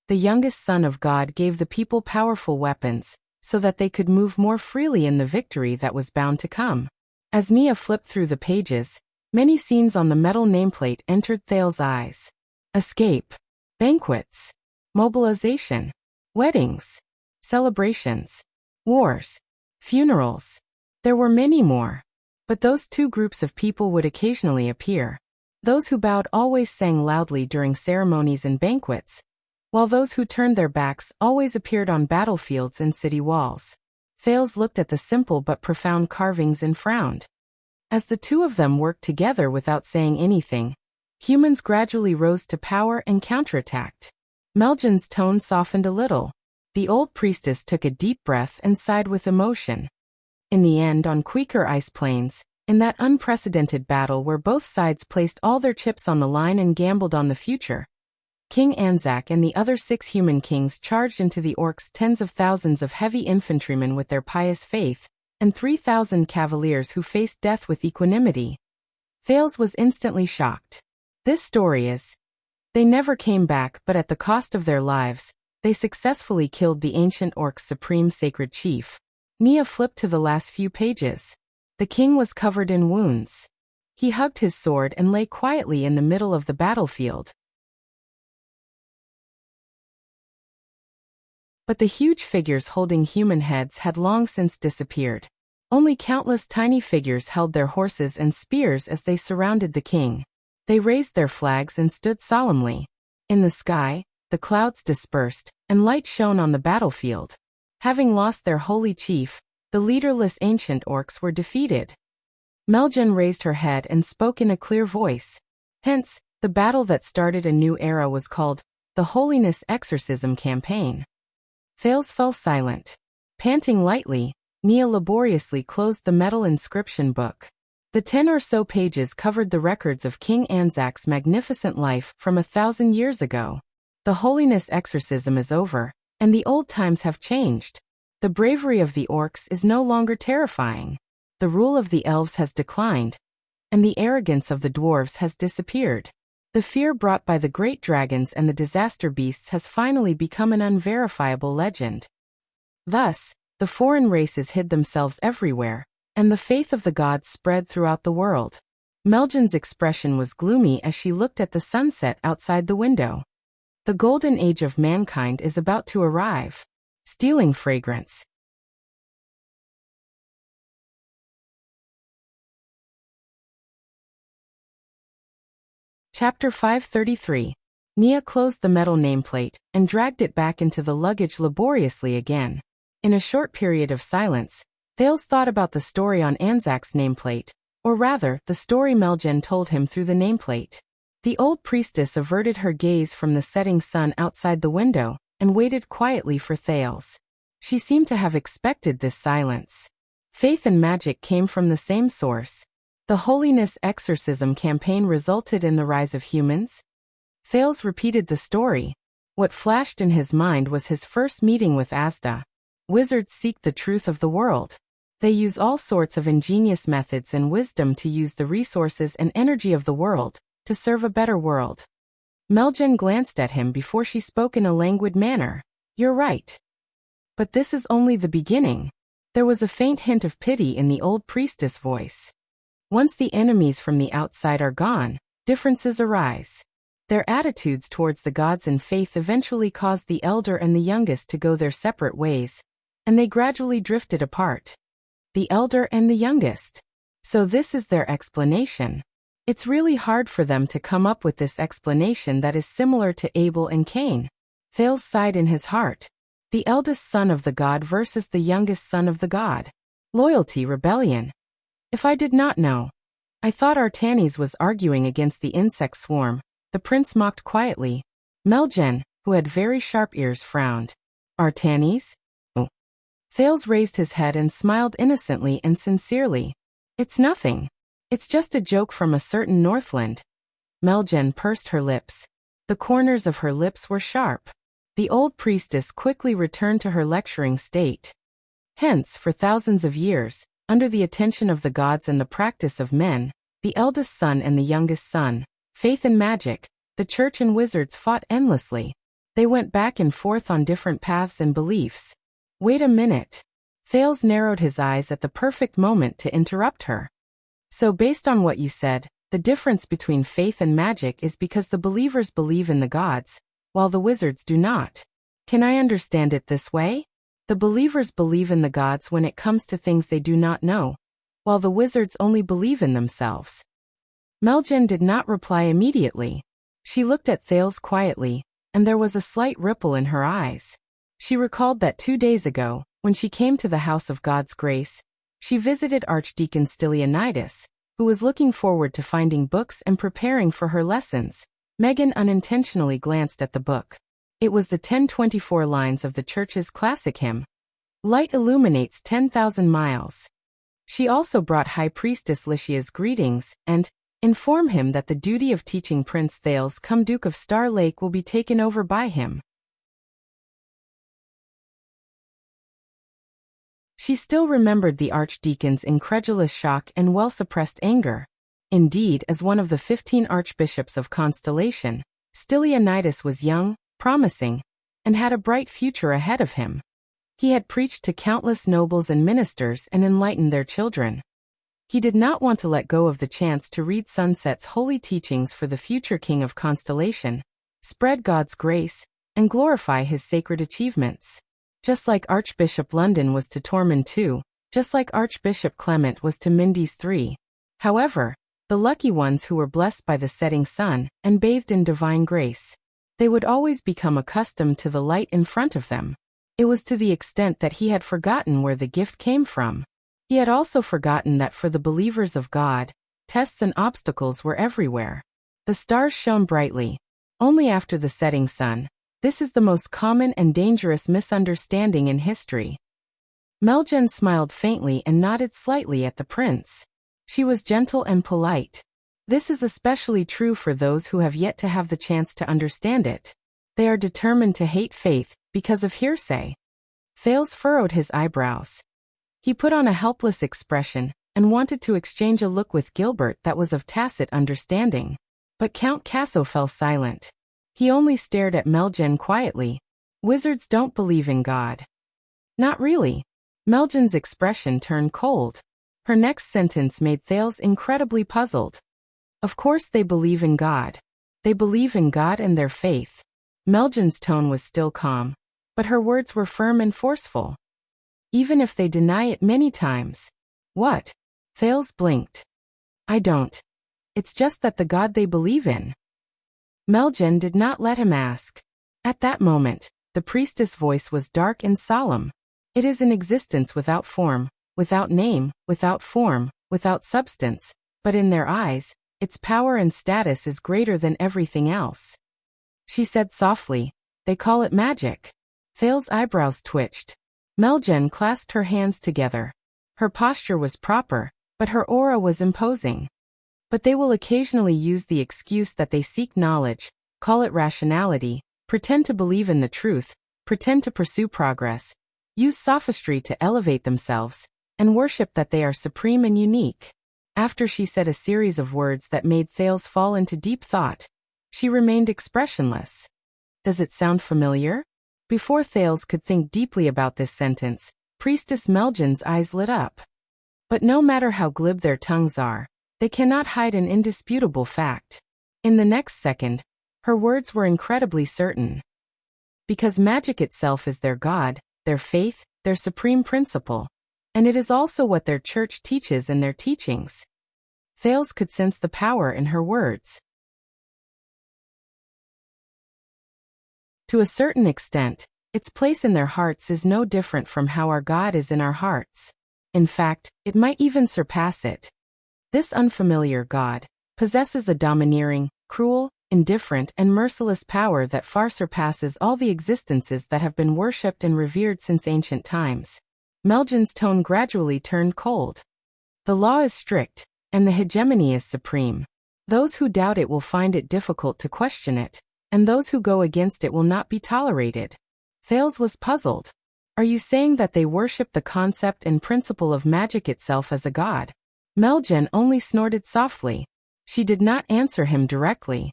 The youngest son of God gave the people powerful weapons, so that they could move more freely in the victory that was bound to come. As Nia flipped through the pages, many scenes on the metal nameplate entered Thales' eyes. Escape, banquets, mobilization, weddings, celebrations, wars, funerals. There were many more. But those two groups of people would occasionally appear. Those who bowed always sang loudly during ceremonies and banquets, while those who turned their backs always appeared on battlefields and city walls. Thales looked at the simple but profound carvings and frowned. As the two of them worked together without saying anything, humans gradually rose to power and counterattacked. Meljan's tone softened a little. The old priestess took a deep breath and sighed with emotion. In the end, on Quaker ice plains, in that unprecedented battle where both sides placed all their chips on the line and gambled on the future, King Anzac and the other 6 human kings charged into the orcs, tens of thousands of heavy infantrymen with their pious faith, and 3,000 cavaliers who faced death with equanimity. Thales was instantly shocked. This story is, they never came back, but at the cost of their lives, they successfully killed the ancient orcs' supreme sacred chief. Nia flipped to the last few pages. The king was covered in wounds. He hugged his sword and lay quietly in the middle of the battlefield. But the huge figures holding human heads had long since disappeared. Only countless tiny figures held their horses and spears as they surrounded the king. They raised their flags and stood solemnly. In the sky, the clouds dispersed, and light shone on the battlefield. Having lost their holy chief, the leaderless ancient orcs were defeated. Meljan raised her head and spoke in a clear voice. Hence, the battle that started a new era was called the Holiness Exorcism Campaign. Thales fell silent. Panting lightly, Nia laboriously closed the metal inscription book. The 10 or so pages covered the records of King Anzac's magnificent life from 1,000 years ago. The Holiness Exorcism is over, and the old times have changed. The bravery of the orcs is no longer terrifying. The rule of the elves has declined, and the arrogance of the dwarves has disappeared. The fear brought by the great dragons and the disaster beasts has finally become an unverifiable legend. Thus, the foreign races hid themselves everywhere, and the faith of the gods spread throughout the world. Meljan's expression was gloomy as she looked at the sunset outside the window. The golden age of mankind is about to arrive. Stealing fragrance. Chapter 533. Nia closed the metal nameplate and dragged it back into the luggage laboriously again. In a short period of silence, Thales thought about the story on Anzac's nameplate, or rather, the story Meljan told him through the nameplate. The old priestess averted her gaze from the setting sun outside the window and waited quietly for Thales. She seemed to have expected this silence. Faith and magic came from the same source. The Holiness Exorcism Campaign resulted in the rise of humans. Thales repeated the story. What flashed in his mind was his first meeting with Asda. Wizards seek the truth of the world. They use all sorts of ingenious methods and wisdom to use the resources and energy of the world to serve a better world. Meljan glanced at him before she spoke in a languid manner. You're right. But this is only the beginning. There was a faint hint of pity in the old priestess' voice. Once the enemies from the outside are gone, differences arise. Their attitudes towards the gods and faith eventually caused the elder and the youngest to go their separate ways, and they gradually drifted apart. The elder and the youngest. So this is their explanation. It's really hard for them to come up with this explanation that is similar to Abel and Cain. Thales sighed in his heart. The eldest son of the god versus the youngest son of the god. Loyalty, rebellion. If I did not know. I thought Artanis was arguing against the insect swarm, the prince mocked quietly. Meljen, who had very sharp ears, frowned. Artanis? Oh. Thales raised his head and smiled innocently and sincerely. It's nothing. It's just a joke from a certain Northland. Meljen pursed her lips. The corners of her lips were sharp. The old priestess quickly returned to her lecturing state. Hence, for thousands of years, under the attention of the gods and the practice of men, the eldest son and the youngest son, faith and magic, the church and wizards fought endlessly. They went back and forth on different paths and beliefs. Wait a minute. Thales narrowed his eyes at the perfect moment to interrupt her. So based on what you said, the difference between faith and magic is because the believers believe in the gods, while the wizards do not. Can I understand it this way? The believers believe in the gods when it comes to things they do not know, while the wizards only believe in themselves. Meljen did not reply immediately. She looked at Thales quietly, and there was a slight ripple in her eyes. She recalled that 2 days ago, when she came to the house of God's grace, she visited Archdeacon Stylianides, who was looking forward to finding books and preparing for her lessons. Megan unintentionally glanced at the book. It was the 1024 lines of the church's classic hymn, Light Illuminates 10,000 Miles. She also brought High Priestess Lycia's greetings and informed him that the duty of teaching Prince Thales cum Duke of Star Lake will be taken over by him. She still remembered the archdeacon's incredulous shock and well-suppressed anger. Indeed, as one of the 15 archbishops of Constellation, Stylianides was young, promising, and had a bright future ahead of him. He had preached to countless nobles and ministers and enlightened their children. He did not want to let go of the chance to read Sunset's holy teachings for the future king of Constellation, spread God's grace, and glorify his sacred achievements. Just like Archbishop London was to Tormund II, just like Archbishop Clement was to Mendes III. However, the lucky ones who were blessed by the setting sun and bathed in divine grace, they would always become accustomed to the light in front of them. It was to the extent that he had forgotten where the gift came from. He had also forgotten that for the believers of God, tests and obstacles were everywhere. The stars shone brightly. Only after the setting sun. This is the most common and dangerous misunderstanding in history. Meljen smiled faintly and nodded slightly at the prince. She was gentle and polite. This is especially true for those who have yet to have the chance to understand it. They are determined to hate faith because of hearsay. Thales furrowed his eyebrows. He put on a helpless expression and wanted to exchange a look with Gilbert that was of tacit understanding. But Count Casso fell silent. He only stared at Meljen quietly. Wizards don't believe in God. Not really. Meljen's expression turned cold. Her next sentence made Thales incredibly puzzled. Of course they believe in God. They believe in God and their faith. Meljen's tone was still calm, but her words were firm and forceful. Even if they deny it many times. What? Thales blinked. I don't. It's just that the God they believe in. Meljen did not let him ask. At that moment, the priestess' voice was dark and solemn. It is an existence without form, without name, without form, without substance, but in their eyes, its power and status is greater than everything else. She said softly, they call it magic. Thales' eyebrows twitched. Meljen clasped her hands together. Her posture was proper, but her aura was imposing. But they will occasionally use the excuse that they seek knowledge, call it rationality, pretend to believe in the truth, pretend to pursue progress, use sophistry to elevate themselves, and worship that they are supreme and unique. After she said a series of words that made Thales fall into deep thought, she remained expressionless. Does it sound familiar? Before Thales could think deeply about this sentence, Priestess Meljen's eyes lit up. But no matter how glib their tongues are, they cannot hide an indisputable fact. In the next second, her words were incredibly certain. Because magic itself is their God, their faith, their supreme principle. And it is also what their church teaches in their teachings. Thales could sense the power in her words. To a certain extent, its place in their hearts is no different from how our God is in our hearts. In fact, it might even surpass it. This unfamiliar god possesses a domineering, cruel, indifferent, and merciless power that far surpasses all the existences that have been worshipped and revered since ancient times. Meljan's tone gradually turned cold. The law is strict, and the hegemony is supreme. Those who doubt it will find it difficult to question it, and those who go against it will not be tolerated. Thales was puzzled. Are you saying that they worship the concept and principle of magic itself as a god? Meljan only snorted softly. She did not answer him directly.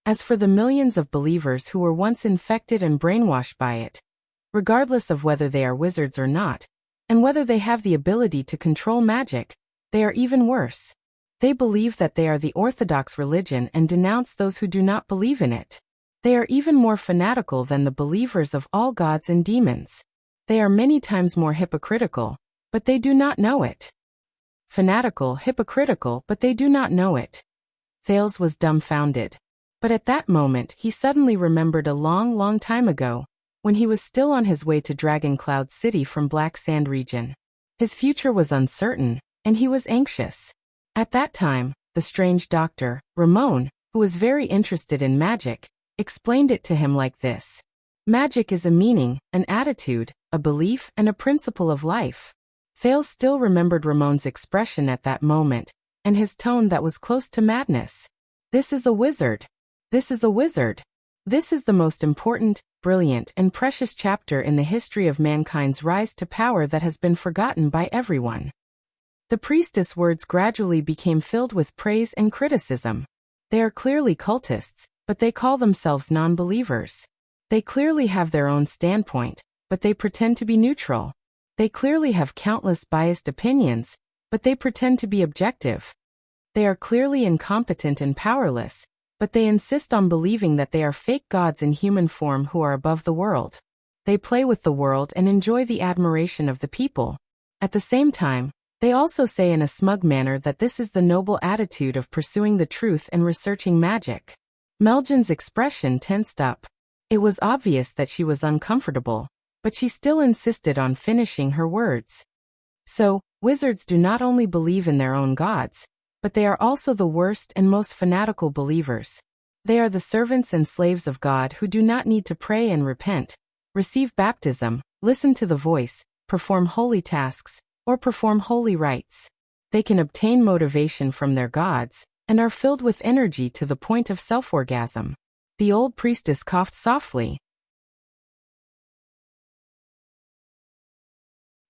As for the millions of believers who were once infected and brainwashed by it, regardless of whether they are wizards or not, and whether they have the ability to control magic, they are even worse. They believe that they are the orthodox religion and denounce those who do not believe in it. They are even more fanatical than the believers of all gods and demons. They are many times more hypocritical, but they do not know it. Fanatical, hypocritical, but they do not know it. Thales was dumbfounded. But at that moment he suddenly remembered a long time ago, when he was still on his way to Dragon Cloud City from Black Sand region. His future was uncertain, and he was anxious. At that time, the strange doctor, Ramon, who was very interested in magic, explained it to him like this. Magic is a meaning, an attitude, a belief, and a principle of life. Thales still remembered Ramon's expression at that moment, and his tone that was close to madness. This is a wizard. This is a wizard. This is the most important, brilliant, and precious chapter in the history of mankind's rise to power that has been forgotten by everyone. The priestess' words gradually became filled with praise and criticism. They are clearly cultists, but they call themselves non-believers. They clearly have their own standpoint, but they pretend to be neutral. They clearly have countless biased opinions, but they pretend to be objective. They are clearly incompetent and powerless, but they insist on believing that they are fake gods in human form who are above the world. They play with the world and enjoy the admiration of the people. At the same time, they also say in a smug manner that this is the noble attitude of pursuing the truth and researching magic. Meljan's expression tensed up. It was obvious that she was uncomfortable, but she still insisted on finishing her words. So, wizards do not only believe in their own gods, but they are also the worst and most fanatical believers. They are the servants and slaves of God who do not need to pray and repent, receive baptism, listen to the voice, perform holy tasks, or perform holy rites. They can obtain motivation from their gods, and are filled with energy to the point of self-orgasm. The old priestess coughed softly.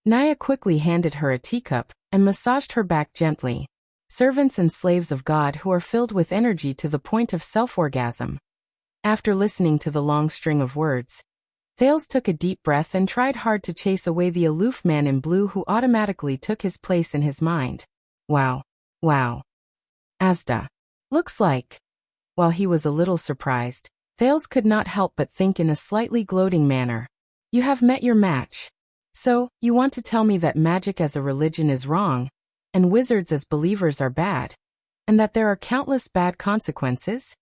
Naya quickly handed her a teacup, and massaged her back gently. Servants and slaves of God who are filled with energy to the point of self-orgasm. After listening to the long string of words, Thales took a deep breath and tried hard to chase away the aloof man in blue who automatically took his place in his mind. Wow. Asda. Looks like. While he was a little surprised, Thales could not help but think in a slightly gloating manner. You have met your match. So, you want to tell me that magic as a religion is wrong, and wizards as believers are bad, and that there are countless bad consequences?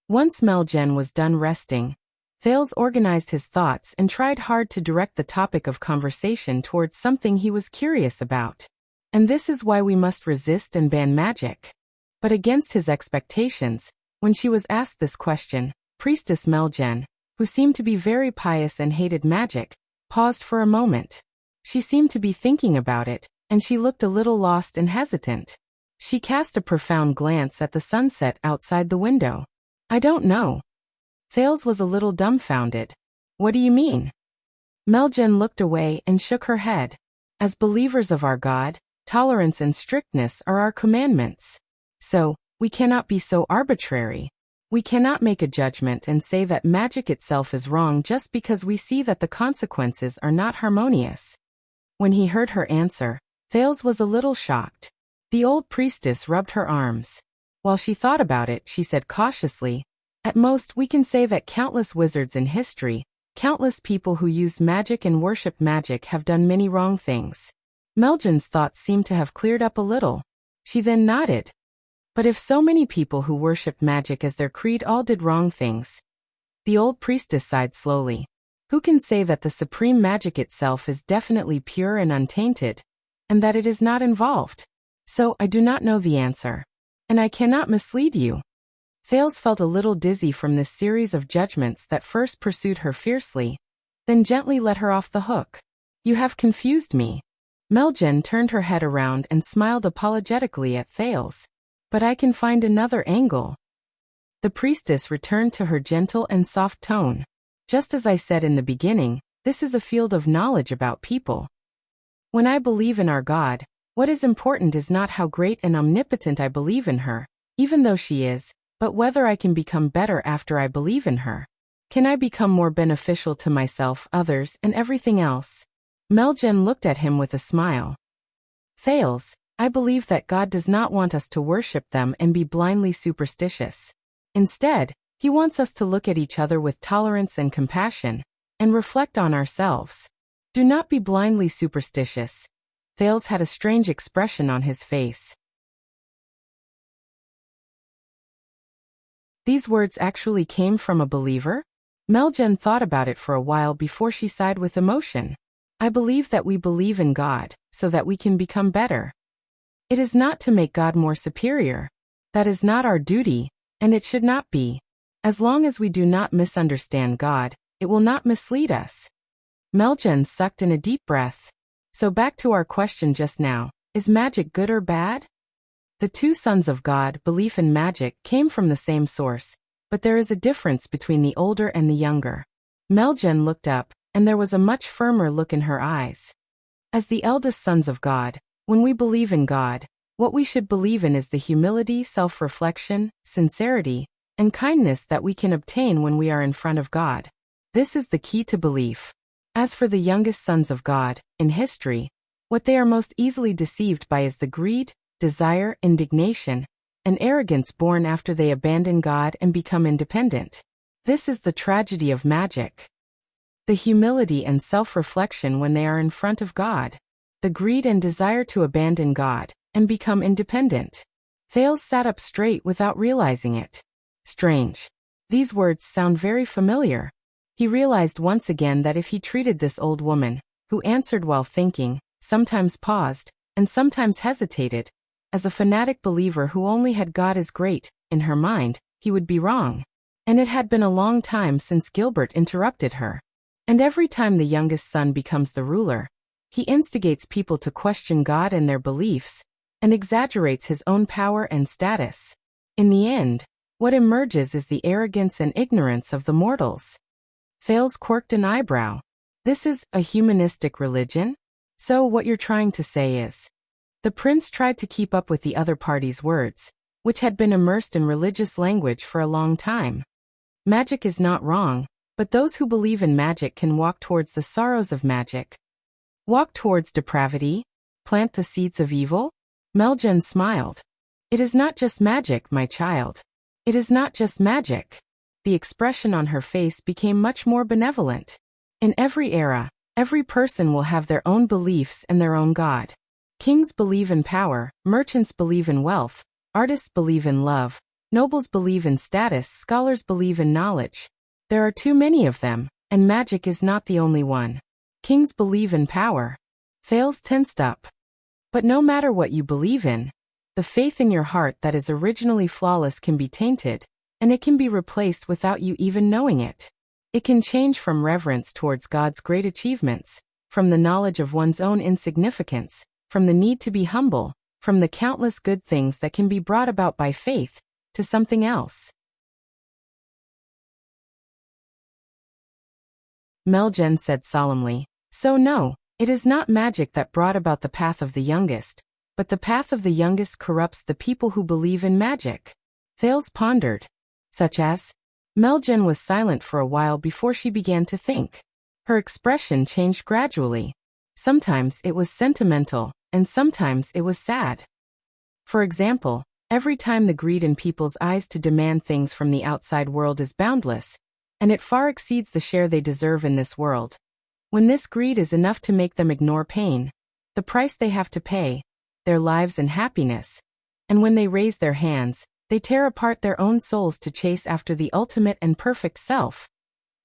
Once Meljan was done resting, Thales organized his thoughts and tried hard to direct the topic of conversation towards something he was curious about. And this is why we must resist and ban magic. But against his expectations, when she was asked this question, Priestess Meljan, who seemed to be very pious and hated magic, paused for a moment. She seemed to be thinking about it, and she looked a little lost and hesitant. She cast a profound glance at the sunset outside the window. I don't know. Thales was a little dumbfounded. What do you mean? Meljan looked away and shook her head. As believers of our God, tolerance and strictness are our commandments. So, we cannot be so arbitrary. We cannot make a judgment and say that magic itself is wrong just because we see that the consequences are not harmonious. When he heard her answer, Thales was a little shocked. The old priestess rubbed her arms. While she thought about it, she said cautiously, at most we can say that countless wizards in history, countless people who used magic and worshipped magic have done many wrong things. Meljan's thoughts seemed to have cleared up a little. She then nodded. But if so many people who worshipped magic as their creed all did wrong things? The old priestess sighed slowly. Who can say that the supreme magic itself is definitely pure and untainted, and that it is not involved. So, I do not know the answer. And I cannot mislead you. Thales felt a little dizzy from this series of judgments that first pursued her fiercely, then gently let her off the hook. You have confused me. Meljen turned her head around and smiled apologetically at Thales. But I can find another angle. The priestess returned to her gentle and soft tone. Just as I said in the beginning, this is a field of knowledge about people. When I believe in our God, what is important is not how great and omnipotent I believe in her, even though she is, but whether I can become better after I believe in her. Can I become more beneficial to myself, others, and everything else? Meljen looked at him with a smile. Thales, I believe that God does not want us to worship them and be blindly superstitious. Instead, He wants us to look at each other with tolerance and compassion, and reflect on ourselves. Do not be blindly superstitious. Thales had a strange expression on his face. These words actually came from a believer? Meljen thought about it for a while before she sighed with emotion. I believe that we believe in God, so that we can become better. It is not to make God more superior. That is not our duty, and it should not be. As long as we do not misunderstand God, it will not mislead us. Meljen sucked in a deep breath. So back to our question just now, is magic good or bad? The two sons of God, belief and magic, came from the same source, but there is a difference between the older and the younger. Meljen looked up, and there was a much firmer look in her eyes. As the eldest sons of God, when we believe in God, what we should believe in is the humility, self-reflection, sincerity, and kindness that we can obtain when we are in front of God. This is the key to belief. As for the youngest sons of God, in history, what they are most easily deceived by is the greed, desire, indignation, and arrogance born after they abandon God and become independent. This is the tragedy of magic. The humility and self-reflection when they are in front of God. The greed and desire to abandon God and become independent. Thales sat up straight without realizing it. Strange. These words sound very familiar. He realized once again that if he treated this old woman, who answered while thinking, sometimes paused, and sometimes hesitated, as a fanatic believer who only had God as great, in her mind, he would be wrong. And it had been a long time since Gilbert interrupted her. And every time the youngest son becomes the ruler, he instigates people to question God and their beliefs, and exaggerates his own power and status. In the end, what emerges is the arrogance and ignorance of the mortals. Thales quirked an eyebrow. This is a humanistic religion? So what you're trying to say is, the prince tried to keep up with the other party's words, which had been immersed in religious language for a long time. Magic is not wrong, but those who believe in magic can walk towards the sorrows of magic. Walk towards depravity? Plant the seeds of evil? Meljen smiled. It is not just magic, my child. It is not just magic. The expression on her face became much more benevolent. In every era, every person will have their own beliefs and their own God. Kings believe in power, merchants believe in wealth, artists believe in love, nobles believe in status, scholars believe in knowledge. There are too many of them, and magic is not the only one. Kings believe in power. Thales tensed up. But no matter what you believe in, the faith in your heart that is originally flawless can be tainted, and it can be replaced without you even knowing it. It can change from reverence towards God's great achievements, from the knowledge of one's own insignificance, from the need to be humble, from the countless good things that can be brought about by faith, to something else. Meljen said solemnly, so no, it is not magic that brought about the path of the youngest, but the path of the youngest corrupts the people who believe in magic. Thales pondered. Such as? Meljen was silent for a while before she began to think. Her expression changed gradually. Sometimes it was sentimental, and sometimes it was sad. For example, every time the greed in people's eyes to demand things from the outside world is boundless, and it far exceeds the share they deserve in this world. When this greed is enough to make them ignore pain, the price they have to pay, their lives and happiness, and when they raise their hands, they tear apart their own souls to chase after the ultimate and perfect self.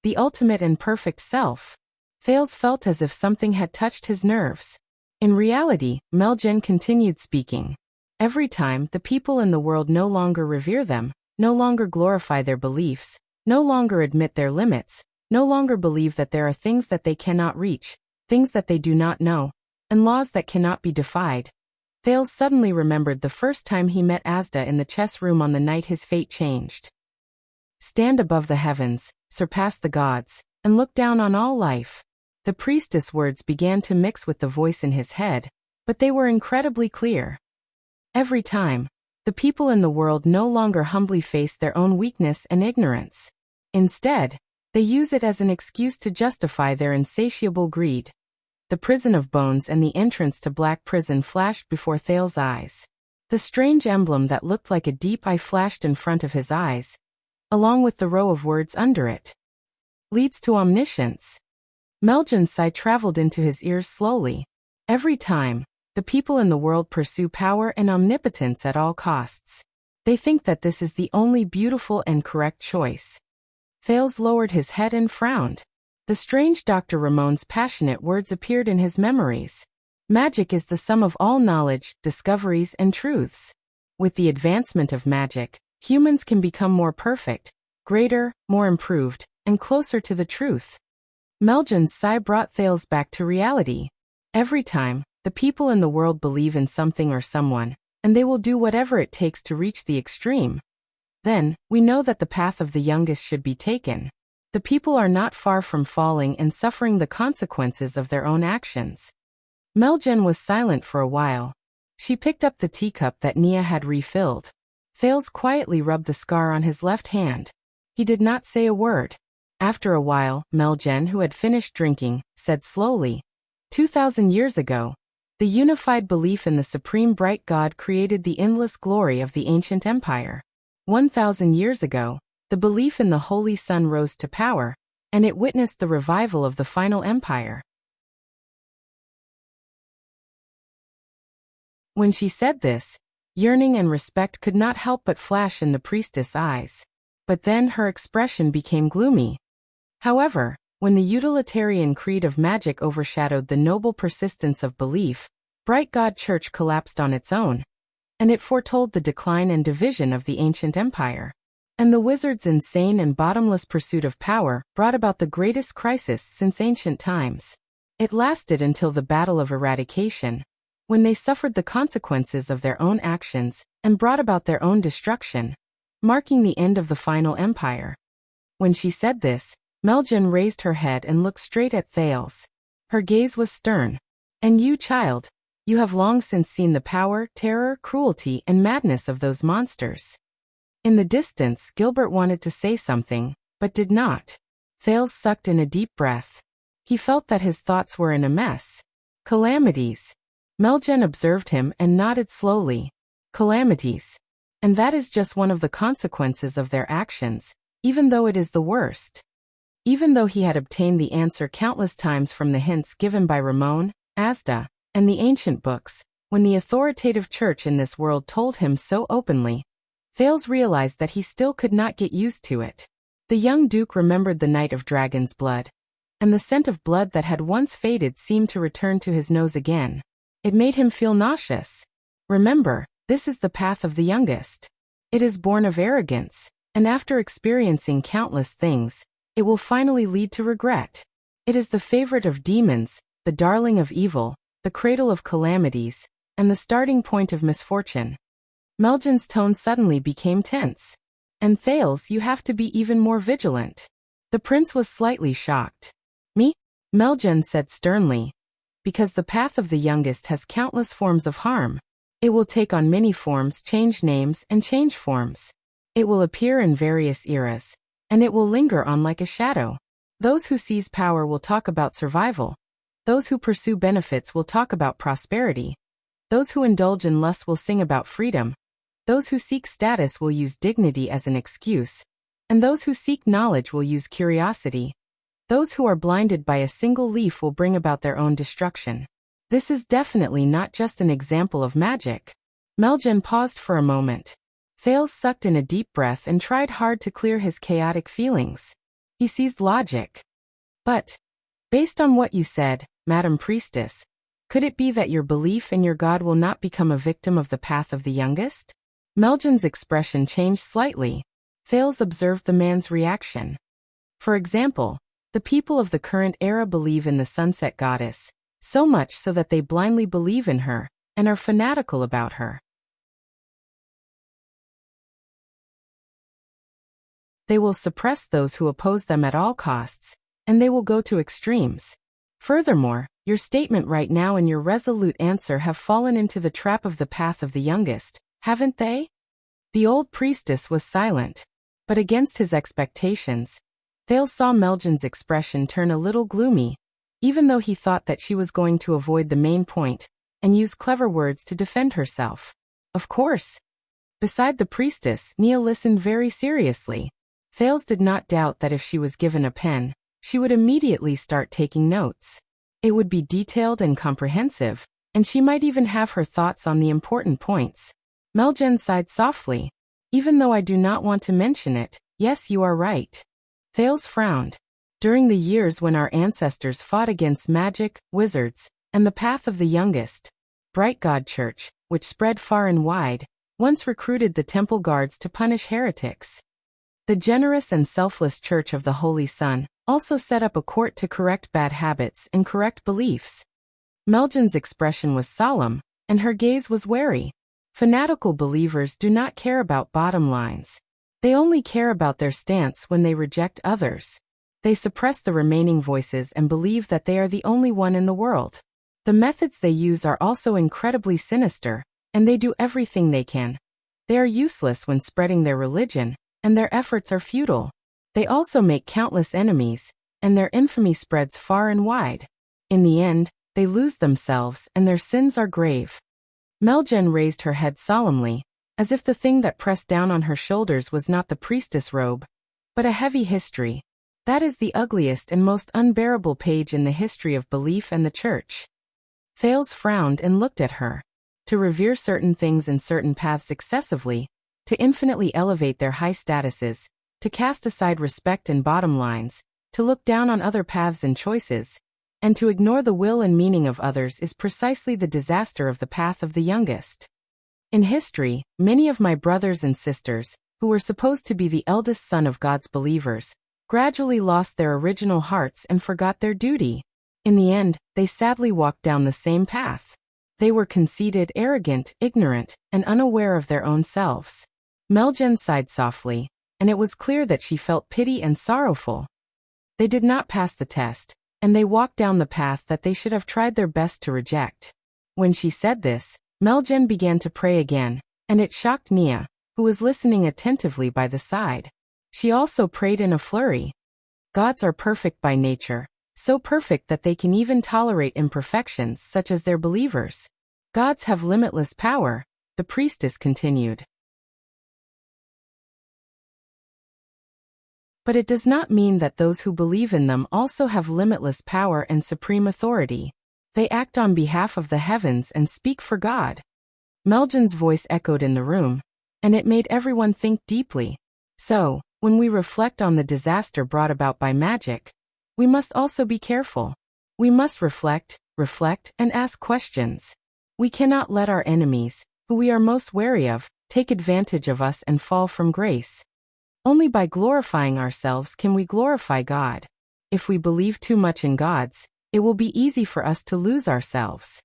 The ultimate and perfect self. Thales felt as if something had touched his nerves. In reality, Meljen continued speaking. Every time, the people in the world no longer revere them, no longer glorify their beliefs, no longer admit their limits, no longer believe that there are things that they cannot reach, things that they do not know, and laws that cannot be defied. Thales suddenly remembered the first time he met Asda in the chess room on the night his fate changed. Stand above the heavens, surpass the gods, and look down on all life. The priestess words began to mix with the voice in his head, but they were incredibly clear. Every time, the people in the world no longer humbly face their own weakness and ignorance. Instead, they use it as an excuse to justify their insatiable greed. The prison of bones and the entrance to Black Prison flashed before Thales' eyes. The strange emblem that looked like a deep eye flashed in front of his eyes, along with the row of words under it. Leads to omniscience. Meljen's sigh traveled into his ears slowly. Every time, the people in the world pursue power and omnipotence at all costs. They think that this is the only beautiful and correct choice. Thales lowered his head and frowned. The strange Dr. Ramon's passionate words appeared in his memories. Magic is the sum of all knowledge, discoveries, and truths. With the advancement of magic, humans can become more perfect, greater, more improved, and closer to the truth. Meljen's sigh brought Thales back to reality. Every time, the people in the world believe in something or someone, and they will do whatever it takes to reach the extreme. Then, we know that the path of the youngest should be taken. The people are not far from falling and suffering the consequences of their own actions. Meljen was silent for a while. She picked up the teacup that Nia had refilled. Thales quietly rubbed the scar on his left hand. He did not say a word. After a while, Meljen, who had finished drinking, said slowly, 2,000 years ago, the unified belief in the supreme bright God created the endless glory of the ancient empire. 1,000 years ago, the belief in the Holy Sun rose to power, and it witnessed the revival of the final empire. When she said this, yearning and respect could not help but flash in the priestess' eyes. But then her expression became gloomy. However, when the utilitarian creed of magic overshadowed the noble persistence of belief, Bright God Church collapsed on its own, and it foretold the decline and division of the ancient empire. And the wizards' insane and bottomless pursuit of power brought about the greatest crisis since ancient times. It lasted until the Battle of Eradication, when they suffered the consequences of their own actions and brought about their own destruction, marking the end of the final empire. When she said this, Meljen raised her head and looked straight at Thales. Her gaze was stern. And you, child, you have long since seen the power, terror, cruelty, and madness of those monsters. In the distance, Gilbert wanted to say something, but did not. Thales sucked in a deep breath. He felt that his thoughts were in a mess. Calamities. Meljen observed him and nodded slowly. Calamities. And that is just one of the consequences of their actions, even though it is the worst. Even though he had obtained the answer countless times from the hints given by Ramon, Asda, and the ancient books, when the authoritative church in this world told him so openly, Thales realized that he still could not get used to it. The young duke remembered the night of dragon's blood, and the scent of blood that had once faded seemed to return to his nose again. It made him feel nauseous. Remember, this is the path of the youngest. It is born of arrogance, and after experiencing countless things, it will finally lead to regret. It is the favorite of demons, the darling of evil, the cradle of calamities, and the starting point of misfortune. Meljen's tone suddenly became tense. And Thales, you have to be even more vigilant. The prince was slightly shocked. Me? Meljen said sternly. Because the path of the youngest has countless forms of harm. It will take on many forms, change names, and change forms. It will appear in various eras, and it will linger on like a shadow. Those who seize power will talk about survival. Those who pursue benefits will talk about prosperity. Those who indulge in lust will sing about freedom. Those who seek status will use dignity as an excuse, and those who seek knowledge will use curiosity. Those who are blinded by a single leaf will bring about their own destruction. This is definitely not just an example of magic. Meljen paused for a moment. Thales sucked in a deep breath and tried hard to clear his chaotic feelings. He seized logic. But, based on what you said, Madam Priestess, Could it be that your belief in your God will not become a victim of the path of the youngest? Meljan's expression changed slightly. Thales observed the man's reaction. For example, the people of the current era believe in the sunset goddess, so much so that they blindly believe in her, and are fanatical about her. They will suppress those who oppose them at all costs, and they will go to extremes. Furthermore, your statement right now and your resolute answer have fallen into the trap of the path of the youngest, haven't they? The old priestess was silent, but against his expectations, Thales saw Meljan's expression turn a little gloomy, even though he thought that she was going to avoid the main point and use clever words to defend herself. Of course. Beside the priestess, Nia listened very seriously. Thales did not doubt that if she was given a pen, she would immediately start taking notes. It would be detailed and comprehensive, and she might even have her thoughts on the important points. Meljan sighed softly. Even though I do not want to mention it, yes, you are right. Thales frowned. During the years when our ancestors fought against magic, wizards, and the path of the youngest, Bright God Church, which spread far and wide, once recruited the temple guards to punish heretics. The generous and selfless Church of the Holy Sun also set up a court to correct bad habits and correct beliefs. Meljan's expression was solemn, and her gaze was wary. Fanatical believers do not care about bottom lines. They only care about their stance when they reject others. They suppress the remaining voices and believe that they are the only one in the world. The methods they use are also incredibly sinister, and they do everything they can. They are useless when spreading their religion, and their efforts are futile. They also make countless enemies, and their infamy spreads far and wide. In the end, they lose themselves and their sins are grave. Meljan raised her head solemnly, as if the thing that pressed down on her shoulders was not the priestess robe, but a heavy history. That is the ugliest and most unbearable page in the history of belief and the church. Thales frowned and looked at her. To revere certain things and certain paths excessively, to infinitely elevate their high statuses, to cast aside respect and bottom lines, to look down on other paths and choices, and to ignore the will and meaning of others is precisely the disaster of the path of the youngest. In history, many of my brothers and sisters, who were supposed to be the eldest son of God's believers, gradually lost their original hearts and forgot their duty. In the end, they sadly walked down the same path. They were conceited, arrogant, ignorant, and unaware of their own selves. Meljan sighed softly, and it was clear that she felt pity and sorrowful. They did not pass the test, and they walked down the path that they should have tried their best to reject. When she said this, Meljan began to pray again, and it shocked Nia, who was listening attentively by the side. She also prayed in a flurry. Gods are perfect by nature, so perfect that they can even tolerate imperfections such as their believers. Gods have limitless power, the priestess continued. But it does not mean that those who believe in them also have limitless power and supreme authority. They act on behalf of the heavens and speak for God. Meljan's voice echoed in the room, and it made everyone think deeply. So, when we reflect on the disaster brought about by magic, we must also be careful. We must reflect, and ask questions. We cannot let our enemies, who we are most wary of, take advantage of us and fall from grace. Only by glorifying ourselves can we glorify God. If we believe too much in gods, it will be easy for us to lose ourselves.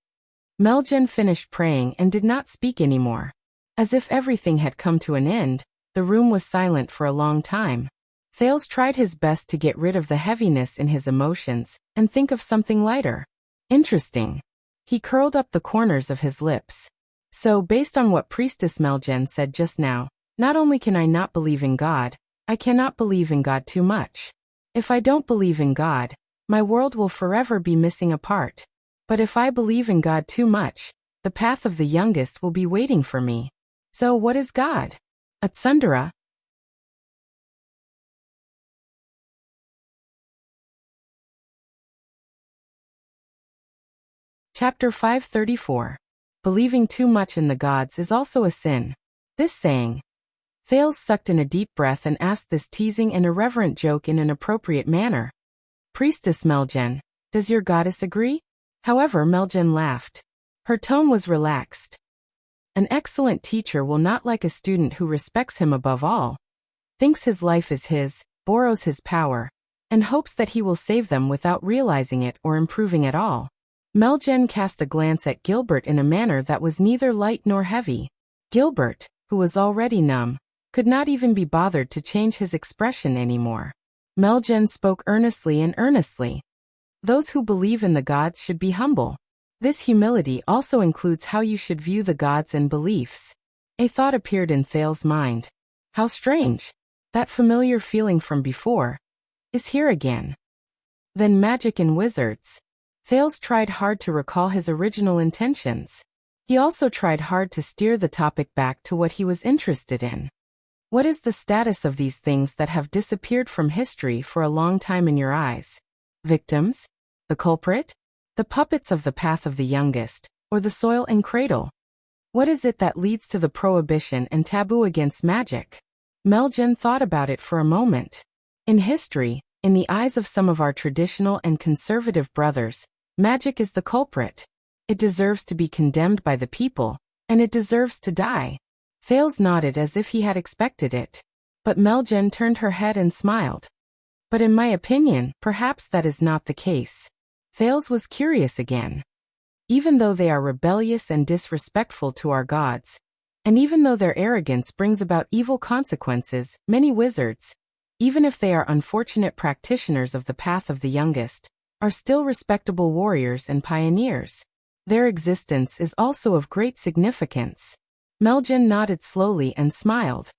Meljan finished praying and did not speak anymore. As if everything had come to an end, the room was silent for a long time. Thales tried his best to get rid of the heaviness in his emotions and think of something lighter. Interesting. He curled up the corners of his lips. So, based on what Priestess Meljan said just now, not only can I not believe in God, I cannot believe in God too much. If I don't believe in God, my world will forever be missing a part. But if I believe in God too much, the path of the youngest will be waiting for me. So what is God? Atsundara. Chapter 534. Believing too much in the gods is also a sin. This saying. Thales sucked in a deep breath and asked this teasing and irreverent joke in an appropriate manner. Priestess Meljan, does your goddess agree? However, Meljen laughed. Her tone was relaxed. An excellent teacher will not like a student who respects him above all, thinks his life is his, borrows his power, and hopes that he will save them without realizing it or improving at all. Meljen cast a glance at Gilbert in a manner that was neither light nor heavy. Gilbert, who was already numb, could not even be bothered to change his expression anymore. Meljen spoke earnestly and earnestly. Those who believe in the gods should be humble. This humility also includes how you should view the gods and beliefs. A thought appeared in Thales's mind. How strange. That familiar feeling from before is here again. Then magic and wizards. Thales tried hard to recall his original intentions. He also tried hard to steer the topic back to what he was interested in. What is the status of these things that have disappeared from history for a long time in your eyes? Victims? The culprit? The puppets of the path of the youngest, or the soil and cradle? What is it that leads to the prohibition and taboo against magic? Meljen thought about it for a moment. In history, in the eyes of some of our traditional and conservative brothers, magic is the culprit. It deserves to be condemned by the people, and it deserves to die. Thales nodded as if he had expected it. But Meljen turned her head and smiled. But in my opinion, perhaps that is not the case. Thales was curious again. Even though they are rebellious and disrespectful to our gods, and even though their arrogance brings about evil consequences, many wizards, even if they are unfortunate practitioners of the path of the youngest, are still respectable warriors and pioneers. Their existence is also of great significance. Meljen nodded slowly and smiled.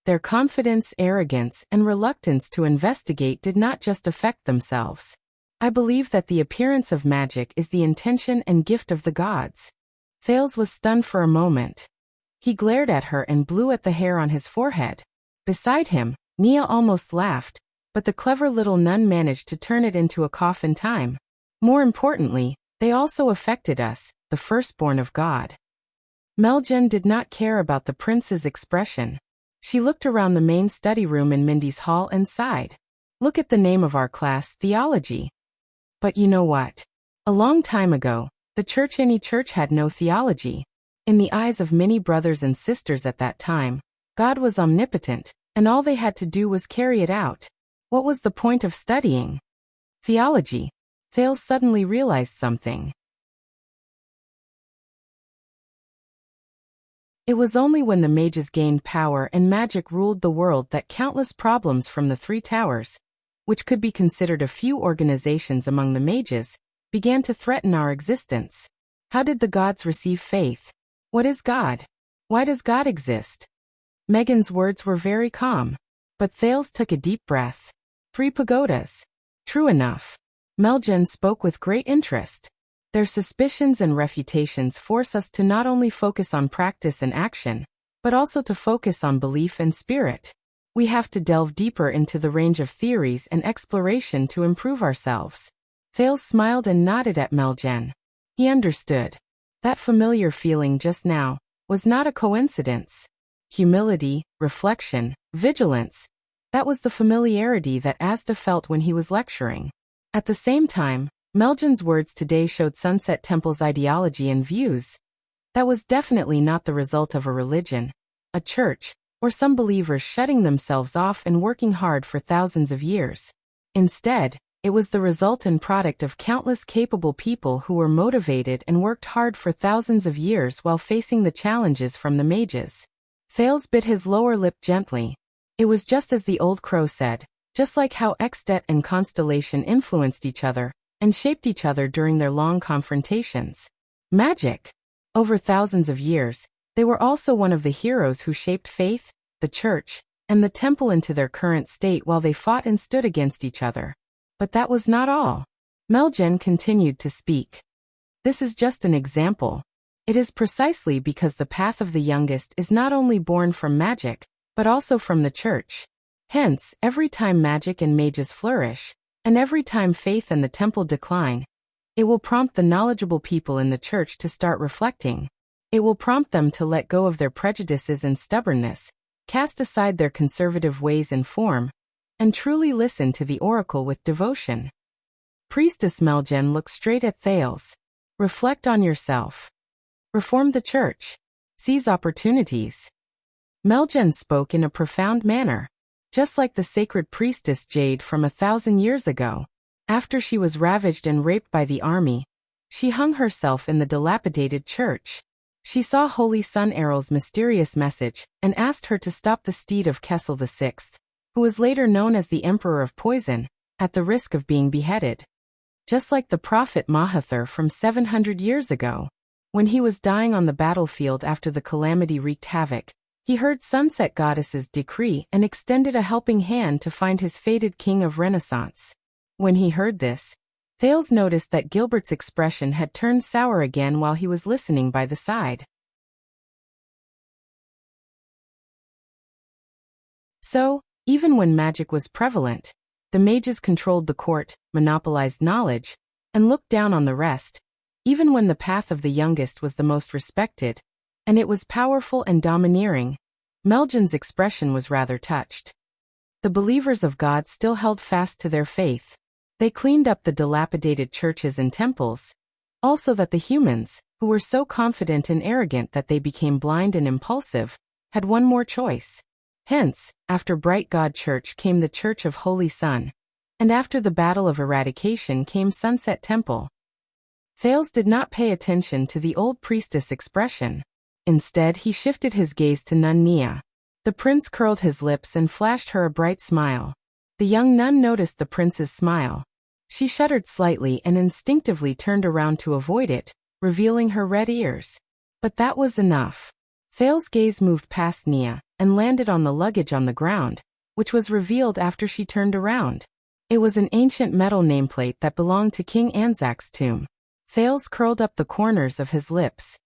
Their confidence, arrogance, and reluctance to investigate did not just affect themselves. I believe that the appearance of magic is the intention and gift of the gods. Thales was stunned for a moment. He glared at her and blew at the hair on his forehead. Beside him, Nia almost laughed, but the clever little nun managed to turn it into a cough in time. More importantly, they also affected us, the firstborn of God. Meljen did not care about the prince's expression. She looked around the main study room in Mindy's hall and sighed. Look at the name of our class, theology. But you know what? A long time ago, any church had no theology. In the eyes of many brothers and sisters at that time, God was omnipotent, and all they had to do was carry it out. What was the point of studying theology? Thales suddenly realized something. It was only when the mages gained power and magic ruled the world that countless problems from the Three Towers, which could be considered a few organizations among the mages, began to threaten our existence. How did the gods receive faith? What is God? Why does God exist? Megan's words were very calm, but Thales took a deep breath. 3 pagodas. True enough. Meljen spoke with great interest. Their suspicions and refutations force us to not only focus on practice and action, but also to focus on belief and spirit. We have to delve deeper into the range of theories and exploration to improve ourselves. Thales smiled and nodded at Meljen. He understood. That familiar feeling just now was not a coincidence. Humility, reflection, vigilance. That was the familiarity that Asda felt when he was lecturing. At the same time, Meljen's words today showed Sunset Temple's ideology and views. That was definitely not the result of a religion, a church, or some believers shutting themselves off and working hard for thousands of years. Instead, it was the result and product of countless capable people who were motivated and worked hard for thousands of years while facing the challenges from the mages. Thales bit his lower lip gently. It was just as the old crow said, just like how Extet and Constellation influenced each other and shaped each other during their long confrontations. Magic. Over thousands of years, they were also one of the heroes who shaped faith, the church, and the temple into their current state while they fought and stood against each other. But that was not all. Meljen continued to speak. This is just an example. It is precisely because the path of the youngest is not only born from magic, but also from the church. Hence, every time magic and mages flourish, and every time faith and the temple decline, it will prompt the knowledgeable people in the church to start reflecting. It will prompt them to let go of their prejudices and stubbornness, cast aside their conservative ways and form, and truly listen to the oracle with devotion. Priestess Meljen looked straight at Thales. Reflect on yourself. Reform the church. Seize opportunities. Meljen spoke in a profound manner. Just like the sacred priestess Jade from 1,000 years ago. After she was ravaged and raped by the army, she hung herself in the dilapidated church. She saw Holy Sun Errol's mysterious message and asked her to stop the steed of Kessel VI, who was later known as the Emperor of Poison, at the risk of being beheaded. Just like the prophet Mahathir from 700 years ago, when he was dying on the battlefield after the calamity wreaked havoc, he heard Sunset Goddess's decree and extended a helping hand to find his fated king of Renaissance. When he heard this, Thales noticed that Gilbert's expression had turned sour again while he was listening by the side. So, even when magic was prevalent, the mages controlled the court, monopolized knowledge, and looked down on the rest, even when the path of the youngest was the most respected, and it was powerful and domineering. Meljen's expression was rather touched. The believers of God still held fast to their faith. They cleaned up the dilapidated churches and temples. Also that the humans, who were so confident and arrogant that they became blind and impulsive, had one more choice. Hence, after Bright God Church came the Church of Holy Sun, and after the Battle of Eradication came Sunset Temple. Thales did not pay attention to the old priestess expression. Instead, he shifted his gaze to nun Nia. The prince curled his lips and flashed her a bright smile. The young nun noticed the prince's smile. She shuddered slightly and instinctively turned around to avoid it, revealing her red ears. But that was enough. Thales' gaze moved past Nia and landed on the luggage on the ground, which was revealed after she turned around. It was an ancient metal nameplate that belonged to King Anzac's tomb. Thales curled up the corners of his lips.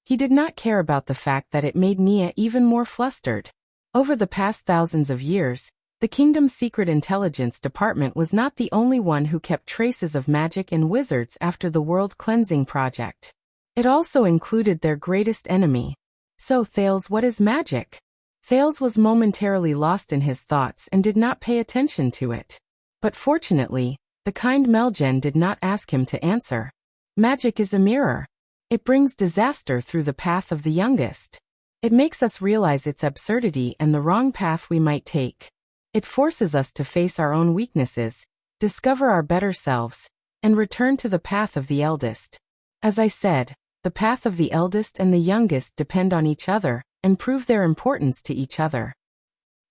He did not care about the fact that it made Nia even more flustered. Over the past thousands of years, the kingdom's secret intelligence department was not the only one who kept traces of magic and wizards after the World Cleansing Project. It also included their greatest enemy. So Thales, what is magic? Thales was momentarily lost in his thoughts and did not pay attention to it. But fortunately, the kind Meljen did not ask him to answer. Magic is a mirror. It brings disaster through the path of the youngest. It makes us realize its absurdity and the wrong path we might take. It forces us to face our own weaknesses, discover our better selves, and return to the path of the eldest. As I said, the path of the eldest and the youngest depend on each other and prove their importance to each other.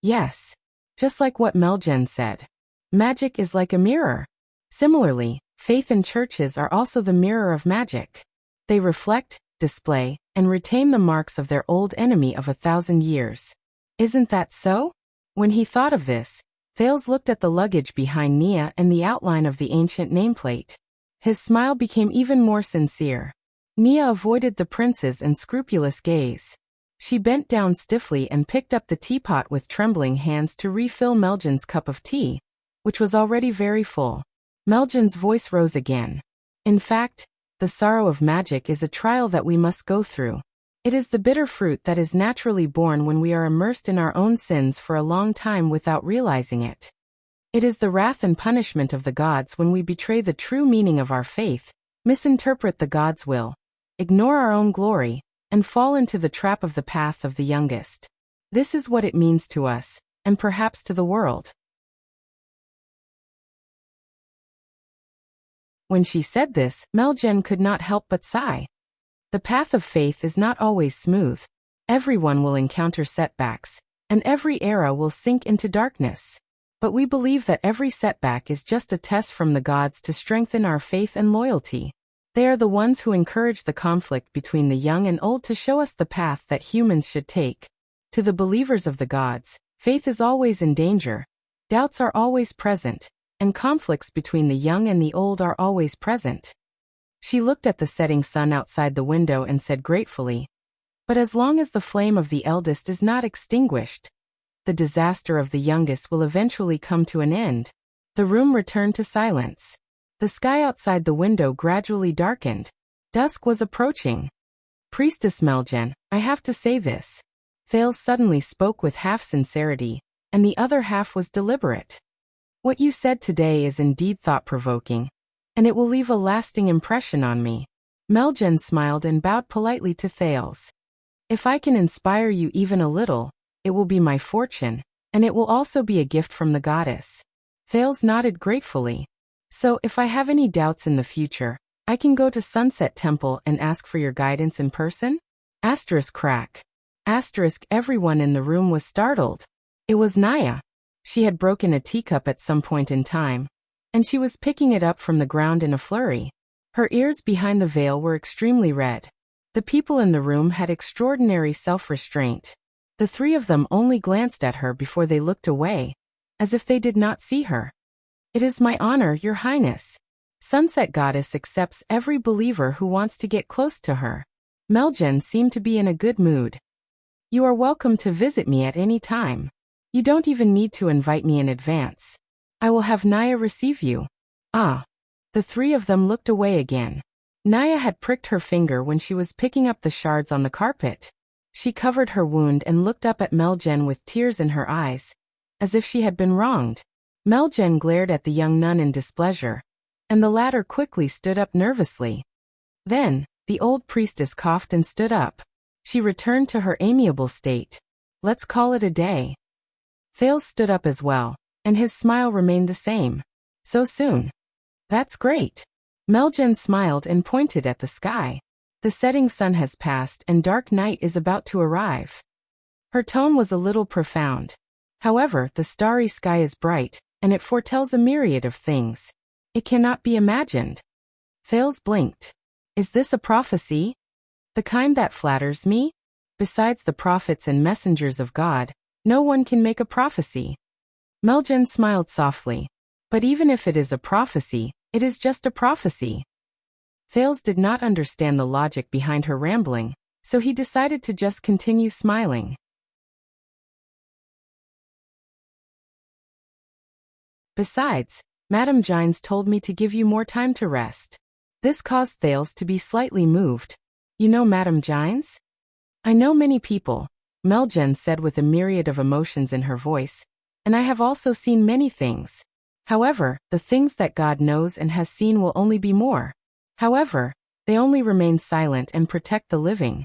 Yes, just like what Meljen said. Magic is like a mirror. Similarly, faith and churches are also the mirror of magic. They reflect, display, and retain the marks of their old enemy of 1,000 years. Isn't that so? When he thought of this, Thales looked at the luggage behind Nia and the outline of the ancient nameplate. His smile became even more sincere. Nia avoided the prince's unscrupulous gaze. She bent down stiffly and picked up the teapot with trembling hands to refill Meljen's cup of tea, which was already very full. Meljen's voice rose again. In fact, the sorrow of magic is a trial that we must go through. It is the bitter fruit that is naturally born when we are immersed in our own sins for a long time without realizing it. It is the wrath and punishment of the gods when we betray the true meaning of our faith, misinterpret the God's will, ignore our own glory, and fall into the trap of the path of the youngest. This is what it means to us, and perhaps to the world. When she said this, Meljen could not help but sigh. The path of faith is not always smooth. Everyone will encounter setbacks, and every era will sink into darkness. But we believe that every setback is just a test from the gods to strengthen our faith and loyalty. They are the ones who encourage the conflict between the young and old to show us the path that humans should take. To the believers of the gods, faith is always in danger. Doubts are always present, and conflicts between the young and the old are always present. She looked at the setting sun outside the window and said gratefully, "But as long as the flame of the eldest is not extinguished, the disaster of the youngest will eventually come to an end." The room returned to silence. The sky outside the window gradually darkened. Dusk was approaching. "Priestess Meljen, I have to say this." Thales suddenly spoke with half sincerity, and the other half was deliberate. "What you said today is indeed thought-provoking. and it will leave a lasting impression on me. Meljen smiled and bowed politely to Thales. If I can inspire you even a little, it will be my fortune, and it will also be a gift from the goddess. Thales nodded gratefully. So if I have any doubts in the future, I can go to Sunset Temple and ask for your guidance in person? Asterisk crack. Asterisk everyone in the room was startled. It was Naya. She had broken a teacup at some point in time, and she was picking it up from the ground in a flurry. Her ears behind the veil were extremely red. The people in the room had extraordinary self-restraint. The three of them only glanced at her before they looked away, as if they did not see her. It is my honor, Your Highness. Sunset Goddess accepts every believer who wants to get close to her. Meljen seemed to be in a good mood. You are welcome to visit me at any time. You don't even need to invite me in advance. I will have Naya receive you. Ah. The three of them looked away again. Naya had pricked her finger when she was picking up the shards on the carpet. She covered her wound and looked up at Meljen with tears in her eyes, as if she had been wronged. Meljen glared at the young nun in displeasure, and the latter quickly stood up nervously. Then, the old priestess coughed and stood up. She returned to her amiable state. Let's call it a day. Thales stood up as well, and his smile remained the same. So soon? That's great. Meljen smiled and pointed at the sky. The setting sun has passed and dark night is about to arrive. Her tone was a little profound. However, the starry sky is bright, and it foretells a myriad of things. It cannot be imagined. Thales blinked. Is this a prophecy? The kind that flatters me? Besides the prophets and messengers of God, no one can make a prophecy. Meljen smiled softly. But even if it is a prophecy, it is just a prophecy. Thales did not understand the logic behind her rambling, so he decided to just continue smiling. Besides, Madame Gines told me to give you more time to rest. This caused Thales to be slightly moved. You know Madame Gines? I know many people, Meljen said with a myriad of emotions in her voice, and I have also seen many things. However, the things that God knows and has seen will only be more. However, they only remain silent and protect the living.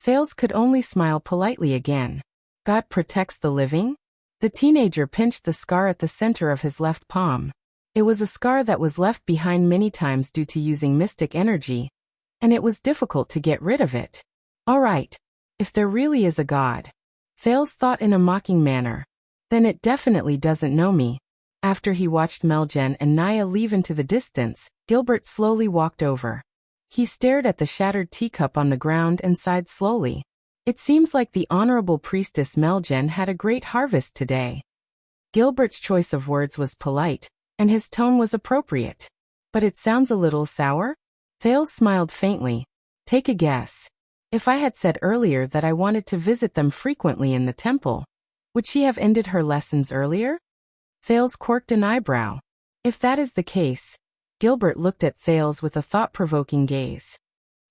Thales could only smile politely again. God protects the living? The teenager pinched the scar at the center of his left palm. It was a scar that was left behind many times due to using mystic energy, and it was difficult to get rid of it. All right, if there really is a God, Thales thought in a mocking manner, then it definitely doesn't know me. After he watched Meljen and Naya leave into the distance, Gilbert slowly walked over. He stared at the shattered teacup on the ground and sighed slowly. It seems like the honorable priestess Meljen had a great harvest today. Gilbert's choice of words was polite, and his tone was appropriate. But it sounds a little sour? Thales smiled faintly. Take a guess. If I had said earlier that I wanted to visit them frequently in the temple, would she have ended her lessons earlier? Thales quirked an eyebrow. If that is the case, Gilbert looked at Thales with a thought-provoking gaze.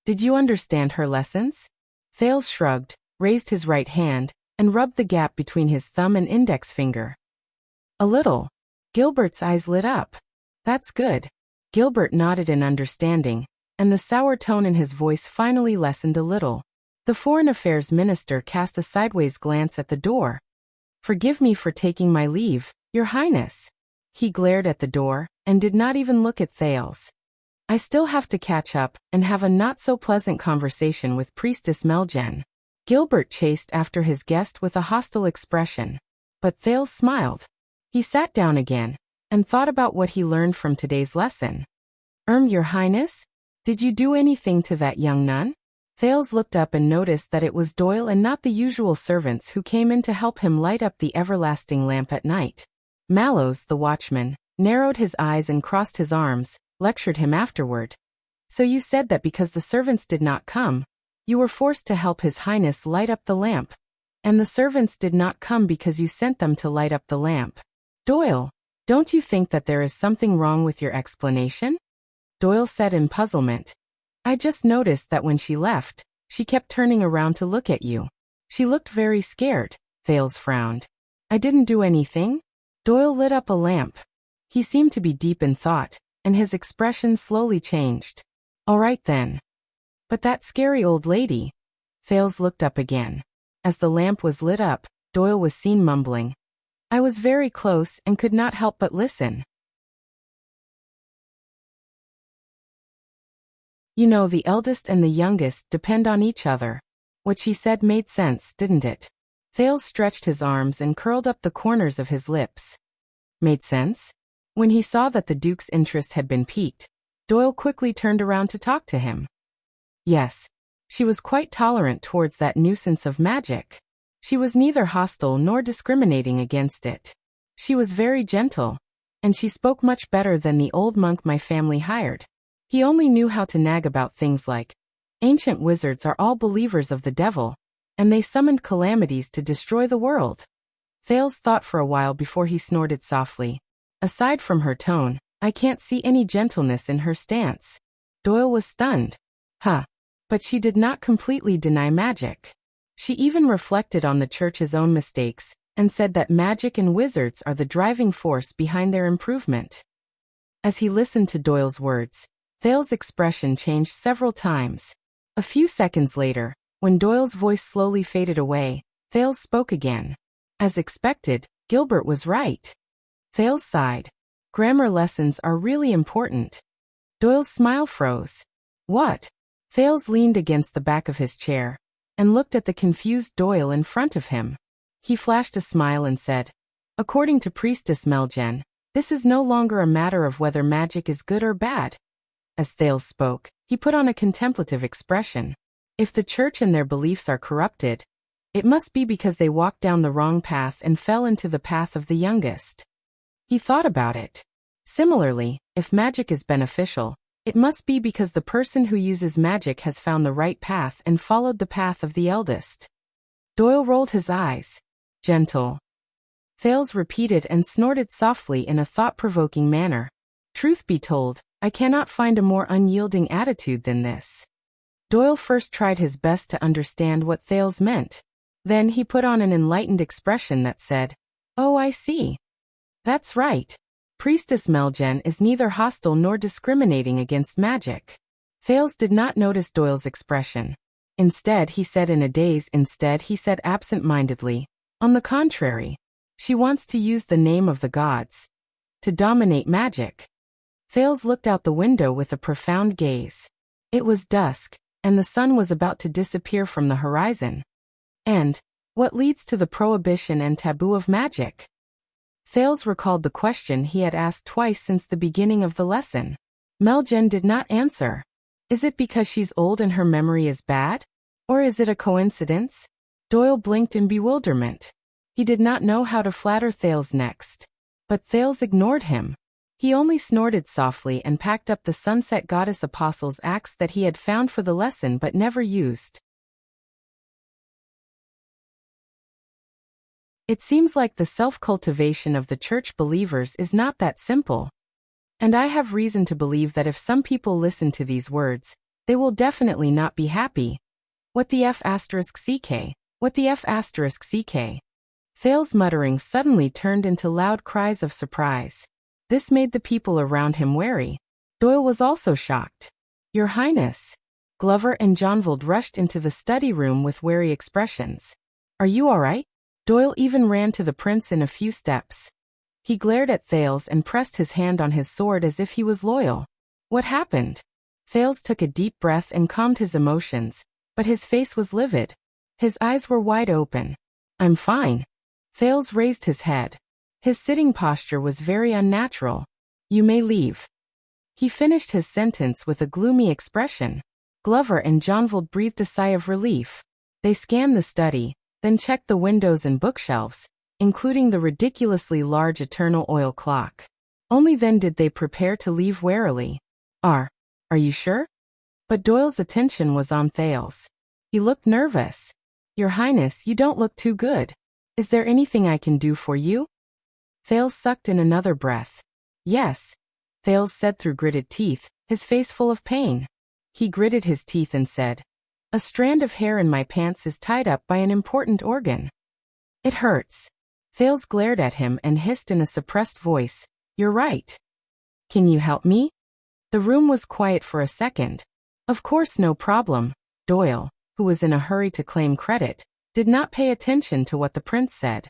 Did you understand her lessons? Thales shrugged, raised his right hand, and rubbed the gap between his thumb and index finger. A little. Gilbert's eyes lit up. That's good. Gilbert nodded in understanding, and the sour tone in his voice finally lessened a little. The Foreign Affairs Minister cast a sideways glance at the door. Forgive me for taking my leave, Your Highness. He glared at the door, and did not even look at Thales. I still have to catch up and have a not-so-pleasant conversation with Priestess Meljen. Gilbert chased after his guest with a hostile expression. But Thales smiled. He sat down again, and thought about what he learned from today's lesson. Your Highness? Did you do anything to that young nun? Thales looked up and noticed that it was Doyle and not the usual servants who came in to help him light up the everlasting lamp at night. Mallows, the watchman, narrowed his eyes and crossed his arms, lectured him afterward. So you said that because the servants did not come, you were forced to help His Highness light up the lamp. And the servants did not come because you sent them to light up the lamp. Doyle, don't you think that there is something wrong with your explanation? Doyle said in puzzlement. I just noticed that when she left, she kept turning around to look at you. She looked very scared. Thales frowned. I didn't do anything. Doyle lit up a lamp. He seemed to be deep in thought, and his expression slowly changed. All right then. But that scary old lady. Thales looked up again. As the lamp was lit up, Doyle was seen mumbling. I was very close and could not help but listen. You know, the eldest and the youngest depend on each other. What she said made sense, didn't it? Thales stretched his arms and curled up the corners of his lips. Made sense? When he saw that the Duke's interest had been piqued, Doyle quickly turned around to talk to him. Yes. She was quite tolerant towards that nuisance of magic. She was neither hostile nor discriminating against it. She was very gentle, and she spoke much better than the old monk my family hired. He only knew how to nag about things like, ancient wizards are all believers of the devil, and they summoned calamities to destroy the world. Thales thought for a while before he snorted softly. Aside from her tone, I can't see any gentleness in her stance. Doyle was stunned. Huh. But she did not completely deny magic. She even reflected on the church's own mistakes, and said that magic and wizards are the driving force behind their improvement. As he listened to Doyle's words, Thales' expression changed several times. A few seconds later, when Doyle's voice slowly faded away, Thales spoke again. As expected, Gilbert was right. Thales sighed. Grammar lessons are really important. Doyle's smile froze. What? Thales leaned against the back of his chair and looked at the confused Doyle in front of him. He flashed a smile and said, according to Priestess Melgen, this is no longer a matter of whether magic is good or bad. As Thales spoke, he put on a contemplative expression. If the church and their beliefs are corrupted, it must be because they walked down the wrong path and fell into the path of the youngest. He thought about it. Similarly, if magic is beneficial, it must be because the person who uses magic has found the right path and followed the path of the eldest. Doyle rolled his eyes. Gentle. Thales repeated and snorted softly in a thought-provoking manner. Truth be told, I cannot find a more unyielding attitude than this. Doyle first tried his best to understand what Thales meant. Then he put on an enlightened expression that said, oh, I see. That's right. Priestess Melgen is neither hostile nor discriminating against magic. Thales did not notice Doyle's expression. Instead he said absent-mindedly, on the contrary, she wants to use the name of the gods to dominate magic. Thales looked out the window with a profound gaze. It was dusk, and the sun was about to disappear from the horizon. And what leads to the prohibition and taboo of magic? Thales recalled the question he had asked twice since the beginning of the lesson. Melgen did not answer. Is it because she's old and her memory is bad? Or is it a coincidence? Doyle blinked in bewilderment. He did not know how to flatter Thales next. But Thales ignored him. He only snorted softly and packed up the Sunset Goddess Apostle's axe that he had found for the lesson but never used. It seems like the self-cultivation of the church believers is not that simple. And I have reason to believe that if some people listen to these words, they will definitely not be happy. What the F***CK? What the F***CK? Thales' muttering suddenly turned into loud cries of surprise. This made the people around him wary. Doyle was also shocked. Your Highness. Glover and Jonvald rushed into the study room with wary expressions. Are you all right? Doyle even ran to the prince in a few steps. He glared at Thales and pressed his hand on his sword as if he was loyal. What happened? Thales took a deep breath and calmed his emotions, but his face was livid. His eyes were wide open. I'm fine. Thales raised his head. His sitting posture was very unnatural. You may leave. He finished his sentence with a gloomy expression. Glover and Jonvald breathed a sigh of relief. They scanned the study, then checked the windows and bookshelves, including the ridiculously large eternal oil clock. Only then did they prepare to leave warily. Are you sure? But Doyle's attention was on Thales. He looked nervous. Your Highness, you don't look too good. Is there anything I can do for you? Thales sucked in another breath. Yes, Thales said through gritted teeth, his face full of pain. He gritted his teeth and said, a strand of hair in my pants is tied up by an important organ. It hurts. Thales glared at him and hissed in a suppressed voice, you're right. Can you help me? The room was quiet for a second. Of course, no problem. Doyle, who was in a hurry to claim credit, did not pay attention to what the prince said.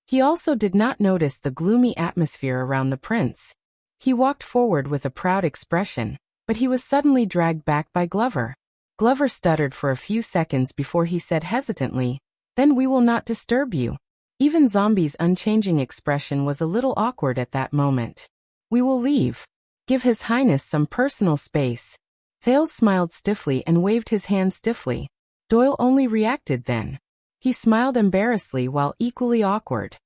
He also did not notice the gloomy atmosphere around the prince. He walked forward with a proud expression, but he was suddenly dragged back by Glover. Glover stuttered for a few seconds before he said hesitantly, "Then we will not disturb you." Even Zombie's unchanging expression was a little awkward at that moment. "We will leave. Give His Highness some personal space." Thales smiled stiffly and waved his hand stiffly. Doyle only reacted then. He smiled embarrassedly while equally awkward.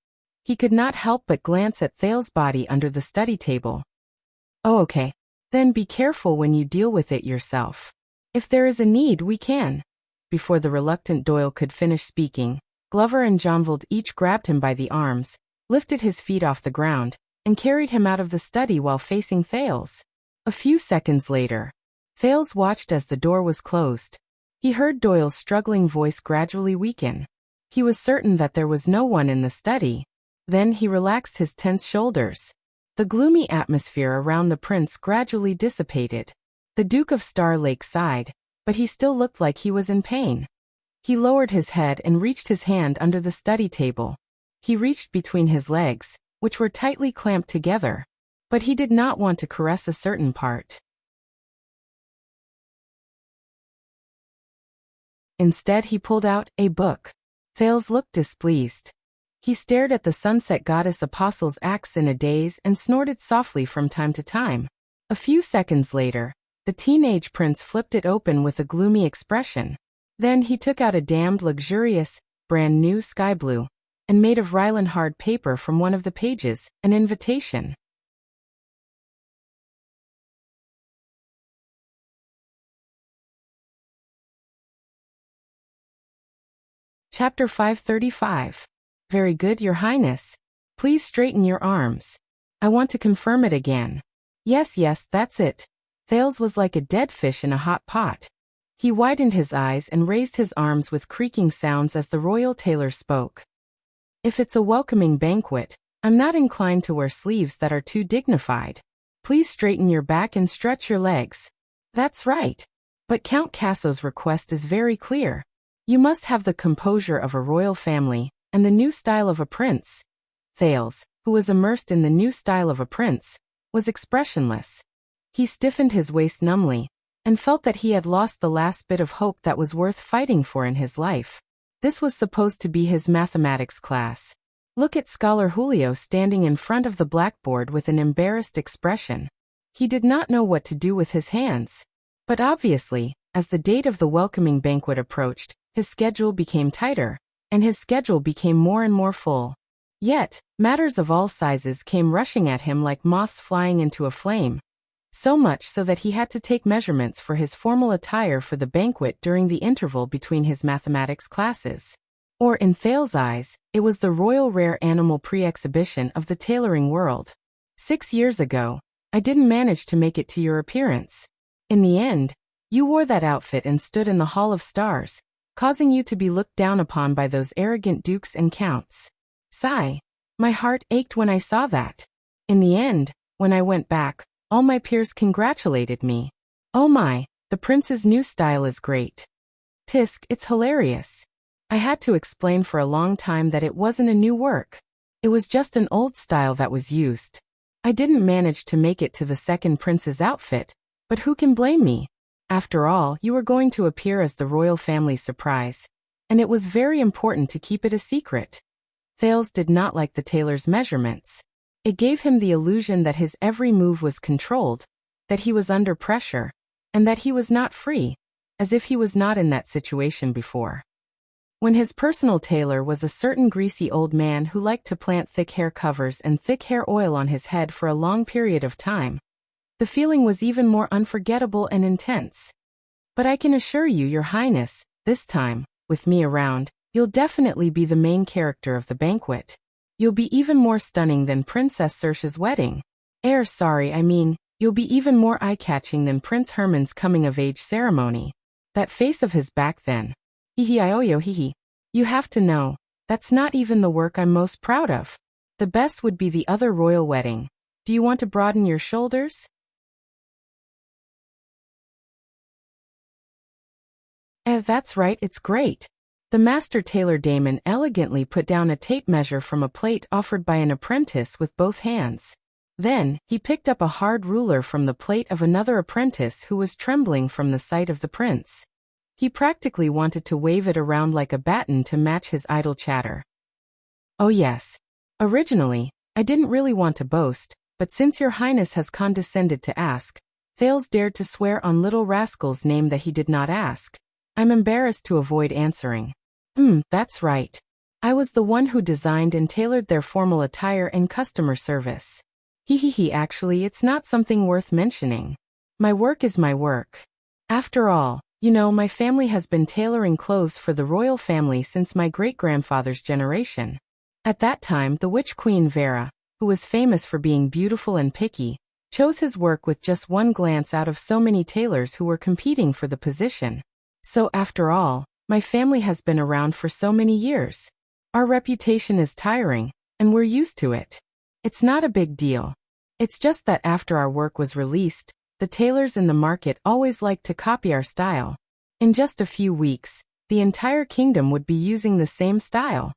He could not help but glance at Thales' body under the study table. "Oh, okay. Then be careful when you deal with it yourself. If there is a need, we can." Before the reluctant Doyle could finish speaking, Glover and Jonvald each grabbed him by the arms, lifted his feet off the ground, and carried him out of the study while facing Thales. A few seconds later, Thales watched as the door was closed. He heard Doyle's struggling voice gradually weaken. He was certain that there was no one in the study. Then he relaxed his tense shoulders. The gloomy atmosphere around the prince gradually dissipated. The Duke of Star Lake sighed, but he still looked like he was in pain. He lowered his head and reached his hand under the study table. He reached between his legs, which were tightly clamped together, but he did not want to caress a certain part. Instead, he pulled out a book. Thales looked displeased. He stared at the sunset goddess Apostle's axe in a daze and snorted softly from time to time. A few seconds later, the teenage prince flipped it open with a gloomy expression. Then he took out a damned luxurious, brand new sky blue, and made of Rylan hard paper from one of the pages, an invitation. Chapter 535. Very good, Your Highness. Please straighten your arms. I want to confirm it again. Yes, that's it. Thales was like a dead fish in a hot pot. He widened his eyes and raised his arms with creaking sounds as the royal tailor spoke. If it's a welcoming banquet, I'm not inclined to wear sleeves that are too dignified. Please straighten your back and stretch your legs. That's right. But Count Casso's request is very clear. You must have the composure of a royal family and the new style of a prince. Thales, who was immersed in the new style of a prince, was expressionless. He stiffened his waist numbly and felt that he had lost the last bit of hope that was worth fighting for in his life. This was supposed to be his mathematics class. Look at Scholar Julio standing in front of the blackboard with an embarrassed expression. He did not know what to do with his hands. But obviously, as the date of the welcoming banquet approached, his schedule became tighter, and his schedule became more and more full. Yet, matters of all sizes came rushing at him like moths flying into a flame. So much so that he had to take measurements for his formal attire for the banquet during the interval between his mathematics classes. Or in Thales' eyes, it was the royal rare animal pre-exhibition of the tailoring world. 6 years ago, I didn't manage to make it to your appearance. In the end, you wore that outfit and stood in the Hall of Stars, causing you to be looked down upon by those arrogant dukes and counts. Sigh. My heart ached when I saw that. In the end, when I went back, all my peers congratulated me. Oh my, the prince's new style is great. Tisk, it's hilarious. I had to explain for a long time that it wasn't a new work. It was just an old style that was used. I didn't manage to make it to the second prince's outfit, but who can blame me? After all, you were going to appear as the royal family's surprise, and it was very important to keep it a secret. Thales did not like the tailor's measurements. It gave him the illusion that his every move was controlled, that he was under pressure, and that he was not free, as if he was not in that situation before. When his personal tailor was a certain greasy old man who liked to plant thick hair covers and thick hair oil on his head for a long period of time, the feeling was even more unforgettable and intense. But I can assure you, Your Highness, this time, with me around, you'll definitely be the main character of the banquet. You'll be even more stunning than Princess Saoirse's wedding. You'll be even more eye-catching than Prince Herman's coming-of-age ceremony. That face of his back then. Hee-hee-I-oh-yo-hee-hee. You have to know, that's not even the work I'm most proud of. The best would be the other royal wedding. Do you want to broaden your shoulders? That's right, it's great. The master tailor Damon elegantly put down a tape measure from a plate offered by an apprentice with both hands. Then, he picked up a hard ruler from the plate of another apprentice who was trembling from the sight of the prince. He practically wanted to wave it around like a baton to match his idle chatter. Oh yes. Originally, I didn't really want to boast, but since your highness has condescended to ask, Thales dared to swear on little rascal's name that he did not ask. I'm embarrassed to avoid answering. That's right. I was the one who designed and tailored their formal attire and customer service. Actually, it's not something worth mentioning. My work is my work. After all, my family has been tailoring clothes for the royal family since my great-grandfather's generation. At that time, the witch queen Vera, who was famous for being beautiful and picky, chose his work with just one glance out of so many tailors who were competing for the position. So after all, my family has been around for so many years. Our reputation is tiring, and we're used to it. It's not a big deal. It's just that after our work was released, the tailors in the market always liked to copy our style. In just a few weeks, the entire kingdom would be using the same style.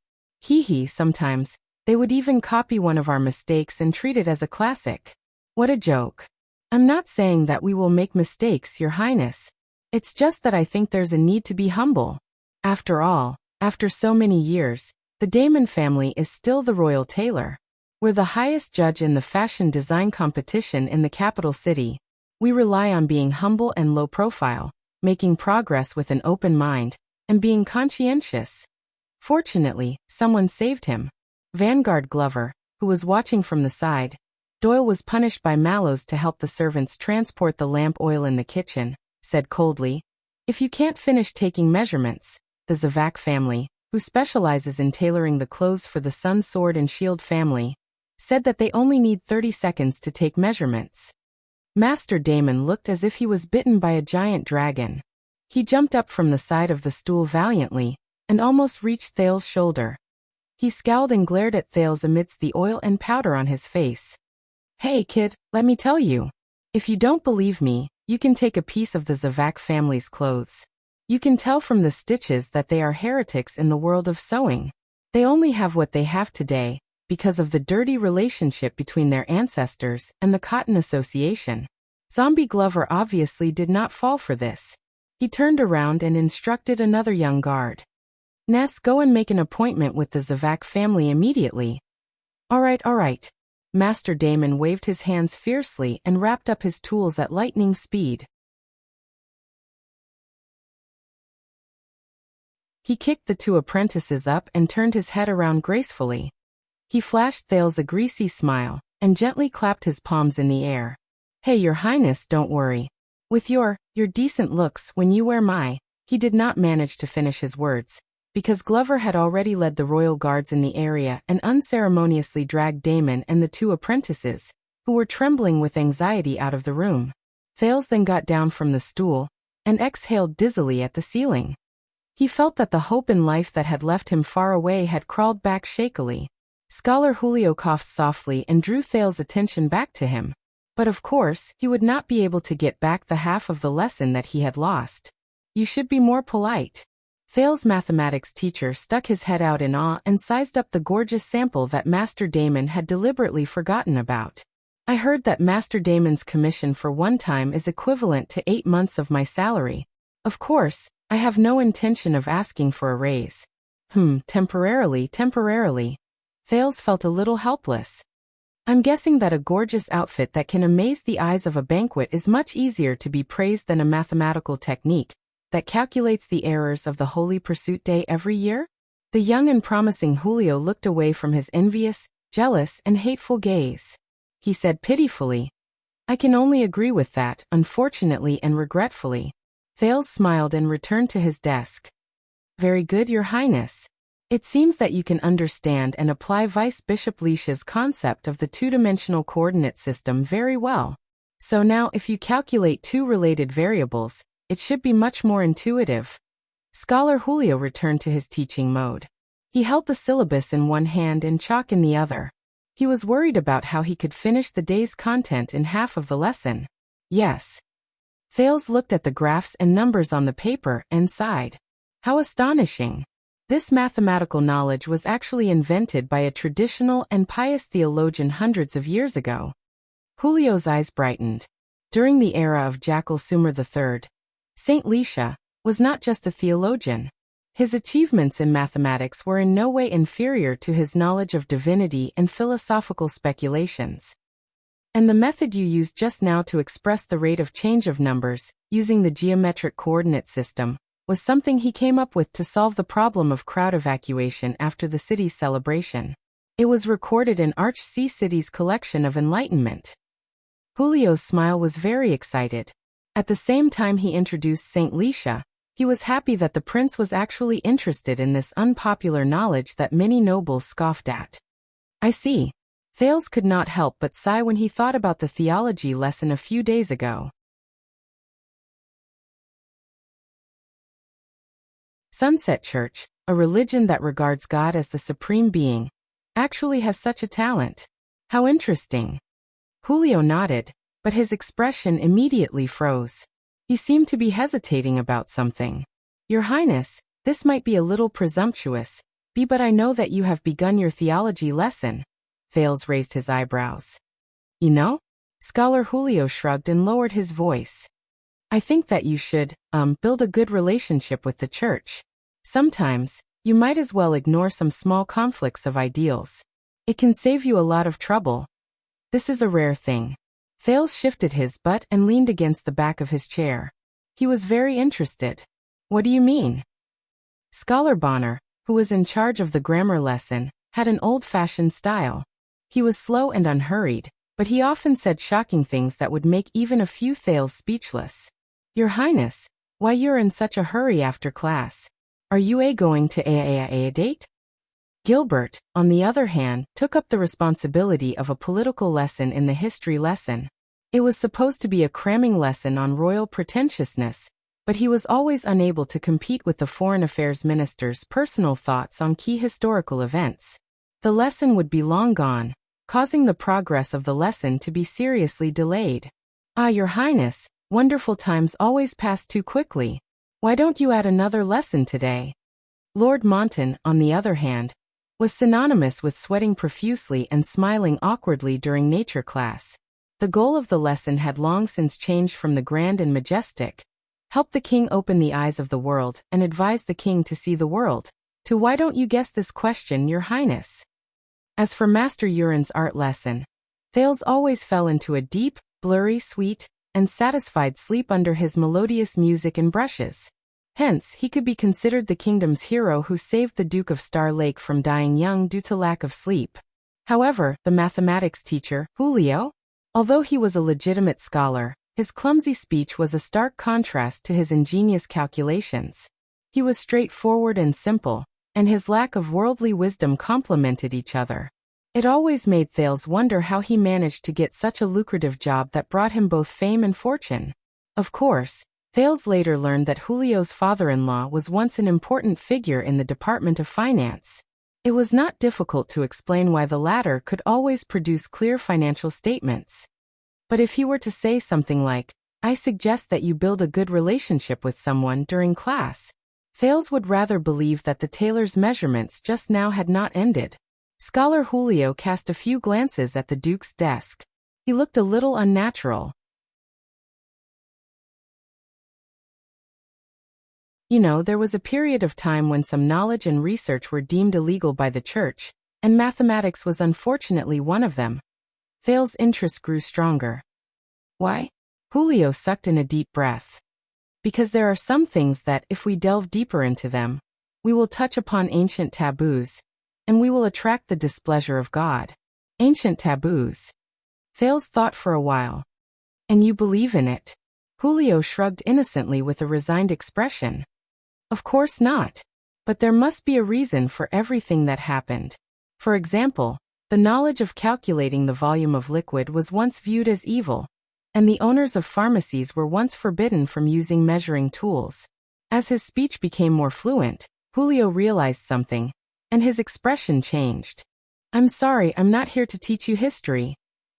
Sometimes, they would even copy one of our mistakes and treat it as a classic. What a joke. I'm not saying that we will make mistakes, Your Highness. It's just that I think there's a need to be humble. After all, after so many years, the Damon family is still the royal tailor. We're the highest judge in the fashion design competition in the capital city. We rely on being humble and low profile, making progress with an open mind, and being conscientious. Fortunately, someone saved him. Vanguard Glover, who was watching from the side. Doyle was punished by Mallows to help the servants transport the lamp oil in the kitchen, said coldly. If you can't finish taking measurements, the Zavak family, who specializes in tailoring the clothes for the Sun Sword and Shield family, said that they only need 30 seconds to take measurements. Master Damon looked as if he was bitten by a giant dragon. He jumped up from the side of the stool valiantly, and almost reached Thales' shoulder. He scowled and glared at Thales amidst the oil and powder on his face. Hey kid, let me tell you. If you don't believe me, you can take a piece of the Zavak family's clothes. You can tell from the stitches that they are heretics in the world of sewing. They only have what they have today, because of the dirty relationship between their ancestors and the Cotton Association. Zombie Glover obviously did not fall for this. He turned around and instructed another young guard. Ness, go and make an appointment with the Zavak family immediately. All right. Master Damon waved his hands fiercely and wrapped up his tools at lightning speed. He kicked the two apprentices up and turned his head around gracefully. He flashed Thales a greasy smile, and gently clapped his palms in the air. Hey, Your Highness, don't worry. With your decent looks when you wear my... He did not manage to finish his words, because Glover had already led the royal guards in the area and unceremoniously dragged Damon and the two apprentices, who were trembling with anxiety, out of the room. Thales then got down from the stool, and exhaled dizzily at the ceiling. He felt that the hope in life that had left him far away had crawled back shakily. Scholar Julio coughed softly and drew Thales' attention back to him. But of course, he would not be able to get back the half of the lesson that he had lost. You should be more polite. Thales' mathematics teacher stuck his head out in awe and sized up the gorgeous sample that Master Damon had deliberately forgotten about. I heard that Master Damon's commission for one time is equivalent to 8 months of my salary. Of course, I have no intention of asking for a raise. Temporarily. Thales felt a little helpless. I'm guessing that a gorgeous outfit that can amaze the eyes of a banquet is much easier to be praised than a mathematical technique that calculates the errors of the Holy Pursuit Day every year? The young and promising Julio looked away from his envious, jealous, and hateful gaze. He said pitifully, I can only agree with that, unfortunately and regretfully. Thales smiled and returned to his desk. Very good, Your Highness. It seems that you can understand and apply Vice Bishop Leish's concept of the two-dimensional coordinate system very well. So now if you calculate two related variables, it should be much more intuitive. Scholar Julio returned to his teaching mode. He held the syllabus in one hand and chalk in the other. He was worried about how he could finish the day's content in half of the lesson. Yes. Thales looked at the graphs and numbers on the paper and sighed. How astonishing! This mathematical knowledge was actually invented by a traditional and pious theologian hundreds of years ago. Julio's eyes brightened. During the era of Jackal Sumer III, Saint Lisha was not just a theologian. His achievements in mathematics were in no way inferior to his knowledge of divinity and philosophical speculations. And the method you used just now to express the rate of change of numbers, using the geometric coordinate system, was something he came up with to solve the problem of crowd evacuation after the city's celebration. It was recorded in Arch C. City's collection of enlightenment. Julio's smile was very excited. At the same time he introduced Saint Lisha, he was happy that the prince was actually interested in this unpopular knowledge that many nobles scoffed at. I see. Thales could not help but sigh when he thought about the theology lesson a few days ago. Sunset Church, a religion that regards God as the supreme being, actually has such a talent. How interesting. Julio nodded, but his expression immediately froze. He seemed to be hesitating about something. Your Highness, this might be a little presumptuous, but I know that you have begun your theology lesson. Thales raised his eyebrows. You know? Scholar Julio shrugged and lowered his voice. I think that you should, build a good relationship with the church. Sometimes, you might as well ignore some small conflicts of ideals. It can save you a lot of trouble. This is a rare thing. Thales shifted his butt and leaned against the back of his chair. He was very interested. What do you mean? Scholar Bonner, who was in charge of the grammar lesson, had an old-fashioned style. He was slow and unhurried, but he often said shocking things that would make even a few Thales speechless. Your Highness, why you're in such a hurry after class? Are you going to a date? Gilbert, on the other hand, took up the responsibility of a political lesson in the history lesson. It was supposed to be a cramming lesson on royal pretentiousness, but he was always unable to compete with the foreign affairs minister's personal thoughts on key historical events. The lesson would be long gone, causing the progress of the lesson to be seriously delayed. Your Highness, wonderful times always pass too quickly. Why don't you add another lesson today? Lord Monton, on the other hand, was synonymous with sweating profusely and smiling awkwardly during nature class. The goal of the lesson had long since changed from the grand and majestic, help the king open the eyes of the world and advise the king to see the world, to why don't you guess this question, Your Highness? As for Master Urin's art lesson, Thales always fell into a deep, blurry, sweet, and satisfied sleep under his melodious music and brushes. Hence, he could be considered the kingdom's hero who saved the Duke of Star Lake from dying young due to lack of sleep. However, the mathematics teacher, Julio, although he was a legitimate scholar, his clumsy speech was a stark contrast to his ingenious calculations. He was straightforward and simple, and his lack of worldly wisdom complemented each other. It always made Thales wonder how he managed to get such a lucrative job that brought him both fame and fortune. Of course, Thales later learned that Julio's father-in-law was once an important figure in the Department of Finance. It was not difficult to explain why the latter could always produce clear financial statements. But if he were to say something like, I suggest that you build a good relationship with someone during class, Thales would rather believe that the tailor's measurements just now had not ended. Scholar Julio cast a few glances at the Duke's desk. He looked a little unnatural. There was a period of time when some knowledge and research were deemed illegal by the church, and mathematics was unfortunately one of them. Thales' interest grew stronger. Why? Julio sucked in a deep breath. Because there are some things that, if we delve deeper into them, we will touch upon ancient taboos, and we will attract the displeasure of God. Ancient taboos. Thales thought for a while. And you believe in it? Julio shrugged innocently with a resigned expression. Of course not. But there must be a reason for everything that happened. For example, the knowledge of calculating the volume of liquid was once viewed as evil, and the owners of pharmacies were once forbidden from using measuring tools. As his speech became more fluent, Julio realized something, and his expression changed. I'm sorry, I'm not here to teach you history.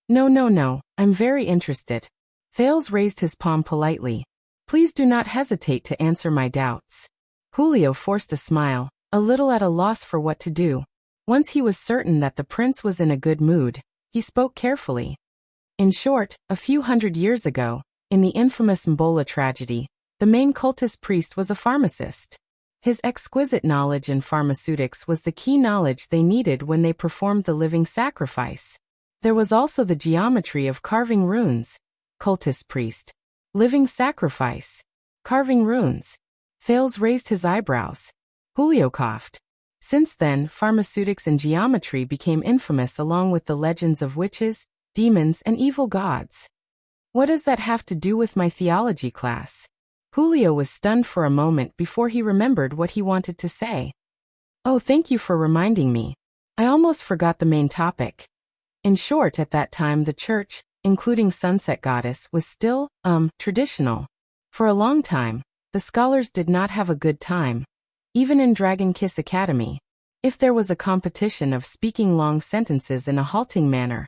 No, I'm very interested. Thales raised his palm politely. Please do not hesitate to answer my doubts. Julio forced a smile, a little at a loss for what to do. Once he was certain that the prince was in a good mood, he spoke carefully. In short, a few hundred years ago, in the infamous Mbola tragedy, the main cultist priest was a pharmacist. His exquisite knowledge in pharmaceutics was the key knowledge they needed when they performed the living sacrifice. There was also the geometry of carving runes. Cultist priest. Living sacrifice. Carving runes. Thales raised his eyebrows. Julio coughed. Since then, pharmaceutics and geometry became infamous along with the legends of witches, demons, and evil gods. What does that have to do with my theology class? Julio was stunned for a moment before he remembered what he wanted to say. Oh, thank you for reminding me. I almost forgot the main topic. In short, at that time the church, including Sunset Goddess, was still, traditional. For a long time, the scholars did not have a good time. Even in Dragon Kiss Academy. If there was a competition of speaking long sentences in a halting manner,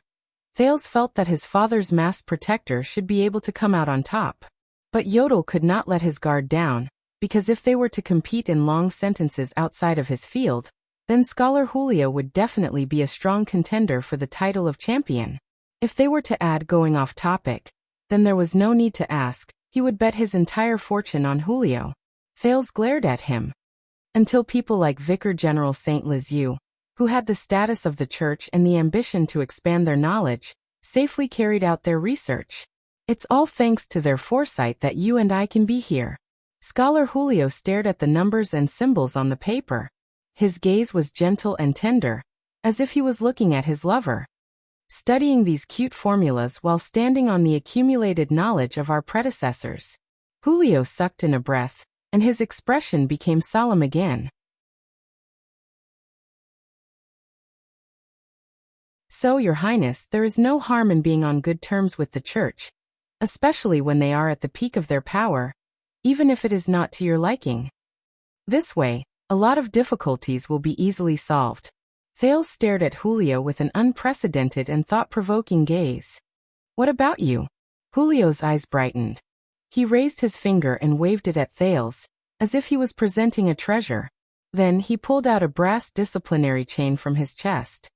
Thales felt that his father's masked protector should be able to come out on top. But Yodel could not let his guard down, because if they were to compete in long sentences outside of his field, then Scholar Julio would definitely be a strong contender for the title of champion. If they were to add going off topic, then there was no need to ask, he would bet his entire fortune on Julio. Thales glared at him. Until people like Vicar General Saint Lisieux, who had the status of the church and the ambition to expand their knowledge, safely carried out their research. It's all thanks to their foresight that you and I can be here. Scholar Julio stared at the numbers and symbols on the paper. His gaze was gentle and tender, as if he was looking at his lover. Studying these cute formulas while standing on the accumulated knowledge of our predecessors. Julio sucked in a breath, and his expression became solemn again. So, Your Highness, there is no harm in being on good terms with the church, especially when they are at the peak of their power, even if it is not to your liking. This way, a lot of difficulties will be easily solved. Thales stared at Julio with an unprecedented and thought-provoking gaze. What about you? Julio's eyes brightened. He raised his finger and waved it at Thales, as if he was presenting a treasure. Then he pulled out a brass disciplinary chain from his chest.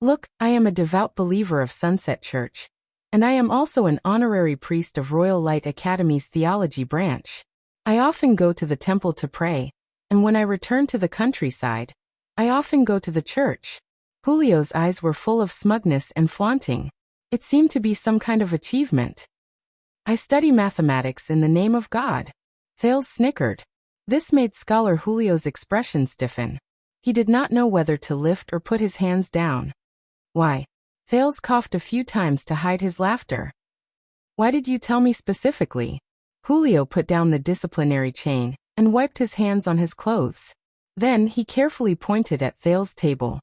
Look, I am a devout believer of Sunset Church, and I am also an honorary priest of Royal Light Academy's theology branch. I often go to the temple to pray, and when I return to the countryside, I often go to the church. Julio's eyes were full of smugness and flaunting. It seemed to be some kind of achievement. I study mathematics in the name of God. Thales snickered. This made Scholar Julio's expression stiffen. He did not know whether to lift or put his hands down. Why? Thales coughed a few times to hide his laughter. Why did you tell me specifically? Julio put down the disciplinary chain and wiped his hands on his clothes. Then he carefully pointed at Thales' table.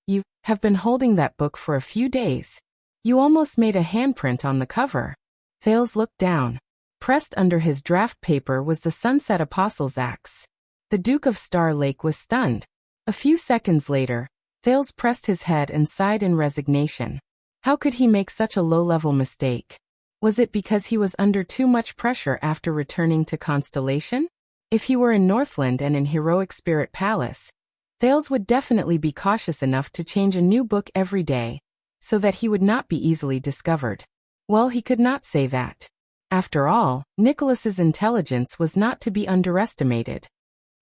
You have been holding that book for a few days. You almost made a handprint on the cover. Thales looked down. Pressed under his draft paper was the Sunset Apostles' Acts. The Duke of Star Lake was stunned. A few seconds later, Thales pressed his head and sighed in resignation. How could he make such a low-level mistake? Was it because he was under too much pressure after returning to Constellation? If he were in Northland and in Heroic Spirit Palace, Thales would definitely be cautious enough to change a new book every day, so that he would not be easily discovered. Well, he could not say that. After all, Nicholas's intelligence was not to be underestimated.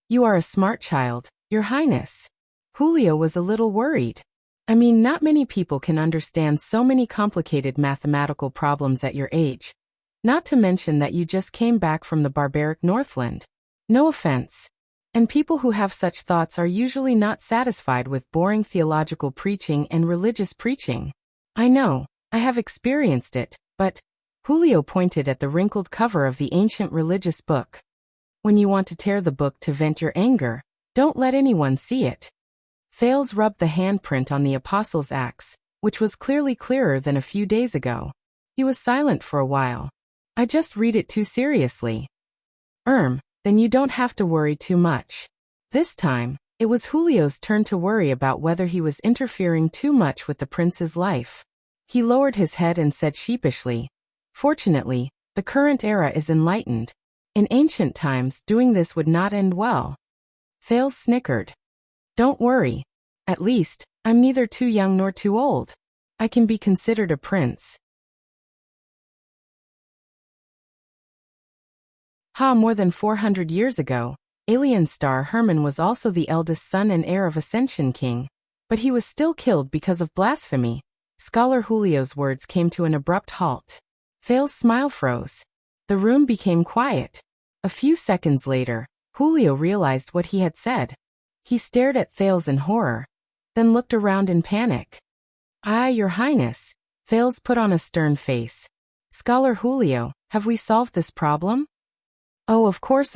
You are a smart child, Your Highness. Julio was a little worried. I mean, not many people can understand so many complicated mathematical problems at your age. Not to mention that you just came back from the barbaric Northland. No offense. And people who have such thoughts are usually not satisfied with boring theological preaching and religious preaching. I know, I have experienced it, but Julio pointed at the wrinkled cover of the ancient religious book. When you want to tear the book to vent your anger, don't let anyone see it. Thales rubbed the handprint on the Apostles' Acts, which was clearly clearer than a few days ago. He was silent for a while. I just read it too seriously. Then you don't have to worry too much. This time, It was Julio's turn to worry about whether he was interfering too much with the prince's life. He lowered his head and said sheepishly, "Fortunately, the current era is enlightened. In ancient times, doing this would not end well." Thales snickered. "Don't worry. At least, I'm neither too young nor too old. I can be considered a prince." More than 400 years ago, alien star Herman was also the eldest son and heir of Ascension King, but he was still killed because of blasphemy. Scholar Julio's words came to an abrupt halt. Thales' smile froze. The room became quiet. A few seconds later, Julio realized what he had said. He stared at Thales in horror, then looked around in panic. Your Highness." Thales put on a stern face. "Scholar Julio, have we solved this problem?" "Oh, of course,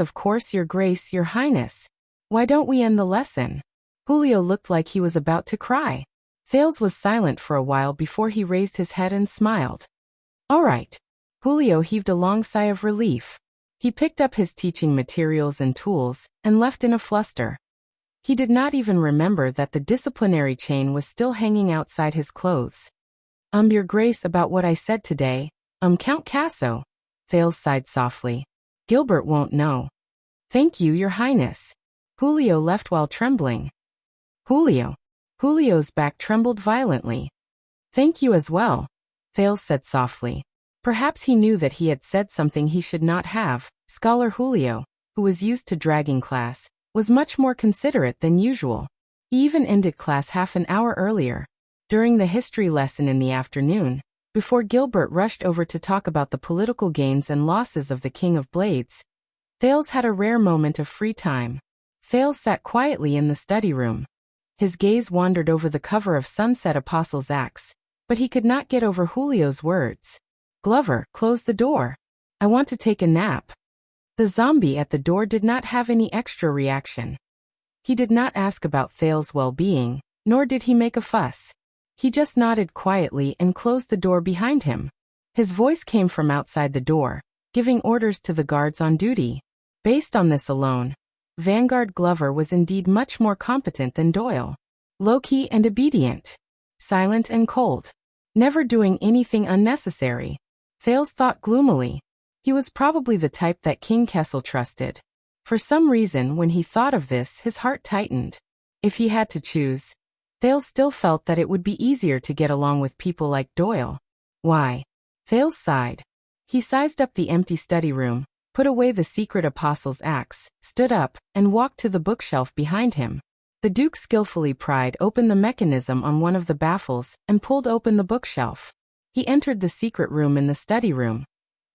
Your Grace, Your Highness. Why don't we end the lesson?" Julio looked like he was about to cry. Thales was silent for a while before he raised his head and smiled. "All right." Julio heaved a long sigh of relief. He picked up his teaching materials and tools, and left in a fluster. He did not even remember that the disciplinary chain was still hanging outside his clothes. Your Grace, about what I said today, Count Casso." Thales sighed softly. "Gilbert won't know." "Thank you, Your Highness." Julio left while trembling. Julio's back trembled violently. "Thank you as well," Thales said softly. Perhaps he knew that he had said something he should not have. Scholar Julio, who was used to dragging class, was much more considerate than usual. He even ended class half an hour earlier. During the history lesson in the afternoon, before Gilbert rushed over to talk about the political gains and losses of the King of Blades, Thales had a rare moment of free time. Thales sat quietly in the study room. His gaze wandered over the cover of Sunset Apostles' Acts, but he could not get over Julio's words. "Glover, close the door. I want to take a nap." The zombie at the door did not have any extra reaction. He did not ask about Thales' well-being, nor did he make a fuss. He just nodded quietly and closed the door behind him. His voice came from outside the door, giving orders to the guards on duty. Based on this alone, Vanguard Glover was indeed much more competent than Doyle. Low-key and obedient. Silent and cold. Never doing anything unnecessary. Thales thought gloomily. He was probably the type that King Kessel trusted. For some reason, when he thought of this, his heart tightened. If he had to choose, Thales still felt that it would be easier to get along with people like Doyle. Why? Thales sighed. He sized up the empty study room, put away the secret apostle's axe, stood up, and walked to the bookshelf behind him. The Duke skillfully pried open the mechanism on one of the baffles and pulled open the bookshelf. He entered the secret room in the study room.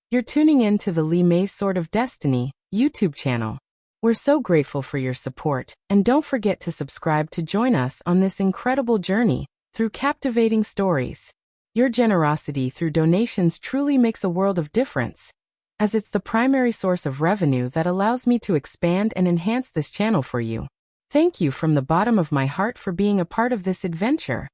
"You're tuning in to the Lee May's Sword of Destiny YouTube channel. We're so grateful for your support, and don't forget to subscribe to join us on this incredible journey through captivating stories. Your generosity through donations truly makes a world of difference, as it's the primary source of revenue that allows me to expand and enhance this channel for you. Thank you from the bottom of my heart for being a part of this adventure."